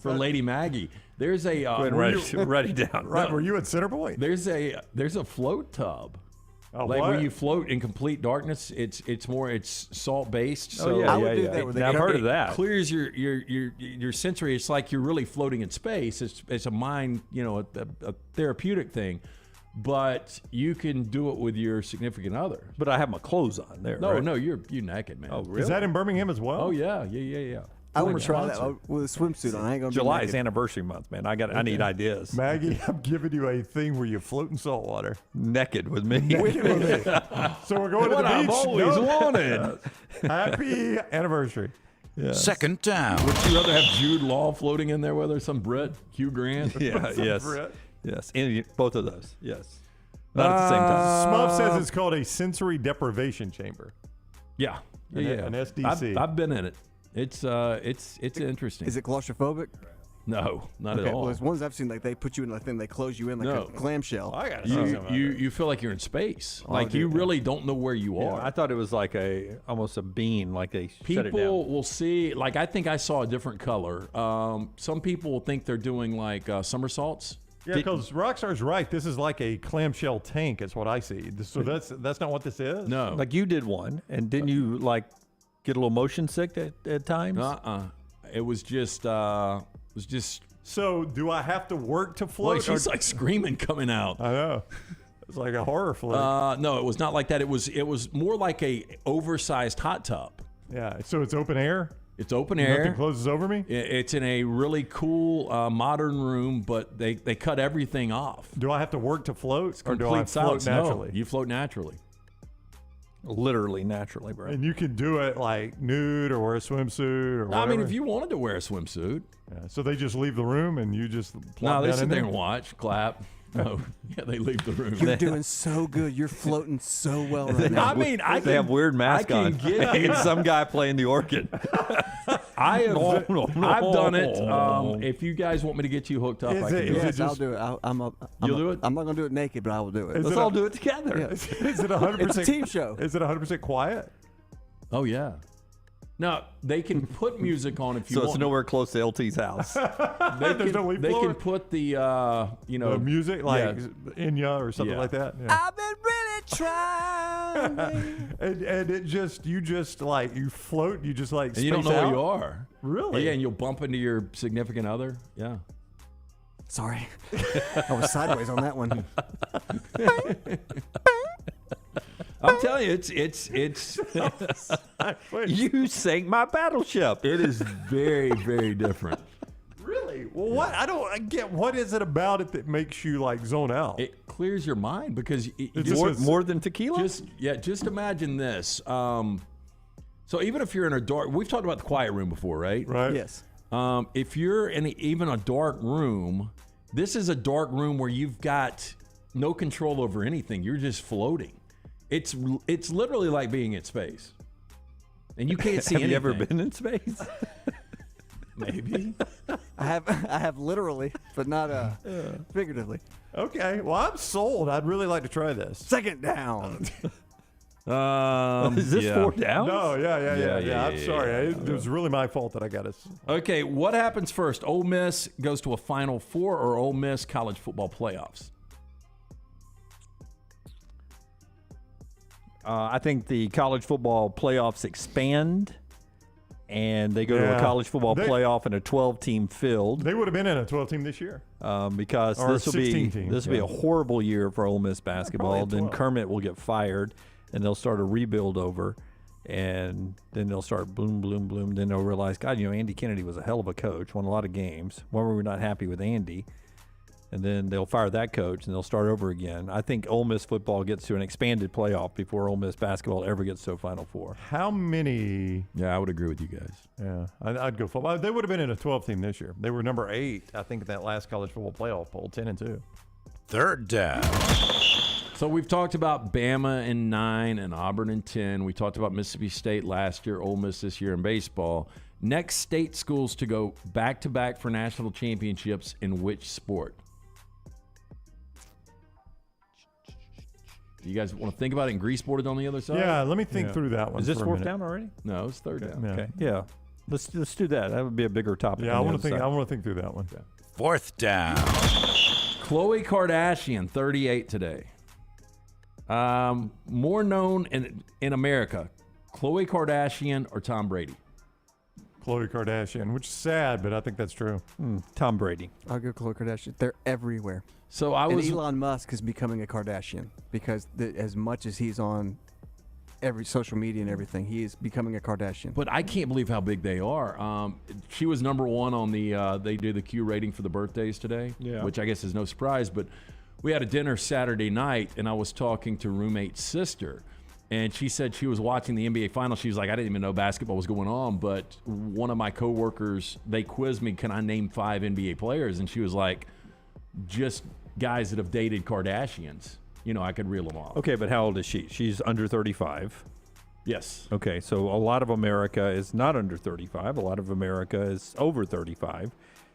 Speaker 8: Lady Maggie. There's a
Speaker 1: Go ahead and write it down.
Speaker 7: Right, were you at Centerpoint?
Speaker 8: There's a float tub.
Speaker 7: Oh,
Speaker 8: like
Speaker 7: what?
Speaker 8: where you float in complete darkness. It's salt based. So
Speaker 1: Oh, yeah, I would do that with I've heard of that.
Speaker 8: Clears your sensory. It's like you're really floating in space. It's a mind, a therapeutic thing. But you can do it with your significant other.
Speaker 1: But I have my clothes on there.
Speaker 8: No,
Speaker 1: right?
Speaker 8: no, you're naked, man.
Speaker 1: Oh, really?
Speaker 7: Is that in Birmingham as well?
Speaker 8: Oh yeah.
Speaker 14: I would try that with a swimsuit on. I ain't gonna
Speaker 1: July
Speaker 14: be
Speaker 1: is
Speaker 14: naked.
Speaker 1: anniversary month, man. I need ideas.
Speaker 7: Maggie, I'm giving you a thing where you float in salt water.
Speaker 1: Naked with me.
Speaker 7: Naked with me. So we're going to the beach.
Speaker 1: I've always wanted.
Speaker 7: Happy anniversary.
Speaker 1: Yeah.
Speaker 6: Second down.
Speaker 8: Would you rather have Jude Law floating in there with her, some Brit, Hugh Grant?
Speaker 1: Yeah,
Speaker 7: Some
Speaker 1: yes.
Speaker 7: Brit.
Speaker 1: Yes. Both of those. Yes. Not at the same time.
Speaker 7: Smuff says it's called a sensory deprivation chamber.
Speaker 8: Yeah.
Speaker 7: An SDC.
Speaker 8: I've been in it. It's interesting.
Speaker 14: Is it claustrophobic?
Speaker 8: No, not
Speaker 14: Okay,
Speaker 8: at all.
Speaker 14: well, there's ones I've seen, like they put you in a thing, they close you in like
Speaker 8: No.
Speaker 14: a clamshell.
Speaker 1: I gotta say something.
Speaker 8: You feel like you're in space.
Speaker 14: Oh,
Speaker 8: Like
Speaker 14: dude,
Speaker 8: you
Speaker 14: yeah.
Speaker 8: really don't know where you
Speaker 1: Yeah,
Speaker 8: are.
Speaker 1: I thought it was like almost a bean, like they shut it down.
Speaker 8: People will see, like I think I saw a different color. Some people will think they're doing like somersaults.
Speaker 7: Yeah, because Rockstar's right. This is like a clamshell tank. Is what I see. So that's not what this is.
Speaker 8: No.
Speaker 1: Like you did one, and didn't you like get a little motion sick at times?
Speaker 8: It was just
Speaker 7: So do I have to work to float?
Speaker 8: Boy, she's like screaming coming out.
Speaker 7: I know. It's like a horror flick.
Speaker 8: No, it was not like that. It was more like a oversized hot tub.
Speaker 7: Yeah. So it's open air.
Speaker 8: It's open air.
Speaker 7: Nothing closes over me.
Speaker 8: It's in a really cool modern room, but they cut everything off.
Speaker 7: Do I have to work to float, or do I
Speaker 8: Complete
Speaker 7: float
Speaker 8: silence.
Speaker 7: naturally?
Speaker 8: No, you float naturally.
Speaker 1: Literally, naturally, bro.
Speaker 7: And you can do it like nude or wear a swimsuit or whatever.
Speaker 8: I mean, if you wanted to wear a swimsuit.
Speaker 7: Yeah, so they just leave the room and you just plop
Speaker 8: No, they
Speaker 7: down
Speaker 8: sit
Speaker 7: in
Speaker 8: there and watch, clap. No, yeah, they leave the room.
Speaker 14: You're doing so good. You're floating so well right now.
Speaker 8: I mean,
Speaker 1: They have weird masks
Speaker 8: I
Speaker 1: on.
Speaker 8: can get
Speaker 1: and some guy playing the organ.
Speaker 8: I've done it.
Speaker 1: No.
Speaker 8: If you guys want me to get you hooked up,
Speaker 7: Is
Speaker 8: I can
Speaker 7: it-
Speaker 8: do
Speaker 7: is
Speaker 8: it.
Speaker 7: it
Speaker 14: Yes, I'll
Speaker 7: just-
Speaker 14: do it.
Speaker 8: You'll do it?
Speaker 14: I'm not going to do it naked, but I will do it.
Speaker 7: Is
Speaker 1: Let's
Speaker 7: it
Speaker 1: all
Speaker 7: a-
Speaker 1: do it together.
Speaker 14: Yeah.
Speaker 7: Is it 100%?
Speaker 14: It's a team show.
Speaker 7: Is it 100% quiet?
Speaker 8: Oh yeah. Now they can put music on if you
Speaker 1: So
Speaker 8: want.
Speaker 1: it's nowhere close to LT's house.
Speaker 7: There's no leaf
Speaker 8: They
Speaker 7: blower?
Speaker 8: can put the
Speaker 7: The music like
Speaker 8: yeah.
Speaker 7: Inya or something
Speaker 8: Yeah.
Speaker 7: like that. Yeah.
Speaker 14: I've been really trying.
Speaker 7: and it just you float. You just like
Speaker 8: and you don't
Speaker 7: space
Speaker 8: know
Speaker 7: out.
Speaker 8: where you are.
Speaker 7: Really?
Speaker 8: Yeah, and you'll bump into your significant other. Yeah.
Speaker 14: Sorry. I was sideways on that one.
Speaker 8: I'm telling you, it's
Speaker 1: You sank my battleship.
Speaker 8: it is very, very different.
Speaker 7: Really? Well, what? I get. What is it about it that makes you like zone out?
Speaker 8: It clears your mind because
Speaker 7: It's
Speaker 8: just,
Speaker 7: just-
Speaker 1: More than tequila?
Speaker 8: just imagine this. So even if you're in a dark, we've talked about the quiet room before, right?
Speaker 7: Right.
Speaker 14: Yes.
Speaker 8: If you're in even a dark room, this is a dark room where you've got no control over anything. You're just floating. It's literally like being in space, and you can't see
Speaker 1: Have
Speaker 8: anything.
Speaker 1: you ever been in space?
Speaker 8: Maybe.
Speaker 14: I have literally, but not figuratively.
Speaker 7: Okay. Well, I'm sold. I'd really like to try this.
Speaker 14: Second down.
Speaker 1: Is this
Speaker 8: yeah.
Speaker 1: 4 downs?
Speaker 7: No. Yeah.
Speaker 8: Yeah,
Speaker 7: I'm sorry. It was really my fault that I got us.
Speaker 8: Okay, what happens first? Ole Miss goes to a Final Four, or Ole Miss college football playoffs?
Speaker 1: I think the college football playoffs expand, and they go to
Speaker 7: Yeah.
Speaker 1: a college football
Speaker 7: They-
Speaker 1: playoff in a 12-team field
Speaker 7: They would have been in a 12 team this year.
Speaker 1: because
Speaker 7: Or
Speaker 1: this will be
Speaker 7: 16 team,
Speaker 1: this will be
Speaker 7: yeah.
Speaker 1: a horrible year for Ole Miss basketball.
Speaker 7: probably a
Speaker 1: Then
Speaker 7: 12.
Speaker 1: Kermit will get fired, and they'll start a rebuild over, and then they'll start bloom. Then they'll realize, God, Andy Kennedy was a hell of a coach, won a lot of games. Why were we not happy with Andy? And then they'll fire that coach, and they'll start over again. I think Ole Miss football gets to an expanded playoff before Ole Miss basketball ever gets to a Final Four.
Speaker 7: How many?
Speaker 8: Yeah, I would agree with you guys.
Speaker 7: Yeah, I'd go football. They would have been in a 12 team this year. They were number 8, I think, in that last college football playoff poll, 10-2.
Speaker 6: Third down.
Speaker 8: So we've talked about Bama in 9 and Auburn in 10. We talked about Mississippi State last year, Ole Miss this year in baseball. Next state schools to go back-to-back for national championships in which sport? You guys want to think about it and greaseboard it on the other side?
Speaker 7: Yeah, let me think through that one.
Speaker 1: Is this
Speaker 7: for a
Speaker 1: fourth
Speaker 7: minute.
Speaker 1: down already?
Speaker 8: No, it's third down.
Speaker 1: Okay. Yeah. Let's do that. That would be a bigger topic.
Speaker 7: Yeah, I
Speaker 1: on the
Speaker 7: want
Speaker 1: other
Speaker 7: to think.
Speaker 1: side.
Speaker 7: I want to think through that one.
Speaker 6: Fourth down.
Speaker 8: Khloe Kardashian, 38 today. More known in America, Khloe Kardashian or Tom Brady?
Speaker 7: Khloe Kardashian, which is sad, but I think that's true.
Speaker 1: Tom Brady.
Speaker 14: I'll go Khloe Kardashian. They're everywhere.
Speaker 8: So
Speaker 14: and Elon Musk is becoming a Kardashian because as much as he's on every social media and everything, he is becoming a Kardashian.
Speaker 8: But I can't believe how big they are. She was number one on the they do the Q rating for the birthdays today, which I guess is no surprise. But we had a dinner Saturday night, and I was talking to roommate's sister, and she said she was watching the NBA Finals. She was like, I didn't even know basketball was going on, but one of my coworkers, they quizzed me, can I name 5 NBA players? And she was like, just guys that have dated Kardashians. I could reel them off.
Speaker 1: Okay, but how old is she? She's under 35.
Speaker 8: Yes.
Speaker 1: Okay, so a lot of America is not under 35. A lot of America is over 35.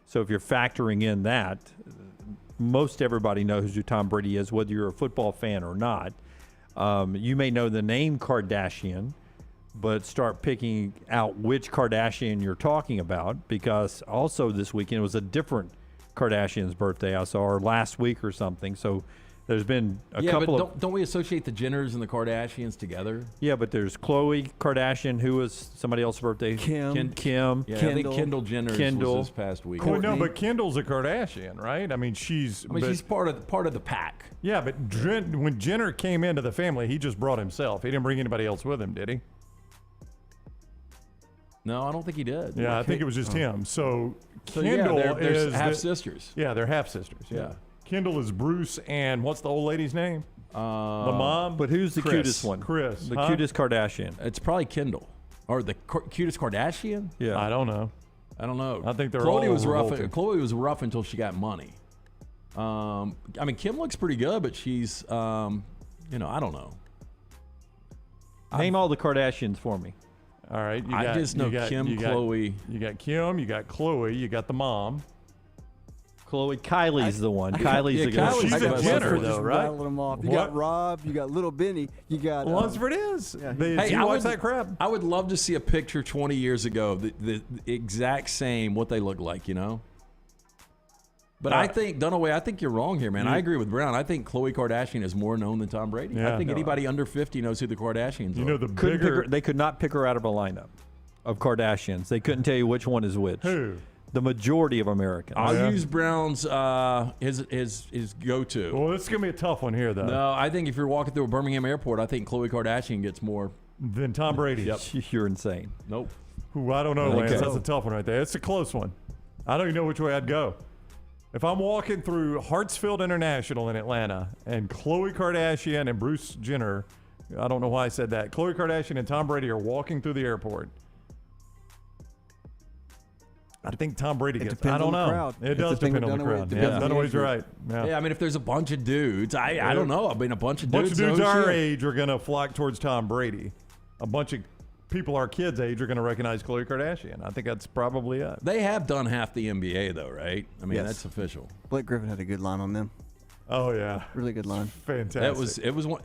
Speaker 1: So if you're factoring in that, most everybody knows who Tom Brady is, whether you're a football fan or not. You may know the name Kardashian, but start picking out which Kardashian you're talking about, because also this weekend was a different Kardashian's birthday. I saw her last week or something. So there's been a couple
Speaker 8: but don't we associate the Jenners and the Kardashians together?
Speaker 1: Yeah, but there's Khloe Kardashian, who was somebody else's birthday.
Speaker 14: Kim.
Speaker 1: Kim.
Speaker 8: Yeah, I think Kendall Jenner was this past week.
Speaker 7: Well, no, but Kendall's a Kardashian, right? I mean, she's
Speaker 8: part of the pack.
Speaker 7: Yeah, but when Jenner came into the family, he just brought himself. He didn't bring anybody else with him, did he?
Speaker 8: No, I don't think he did.
Speaker 7: Yeah, I think it was just him. So
Speaker 8: So,
Speaker 7: Kendall
Speaker 8: they're
Speaker 7: is
Speaker 8: half sisters.
Speaker 7: Yeah, they're half sisters. Yeah. Kendall is Bruce, and what's the old lady's name? The mom.
Speaker 1: But who's the
Speaker 7: Kris.
Speaker 1: cutest one?
Speaker 7: Chris.
Speaker 1: The cutest Kardashian.
Speaker 8: It's probably Kendall. Or the cutest Kardashian?
Speaker 1: Yeah.
Speaker 7: I don't know.
Speaker 8: I
Speaker 7: think they're
Speaker 8: Khloe
Speaker 7: all
Speaker 8: was rough.
Speaker 7: revolting.
Speaker 8: Khloe was rough until she got money. I mean, Kim looks pretty good, but she's, I don't know.
Speaker 1: Name all the Kardashians for me.
Speaker 7: All right.
Speaker 8: I just know Kim, Khloe.
Speaker 7: You got Kim, you got Khloe, you got the mom.
Speaker 1: Kylie's the one. Kylie's the good one.
Speaker 7: She's a Jenner,
Speaker 14: Just
Speaker 7: though, right?
Speaker 14: rattling them off. You
Speaker 7: What?
Speaker 14: got Rob, you got Little Benny, you got.
Speaker 7: Lunsford is.
Speaker 14: Yeah,
Speaker 7: Hey,
Speaker 8: I
Speaker 7: watch
Speaker 8: would-
Speaker 7: that crap.
Speaker 8: I would love to see a picture 20 years ago, the exact same, what they look like, But I think, Dunaway, I think you're wrong here, man. I agree with Brown. I think Khloe Kardashian is more known than Tom Brady.
Speaker 7: Yeah.
Speaker 8: I think anybody under 50 knows who the Kardashians are.
Speaker 1: They could not pick her out of a lineup of Kardashians. They couldn't tell you which one is which.
Speaker 7: Who?
Speaker 1: The majority of Americans.
Speaker 8: I'll use Brown's his go-to.
Speaker 7: Well, this is gonna be a tough one here, though.
Speaker 8: No, I think if you're walking through a Birmingham airport, I think Khloe Kardashian gets more.
Speaker 7: Then Tom Brady.
Speaker 8: Yep.
Speaker 1: You're insane.
Speaker 8: Nope.
Speaker 7: Who I don't know,
Speaker 1: I think
Speaker 7: Lance.
Speaker 1: so.
Speaker 7: That's a tough one right there. It's a close one. I don't even know which way I'd go. If I'm walking through Hartsfield International in Atlanta and Khloe Kardashian and Bruce Jenner, I don't know why I said that. Khloe Kardashian and Tom Brady are walking through the airport. I think Tom Brady gets. I don't know. It does depend on the crowd. Yeah, Dunaway's right.
Speaker 8: Yeah, I mean, if there's a bunch of dudes, I don't know. I mean, a bunch of dudes.
Speaker 7: Our age are going to flock towards Tom Brady. A bunch of people our kids' age are going to recognize Khloe Kardashian. I think that's probably it.
Speaker 8: They have done half the NBA, though, right? I mean,
Speaker 14: Yes.
Speaker 8: that's official.
Speaker 14: Blake Griffin had a good line on them.
Speaker 7: Oh yeah,
Speaker 14: really good line.
Speaker 7: Fantastic.
Speaker 8: It was one.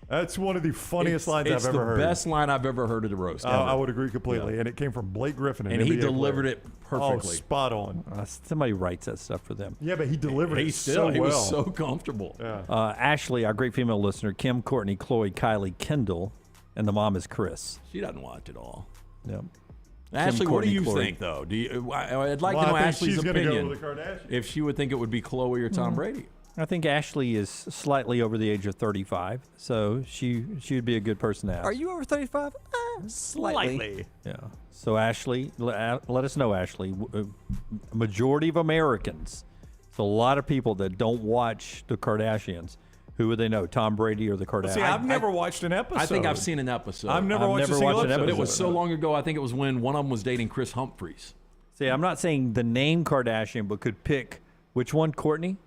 Speaker 7: That's one of the funniest lines
Speaker 8: it's
Speaker 7: I've ever heard.
Speaker 8: It's the best line I've ever heard at a roast.
Speaker 7: I would agree completely.
Speaker 8: Yeah.
Speaker 7: And it came from Blake Griffin.
Speaker 8: And
Speaker 7: an
Speaker 8: he
Speaker 7: NBA
Speaker 8: delivered
Speaker 7: player.
Speaker 8: it perfectly.
Speaker 7: Oh, spot on.
Speaker 1: Somebody writes that stuff for them.
Speaker 7: Yeah, but he delivered
Speaker 8: He
Speaker 7: it
Speaker 8: still,
Speaker 7: so well.
Speaker 8: he was so comfortable.
Speaker 7: Yeah.
Speaker 1: Ashley, our great female listener, Kim, Courtney, Khloe, Kylie, Kendall, and the mom is Chris.
Speaker 8: She doesn't watch it all.
Speaker 1: Yep.
Speaker 8: Ashley,
Speaker 1: Kim,
Speaker 8: what do
Speaker 1: Courtney,
Speaker 8: you
Speaker 1: Khloe.
Speaker 8: think, though? I'd like
Speaker 7: Well,
Speaker 8: to know
Speaker 7: I think
Speaker 8: Ashley's
Speaker 7: she's gonna go
Speaker 8: opinion.
Speaker 7: with the Kardashians.
Speaker 8: If she would think it would be Khloe or Tom Brady.
Speaker 1: I think Ashley is slightly over the age of 35, so she would be a good person to ask.
Speaker 14: Are you over 35? Slightly.
Speaker 1: Yeah. So Ashley, let us know, Ashley. A majority of Americans, so a lot of people that don't watch the Kardashians, who would they know? Tom Brady or the Kardashians?
Speaker 7: See, I've never watched an episode.
Speaker 8: I think I've seen an episode.
Speaker 7: I've never watched a single episode.
Speaker 8: But it was so long ago, I think it was when one of them was dating Chris Humphries.
Speaker 1: See, I'm not saying the name Kardashian, but could pick which one, Courtney?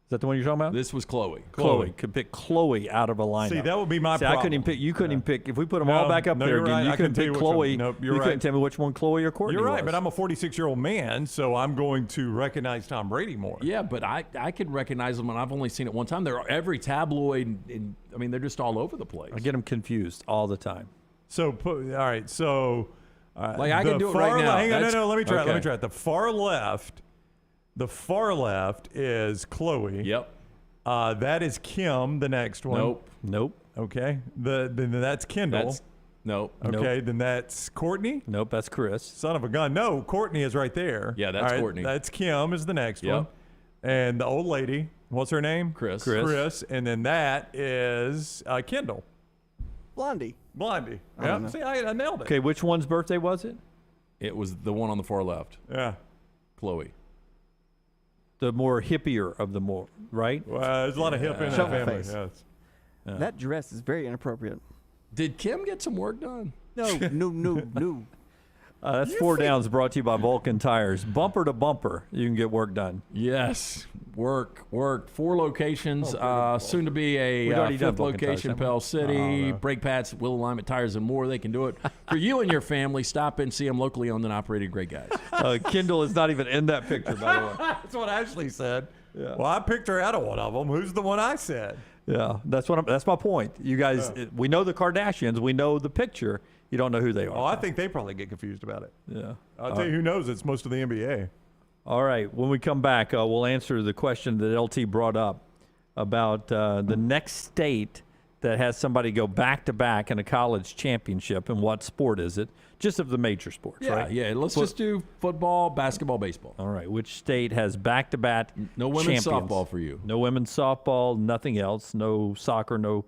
Speaker 1: Is that the one you're talking about?
Speaker 8: This was Chloe.
Speaker 1: Chloe. Could pick Chloe out of a lineup.
Speaker 7: See, that would be my
Speaker 1: I
Speaker 7: problem.
Speaker 1: couldn't even pick. You couldn't even pick. If we put them
Speaker 7: No,
Speaker 1: all back up
Speaker 7: no,
Speaker 1: there
Speaker 7: you're
Speaker 1: again,
Speaker 7: right.
Speaker 1: you
Speaker 7: I
Speaker 1: couldn't
Speaker 7: couldn't tell
Speaker 1: pick
Speaker 7: you which
Speaker 1: Chloe.
Speaker 7: one. Nope, you're
Speaker 1: you
Speaker 7: right.
Speaker 1: couldn't tell me which one Chloe or Courtney
Speaker 7: You're right,
Speaker 1: was.
Speaker 7: but I'm a 46-year-old man, so I'm going to recognize Tom Brady more.
Speaker 8: Yeah, but I can recognize them, and I've only seen it one time. They're every tabloid. I mean, they're just all over the place.
Speaker 1: I get them confused all the time.
Speaker 7: So, all right, so
Speaker 8: like I can do it right now.
Speaker 7: Hang on, no, let me try.
Speaker 8: Okay.
Speaker 7: Let me try it. The far left is Chloe.
Speaker 8: Yep.
Speaker 7: That is Kim. The next one.
Speaker 1: Nope.
Speaker 7: Okay. Then that's Kendall.
Speaker 8: Nope.
Speaker 7: Okay. Then that's Courtney.
Speaker 1: Nope. That's Chris.
Speaker 7: Son of a gun. No, Courtney is right there.
Speaker 8: Yeah, that's
Speaker 7: All right,
Speaker 8: Courtney.
Speaker 7: That's Kim is the next
Speaker 8: Yep.
Speaker 7: one. And the old lady. What's her name?
Speaker 8: Chris.
Speaker 7: And then that is Kendall.
Speaker 14: Blondie.
Speaker 7: Yeah. See, I nailed it.
Speaker 1: Okay, which one's birthday was it?
Speaker 8: It was the one on the far left.
Speaker 7: Yeah.
Speaker 8: Chloe.
Speaker 1: The more hippier of the more, right?
Speaker 7: Well, there's a lot of hip in that
Speaker 14: Shovel
Speaker 7: family.
Speaker 14: face.
Speaker 7: Yes.
Speaker 14: That dress is very inappropriate.
Speaker 8: Did Kim get some work done?
Speaker 14: No.
Speaker 1: That's Four Downs, brought to you by Vulcan Tires. Bumper to bumper, you can get work done.
Speaker 8: Yes. Work. 4 locations. Soon to be
Speaker 1: We'd
Speaker 8: a
Speaker 1: already done
Speaker 8: 5th
Speaker 1: Vulcan Tires,
Speaker 8: location,
Speaker 1: haven't we?
Speaker 8: Pell City.
Speaker 7: no.
Speaker 8: Brake pads, wheel alignment, tires, and more. They can do it for you and your family. Stop and see them locally owned and operated. Great guys.
Speaker 1: Kendall is not even in that picture, by the way.
Speaker 7: That's what Ashley said.
Speaker 1: Yeah.
Speaker 7: Well, I picked her out of one of them. Who's the one I said?
Speaker 1: Yeah, that's my point. You guys, we know the Kardashians. We know the picture. You don't know who they are.
Speaker 7: Oh, I think they probably get confused about it.
Speaker 1: Yeah.
Speaker 7: I'll tell you who knows. It's most of the NBA.
Speaker 1: All right. When we come back, we'll answer the question that LT brought up about the next state that has somebody go back-to-back in a college championship, and what sport is it? Just of the major sports, right?
Speaker 8: Yeah. Let's just do football, basketball, baseball.
Speaker 1: All right. Which state has back-to-back
Speaker 8: No women's
Speaker 1: champions?
Speaker 8: softball for you.
Speaker 1: No women's softball, nothing else. No soccer, no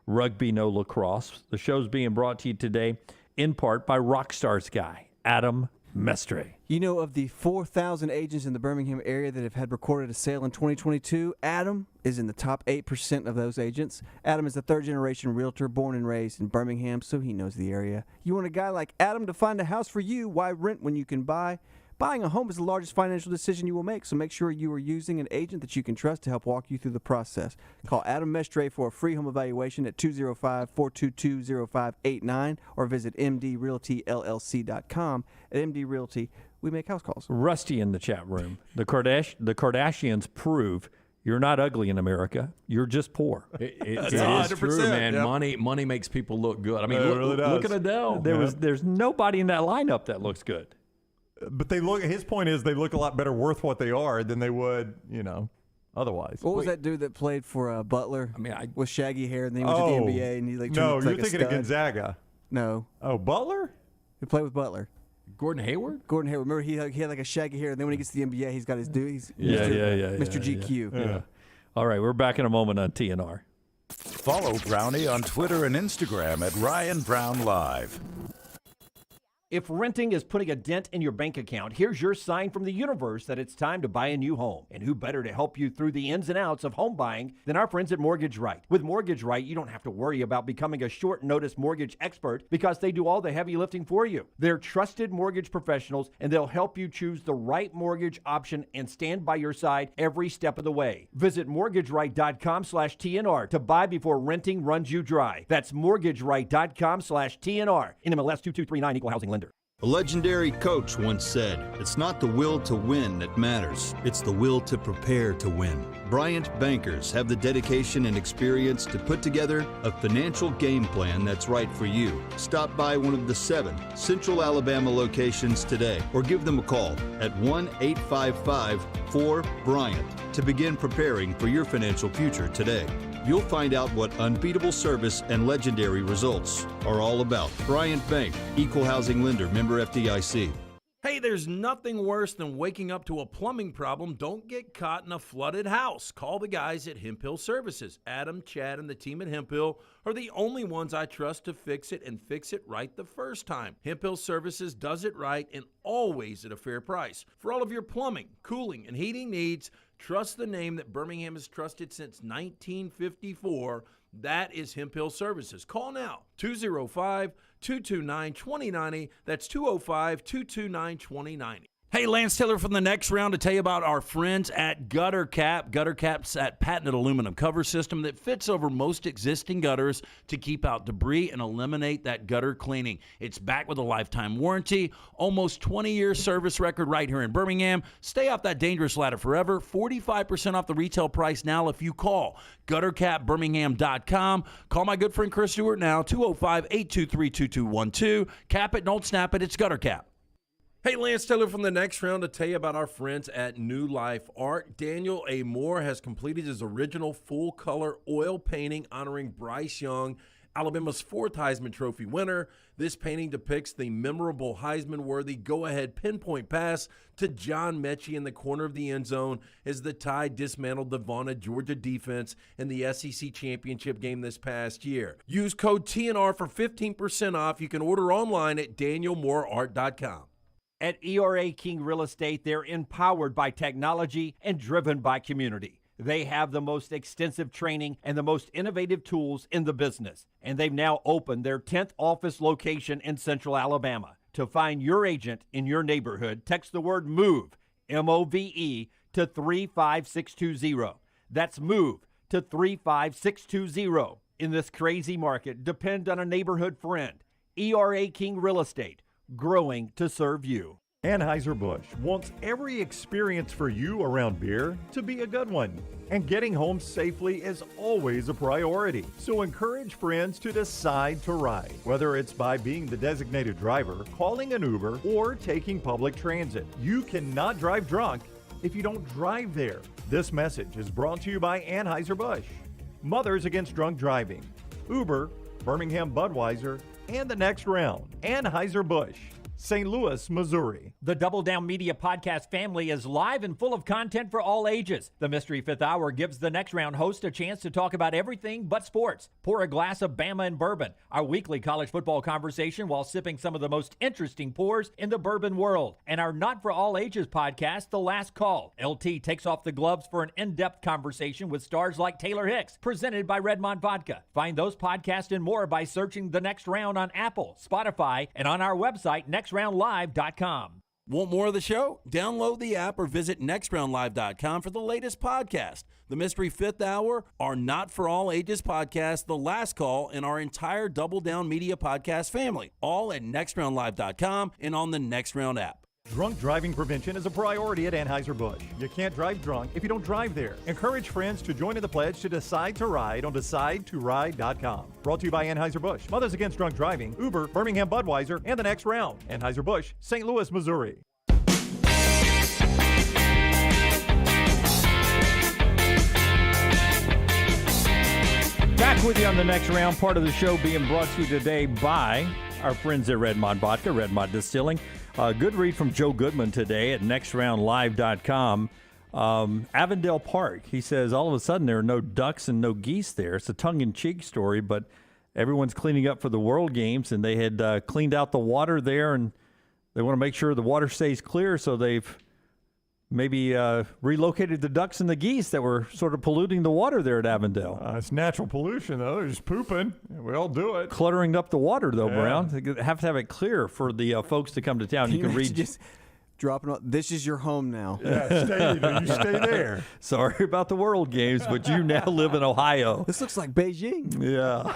Speaker 1: rugby, no lacrosse. The show's being brought to you today in part by Rockstars guy, Adam Mestre.
Speaker 14: You know, of the 4,000 agents in the Birmingham area that have had recorded a sale in 2022, Adam is in the top 8% of those agents. Adam is a third-generation realtor born and raised in Birmingham, so he knows the area. You want a guy like Adam to find a house for you? Why rent when you can buy? Buying a home is the largest financial decision you will make, so make sure you are using an agent that you can trust to help walk you through the process. Call Adam Mestre for a free home evaluation at 205-422-0589 or visit mdrealtyllc.com. At MD Realty, we make house calls.
Speaker 1: Rusty in the chat room. The Kardashians prove you're not ugly in America. You're just poor.
Speaker 8: It is true, man.
Speaker 7: Yep.
Speaker 8: Money makes people look good. I mean,
Speaker 7: It
Speaker 8: look,
Speaker 7: really
Speaker 8: look
Speaker 7: does.
Speaker 8: at Adele.
Speaker 1: There's nobody in that lineup that looks good.
Speaker 7: But they look. His point is they look a lot better worth what they are than they would, otherwise.
Speaker 14: What was that dude that played for Butler?
Speaker 8: I mean,
Speaker 14: with shaggy hair, and then he went to the NBA, and he
Speaker 7: no,
Speaker 14: turned
Speaker 7: you're
Speaker 14: like a
Speaker 7: thinking of
Speaker 14: stud?
Speaker 7: Gonzaga.
Speaker 14: No.
Speaker 7: Oh, Butler?
Speaker 14: He played with Butler.
Speaker 8: Gordon Hayward?
Speaker 14: Gordon Hayward. Remember, he had like a shaggy hair, and then when he gets to the NBA, he's got his dude. He's Mr. GQ.
Speaker 1: Yeah. All right, we're back in a moment on TNR.
Speaker 6: Follow Brownie on Twitter and Instagram at Ryan Brown Live.
Speaker 5: If renting is putting a dent in your bank account, here's your sign from the universe that it's time to buy a new home. And who better to help you through the ins and outs of home buying than our friends at Mortgage Right. With Mortgage Right, you don't have to worry about becoming a short notice mortgage expert because they do all the heavy lifting for you. They're trusted mortgage professionals, and they'll help you choose the right mortgage option and stand by your side every step of the way. Visit mortgageright.com/TNR to buy before renting runs you dry. That's mortgageright.com/TNR. NMLS 2239, Equal Housing Lender.
Speaker 13: A legendary coach once said, "It's not the will to win that matters, it's the will to prepare to win." Bryant bankers have the dedication and experience to put together a financial game plan that's right for you. Stop by one of the 7 Central Alabama locations today or give them a call at 1-855-4-BRYANT to begin preparing for your financial future today. You'll find out what unbeatable service and legendary results are all about. Bryant Bank, Equal Housing Lender, member FDIC.
Speaker 4: Hey, there's nothing worse than waking up to a plumbing problem. Don't get caught in a flooded house. Call the guys at Hemp Hill Services. Adam, Chad, and the team at Hemp Hill are the only ones I trust to fix it and fix it right the first time. Hemp Hill Services does it right and always at a fair price. For all of your plumbing, cooling, and heating needs, trust the name that Birmingham has trusted since 1954. That is Hemp Hill Services. Call now, 205-229-2090. That's 205-229-2090. Hey, Lance Taylor from the Next Round to tell you about our friends at Gutter Cap. Gutter Cap's that patented aluminum cover system that fits over most existing gutters to keep out debris and eliminate that gutter cleaning. It's backed with a lifetime warranty, almost 20-year service record right here in Birmingham. Stay off that dangerous ladder forever. 45% off the retail price now if you call guttercapbirmingham.com. Call my good friend Chris Stewart now, 205-823-2212. Cap it, don't snap it. It's Gutter Cap. Hey, Lance Taylor from the Next Round to tell you about our friends at New Life Art. Daniel A. Moore has completed his original full-color oil painting honoring Bryce Young, Alabama's 4th Heisman Trophy winner. This painting depicts the memorable Heisman-worthy go-ahead pinpoint pass to John Mechie in the corner of the end zone as the Tide dismantled the Vaughan, Georgia defense in the SEC championship game this past year. Use code TNR for 15% off. You can order online at danielmooreart.com.
Speaker 5: At ERA King Real Estate, they're empowered by technology and driven by community. They have the most extensive training and the most innovative tools in the business. And they've now opened their 10th office location in Central Alabama. To find your agent in your neighborhood, text the word MOVE, M-O-V-E, to 35620. That's MOVE to 35620. In this crazy market, depend on a neighborhood friend. ERA King Real Estate. Growing to serve you.
Speaker 7: Anheuser-Busch wants every experience for you around beer to be a good one. And getting home safely is always a priority. So encourage friends to decide to ride, whether it's by being the designated driver, calling an Uber, or taking public transit. You cannot drive drunk if you don't drive there. This message is brought to you by Anheuser-Busch, Mothers Against Drunk Driving, Uber, Birmingham Budweiser, and the Next Round, Anheuser-Busch, St. Louis, Missouri.
Speaker 5: The Double Down Media podcast family is live and full of content for all ages. The Mystery Fifth Hour gives the Next Round host a chance to talk about everything but sports. Pour a glass of Bama and bourbon, our weekly college football conversation while sipping some of the most interesting pours in the bourbon world. And our Not For All Ages podcast, The Last Call. LT takes off the gloves for an in-depth conversation with stars like Taylor Hicks, presented by Redmond Vodka. Find those podcasts and more by searching The Next Round on Apple, Spotify, and on our website, nextroundlive.com.
Speaker 4: Want more of the show? Download the app or visit nextroundlive.com for the latest podcast. The Mystery Fifth Hour, our Not For All Ages podcast, The Last Call, and our entire Double Down Media podcast family. All at nextroundlive.com and on the Next Round app.
Speaker 7: Drunk driving prevention is a priority at Anheuser-Busch. You can't drive drunk if you don't drive there. Encourage friends to join in the pledge to decide to ride on DecideToRide.com. Brought to you by Anheuser-Busch, Mothers Against Drunk Driving, Uber, Birmingham Budweiser, and the Next Round. Anheuser-Busch, St. Louis, Missouri.
Speaker 1: Back with you on the Next Round, part of the show being brought to you today by our friends at Redmond Vodka, Redmond Distilling. Good read from Joe Goodman today at nextroundlive.com. Avondale Park, he says, all of a sudden there are no ducks and no geese there. It's a tongue-in-cheek story, but everyone's cleaning up for the World Games, and they had cleaned out the water there, and they want to make sure the water stays clear, so they've maybe relocated the ducks and the geese that were sort of polluting the water there at Avondale.
Speaker 7: It's natural pollution, though. They're just pooping. We all do it.
Speaker 1: Cluttering up the water, though, Brown. They have to have it clear for the folks to come to town. You can read.
Speaker 14: Just dropping off. This is your home now.
Speaker 7: Yeah, you stay there.
Speaker 1: Sorry about the World Games, but you now live in Ohio.
Speaker 14: This looks like Beijing.
Speaker 1: Yeah.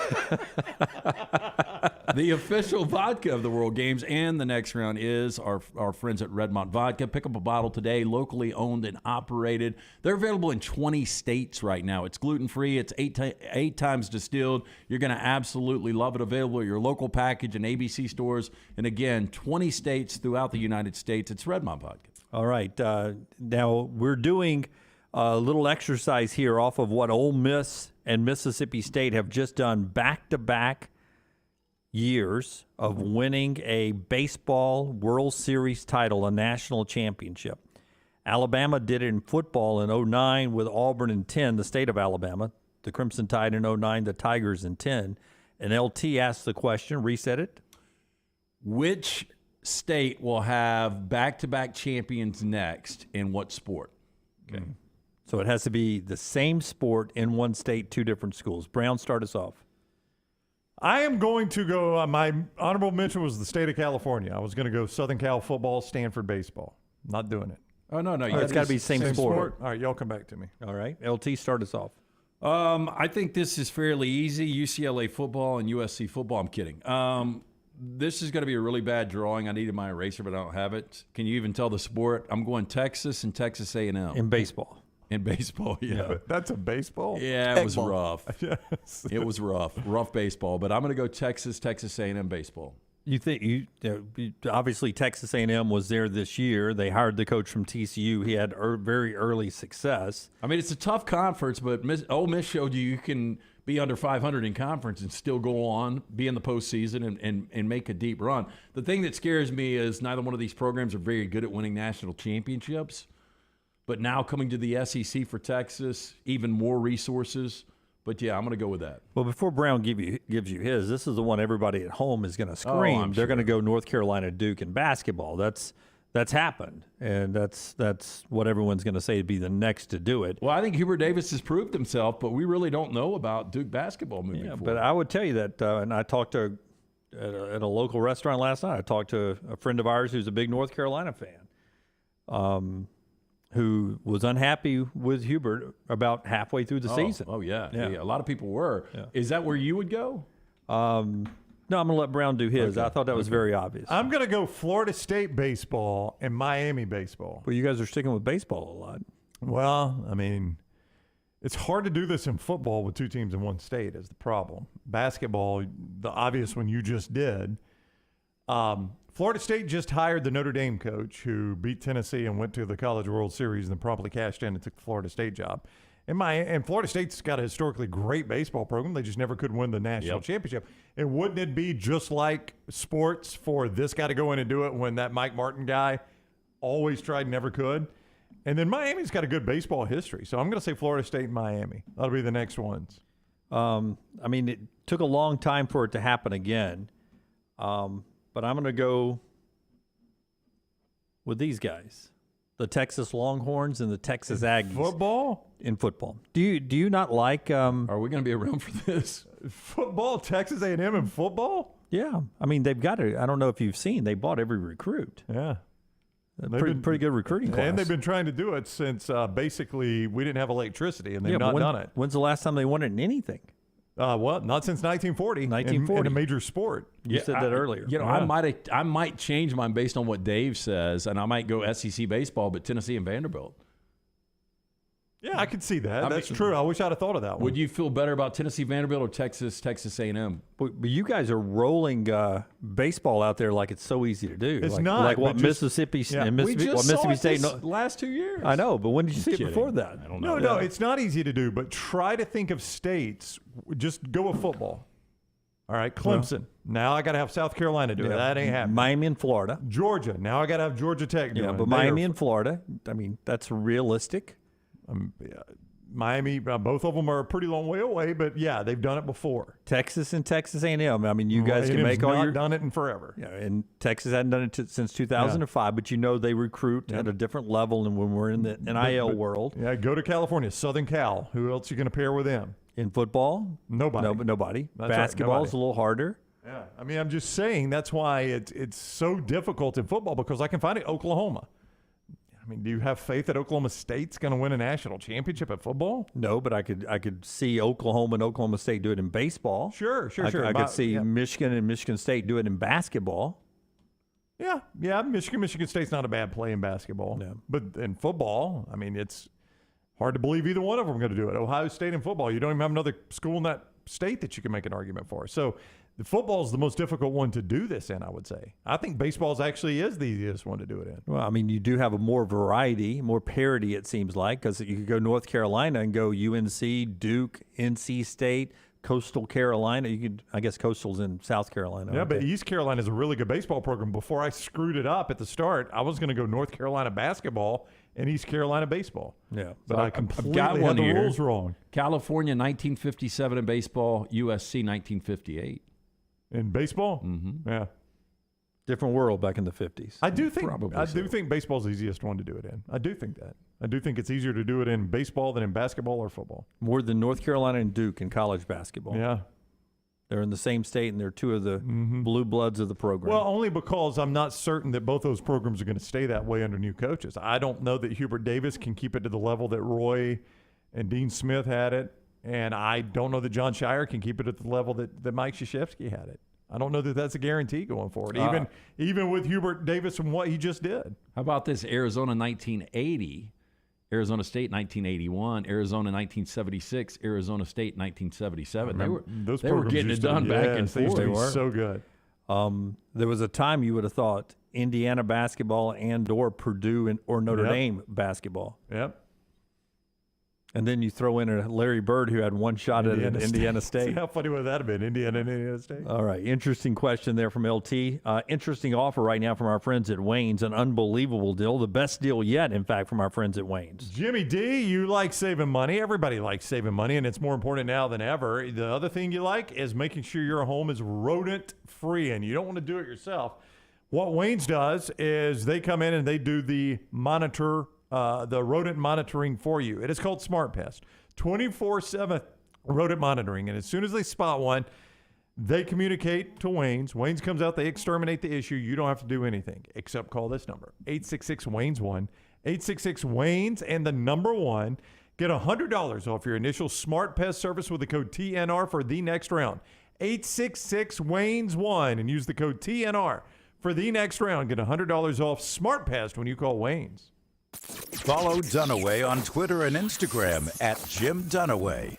Speaker 8: The official vodka of the World Games and the Next Round is our friends at Redmond Vodka. Pick up a bottle today, locally owned and operated. They're available in 20 states right now. It's gluten-free. It's eight times distilled. You're going to absolutely love it. Available at your local package and ABC stores. And again, 20 states throughout the United States. It's Redmond Vodka.
Speaker 1: All right. Now we're doing a little exercise here off of what Ole Miss and Mississippi State have just done back-to-back years of winning a baseball World Series title, a national championship. Alabama did it in football in 2009 with Auburn in 10, the state of Alabama, the Crimson Tide in 2009, the Tigers in 10. And LT asked the question, reset it.
Speaker 8: Which state will have back-to-back champions next in what sport?
Speaker 1: Okay. So it has to be the same sport in one state, two different schools. Brown, start us off.
Speaker 7: I am going to go, my honorable mention was the state of California. I was going to go Southern Cal football, Stanford baseball. Not doing it.
Speaker 8: Oh, no.
Speaker 1: It's got to be same sport.
Speaker 7: All right, y'all come back to me.
Speaker 1: All right. LT, start us off.
Speaker 8: I think this is fairly easy. UCLA football and USC football. I'm kidding. This is going to be a really bad drawing. I needed my eraser, but I don't have it. Can you even tell the sport? I'm going Texas and Texas A&M.
Speaker 1: In baseball.
Speaker 8: In baseball, yeah.
Speaker 7: That's a baseball?
Speaker 8: Yeah, it was
Speaker 7: Eggball.
Speaker 8: rough.
Speaker 7: Yes.
Speaker 8: It was rough. Rough baseball. But I'm going to go Texas A&M baseball.
Speaker 1: You think obviously Texas A&M was there this year. They hired the coach from TCU. He had very early success.
Speaker 8: I mean, it's a tough conference, but Ole Miss showed you can be under 500 in conference and still go on, be in the postseason, and make a deep run. The thing that scares me is neither one of these programs are very good at winning national championships. But now coming to the SEC for Texas, even more resources. But, yeah, I'm going to go with that.
Speaker 1: Well, before Brown gives you his, this is the one everybody at home is going to scream. They're going to go North Carolina Duke in basketball. That's happened, and that's what everyone's going to say to be the next to do it.
Speaker 8: Well, I think Hubert Davis has proved himself, but we really don't know about Duke basketball moving forward.
Speaker 1: But I would tell you that, and I talked to at a local restaurant last night. I talked to a friend of ours who's a big North Carolina fan, who was unhappy with Hubert about halfway through the season.
Speaker 8: Oh, yeah. A lot of people were. Yeah. Is that where you would go?
Speaker 1: No, I'm going to let Brown do his. Okay. I thought that was very obvious.
Speaker 7: I'm going to go Florida State baseball and Miami baseball.
Speaker 1: Well, you guys are sticking with baseball a lot.
Speaker 7: Well, I mean, it's hard to do this in football with two teams in one state is the problem. Basketball, the obvious one you just did. Florida State just hired the Notre Dame coach who beat Tennessee and went to the College World Series and then promptly cashed in and took the Florida State job. And Florida State's got a historically great baseball program. They just never could win the national championship. And wouldn't it be just like sports for this guy to go in and do it when that Mike Martin guy always tried and never could? And then Miami's got a good baseball history. So I'm going to say Florida State and Miami. That'll be the next ones.
Speaker 1: I mean, it took a long time for it to happen again. But I'm going to go with these guys, the Texas Longhorns and the Texas Aggies. In football. Do you not like?
Speaker 8: Are we going to be around for this?
Speaker 7: Football, Texas A&M in football?
Speaker 1: Yeah. I mean, they've got it. I don't know if you've seen. They bought every recruit.
Speaker 7: Yeah.
Speaker 1: Pretty good recruiting class.
Speaker 7: And they've been trying to do it since basically we didn't have electricity, and they've not done it.
Speaker 1: When's the last time they won it in anything?
Speaker 7: What? Not since 1940. 1940. In a major sport.
Speaker 1: You said that earlier.
Speaker 8: You know, I might change mine based on what Dave says, and I might go SEC baseball, but Tennessee and Vanderbilt.
Speaker 7: Yeah, I could see that. That's true. I wish I'd have thought of that one.
Speaker 8: Would you feel better about Tennessee Vanderbilt or Texas A&M?
Speaker 1: But you guys are rolling baseball out there like it's so easy to do.
Speaker 7: It's not.
Speaker 1: Like what Mississippi and Mississippi State.
Speaker 8: Last 2 years.
Speaker 1: I know, but when did you see it before that?
Speaker 8: I don't know.
Speaker 7: No, it's not easy to do. But try to think of states. Just go with football. All right, Clemson. Now I got to have South Carolina do it. That ain't happening.
Speaker 1: Miami and Florida.
Speaker 7: Georgia. Now I got to have Georgia Tech do it.
Speaker 1: Yeah, but Miami and Florida. I mean, that's realistic.
Speaker 7: Miami, both of them are a pretty long way away, but yeah, they've done it before.
Speaker 1: Texas and Texas A&M. I mean, you guys can make all your
Speaker 7: done it in forever.
Speaker 1: Yeah, and Texas hadn't done it since 2005, but you know they recruit at a different level than when we're in the NIL world.
Speaker 7: Yeah, go to California, Southern Cal. Who else are you going to pair with them?
Speaker 1: In football,
Speaker 7: nobody.
Speaker 1: Nobody.
Speaker 7: That's
Speaker 1: Basketball
Speaker 7: right,
Speaker 1: is a little harder.
Speaker 7: Yeah, I mean, I'm just saying that's why it's so difficult in football because I can find it Oklahoma. I mean, do you have faith that Oklahoma State's going to win a national championship at football?
Speaker 1: No, but I could see Oklahoma and Oklahoma State do it in baseball.
Speaker 7: Sure.
Speaker 1: I could see Michigan and Michigan State do it in basketball.
Speaker 7: Yeah. Michigan State's not a bad play in basketball.
Speaker 1: No.
Speaker 7: But in football, I mean, it's hard to believe either one of them are going to do it. Ohio State in football, you don't even have another school in that state that you can make an argument for. So the football is the most difficult one to do this in, I would say. I think baseball actually is the easiest one to do it in.
Speaker 1: Well, I mean, you do have a more variety, more parity, it seems like, because you could go North Carolina and go UNC, Duke, NC State, Coastal Carolina. You could, I guess, Coastal's in South Carolina.
Speaker 7: Yeah, but East Carolina is a really good baseball program. Before I screwed it up at the start, I was going to go North Carolina basketball and East Carolina baseball.
Speaker 1: Yeah,
Speaker 7: but
Speaker 8: so
Speaker 7: I completely had the rules wrong.
Speaker 8: California 1957 in baseball, USC 1958.
Speaker 7: In baseball?
Speaker 8: Mm-hmm.
Speaker 7: Yeah.
Speaker 1: Different world back in the 50s.
Speaker 7: I do think baseball's the easiest one to do it in. I do think that. I do think it's easier to do it in baseball than in basketball or football.
Speaker 1: More than North Carolina and Duke in college basketball.
Speaker 7: Yeah.
Speaker 1: They're in the same state, and they're two of the blue bloods of the program.
Speaker 7: Well, only because I'm not certain that both those programs are going to stay that way under new coaches. I don't know that Hubert Davis can keep it to the level that Roy and Dean Smith had it, and I don't know that John Shire can keep it at the level that Mike Krzyzewski had it. I don't know that that's a guarantee going forward, even with Hubert Davis and what he just did.
Speaker 8: How about this? Arizona 1980, Arizona State 1981, Arizona 1976, Arizona State 1977. They were getting it done back and forth.
Speaker 7: They were so good.
Speaker 1: There was a time you would have thought Indiana basketball and/or Purdue or Notre Dame basketball.
Speaker 7: Yep.
Speaker 1: And then you throw in a Larry Bird who had one shot at Indiana State.
Speaker 7: How funny would that have been, Indiana and Indiana State?
Speaker 1: All right. Interesting question there from LT. Interesting offer right now from our friends at Wayne's. An unbelievable deal. The best deal yet, in fact, from our friends at Wayne's.
Speaker 7: Jimmy D, you like saving money. Everybody likes saving money, and it's more important now than ever. The other thing you like is making sure your home is rodent-free, and you don't want to do it yourself. What Wayne's does is they come in and they do the rodent monitoring for you. It is called Smart Pest. 24/7 rodent monitoring. And as soon as they spot one, they communicate to Wayne's. Wayne's comes out, they exterminate the issue. You don't have to do anything except call this number, 866-WAYNES-1. 866-WAYNES and the number 1. Get $100 off your initial Smart Pest service with the code TNR for the next round. 866-WAYNES-1 and use the code TNR for the next round. Get $100 off Smart Pest when you call Wayne's.
Speaker 6: Follow Dunaway on Twitter and Instagram at Jim Dunaway.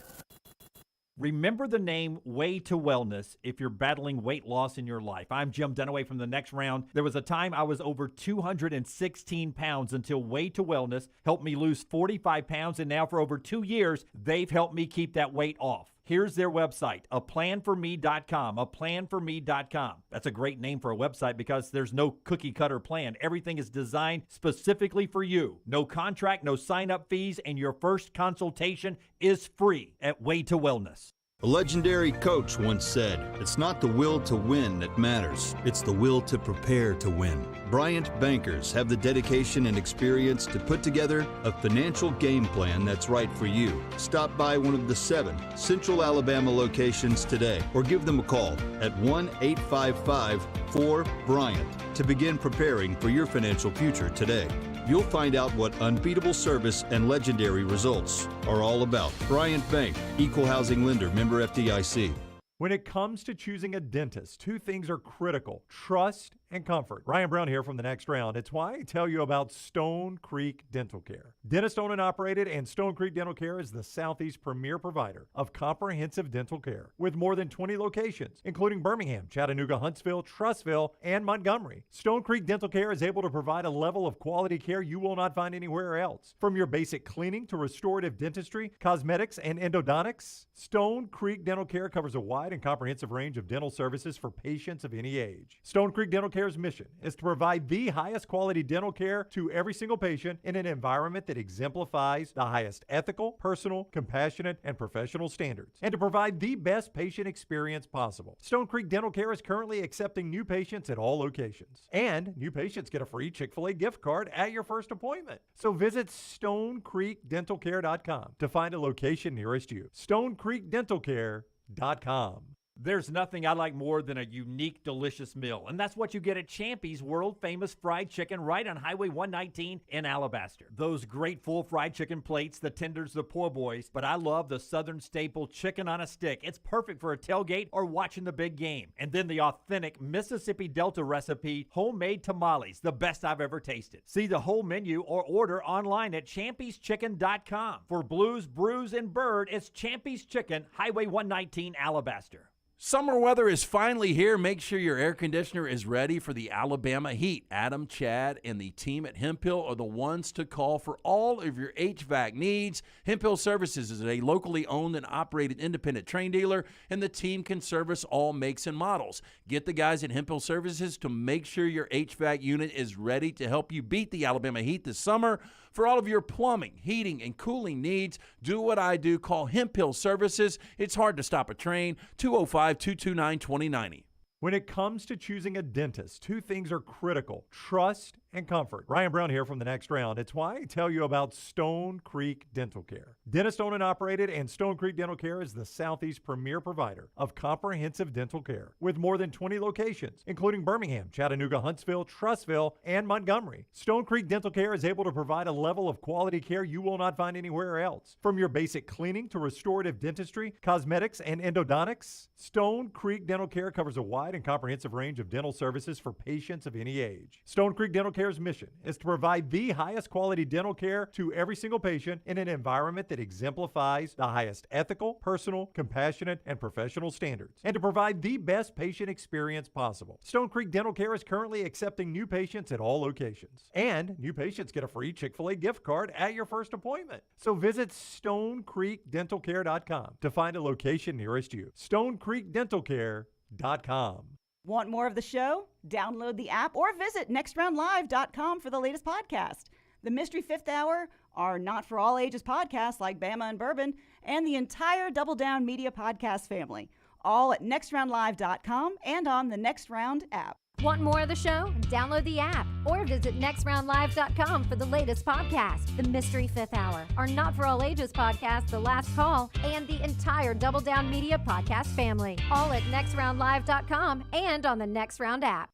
Speaker 5: Remember the name Way to Wellness if you're battling weight loss in your life. I'm Jim Dunaway from The Next Round. There was a time I was over 216 pounds until Way to Wellness helped me lose 45 pounds, and now for over 2 years, they've helped me keep that weight off. Here's their website, aplanforme.com, aplanforme.com. That's a great name for a website because there's no cookie-cutter plan. Everything is designed specifically for you. No contract, no sign-up fees, and your first consultation is free at Way to Wellness.
Speaker 13: A legendary coach once said, "It's not the will to win that matters, it's the will to prepare to win." Bryant bankers have the dedication and experience to put together a financial game plan that's right for you. Stop by one of the 7 Central Alabama locations today or give them a call at 1-855-4-BRYANT to begin preparing for your financial future today. You'll find out what unbeatable service and legendary results are all about. Bryant Bank, Equal Housing Lender, member FDIC.
Speaker 7: When it comes to choosing a dentist, 2 things are critical: trust and comfort. Ryan Brown here from The Next Round. It's why I tell you about Stone Creek Dental Care. Dentist owned and operated, and Stone Creek Dental Care is the Southeast premier provider of comprehensive dental care with more than 20 locations, including Birmingham, Chattanooga, Huntsville, Trussville, and Montgomery. Stone Creek Dental Care is able to provide a level of quality care you will not find anywhere else. From your basic cleaning to restorative dentistry, cosmetics, and endodontics, Stone Creek Dental Care covers a wide and comprehensive range of dental services for patients of any age. Stone Creek Dental Care's mission is to provide the highest quality dental care to every single patient in an environment that exemplifies the highest ethical, personal, compassionate, and professional standards, and to provide the best patient experience possible. Stone Creek Dental Care is currently accepting new patients at all locations, and new patients get a free Chick-fil-A gift card at your first appointment. So visit StoneCreekDentalCare.com to find a location nearest you. StoneCreekDentalCare.com.
Speaker 5: There's nothing I like more than a unique, delicious meal, and that's what you get at Champy's world-famous fried chicken right on Highway 119 in Alabaster. Those great full fried chicken plates, the tenders, the po' boys, but I love the southern staple chicken on a stick. It's perfect for a tailgate or watching the big game. And then the authentic Mississippi Delta recipe homemade tamales, the best I've ever tasted. See the whole menu or order online at champy'schicken.com. For Blues, Brews, and Bird, it's Champy's Chicken, Highway 119, Alabaster.
Speaker 4: Summer weather is finally here. Make sure your air conditioner is ready for the Alabama heat. Adam, Chad, and the team at Hemphill are the ones to call for all of your HVAC needs. Hemphill Services is a locally owned and operated independent train dealer, and the team can service all makes and models. Get the guys at Hemphill Services to make sure your HVAC unit is ready to help you beat the Alabama heat this summer. For all of your plumbing, heating, and cooling needs, do what I do. Call Hemphill Services. It's hard to stop a train. 205-229-2090.
Speaker 7: When it comes to choosing a dentist, 2 things are critical: trust and comfort. Ryan Brown here from The Next Round. It's why I tell you about Stone Creek Dental Care. Dentist owned and operated, and Stone Creek Dental Care is the Southeast premier provider of comprehensive dental care with more than 20 locations, including Birmingham, Chattanooga, Huntsville, Trussville, and Montgomery. Stone Creek Dental Care is able to provide a level of quality care you will not find anywhere else. From your basic cleaning to restorative dentistry, cosmetics, and endodontics, Stone Creek Dental Care covers a wide and comprehensive range of dental services for patients of any age. Stone Creek Dental Care's mission is to provide the highest quality dental care to every single patient in an environment that exemplifies the highest ethical, personal, compassionate, and professional standards, and to provide the best patient experience possible. Stone Creek Dental Care is currently accepting new patients at all locations, and new patients get a free Chick-fil-A gift card at your first appointment. So visit StoneCreekDentalCare.com to find a location nearest you. StoneCreekDentalCare.com.
Speaker 11: Want more of the show? Download the app or visit nextroundlive.com for the latest podcast. The Mystery Fifth Hour, our not for all ages podcasts like Bama and Bourbon, and the entire Double Down Media podcast family, all at nextroundlive.com and on the Next Round app.
Speaker 22: Want more of the show? Download the app or visit nextroundlive.com for the latest podcast. The Mystery Fifth Hour, our not for all ages podcast, The Last Call, and the entire Double Down Media podcast family, all at nextroundlive.com and on the Next Round app.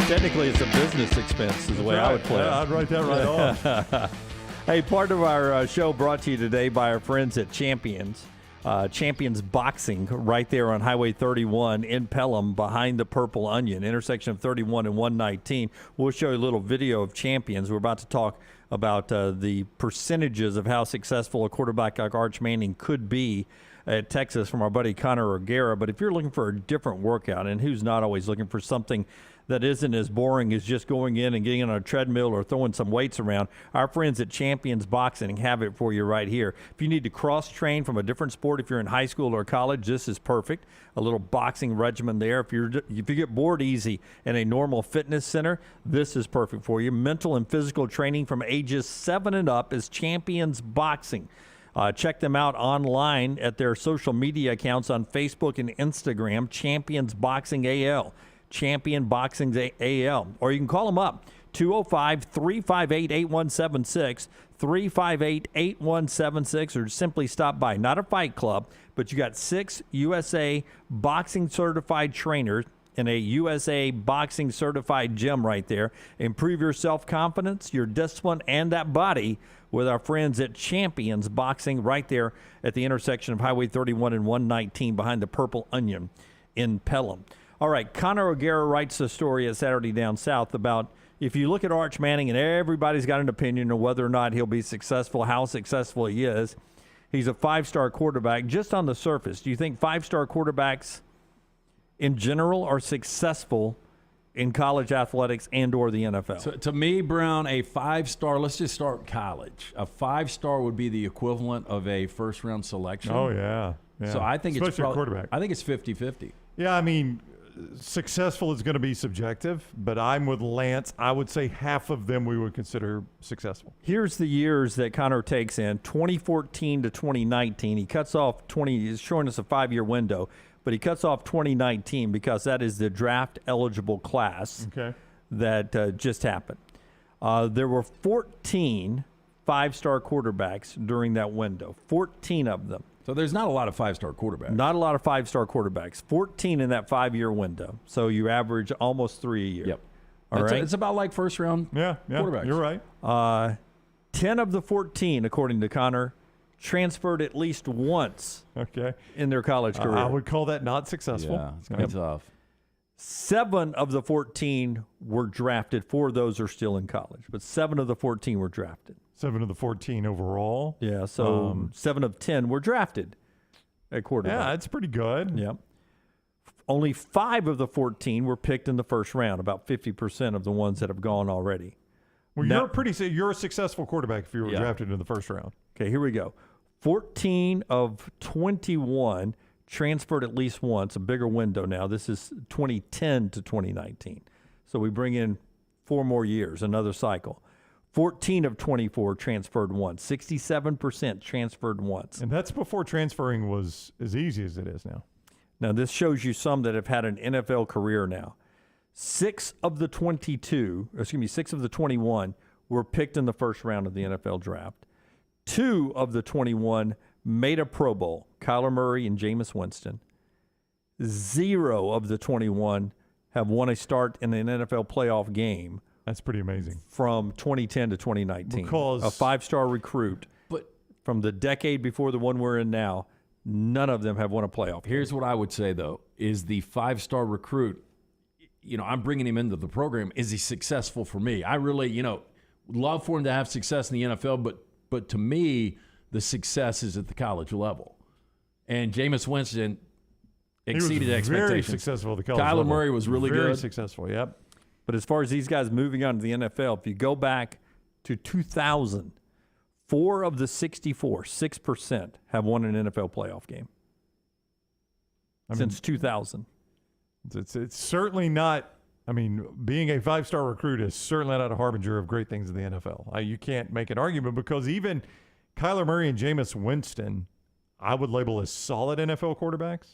Speaker 1: Technically, it's a business expense is the way I would play it.
Speaker 7: I'd write that right off.
Speaker 1: Hey, part of our show brought to you today by our friends at Champions. Champions Boxing right there on Highway 31 in Pelham behind the Purple Onion, intersection of 31 and 119. We'll show you a little video of Champions. We're about to talk about the percentages of how successful a quarterback like Arch Manning could be at Texas from our buddy Connor O'Gara. But if you're looking for a different workout, and who's not always looking for something that isn't as boring as just going in and getting on a treadmill or throwing some weights around, our friends at Champions Boxing have it for you right here. If you need to cross-train from a different sport, if you're in high school or college, this is perfect. A little boxing regimen there. If you get bored easy in a normal fitness center, this is perfect for you. Mental and physical training from ages 7 and up is Champions Boxing. Check them out online at their social media accounts on Facebook and Instagram, Champions Boxing AL. Champion Boxing AL. Or you can call them up, 205-358-8176, 358-8176, or simply stop by. Not a fight club, but you got 6 USA boxing certified trainers in a USA boxing certified gym right there. Improve your self-confidence, your discipline, and that body with our friends at Champions Boxing right there at the intersection of Highway 31 and 119 behind the Purple Onion in Pelham. All right, Connor O'Gara writes a story at Saturday Down South about if you look at Arch Manning, and everybody's got an opinion on whether or not he'll be successful, how successful he is. He's a 5-star quarterback. Just on the surface, do you think 5-star quarterbacks in general are successful in college athletics and or the NFL?
Speaker 8: So, to me, Brown, a 5-star, let's just start college. A 5-star would be the equivalent of a first-round selection.
Speaker 7: Oh, yeah.
Speaker 8: So I think
Speaker 7: especially a quarterback.
Speaker 8: I think it's 50-50.
Speaker 7: Yeah, I mean, successful is going to be subjective, but I'm with Lance. I would say half of them we would consider successful.
Speaker 1: Here's the years that Connor takes in, 2014 to 2019. He cuts off he's showing us a 5-year window, but he cuts off 2019 because that is the draft-eligible class that just happened. There were 14 5-star quarterbacks during that window, 14 of them.
Speaker 8: So there's not a lot of 5-star quarterbacks.
Speaker 1: Not a lot of 5-star quarterbacks. 14 in that 5-year window. So you average almost 3 a year.
Speaker 8: Yep.
Speaker 1: All right.
Speaker 8: It's about like first-round quarterbacks.
Speaker 7: You're right.
Speaker 1: 10 of the 14, according to Connor, transferred at least once in their college career.
Speaker 7: I would call that not successful.
Speaker 8: Yeah, it's going to be tough.
Speaker 1: 7 of the 14 were drafted. 4 of those are still in college, but 7 of the 14 were drafted.
Speaker 7: 7 of the 14 overall.
Speaker 1: Yeah, so 7 of 10 were drafted at quarterback.
Speaker 7: Yeah, that's pretty good.
Speaker 1: Yeah. Only 5 of the 14 were picked in the first round, about 50% of the ones that have gone already.
Speaker 7: Well, you're a successful quarterback if you were drafted in the first round.
Speaker 1: Okay, here we go. 14 of 21 transferred at least once, a bigger window now. This is 2010 to 2019. So we bring in 4 more years, another cycle. 14 of 24 transferred once. 67% transferred once.
Speaker 7: And that's before transferring was as easy as it is now.
Speaker 1: Now, this shows you some that have had an NFL career now. 6 of the 21 were picked in the first round of the NFL draft. 2 of the 21 made a Pro Bowl, Kyler Murray and Jameis Winston. 0 of the 21 have won a start in an NFL playoff game.
Speaker 7: That's pretty amazing.
Speaker 1: From 2010 to 2019.
Speaker 7: Because
Speaker 1: a 5-star recruit from the decade before the one we're in now, none of them have won a playoff game.
Speaker 8: Here's what I would say, though, is the 5-star recruit, I'm bringing him into the program. Is he successful for me? I really, would love for him to have success in the NFL, but to me, the success is at the college level. And Jameis Winston exceeded expectations.
Speaker 7: Very successful at the college
Speaker 8: Kyler
Speaker 7: level.
Speaker 8: Murray was really good.
Speaker 7: Very successful, yep.
Speaker 1: But as far as these guys moving on to the NFL, if you go back to 2000, 4 of the 64, 6%, have won an NFL playoff game since 2000.
Speaker 7: It's certainly not, being a 5-star recruit is certainly not a harbinger of great things in the NFL. You can't make an argument because even Kyler Murray and Jameis Winston, I would label as solid NFL quarterbacks.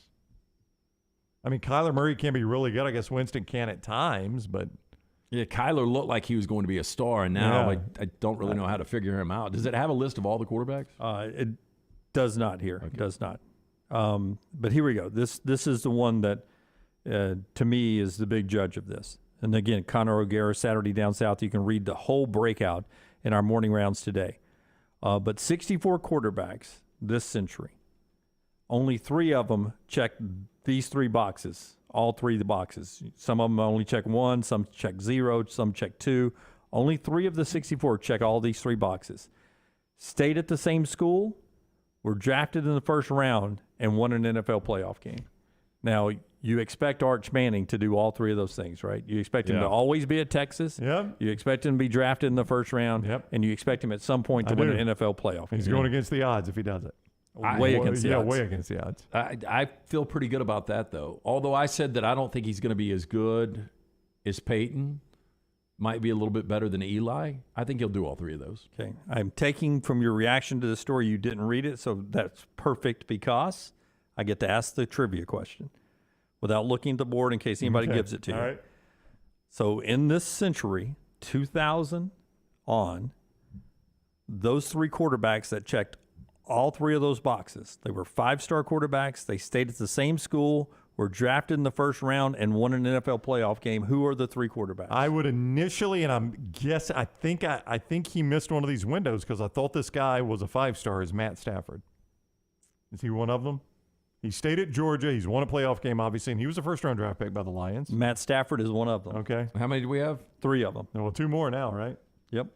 Speaker 7: Kyler Murray can be really good. I guess Winston can at times, but...
Speaker 8: Yeah, Kyler looked like he was going to be a star, and now I don't really know how to figure him out. Does it have a list of all the quarterbacks?
Speaker 1: It does not here. Okay. It does not. But here we go. This is the one that, to me, is the big judge of this. And again, Conor O'Gara, Saturday Down South. You can read the whole breakout in our morning rounds today. But 64 quarterbacks this century. Only 3 of them check these 3 boxes. All 3 of the boxes. Some of them only check 1, some check 0, some check 2. Only 3 of the 64 check all these 3 boxes. Stayed at the same school, were drafted in the first round, and won an NFL playoff game. Now, you expect Arch Manning to do all 3 of those things, right? You expect him to always be at Texas.
Speaker 7: Yep.
Speaker 1: You expect him to be drafted in the first round.
Speaker 7: Yep.
Speaker 1: And you expect him at some point to win an NFL playoff game.
Speaker 7: He's going against the odds if he does it.
Speaker 1: Way against the odds.
Speaker 7: Way against the odds.
Speaker 8: I feel pretty good about that, though. Although I said that I don't think he's going to be as good as Peyton. Might be a little bit better than Eli. I think he'll do all 3 of those.
Speaker 1: Okay. I'm taking from your reaction to the story, you didn't read it, so that's perfect because I get to ask the trivia question without looking at the board in case anybody gives it to you.
Speaker 7: All right.
Speaker 1: So in this century, 2000 on, those 3 quarterbacks that checked all 3 of those boxes. They were 5-star quarterbacks. They stayed at the same school, were drafted in the first round, and won an NFL playoff game. Who are the 3 quarterbacks?
Speaker 7: I would initially, and I'm guessing, I think he missed one of these windows because I thought this guy was a 5-star, is Matt Stafford. Is he one of them? He stayed at Georgia. He's won a playoff game, obviously, and he was a first-round draft pick by the Lions.
Speaker 1: Matt Stafford is one of them.
Speaker 7: Okay.
Speaker 8: How many do we have?
Speaker 1: 3 of them.
Speaker 7: Well, 2 more now, right?
Speaker 1: Yep.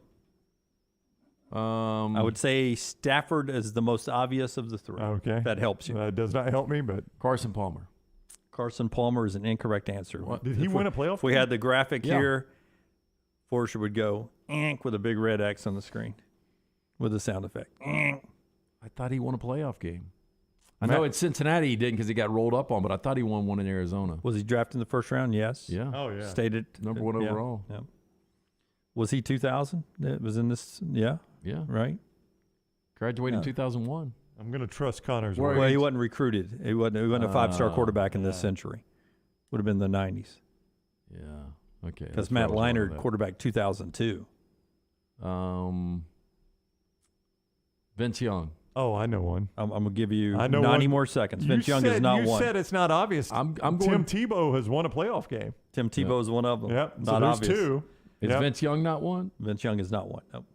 Speaker 1: I would say Stafford is the most obvious of the 3.
Speaker 7: Okay.
Speaker 1: That helps you.
Speaker 7: That does not help me, but
Speaker 8: Carson Palmer.
Speaker 1: Carson Palmer is an incorrect answer.
Speaker 7: What? Did he win a playoff
Speaker 1: If we
Speaker 7: game?
Speaker 1: had the graphic here, Forrester would go with a big red X on the screen with a sound effect.
Speaker 8: I thought he won a playoff game. I know at Cincinnati he didn't because he got rolled up on, but I thought he won one in Arizona.
Speaker 1: Was he drafted in the first round? Yes.
Speaker 8: Yeah.
Speaker 7: Oh, yeah.
Speaker 1: Stayed at
Speaker 8: number 1 overall.
Speaker 1: Yeah. Was he 2000? It was in this. Yeah.
Speaker 8: Yeah.
Speaker 1: Right.
Speaker 8: Graduated in 2001.
Speaker 7: I'm going to trust Connor's
Speaker 1: word.
Speaker 7: word.
Speaker 1: Well, he wasn't recruited. He wasn't a 5-star quarterback in this century. Would have been the 90s.
Speaker 8: Yeah. Okay.
Speaker 1: Because Matt Leinart, quarterback 2002.
Speaker 8: Vince Young.
Speaker 7: Oh, I know one.
Speaker 1: I'm going to give you 90
Speaker 7: one.
Speaker 1: more seconds. Vince Young is not
Speaker 7: one.
Speaker 1: one.
Speaker 7: You said it's not obvious.
Speaker 8: I'm
Speaker 7: Tim
Speaker 8: going.
Speaker 7: Tebow has won a playoff game.
Speaker 1: Tim Tebow is one of them.
Speaker 7: Yep.
Speaker 1: Not
Speaker 7: so there's
Speaker 1: obvious.
Speaker 7: 2.
Speaker 8: Is Vince Young not one?
Speaker 1: Vince Young is not one. Nope.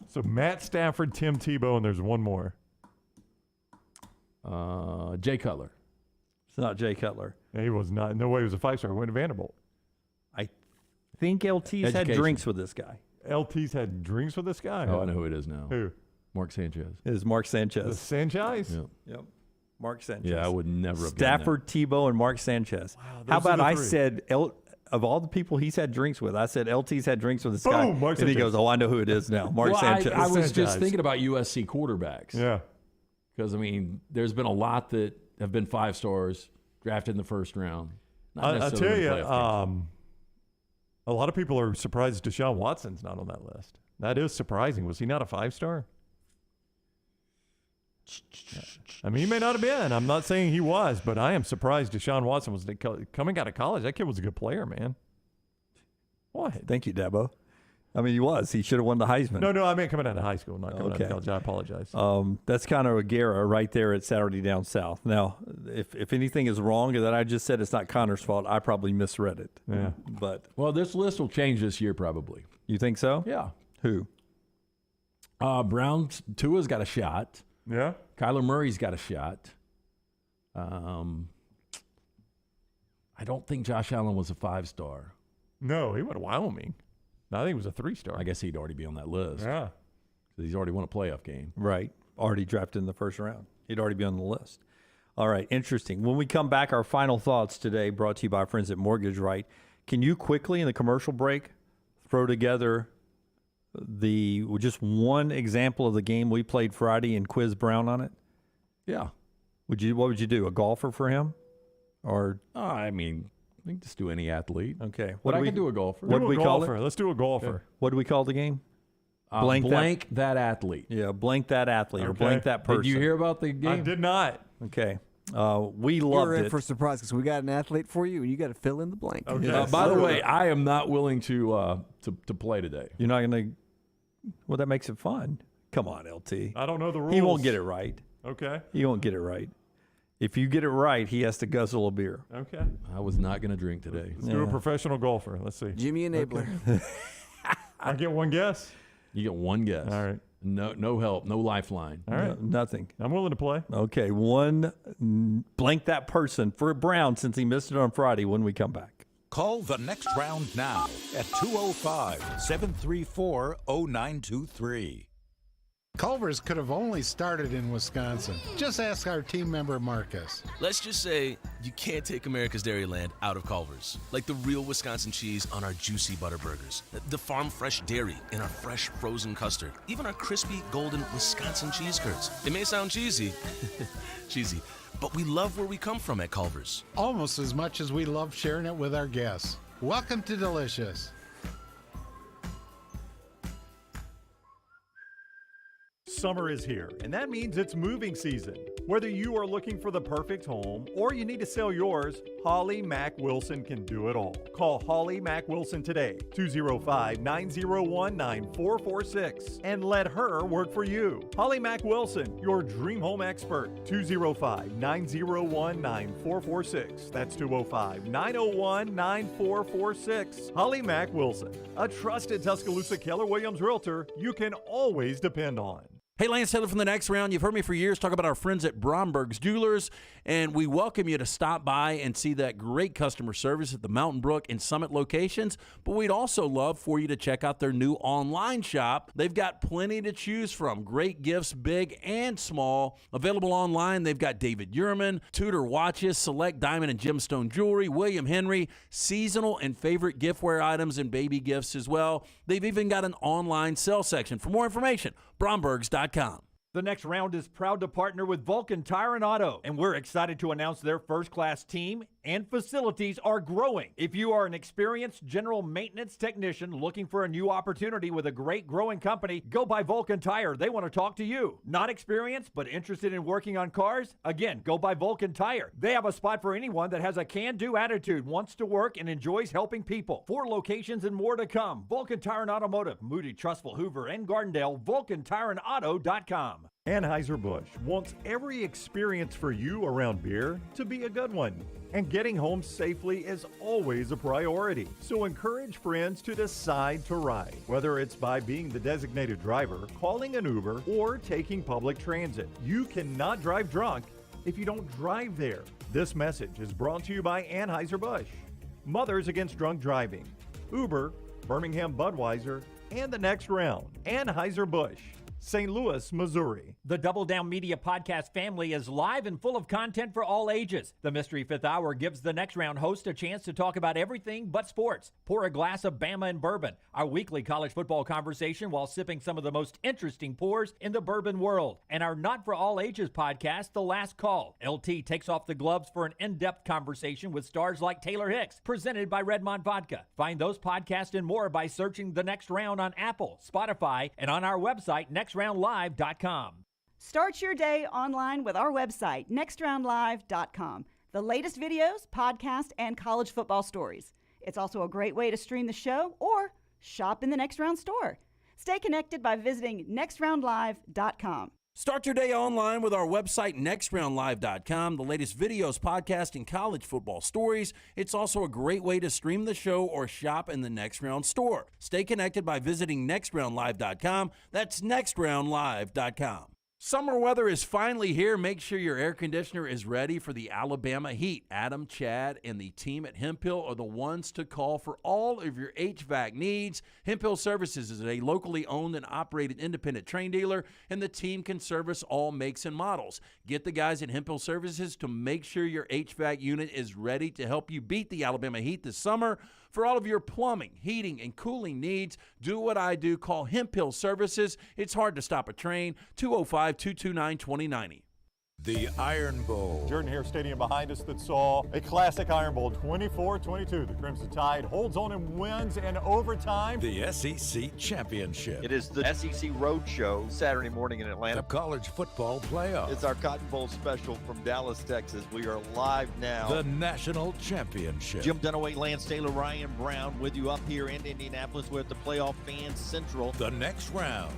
Speaker 7: So Matt Stafford, Tim Tebow, and there's one more.
Speaker 8: Jay Cutler.
Speaker 1: It's not Jay Cutler.
Speaker 7: He was not. No way he was a 5-star. He went to Vanderbilt.
Speaker 1: I think LT's had drinks with this guy.
Speaker 7: LT's had drinks with this guy?
Speaker 8: Oh, I know who it is now.
Speaker 7: Who?
Speaker 8: Mark Sanchez.
Speaker 1: It is Mark Sanchez.
Speaker 7: The Sanchez?
Speaker 1: Yep. Mark Sanchez.
Speaker 8: Yeah, I would never have
Speaker 1: Stafford, Tebow, and Mark Sanchez.
Speaker 7: Wow,
Speaker 1: how about I
Speaker 7: 3.
Speaker 1: said of all the people he's had drinks with, I said LT's had drinks with this
Speaker 7: Boom,
Speaker 1: guy.
Speaker 7: Mark
Speaker 1: and he
Speaker 7: Sanchez.
Speaker 1: goes, I know who it is now. Mark Sanchez.
Speaker 8: I was just thinking about USC quarterbacks.
Speaker 7: Yeah.
Speaker 8: Because, there's been a lot that have been 5-stars drafted in the first round.
Speaker 7: I'll tell you, a lot of people are surprised Deshaun Watson's not on that list. That is surprising. Was he not a 5-star? I mean, he may not have been. I'm not saying he was, but I am surprised Deshaun Watson was coming out of college. That kid was a good player, man. What?
Speaker 1: Thank you, Dabo. I mean, he was. He should have won the Heisman.
Speaker 7: No, I meant coming out of high school, not coming out of college. I apologize.
Speaker 1: That's Connor O'Gara right there at Saturday Down South. Now, if anything is wrong that I just said, it's not Connor's fault. I probably misread it.
Speaker 7: Yeah.
Speaker 1: But
Speaker 8: this list will change this year probably.
Speaker 1: You think so?
Speaker 8: Yeah.
Speaker 1: Who?
Speaker 8: Brown's Tua's got a shot.
Speaker 7: Yeah.
Speaker 8: Kyler Murray's got a shot. I don't think Josh Allen was a 5-star.
Speaker 7: No, he went to Wyoming. No, I think he was a 3-star.
Speaker 8: I guess he'd already be on that list.
Speaker 7: Yeah.
Speaker 8: Because he's already won a playoff game.
Speaker 1: Right. Already drafted in the first round. He'd already be on the list. All right. Interesting. When we come back, our final thoughts today brought to you by our friends at Mortgage Right. Can you quickly, in the commercial break, throw together just one example of the game we played Friday and quiz Brown on it?
Speaker 8: Yeah.
Speaker 1: What would you do? A golfer for him? Or
Speaker 8: I mean, we can just do any athlete.
Speaker 1: Okay.
Speaker 8: But I can do a golfer.
Speaker 1: What do we call it?
Speaker 7: Let's do a golfer.
Speaker 1: What do we call the game?
Speaker 8: Blank that athlete.
Speaker 1: Yeah, blank that athlete or blank that person.
Speaker 8: Did you hear about the game?
Speaker 7: I did not.
Speaker 1: Okay. We
Speaker 14: You're
Speaker 1: loved
Speaker 14: in
Speaker 1: it.
Speaker 14: for a surprise because we got an athlete for you, and you got to fill in the blank.
Speaker 7: Okay.
Speaker 8: By the way, I am not willing to play today.
Speaker 1: You're not going to. Well, that makes it fun. Come on, LT.
Speaker 7: I don't know the rules.
Speaker 1: He won't get it right.
Speaker 7: Okay.
Speaker 1: He won't get it right. If you get it right, he has to guzzle a beer.
Speaker 7: Okay.
Speaker 8: I was not going to drink today.
Speaker 7: Let's do a professional golfer. Let's see.
Speaker 14: Jimmy Enabler.
Speaker 7: Okay. I get one guess.
Speaker 8: You get one guess.
Speaker 7: All right.
Speaker 8: No help, no lifeline.
Speaker 7: All right.
Speaker 1: Nothing.
Speaker 7: I'm willing to play.
Speaker 1: Okay. One blank that person for Brown since he missed it on Friday when we come back.
Speaker 6: Call the next round now at 205-734-0923.
Speaker 3: Culver's could have only started in Wisconsin. Just ask our team member Marcus.
Speaker 21: Let's just say you can't take America's Dairyland out of Culver's. Like the real Wisconsin cheese on our juicy butter burgers, the farm fresh dairy in our fresh frozen custard, even our crispy golden Wisconsin cheese curds. It may sound cheesy, but we love where we come from at Culver's.
Speaker 3: Almost as much as we love sharing it with our guests. Welcome to Delicious.
Speaker 7: Summer is here, and that means it's moving season. Whether you are looking for the perfect home or you need to sell yours, Holly Mack Wilson can do it all. Call Holly Mack Wilson today, 205-901-9446, and let her work for you. Holly Mack Wilson, your dream home expert, 205-901-9446. That's 205-901-9446. Holly Mack Wilson, a trusted Tuscaloosa Keller Williams realtor you can always depend on.
Speaker 4: Hey, Lance Taylor from The Next Round. You've heard me for years talk about our friends at Bromberg's Jewelers, and we welcome you to stop by and see that great customer service at the Mountain Brook and Summit locations, but we'd also love for you to check out their new online shop. They've got plenty to choose from. Great gifts, big and small. Available online, they've got David Yurman, Tudor watches, select diamond and gemstone jewelry, William Henry, seasonal and favorite giftware items and baby gifts as well. They've even got an online sale section. For more information, Brombergs.com.
Speaker 5: The Next Round is proud to partner with Vulcan Tire and Auto, and we're excited to announce their first-class team and facilities are growing. If you are an experienced general maintenance technician looking for a new opportunity with a great growing company, go by Vulcan Tire. They want to talk to you. Not experienced, but interested in working on cars? Again, go by Vulcan Tire. They have a spot for anyone that has a can-do attitude, wants to work, and enjoys helping people. 4 locations and more to come. Vulcan Tire and Automotive, Moody, Trustful, Hoover, and Gardendale, VulcanTireandAuto.com.
Speaker 7: Anheuser-Busch wants every experience for you around beer to be a good one. And getting home safely is always a priority. So encourage friends to decide to ride, whether it's by being the designated driver, calling an Uber, or taking public transit. You cannot drive drunk if you don't drive there. This message is brought to you by Anheuser-Busch, Mothers Against Drunk Driving, Uber, Birmingham Budweiser, and The Next Round. Anheuser-Busch, St. Louis, Missouri.
Speaker 5: The Double Down Media podcast family is live and full of content for all ages. The Mystery Fifth Hour gives the Next Round host a chance to talk about everything but sports. Pour a glass of Bama and bourbon, our weekly college football conversation while sipping some of the most interesting pours in the bourbon world. And our Not For All Ages podcast, The Last Call. LT takes off the gloves for an in-depth conversation with stars like Taylor Hicks, presented by Redmond Vodka. Find those podcasts and more by searching The Next Round on Apple, Spotify, and on our website, nextroundlive.com.
Speaker 11: Start your day online with our website, nextroundlive.com. The latest videos, podcasts, and college football stories. It's also a great way to stream the show or shop in the Next Round store. Stay connected by visiting nextroundlive.com.
Speaker 4: Start your day online with our website, nextroundlive.com. The latest videos, podcasts, and college football stories. It's also a great way to stream the show or shop in the Next Round store. Stay connected by visiting nextroundlive.com. That's nextroundlive.com. Summer weather is finally here. Make sure your air conditioner is ready for the Alabama heat. Adam, Chad, and the team at Hemphill are the ones to call for all of your HVAC needs. Hemphill Services is a locally owned and operated independent train dealer, and the team can service all makes and models. Get the guys at Hemphill Services to make sure your HVAC unit is ready to help you beat the Alabama heat this summer. For all of your plumbing, heating, and cooling needs, do what I do. Call Hemphill Services. It's hard to stop a train. 205-229-2090.
Speaker 6: The Iron Bowl.
Speaker 7: Jordan Hare Stadium behind us that saw a classic Iron Bowl, 24-22. The Crimson Tide holds on and wins in overtime.
Speaker 6: The SEC Championship.
Speaker 9: It is the SEC Roadshow Saturday morning in Atlanta.
Speaker 6: The College Football Playoff.
Speaker 9: It's our Cotton Bowl special from Dallas, Texas. We are live now.
Speaker 6: The National Championship.
Speaker 9: Jim Dunaway, Lance Taylor, Ryan Brown with you up here in Indianapolis. We're at the Playoff Fans Central.
Speaker 6: The next round.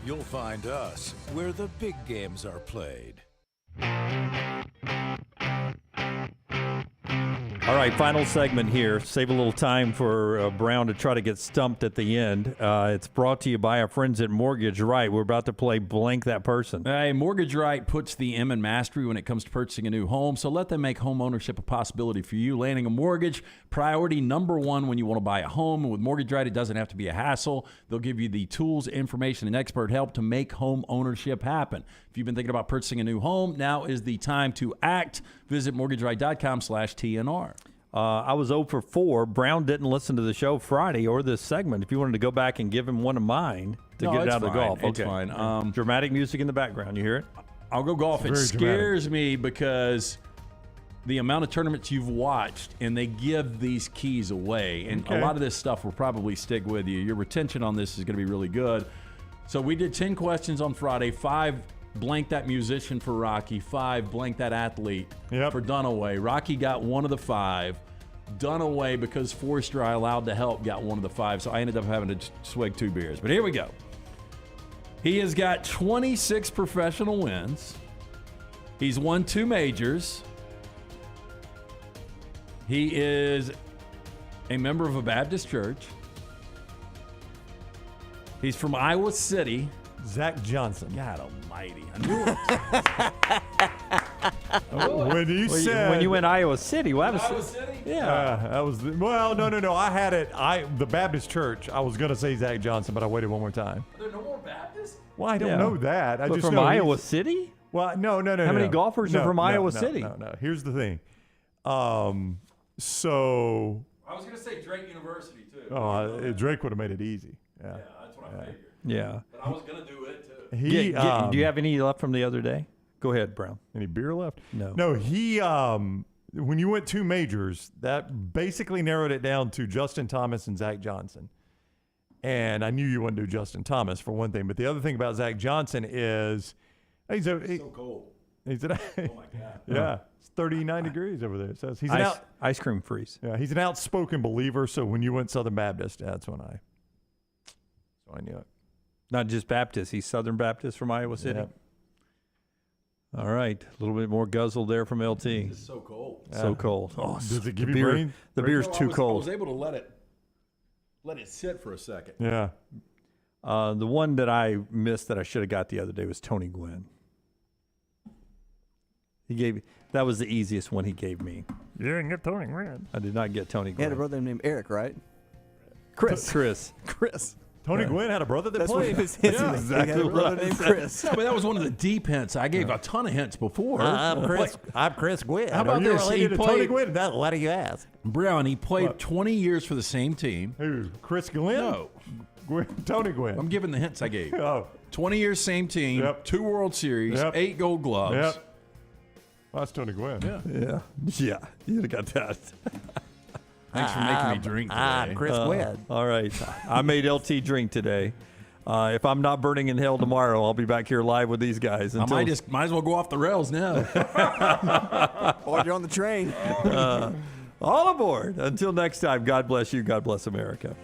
Speaker 6: You'll find us where the big games are played.
Speaker 1: All right, final segment here. Save a little time for Brown to try to get stumped at the end. It's brought to you by our friends at Mortgage Right. We're about to play Blank That Person.
Speaker 8: Hey, Mortgage Right puts the M in mastery when it comes to purchasing a new home, so let them make home ownership a possibility for you. Landing a mortgage, priority number one when you want to buy a home. And with Mortgage Right, it doesn't have to be a hassle. They'll give you the tools, information, and expert help to make home ownership happen. If you've been thinking about purchasing a new home, now is the time to act. Visit mortgageright.com/TNR.
Speaker 1: I was 0 for 4. Brown didn't listen to the show Friday or this segment. If you wanted to go back and give him one of mine to get it out of the golf.
Speaker 8: It's fine.
Speaker 1: Dramatic music in the background. You hear it?
Speaker 8: I'll go golf. It scares
Speaker 7: dramatic.
Speaker 8: me because the amount of tournaments you've watched, and they give these keys away. And a lot of this stuff will probably stick with you. Your retention on this is going to be really good. So we did 10 questions on Friday, 5 blank that musician for Rocky, 5 blank that athlete for Dunaway. Rocky got one of the 5. Dunaway, because Forrester I allowed to help, got one of the 5. So I ended up having to swig 2 beers. But here we go. He has got 26 professional wins. He's won 2 majors. He is a member of a Baptist church. He's from Iowa City.
Speaker 7: Zach Johnson.
Speaker 8: God almighty. I knew it.
Speaker 7: When
Speaker 1: you went Iowa City, what happened?
Speaker 8: Iowa City?
Speaker 1: Yeah.
Speaker 7: That was no. I had it. The Baptist church. I was going to say Zach Johnson, but I waited one more time.
Speaker 8: Are there no more Baptists?
Speaker 7: Well, I don't know that. I
Speaker 1: But
Speaker 7: just
Speaker 1: from
Speaker 7: know
Speaker 1: Iowa City?
Speaker 7: Well, no.
Speaker 1: How many golfers are from Iowa City?
Speaker 7: No. Here's the thing. So.
Speaker 8: I was going to say Drake University, too.
Speaker 7: Drake would have made it easy. Yeah.
Speaker 8: That's what I figured.
Speaker 1: Yeah.
Speaker 8: But I was going to do it, too.
Speaker 1: Do you have any left from the other day? Go ahead, Brown.
Speaker 7: Any beer left?
Speaker 1: No.
Speaker 7: No, he when you went 2 majors, that basically narrowed it down to Justin Thomas and Zach Johnson. And I knew you wouldn't do Justin Thomas for one thing, but the other thing about Zach Johnson is
Speaker 8: It's so cold.
Speaker 7: He's
Speaker 8: oh my God.
Speaker 7: Yeah. It's 39 degrees over there. It says he's
Speaker 1: ice cream freeze.
Speaker 7: Yeah, he's an outspoken believer, so when you went Southern Baptist, that's when I knew it.
Speaker 1: Not just Baptist. He's Southern Baptist from Iowa City.
Speaker 7: Yep.
Speaker 1: All right. A little bit more guzzle there from LT.
Speaker 8: It's so cold.
Speaker 1: So cold. Oh,
Speaker 7: does it give
Speaker 1: the
Speaker 7: you
Speaker 1: beer,
Speaker 7: brain?
Speaker 1: The beer's too cold.
Speaker 8: I was able to let it sit for a second.
Speaker 7: Yeah.
Speaker 1: The one that I missed that I should have got the other day was Tony Gwynn. That was the easiest one he gave me.
Speaker 7: You didn't get Tony Gwynn.
Speaker 1: I did not get Tony Gwynn.
Speaker 14: He had a brother named Eric, right?
Speaker 1: Chris.
Speaker 7: Tony Gwynn had a brother that
Speaker 14: That's
Speaker 7: played.
Speaker 14: what he was hinting at. He had a brother named Chris.
Speaker 8: No, but that was one of the deep hints. I gave a ton of hints before.
Speaker 7: I'm Chris Gwynn.
Speaker 8: How about this?
Speaker 7: Related to Tony Gwynn? Why do you ask?
Speaker 8: Brown, he played 20 years for the same team.
Speaker 7: Who? Chris Gwynn?
Speaker 8: No.
Speaker 7: Tony Gwynn.
Speaker 8: I'm giving the hints I gave.
Speaker 7: 20
Speaker 8: years, same team, 2 World Series, 8 Gold Gloves.
Speaker 7: Yep. Well, that's Tony Gwynn.
Speaker 1: Yeah. You'd have got that.
Speaker 8: Thanks for making me drink today.
Speaker 7: Chris Gwynn.
Speaker 1: All right. I made LT drink today. If I'm not burning in hell tomorrow, I'll be back here live with these guys.
Speaker 8: I might as well go off the rails now.
Speaker 14: Or you're on the train.
Speaker 1: All aboard. Until next time, God bless you. God bless America.